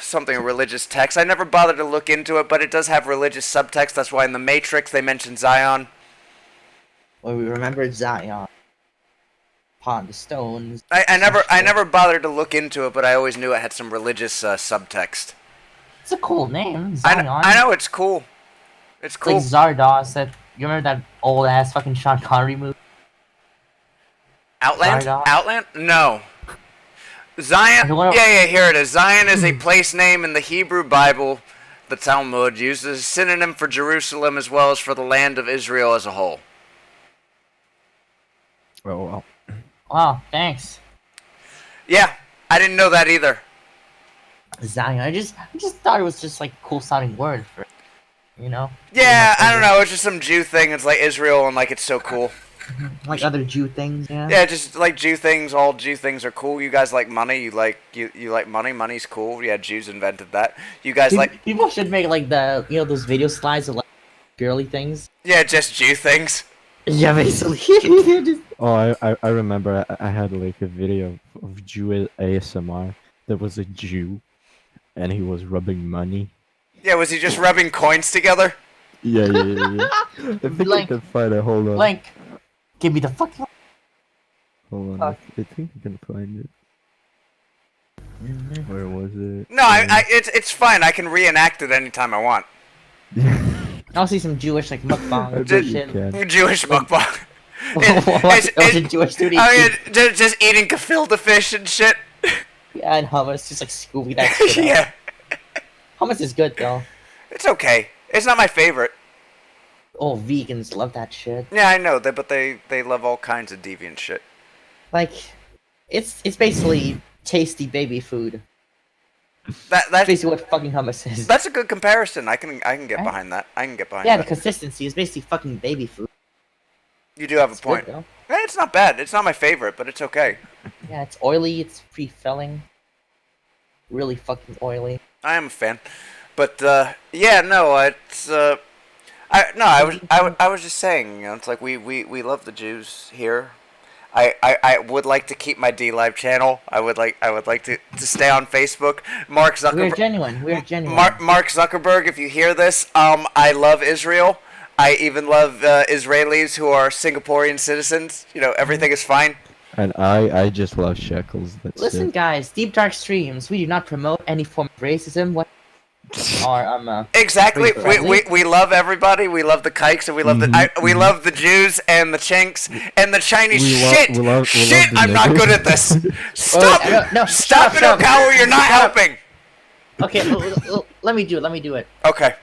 something a religious text. I never bothered to look into it, but it does have religious subtext. That's why in the Matrix they mention Zion. Well, we remembered Zion. Upon the stones. I never bothered to look into it, but I always knew it had some religious subtext. It's a cool name, Zion. I know it's cool. It's cool. Like Zardoz. You remember that old ass fucking Sean Connery movie? Outland? Zardoz? Outland? No. Zion. Yeah, here it is. Zion is a place name in the Hebrew Bible, the Talmud, used as a synonym for Jerusalem as well as for the land of Israel as a whole. Oh well. Wow, thanks. Yeah, I didn't know that either. Zion. I just thought it was just like a cool sounding word for it. You know? Yeah, I don't know. It's just some Jew thing. It's like Israel and like it's so cool. Like other Jew things, yeah. Yeah, just like Jew things. All Jew things are cool. You guys like money. You like money. Money's cool. Yeah, Jews invented that. You guys like. People should make like the those video slides of like girly things. Yeah, just Jew things. Yeah, basically. Oh, I remember I had like a video of Jew ASMR. There was a Jew, and he was rubbing money. Yeah, was he just rubbing coins together? Yeah. I think I can find it. Hold on. Blank. Give me the fuck. Hold on. I think I can find it. Where was it? No, it's fine. I can reenact it anytime I want. I'll see some Jewish like mukbang I or bet you shit. can. Jewish mukbang. What's a Jewish dude? I mean, just eating gefilte fish and shit. Yeah, and hummus, just like scooping that shit out. Yeah. Hummus is good though. It's okay. It's not my favorite. Oh, vegans love that shit. Yeah, I know, but they love all kinds of deviant shit. Like, It's basically tasty baby food. That's basically what fucking hummus is. That's a good comparison. I can get Right? behind that. I can get behind Yeah, the that. consistency is basically fucking baby food. You do have a It's point. good, though. It's not bad. It's not my favorite, but it's okay. Yeah, it's oily. It's pre-filling. Really fucking oily. I am a fan, but yeah, no, it's I was just saying, you know, it's like we love the Jews here. I would like to keep my DLive channel. I would like to stay on Facebook. Mark Zuckerberg. We're genuine. We're genuine. Mark Zuckerberg, if you hear this, I love Israel. I even love Israelis who are Singaporean citizens. You know, everything is fine. And I just love shekels. That's Listen, it. guys, Deep Dark Streams. We do not promote any form of racism. What? Or Exactly. friendly. We love everybody. We love the kikes, and we love we love the Jews and the Chinks and the Chinese. We love- Shit, we love shit! the I'm not niggers. good at this. Stop! no, Stop it, shut up. Okawa! You're not Shut up. helping. Okay, let me do it. Let me do it. Okay.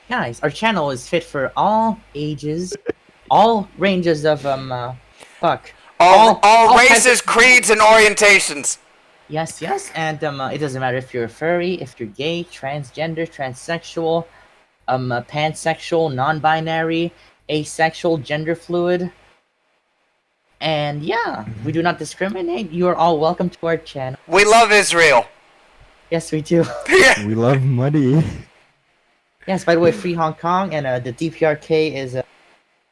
Guys, our channel is fit for all ages, all ranges of fuck. All types races, of- creeds, and orientations. Yes, yes, and it doesn't matter if you're a furry, if you're gay, transgender, transsexual, pansexual, non-binary, asexual, gender fluid. And yeah, we do not discriminate. You are all welcome to our channel. We love Israel. Yes, we do. We love money. Yes, by the way, Free Hong Kong and the DPRK is.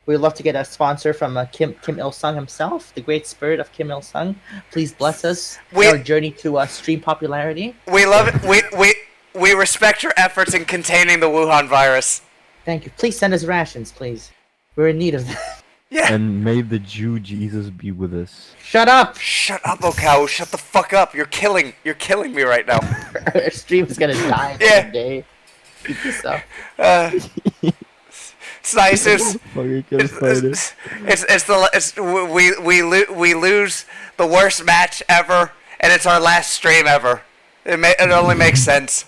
We'd love to get a sponsor from Kim Il Sung himself, the great spirit of Kim Il Sung. Please bless us in our journey to stream popularity. We love it. We respect your efforts in containing the Wuhan virus. Thank you. Please send us rations, please. We're in need of that. Yeah. And may the Jew Jesus be with us. Shut up! Shut up, Okawa. Shut the fuck up. You're killing me right now. Our stream is gonna die Yeah. one day. Keep this up. It's nice. We lose the worst match ever, and it's our last stream ever. It only makes sense.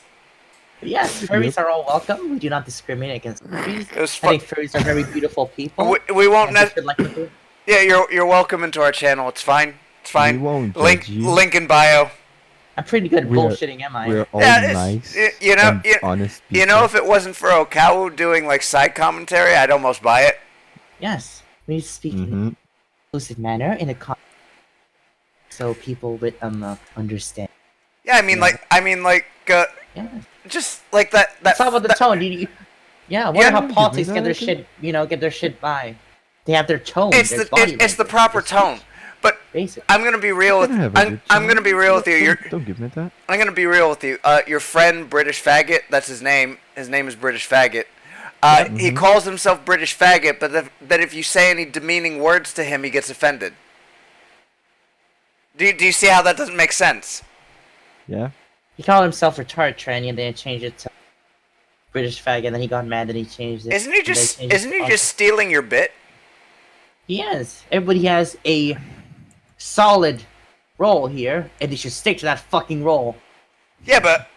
Yes, furries are all welcome. We do not discriminate against furries. It was I think furries are very beautiful people. We won't. and we should like them too. Yeah, you're welcome into our channel. It's fine. It's fine. We won't Link judge you. link in bio. I'm pretty good at We're- bullshitting, am I? We're all Yeah, it's- nice. you know, and honest people. You know, if it wasn't for Okawa doing like side commentary, I'd almost buy it. Yes, we need to speak in Mhm. an inclusive manner in a so people would understand. Yeah, I mean, Yeah. just like that. It's all about the tone. Yeah, I wonder Yeah. how Give me politics that get their again. shit, get their shit by. They have their tone. It's their the body it's the language, proper their tone. But Basic. I'm gonna be real with can have a good I'm gonna be real with you. You're, Don't give me that. I'm gonna be real with you. Your friend British Faggot, that's his name. His name is British Faggot. He calls himself British Faggot, but that if you say any demeaning words to him, he gets offended. Do you see how that doesn't make sense? Yeah. He called himself retarded tranny, and then he changed it to British fag, and then he got mad that he changed it. Isn't he and they just changed it isn't he to- just stealing your bit? He is. Everybody has a solid role here, and they should stick to that fucking role. Yeah, but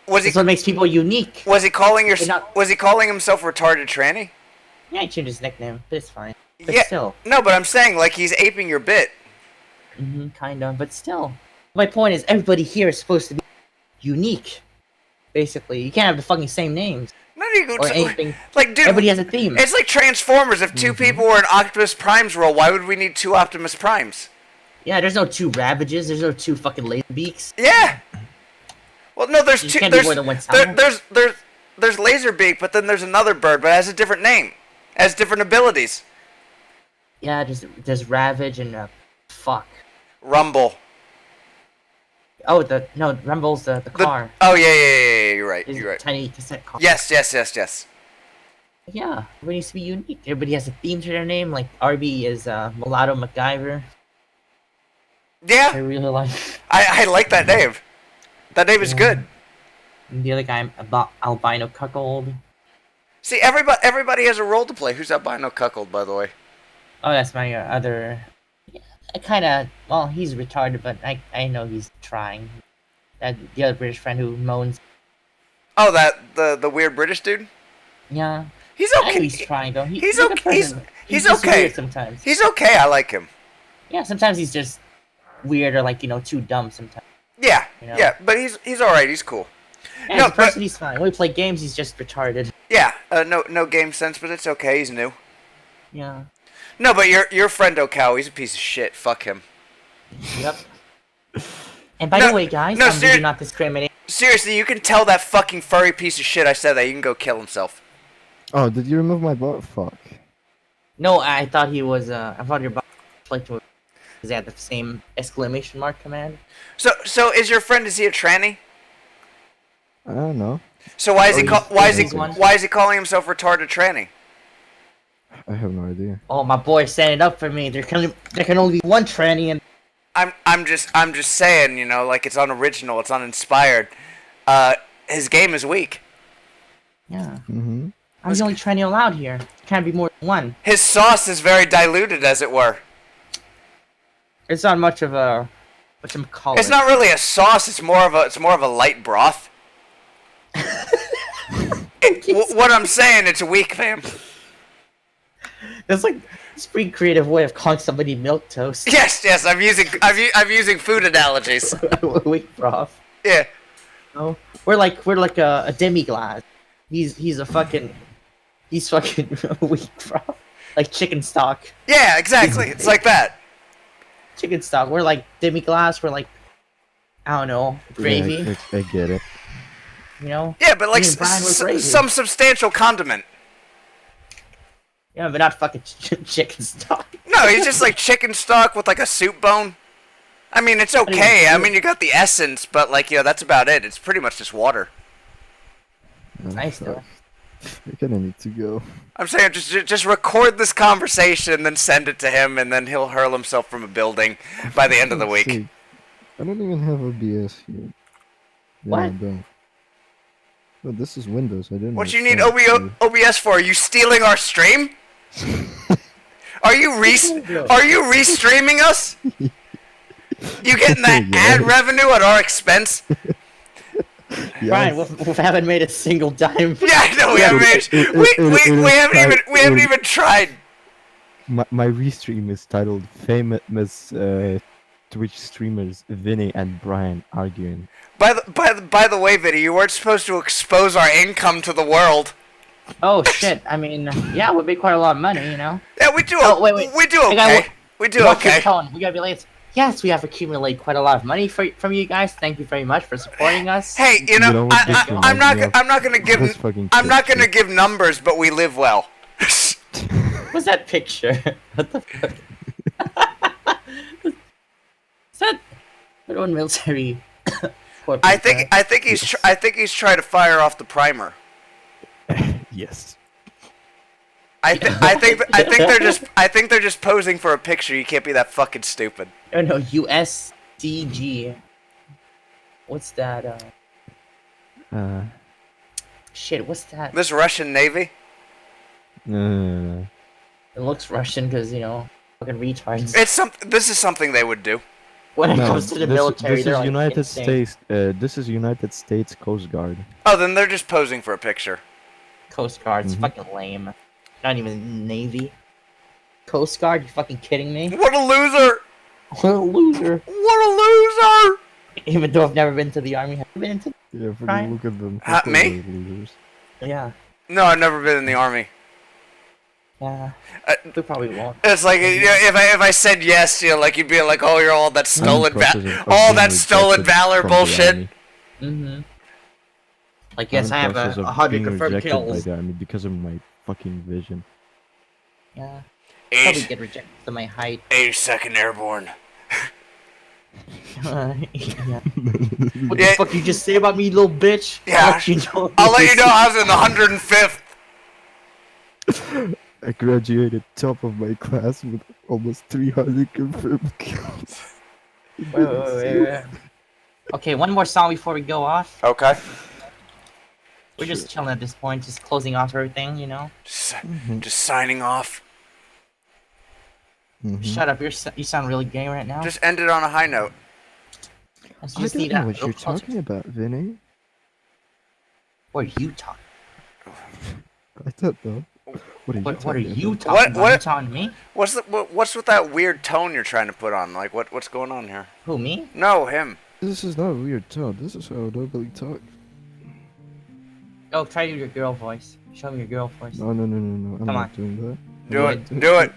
That's what makes people unique. was he calling They're not- was he calling himself retarded tranny? Yeah, he changed his nickname, but it's fine. But Yeah. still. No, but I'm saying like he's aping your bit. Kind of, but still. My point is, everybody here is supposed to be unique. Basically, you can't have the fucking same names. No, you go Or anything. like, dude. Everybody has a theme. It's like Transformers. If two people were in Optimus Prime's role, why would we need two Optimus Primes? Yeah, there's no two Ravages. There's no two fucking laser beaks. Yeah. Well, no, there's You two. can't be There's more than one there, sound. there's Laserbeak, but then there's another bird, but it has a different name, has different abilities. Yeah, there's Ravage and fuck. Rumble. Oh, Rumble's the car. Oh yeah. You're right. His You're right. tiny cassette car. Yes. Yeah, everybody needs to be unique. Everybody has a theme to their name. Like Arby is Mulatto MacGyver. I Yeah, really like. I like that name. That name is good. And the other guy, Albino Cuckold. See, everybody has a role to play. Who's albino cuckold, by the way? Oh, that's my other. Yeah, I kind of. Well, he's retarded, but I know he's trying. That the other British friend who moans. Oh, the weird British dude. Yeah. He's I know okay. he's trying though. He's a good okay. person. He's just okay. weird sometimes. He's okay. I like him. Yeah, sometimes he's just weird or like too dumb sometimes. Yeah, You know? yeah, but he's all right. He's cool. Yeah, No, as a person, he's fine. When we play games, he's just retarded. Yeah, no game sense, but it's okay. He's new. Yeah. No, but your friend Okao, he's a piece of shit. Fuck him. Yep. And by No, the way, guys, no, I'm really not discriminating. Seriously, you can tell that fucking furry piece of shit I said that. You can go kill himself. Oh, did you remove my bot? Fuck. No, I thought he was. I thought your bot like to because they had the same exclamation mark command. So is your friend? Is he a tranny? I don't know. So why is he he's- why is he calling himself retarded tranny? I have no idea. Oh, my boy, standing up for me. There can only be one tranny, and I'm just saying, like it's unoriginal, it's uninspired. His game is weak. yeah, Mm-hmm. I'm the only tranny allowed here. Can't be more than one. His sauce is very diluted, as it were. It's not much of a whatchamacallit. It's not really a sauce. It's more of a light broth. What I'm saying, it's weak, fam. It's like it's a pretty creative way of calling somebody milk toast. Yes. I'm using food analogies. Weak broth. Yeah. No, we're like a demi-glace. He's fucking weak broth, like chicken stock. Yeah, exactly. It's like that. Chicken stock. We're like demi-glace. We're like, I don't know, gravy. Yeah, I get it. You know? Yeah, but like Me and Brian were gravy. some substantial condiment. Yeah, but not fucking chicken stock. No, he's just like chicken stock with like a soup bone. I mean, it's okay. I mean, you got the essence, but like, that's about it. It's pretty much just water. Nice though. I kinda need to go. I'm saying just record this conversation, then send it to him, and then he'll hurl himself from a building by the end of the week. See, I don't even have OBS here. Yeah, What? I don't. Well, this is Windows. I didn't. What you need install it, OBS for? Are you stealing our stream? Are you restreaming us? You getting that ad revenue at our expense? Yeah, Brian, we haven't made a single dime. Yeah, I know we haven't made. We haven't even tried. My restream is titled "Famous Twitch streamers Vinny and Brian arguing." By the way, Vinny, you weren't supposed to expose our income to the world. Oh shit! I mean, yeah, we make quite a lot of money, you know. Yeah, we do. Oh, wait. We do I gotta okay. We do Watch your okay. tone. We gotta be like, yes, we have accumulated quite a lot of money from you guys. Thank you very much for supporting us. Hey, You know what this I'm not reminds me of? I'm not gonna give This fucking I'm not picture. gonna give numbers, but we live well. What's that picture? What the fuck? Is that our own military? I think he's trying to fire off the primer. Yes. I think they're just posing for a picture. You can't be that fucking stupid. Oh no, USDG. What's that? Shit, what's that? This Russian Navy. No. It looks Russian because fucking retards. This is something they would do. When it comes to the military, this they're is like United insane. States. This is United States Coast Guard. Oh, then they're just posing for a picture. Coast Guard, it's fucking lame. Not even Navy. Coast Guard, you fucking kidding me? What a loser! What a loser! What a loser! Even though I've never been to the army, have you been into? Yeah, fucking Right. look at them. Ha, Look at me? those losers. Yeah, No, I've never been in the army. yeah. Uh, We probably won't. It's like if I said yes, like you'd be like, oh, you're all that stolen all that stolen valor bullshit. Mm-hmm. Like yes, I have process of 100 being confirmed rejected kills. by the army because of my fucking vision. Yeah. Probably Ace, get rejected to my height. 82nd Airborne. Yeah. What the fuck you just say about me, little bitch? Yeah. I'll let you know I was in the 105th. I graduated top of my class with almost 300 confirmed kills. Wait. Okay, one more song before we go off. Okay. We're just chilling at this point, just closing off everything, Just signing off. Shut up, you sound really gay right now. Just end it on a high note. Let's I just don't need know a what you're little closer. talking about, Vinny. What are you talking? I don't know. What are you What are talking you about? talking about? What- You talking to me? What's with that weird tone you're trying to put on? Like what's going on here? Who, me? No, him. This is not a weird tone. This is how I normally talk. Oh, try your girl voice. Show me your girl voice. No. I'm Come not on. doing that. Do I'm it. not Do it.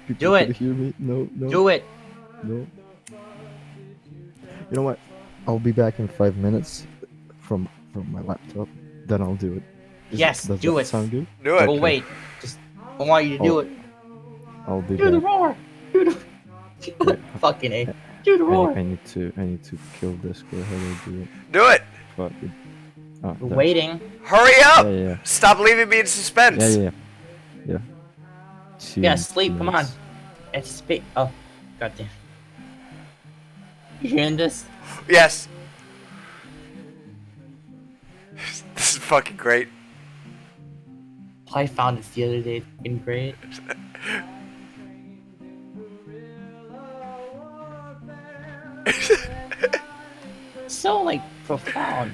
People Do it. can hear me. No. Do it. No. You know what? I'll be back in 5 minutes from my laptop. Then I'll do it. Yes, does do that it. sound good? Do it. Oh wait, just I want you to do Oh. it. I'll be Do the back. roar. Do the fucking A. Do the roar. I need to kill this. Go ahead and do it. Do it. Fuck it. Oh, We're there. waiting. Hurry up. Yeah. Stop leaving me in suspense. Yeah. See Yeah, you in sleep. Come on. minutes. It's speak. Oh, goddamn. You hearing this? Yes. This is fucking great. I found it the other day. It's been great. So like profound.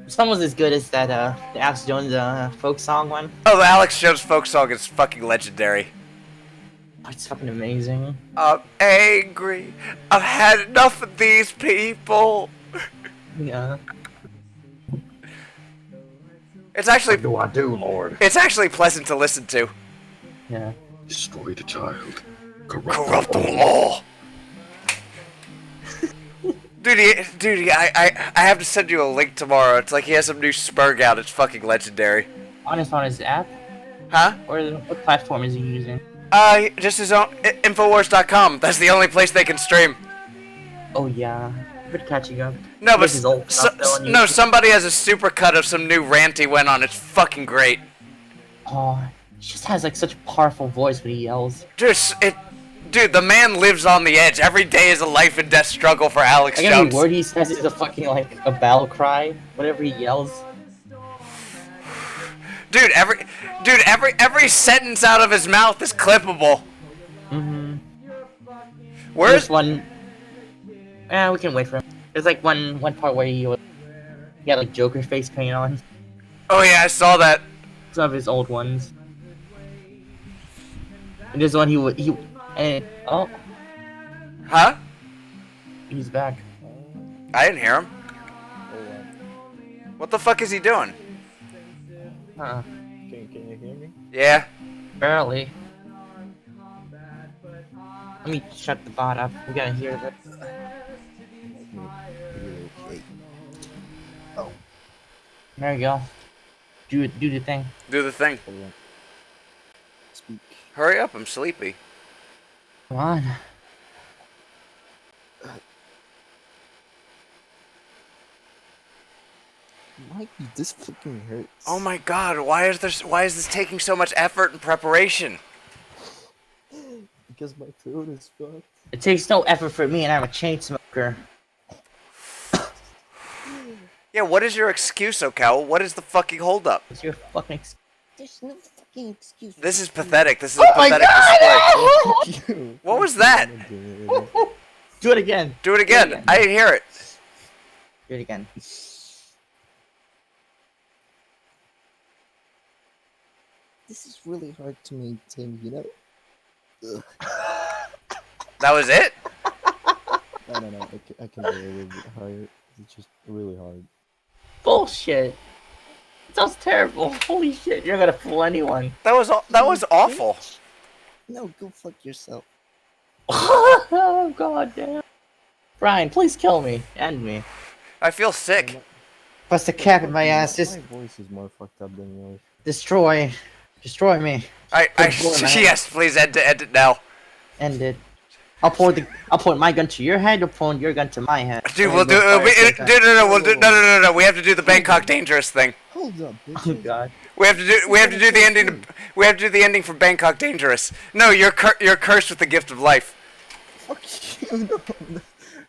It's almost as good as that the Alex Jones folk song one. Oh, the Alex Jones folk song is fucking legendary. Oh, it's fucking amazing. I'm angry. I've had enough of these people. Yeah. It's actually What do I do, Lord? It's actually pleasant to listen to. Yeah. Destroy the child. Corrupt them all. Dude, I have to send you a link tomorrow. It's like he has some new Spurg out. It's fucking legendary. On his app? Huh? Or what platform is he using? Just his own Infowars.com. That's the only place they can stream. Oh yeah. Been catching up. No, but His old stuff, though, on no, YouTube. somebody has a supercut of some new rant he went on. It's fucking great. Oh, he just has like such a powerful voice when he yells. Dude, the man lives on the edge. Every day is a life and death struggle for Alex Like every Jones. word he says is a fucking like a battle cry. Whatever he yells. Dude, every sentence out of his mouth is clippable. Mm-hmm. Where's one? Yeah, we can wait for him. There's like one part where he got like Joker face paint on. Oh yeah, I saw that. Some of his old ones. And there's one and oh. Huh? He's back. I didn't hear him. What the fuck is he doing? Huh. Can you hear me? Yeah. Barely. Let me shut the bot up. We gotta hear this. Oh. There you go. Do the thing. Do the thing. Speak. Hurry up, I'm sleepy. Come on. Mikey, this fucking hurts. Oh my god, why is this taking so much effort and preparation? Because my throat is fucked. It takes no effort for me, and I'm a chain smoker. Yeah, what is your excuse, Ocal? What is the fucking holdup? What's your fucking excuse? There's no fucking excuse. This is pathetic. This is Oh a my pathetic display. You. What was that? Do it again. Do it again. I didn't hear it. Do it again. This is really hard to maintain, you know? Ugh. That was it? No. I can do it a little bit higher. It's just really hard. Bullshit. It sounds terrible. Holy shit, you're not gonna fool anyone. That was awful. No, go fuck yourself. Oh god damn. Brian, please kill me. End me. I feel sick. Bust a cap in my ass. Just My voice is more fucked up than yours. destroy me. Yes, please end it now. End it. I'll point my gun to your head. You'll point your gun to my head. Dude, we'll do no. We have to do the Bangkok Dangerous thing. Hold up, Oh bitch. god. We have to do the ending. We have to do the ending for Bangkok Dangerous. No, you're cursed with the gift of life. Fuck you. No,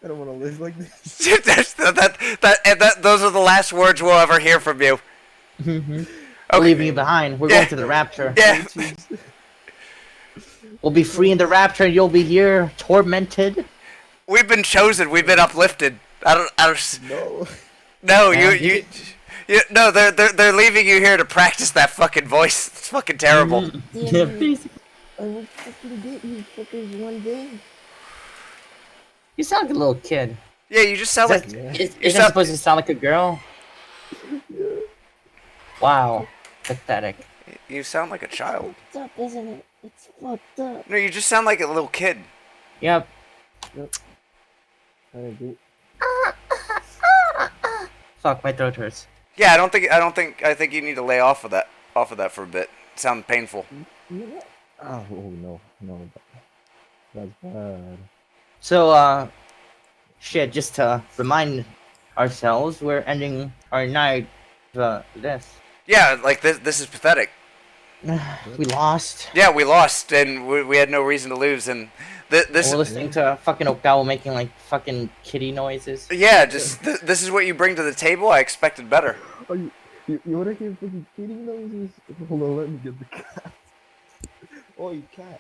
I don't want to live like this. Those are the last words we'll ever hear from you. We're leaving you behind. We're going to the rapture. Yeah. We'll be free in the rapture, and you'll be here tormented. We've been chosen. We've been uplifted. I don't. No. No, Man, Yeah, no, they're leaving you here to practice that fucking voice. It's fucking terrible. Yeah, basically. I will fucking get you fuckers one day. You sound like a little kid. Yeah, you just sound like Is you that sound, supposed to sound like a girl? Wow. Pathetic. you sound like a child. It's up, isn't it? It's fucked up. No, you just sound like a little kid. Yep. I agree. Fuck, my throat hurts. Yeah, I think you need to lay off of that for a bit. It sounds painful. Oh no, that's bad. So, shit, just to remind ourselves, we're ending our night with this. Yeah, like this is pathetic. We lost. Yeah, we lost, and we had no reason to lose, and this. We're listening to fucking Okawa making like fucking kitty noises. Yeah, just this is what you bring to the table. I expected better. Oh, you wanna hear fucking kitty noises? Hold on, let me get the cat. Oh, you cat.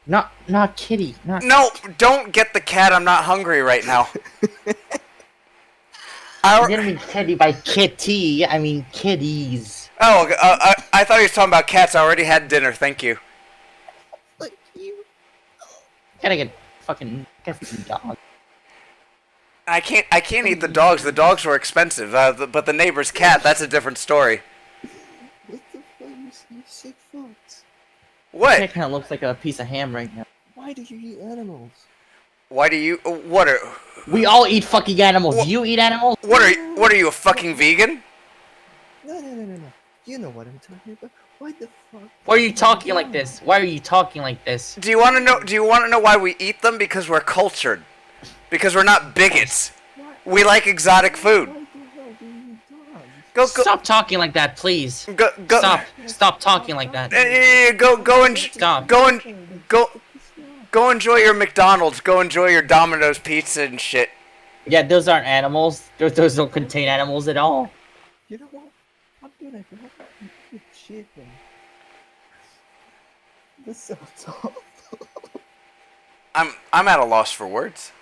Not kitty. Not. No, don't get the cat. I'm not hungry right now. I didn't mean kitty by kitty. I mean kitties. Oh, I thought he was talking about cats. I already had dinner. Thank you. Gotta get fucking dog. I can't eat the dogs. The dogs were expensive. But the neighbor's cat, that's a different story. What the fuck, you sick fucks? What? That kind of looks like a piece of ham right now. Why do you eat animals? Why do you? What are? We all eat fucking animals. Do you eat animals? What are you, a fucking vegan? No. You know what I'm talking about. Why the fuck? Why are you talking like this? Why are you talking like this? Do you want to know? Do you want to know why we eat them? Because we're cultured. Because we're not bigots. We like exotic food. Go. Stop talking like that, please. Go. Stop talking like that. Go enjoy your McDonald's. Go enjoy your Domino's pizza and shit. Yeah, those aren't animals. Those don't contain animals at all. You know what? I'm gonna go eat chicken. This sounds awful. I'm at a loss for words.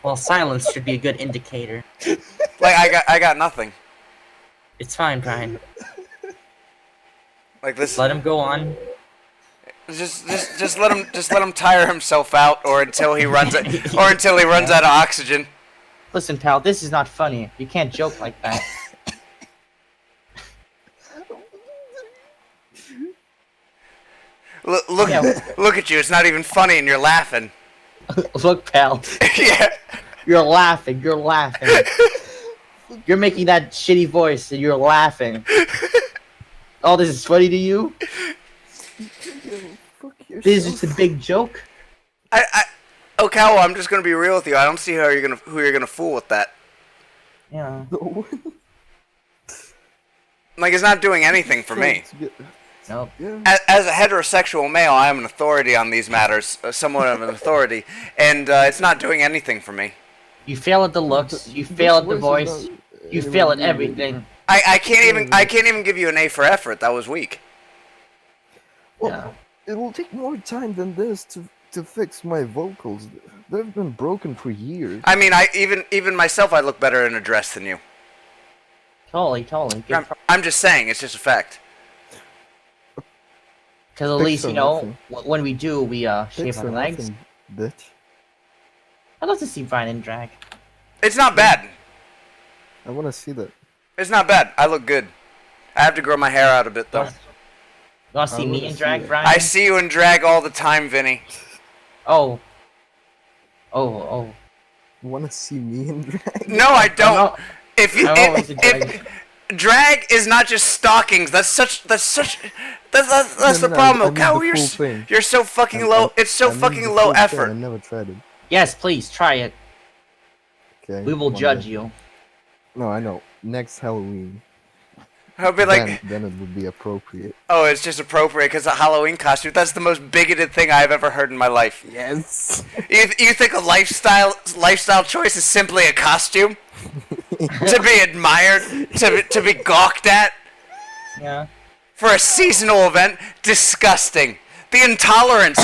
Well, silence should be a good indicator. Like I got nothing. It's fine, Brian. Like this. Let him go on. Just let him tire himself out, or until he runs out of oxygen. Listen, pal, this is not funny. You can't joke like that. Look at you. It's not even funny, and you're laughing. Look, pal. Yeah. You're laughing. You're laughing. You're making that shitty voice, and you're laughing. Oh, this is funny to you? This is just a big joke. Okawa, I'm just gonna be real with you. I don't see who you're gonna fool with that. Yeah. Like, it's not doing anything for me. Nope. As a heterosexual male, I am an authority on these matters, somewhat of an authority, and it's not doing anything for me. You fail at the looks. You fail at the voice. You fail at everything. I can't even give you an A for effort. That was weak. Well, it will take more time than this to fix my vocals. They've been broken for years. I mean, even myself, I look better in a dress than you. Totally. I'm just saying, it's just a fact. Because at least, you know, when we do, we shave our legs. Bitch. I'd love to see Brian in drag. It's not bad. I want to see that. It's not bad. I look good. I have to grow my hair out a bit, though. You want to see me in drag, Brian? I see you in drag all the time, Vinny. Oh. You want to see me in drag? No, I don't. Drag is not just stockings. That's the problem. Okawa, you're so fucking low. It's so fucking low effort. I never tried it. Yes, please try it. Okay. We will judge you. No, I know. Next Halloween. I'll be like, then it would be appropriate. Oh, it's just appropriate because a Halloween costume. That's the most bigoted thing I've ever heard in my life. Yes. You think a lifestyle choice is simply a costume to be admired, to be gawked at? Yeah. For a seasonal event, disgusting. The intolerance.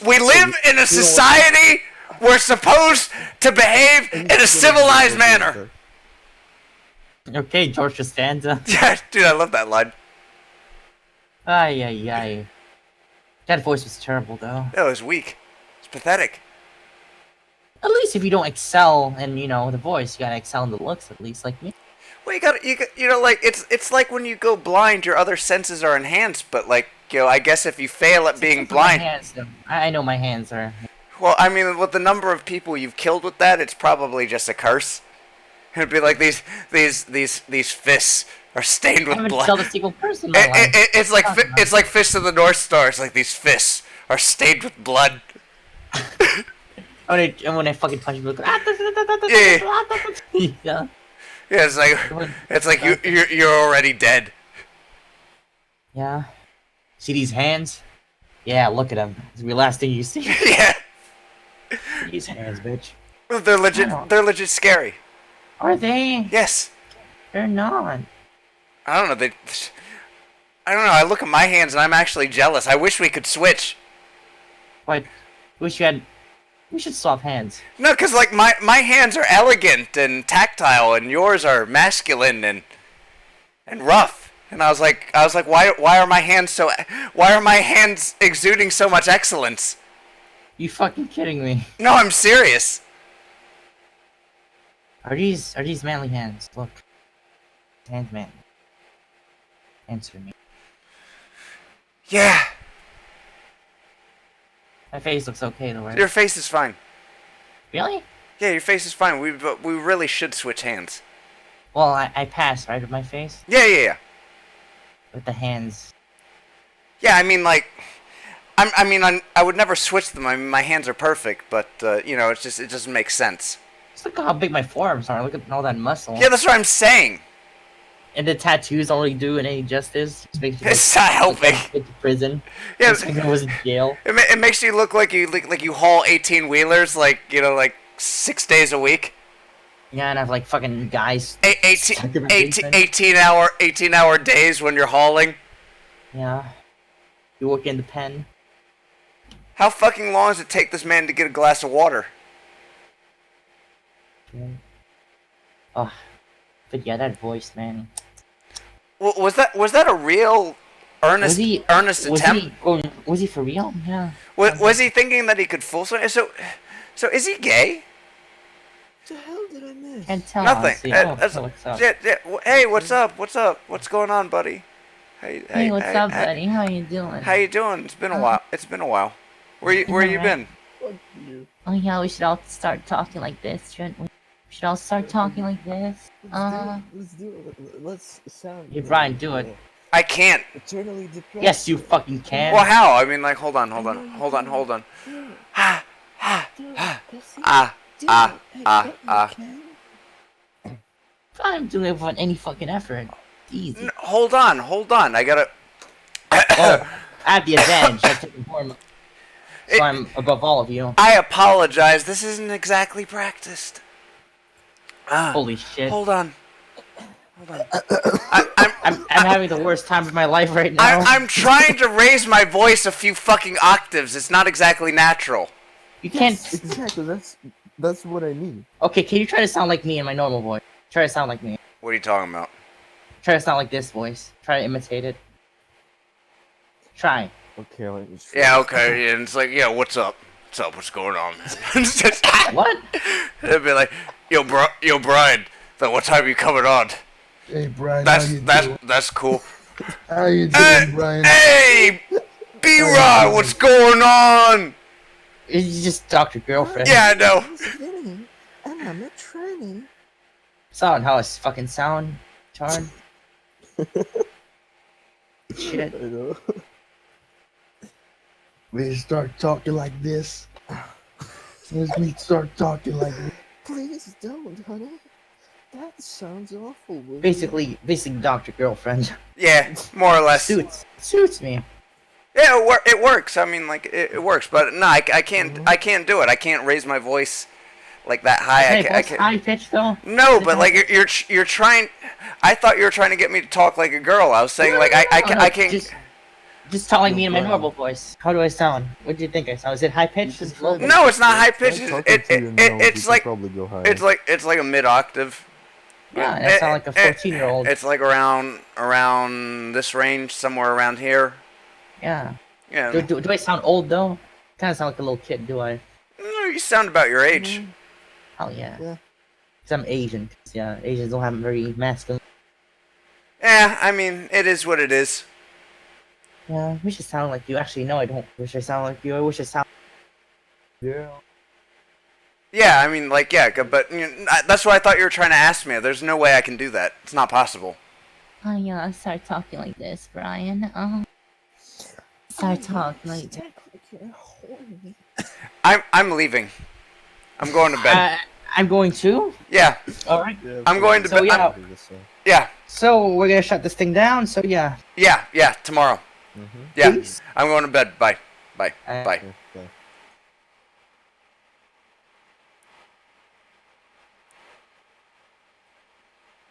We live in a society. We're supposed to behave in a civilized manner. Okay, George Costanza. Yeah, dude, I love that line. Ay, ay, ay. That voice was terrible, though. That was weak. It's pathetic. At least if you don't excel in, the voice, you gotta excel in the looks, at least, like me. Well, you know, like it's like when you go blind, your other senses are enhanced. But like, I guess if you fail at being blind, My hands, though. I know my hands are. well, I mean, with the number of people you've killed with that, it's probably just a curse. It'd be like these fists are stained I with haven't blood. killed a single person in my life. It's like fists of the North Star. It's like these fists are stained with blood. And when I fucking punch people, yeah. Yeah, it's like you're already dead. Yeah. See these hands? Yeah, look at them. It's the last thing you see. Yeah. These hands, bitch. They're legit. They're legit scary. Are they? Yes. They're not. I don't know. I don't know. I look at my hands and I'm actually jealous. I wish we could switch. But we should swap hands. No, because like my hands are elegant and tactile, and yours are masculine and rough. And I was like, why are my hands exuding so much excellence? You fucking kidding me? No, I'm serious. Are these manly hands? Look. Hands man. Answer me. Yeah. My face looks okay though, right? Your face is fine. Really? Yeah, your face is fine. But we really should switch hands. Well, I passed, right, with my face? Yeah. With the hands. Yeah, I mean, like, I would never switch them. I mean, my hands are perfect, but it doesn't make sense. Just look at how big my forearms are. Look at all that muscle. Yeah, that's what I'm saying. And the tattoos all they do any justice. Just makes you It's not helping. Go to prison. Yeah, it's like I was in jail. It makes you look like you haul 18 wheelers, like 6 days a week. Yeah, and I have like fucking guys. 18 hour days when you're hauling. Yeah. You work in the pen. How fucking long does it take this man to get a glass of water? Yeah. Oh, but yeah, that voice, man. Was that a real earnest attempt? Was he for real? Yeah. Was he thinking that he could fool someone? So is he gay? What the hell did I miss? Can't tell. Nothing. Honestly. What's up? Hey, what's up? What's going on, buddy? Hey, what's up, buddy? How you doing? How you doing? It's been a while. Where you been? Oh yeah, we should all start talking like this, shouldn't we? We should all start talking like this. Let's do it. Let's sound. Hey, Brian, do it. I can't. Eternally depressed. Yes, you fucking can. Well, how? I mean, like, hold on. I'm doing it without any fucking effort. It's easy. Hold on. I gotta. I have the advantage. I took more. So I'm above all of you. I apologize. This isn't exactly practiced. Holy shit. Hold on. I'm having the worst time of my life right now. I'm trying to raise my voice a few fucking octaves. It's not exactly natural. You can't. Exactly. That's what I mean. Okay, can you try to sound like me in my normal voice? Try to sound like me. What are you talking about? Try to sound like this voice. Try to imitate it. Try. Okay, let me try. Yeah, okay. And it's like, yeah, what's up? What's going on? What? It'd be like, yo, Brian. So what time are you coming on? Hey, Brian. How you doing? That's cool. How you doing, Brian? Hey, B-Rod, what's going on? You just talked to your girlfriend. Yeah, I know. I'm not training. Sound how it's fucking sound, Chard. Shit. I know. We start talking like this. Let's me start talking like this. Please don't, honey. That sounds awful. Basically, Dr. Girlfriend. Yeah, more or less. Suits me. Yeah, it works. I mean, like it works, but no, I can't do it. I can't raise my voice like that high. I can't. High pitch though. No, but like you're trying. I thought you were trying to get me to talk like a girl. I was saying like I can't. Just talk like me in my normal voice. How do I sound? What do you think I sound? Is it high pitched? Is it low pitched? No, it's not high pitched. It's like probably go higher. It's like a mid octave. Yeah, and I sound like a 14-year-old. It's like around this range, somewhere around here. Yeah. Yeah. Do I sound old though? Kind of sound like a little kid, do I? No, you sound about your age. Oh yeah. Because I'm Asian. 'Cause, yeah, Asians don't have very masculine. Yeah, I mean, it is what it is. Yeah, I wish I sounded like you. Actually, no, I don't wish I sounded like you. I wish I sounded. Yeah. Yeah, I mean, like, yeah, but you know, that's what I thought you were trying to ask me. There's no way I can do that. It's not possible. I start talking like this, Brian. Start talking like that. I'm leaving. I'm going to bed. I'm going to. Yeah. All right. I'm going to So bed. yeah. Yeah. So we're gonna shut this thing down. So yeah. Yeah. Tomorrow. Yeah. Peace. I'm going to bed. Bye. Bye. Bye.